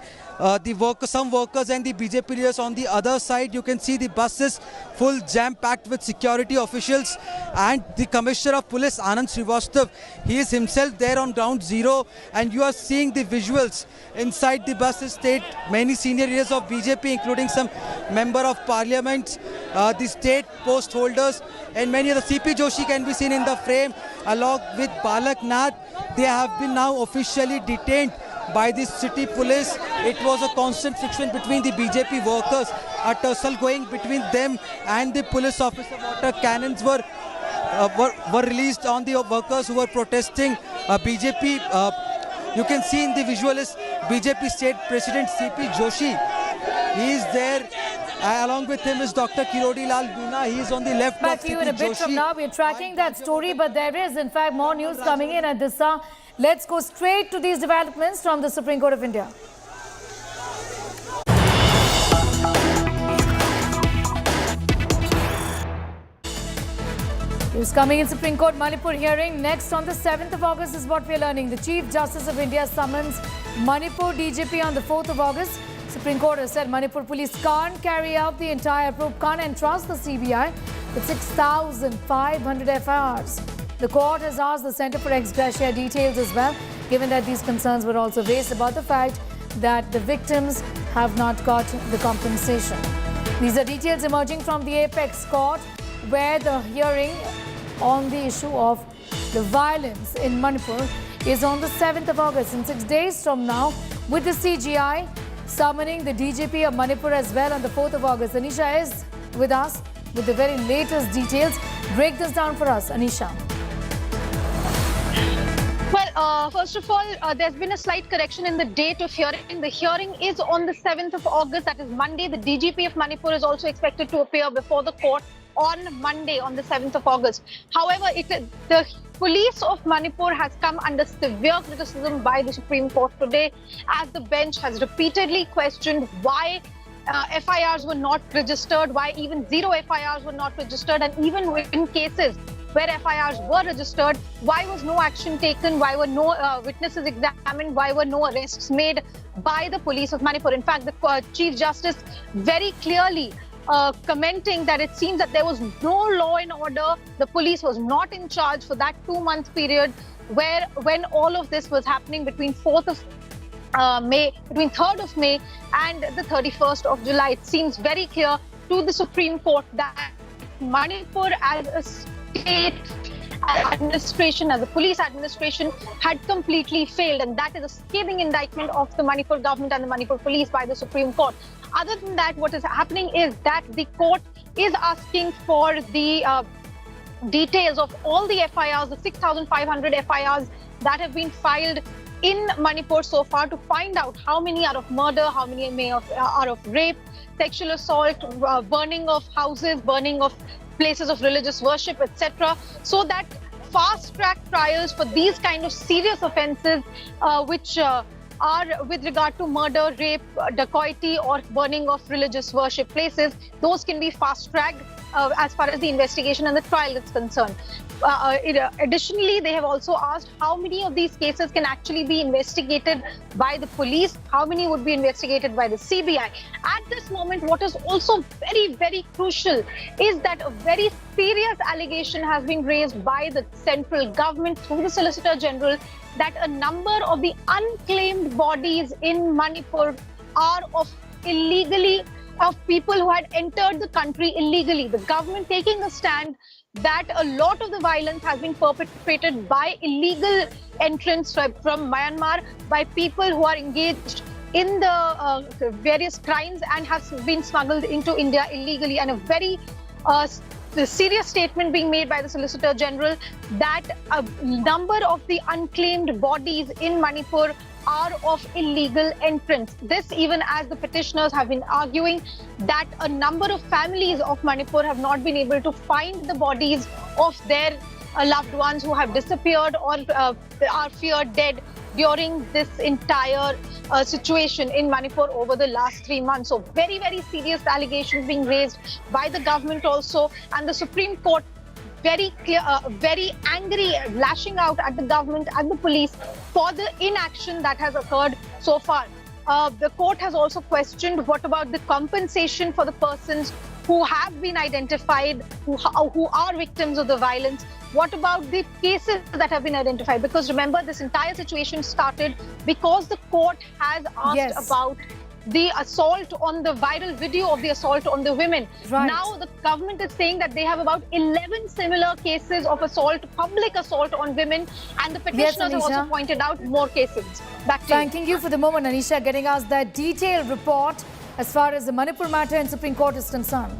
[SPEAKER 6] some workers and the BJP leaders. On the other side, you can see the buses full jam-packed with security officials, and the Commissioner of Police, Anand Srivastav, he is himself there on ground zero, and you are seeing the visuals. Inside the buses state many senior leaders of BJP, including some member of parliament, the state post holders, and many of the CP Joshi can be seen in the frame, along with Balak Nath. They have been now officially detained by the city police. It was a constant friction between the BJP workers, a tussle going between them and the police officer. Water cannons were released on the workers who were protesting. BJP, you can see in the visual is BJP State President CP Joshi. He is there. Along with him is Dr. Kirodi Lal Meena. He is on the left.
[SPEAKER 11] Back to you in a bit from now. We're tracking that story, but there is, in fact, more news coming in at this hour. Let's go straight to these developments from the Supreme Court of India. News coming in Supreme Court Manipur hearing next on the 7th of August is what we're learning. The Chief Justice of India summons Manipur DGP on the 4th of August. Supreme Court has said Manipur police can't carry out the entire probe, can't entrust the CBI with 6,500 FIRs. The court has asked the Centre for Ex Gratia details as well, given that these concerns were also raised about the fact that the victims have not got the compensation. These are details emerging from the Apex Court, where the hearing on the issue of the violence in Manipur is on the 7th of August, in 6 days from now, with the CGI summoning the DGP of Manipur as well on the 4th of August. Anisha is with us with the very latest details. Break this down for us, Anisha.
[SPEAKER 18] Well, first of all, there's been a slight correction in the date of hearing. The hearing is on the 7th of August, that is Monday. The DGP of Manipur is also expected to appear before the court on Monday, on the 7th of August. However, the police of Manipur has come under severe criticism by the Supreme Court today, as the bench has repeatedly questioned why FIRs were not registered, why even 0 FIRs were not registered, and even in cases where FIRs were registered, why was no action taken, why were no witnesses examined, why were no arrests made by the police of Manipur. In fact, the Chief Justice very clearly commenting that it seems that there was no law and order, the police was not in charge for that 2-month period when all of this was happening between 3rd of May and the 31st of July. It seems very clear to the Supreme Court that Manipur as a state administration, as a police administration, had completely failed, and that is a scathing indictment of the Manipur government and the Manipur police by the Supreme Court. Other than that, what is happening is that the court is asking for the details of all the FIRs, the 6,500 FIRs that have been filed in Manipur so far, to find out how many are of murder, how many are of rape, sexual assault, burning of houses, burning of places of religious worship, etc. So that fast-track trials for these kind of serious offences which are with regard to murder, rape, dacoity or burning of religious worship places, those can be fast-tracked as far as the investigation and the trial is concerned. Additionally, they have also asked how many of these cases can actually be investigated by the police, how many would be investigated by the CBI. At this moment, what is also very, very crucial is that a very serious allegation has been raised by the central government through the Solicitor General that a number of the unclaimed bodies in Manipur are of people who had entered the country illegally. The government taking a stand that a lot of the violence has been perpetrated by illegal entrants from Myanmar, by people who are engaged in the various crimes and has been smuggled into India illegally. And a very serious statement being made by the Solicitor General that a number of the unclaimed bodies in Manipur are of illegal entrants. This even as the petitioners have been arguing that a number of families of Manipur have not been able to find the bodies of their loved ones who have disappeared or are feared dead during this entire situation in Manipur over the last 3 months. So very, very serious allegations being raised by the government also, and the Supreme Court very clear, very angry, lashing out at the government, at the police for the inaction that has occurred so far. The court has also questioned what about the compensation for the persons who have been identified, who are victims of the violence. What about the cases that have been identified? Because remember, this entire situation started because the court has asked about the assault on the viral video of the assault on the women.
[SPEAKER 11] Right.
[SPEAKER 18] Now the government is saying that they have about 11 similar cases of assault, public assault on women, and the petitioners have also pointed out more cases. Back to
[SPEAKER 11] Thanking you for the moment, Anisha, getting us that detailed report as far as the Manipur matter in Supreme Court is concerned.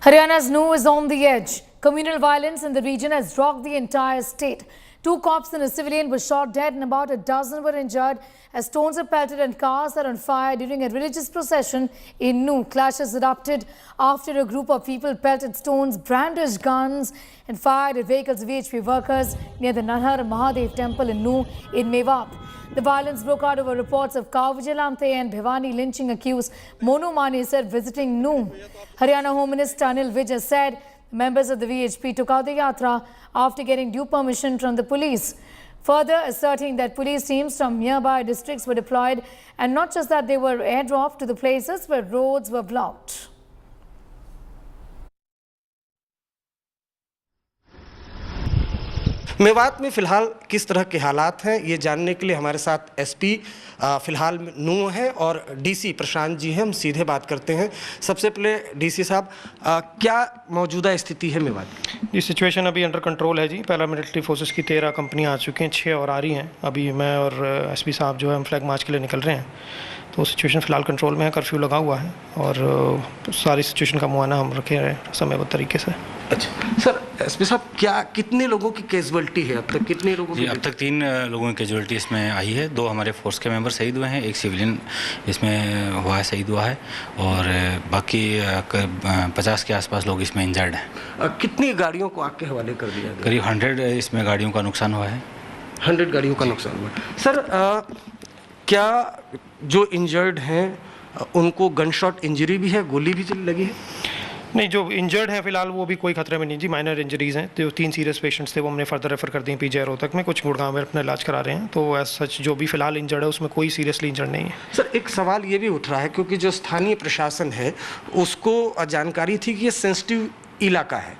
[SPEAKER 11] Haryana's Nuh is on the edge. Communal violence in the region has rocked the entire state. 2 cops and a civilian were shot dead and about a dozen were injured as stones are pelted and cars are on fire during a religious procession in Nuh. Clashes erupted after a group of people pelted stones, brandished guns and fired at vehicles of VHP workers near the Nanhar Mahadev temple in Nuh in Mewat. The violence broke out over reports of cow vigilante and Bhiwani lynching accused Monu Manesar visiting Nuh. Haryana Home Minister Anil Vij has said members of the VHP took out the yatra after getting due permission from the police, further asserting that police teams from nearby districts were deployed and not just that, they were airdropped to the places where roads were blocked.
[SPEAKER 15] Mewat में फ़िलहाल किस तरह के हालात हैं ये जानने के लिए हमारे साथ एसपी फ़िलहाल नूह है और डीसी प्रशांत जी हैं। हम सीधे बात करते हैं। सबसे पहले डीसी साहब, क्या मौजूदा स्थिति है मेवात की?
[SPEAKER 19] ये सिचुएशन अभी अंडर कंट्रोल है जी। पैरामिलिट्री फोर्सेस की 13 कंपनियाँ आ चुकी हैं, 6 और आ रही हैं। अभी मैं और एसपी साहब जो है हम फ्लैग मार्च के लिए निकल रहे हैं, तो सिचुएशन फ़िलहाल कंट्रोल में है। कर्फ्यू लगा हुआ है और सारी सिचुएशन का मुआयना हम रखे हैं समयबद्ध तरीके से।
[SPEAKER 15] अच्छा सर, एसपी साहब कितने लोगों की कैजुअलिटी है अब तक? कितने लोगों की?
[SPEAKER 20] अब तक 3 लोगों की कैजुअलिटी इसमें आई है। 2 हमारे फोर्स के मेंबर शहीद हुए हैं, 1 सिविलियन इसमें हुआ है, शहीद हुआ है, और बाकी 50 के आसपास लोग इसमें इंजर्ड हैं।
[SPEAKER 15] कितनी गाड़ियों को आग के हवाले कर दिया गया?
[SPEAKER 20] करीब 100 इसमें गाड़ियों का नुकसान हुआ है।
[SPEAKER 15] 100 गाड़ियों का नुकसान हुआ। सर, क्या जो इंजर्ड हैं उनको गन शॉट इंजरी भी है, गोली भी लगी है?
[SPEAKER 19] नहीं, जो इंजर्ड हैं फिलहाल वो भी कोई खतरे में नहीं जी, माइनर इंजरीज़ हैं। जो 3 सीरियस पेशेंट्स थे वो हमने फर्दर रेफर कर दिए पीजीआई रोहतक में, कुछ गुड़गांव में अपना इलाज करा रहे हैं। तो एज सच जो भी फिलहाल इंजर्ड है उसमें कोई सीरियसली इंजर्ड नहीं है।
[SPEAKER 15] सर, एक सवाल ये भी उठ रहा है क्योंकि जो स्थानीय प्रशासन है उसको जानकारी थी कि ये सेंसिटिव इलाका है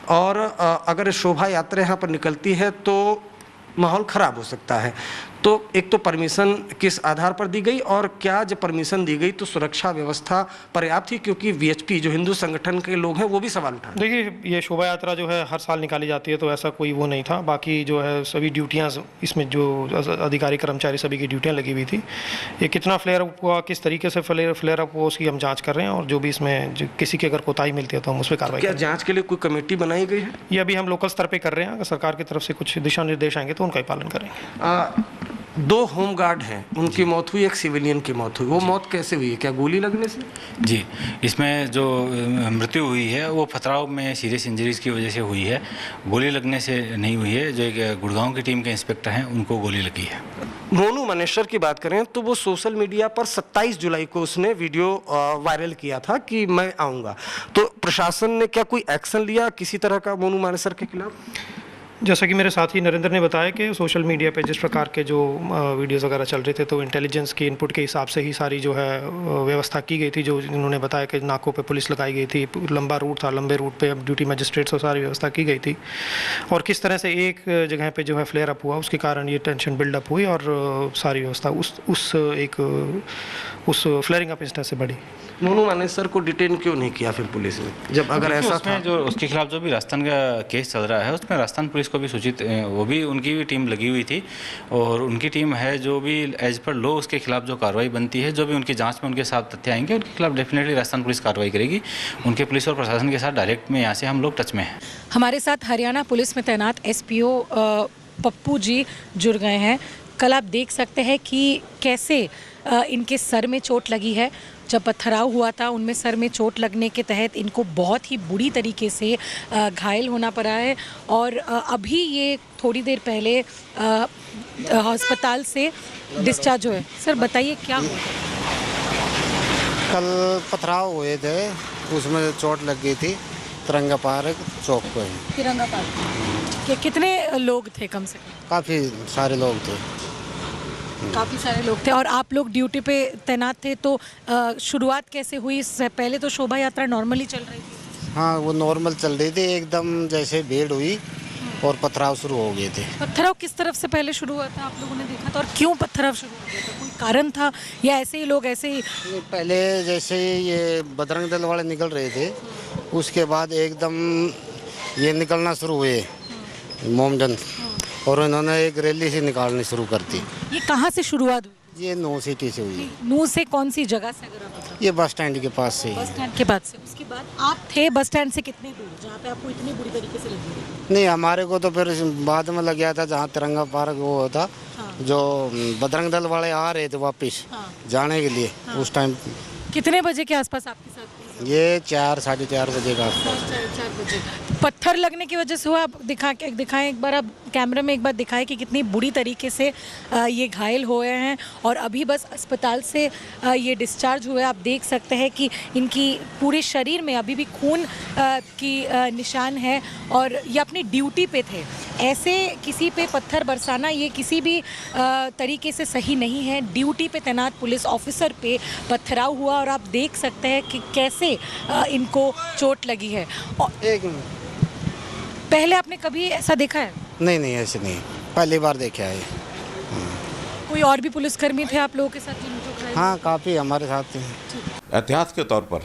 [SPEAKER 15] और अगर शोभा यात्रा यहाँ पर निकलती है तो माहौल ख़राब हो सकता है। तो एक तो परमिशन किस आधार पर दी गई, और क्या जब परमिशन दी गई तो सुरक्षा व्यवस्था पर्याप्त थी? क्योंकि वीएचपी जो हिंदू संगठन के लोग हैं वो भी सवाल उठा रहे हैं।
[SPEAKER 19] देखिए, ये शोभा यात्रा जो है हर साल निकाली जाती है, तो ऐसा कोई वो नहीं था। बाकी जो है सभी ड्यूटियाँ, इसमें जो अधिकारी कर्मचारी सभी की ड्यूटियाँ लगी हुई थी। ये कितना फ्लेयर अप हुआ, किस तरीके से फ्लेयर अप हुआ, उसकी हम जाँच कर रहे हैं, और जो भी इसमें किसी की अगर कोताही मिलती है तो हम उस पर कार्रवाई
[SPEAKER 15] क्या जाँच के लिए कोई कमेटी बनाई गई है?
[SPEAKER 19] ये अभी हम लोकल स्तर पर कर रहे हैं। अगर सरकार की तरफ से कुछ दिशा निर्देश आएंगे तो उनका ही पालन करेंगे।
[SPEAKER 15] 2 होमगार्ड हैं, उनकी मौत हुई, एक सिविलियन की मौत हुई। वो मौत कैसे हुई है? क्या गोली लगने से?
[SPEAKER 20] जी, इसमें जो मृत्यु हुई है वो पथराव में सीरियस इंजरीज की वजह से हुई है, गोली लगने से नहीं हुई है। जो एक गुड़गांव की टीम के इंस्पेक्टर हैं उनको गोली लगी है।
[SPEAKER 15] मोनू मानेसर की बात करें तो वो सोशल मीडिया पर 27 जुलाई को उसने वीडियो वायरल किया था कि मैं आऊँगा। तो प्रशासन ने क्या कोई एक्शन लिया किसी तरह का मोनू मानेसर के खिलाफ?
[SPEAKER 19] जैसा कि मेरे साथी नरेंद्र ने बताया कि सोशल मीडिया पे जिस प्रकार के जो वीडियोस वगैरह चल रहे थे, तो इंटेलिजेंस के इनपुट के हिसाब से ही सारी जो है व्यवस्था की गई थी। जो इन्होंने बताया कि नाकों पे पुलिस लगाई गई थी, लंबा रूट था, लंबे रूट पे ड्यूटी मजिस्ट्रेट्स और सारी व्यवस्था की गई थी। और किस तरह से एक जगह पे जो है फ्लेयर अप हुआ, उसके कारण ये टेंशन बिल्डअप हुई और सारी व्यवस्था उस फ्लेयरिंग अप इंस्टेंस से बढ़ी।
[SPEAKER 15] मोनू मानेसर को डिटेन क्यों नहीं किया फिर पुलिस ने, जब अगर ऐसा था?
[SPEAKER 20] जो उसके खिलाफ जो भी राजस्थान का केस चल रहा है उसमें राजस्थान पुलिस को भी सूचित, वो भी उनकी भी टीम लगी हुई थी, और उनकी टीम है जो भी एज पर लॉ उसके खिलाफ जो कार्रवाई बनती है, जो भी उनकी जांच में उनके साथ तथ्य आएंगे उनके खिलाफ डेफिनेटली राजस्थान पुलिस कार्रवाई करेगी। उनके पुलिस और प्रशासन के साथ डायरेक्ट में यहाँ से हम लोग टच में हैं।
[SPEAKER 18] हमारे साथ हरियाणा पुलिस में तैनात एसपीओ पप्पू जी जुड़ गए हैं। कल आप देख सकते हैं कि कैसे इनके सर में चोट लगी है। जब पथराव हुआ था उनमें सर में चोट लगने के तहत इनको बहुत ही बुरी तरीके से घायल होना पड़ा है, और अभी ये थोड़ी देर पहले अस्पताल से डिस्चार्ज हुए। सर बताइए क्या हुआ?
[SPEAKER 2] कल पथराव हुए थे, उसमें चोट लग गई थी तिरंगा पार्क चौक पर।
[SPEAKER 18] तिरंगा पार्क कितने लोग थे? कम से कम
[SPEAKER 2] काफ़ी सारे लोग थे।
[SPEAKER 18] काफ़ी सारे लोग थे। और आप लोग ड्यूटी पे तैनात थे, तो शुरुआत कैसे हुई? इससे पहले तो शोभा यात्रा नॉर्मली चल रही थी।
[SPEAKER 2] हाँ, वो नॉर्मल चल रही थी, एकदम जैसे भीड़ हुई और पथराव शुरू हो गए थे।
[SPEAKER 18] पथराव किस तरफ से पहले शुरू हुआ था, आप लोगों ने देखा था? और क्यों पथराव शुरू हो गया था? कोई कारण था या ऐसे ही लोग ऐसे ही?
[SPEAKER 2] पहले जैसे ये बजरंग दल वाले निकल रहे थे, उसके बाद एकदम ये निकलना शुरू हुए मोमडन, और उन्होंने एक रैली से निकालनी शुरू कर दी।
[SPEAKER 18] ये कहाँ से शुरुआत हुई?
[SPEAKER 2] ये नू सिटी से हुई।
[SPEAKER 18] नू से कौन सी जगह से? अगर आप बताओ।
[SPEAKER 2] ये बस स्टैंड के पास से।
[SPEAKER 18] बस स्टैंड के पास से। उसके बाद आप थे बस स्टैंड से कितनी दूर जहाँ पे आपको इतनी बुरी तरीके से लगी?
[SPEAKER 2] नहीं, हमारे को तो फिर बाद में लग गया था जहाँ तिरंगा पार्क वो होता। हाँ। जो बजरंग दल वाले आ रहे थे वापस। हाँ। जाने के लिए। हाँ। उस टाइम
[SPEAKER 18] कितने बजे के आसपास आपके साथ?
[SPEAKER 2] ये 4 साढ़े 4 बजे का।
[SPEAKER 18] 4 बजे। पत्थर लगने की वजह से हुआ? आप दिखाएं एक बार, आप कैमरे में एक बार दिखाएं कि कितनी बुरी तरीके से ये घायल हुए हैं, और अभी बस अस्पताल से ये डिस्चार्ज हुए। आप देख सकते हैं कि इनकी पूरे शरीर में अभी भी खून की निशान है, और ये अपनी ड्यूटी पे थे। ऐसे किसी पे पत्थर बरसाना ये किसी भी तरीके से सही नहीं है। ड्यूटी पे तैनात पुलिस ऑफिसर पे पथराव हुआ, और आप देख सकते हैं कि कैसे इनको चोट लगी है।
[SPEAKER 2] एक मिनट,
[SPEAKER 18] पहले आपने कभी ऐसा देखा है?
[SPEAKER 2] नहीं, ऐसे नहीं, पहली बार देखा है।
[SPEAKER 18] कोई और भी पुलिसकर्मी थे आप लोगों के साथ?
[SPEAKER 2] हाँ, काफ़ी हमारे साथ थे।
[SPEAKER 8] एहतियात के तौर पर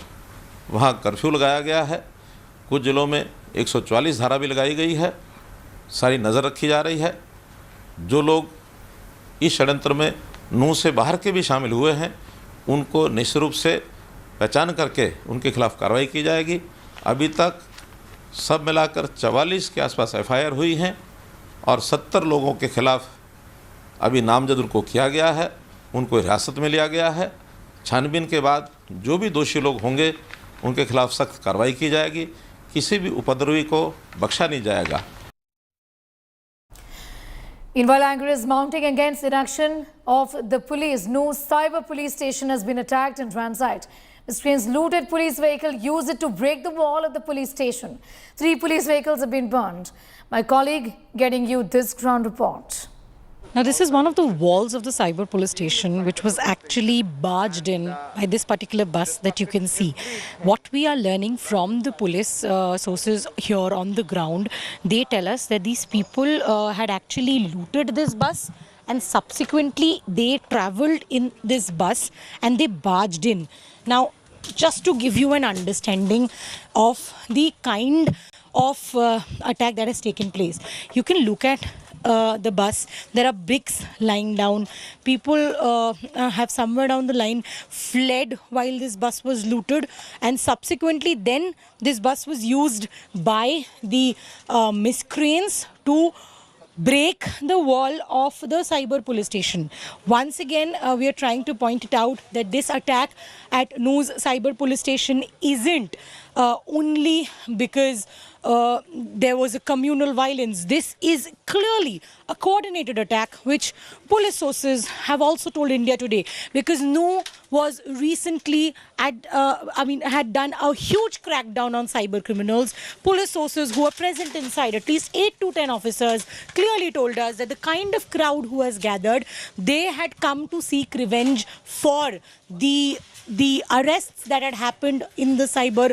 [SPEAKER 8] वहाँ कर्फ्यू लगाया गया है। कुछ जिलों में 144 धारा भी लगाई गई है। सारी नज़र रखी जा रही है। जो लोग इस षड्यंत्र में नूह से बाहर के भी शामिल हुए हैं, उनको निश्चित रूप से पहचान करके उनके खिलाफ कार्रवाई की जाएगी। अभी तक सब मिलाकर 44 के आसपास एफआईआर हुई हैं, और 70 लोगों के खिलाफ अभी नामजद उनको किया गया है, उनको हिरासत में लिया गया है। छानबीन के बाद जो भी दोषी लोग होंगे उनके खिलाफ सख्त कार्रवाई की जाएगी। किसी भी उपद्रवी को बख्शा नहीं जाएगा।
[SPEAKER 11] Meanwhile, anger is mounting against inaction of the police. New cyber police station has been attacked and ransacked. Miscreants looted police vehicle, used it to break the wall of the police station. 3 police vehicles have been burned. My colleague getting you this ground report.
[SPEAKER 18] Now, this is one of the walls of the cyber police station, which was actually barged in by this particular bus that you can see. What we are learning from the police sources here on the ground, they tell us that these people had actually looted this bus, and subsequently they travelled in this bus and they barged in. Now, just to give you an understanding of the kind of attack that has taken place, you can look at the bus. There are bricks lying down. People have somewhere down the line fled while this bus was looted, and subsequently then this bus was used by the miscreants to break the wall of the cyber police station. Once again, we are trying to point it out that this attack at Noos cyber police station isn't only because there was a communal violence. This is clearly a coordinated attack, which police sources have also told India Today, because No was recently had done a huge crackdown on cyber criminals. Police sources who are present inside, at least 8 to 10 officers, clearly told us that the kind of crowd who has gathered, they had come to seek revenge for the arrests that had happened in the cyber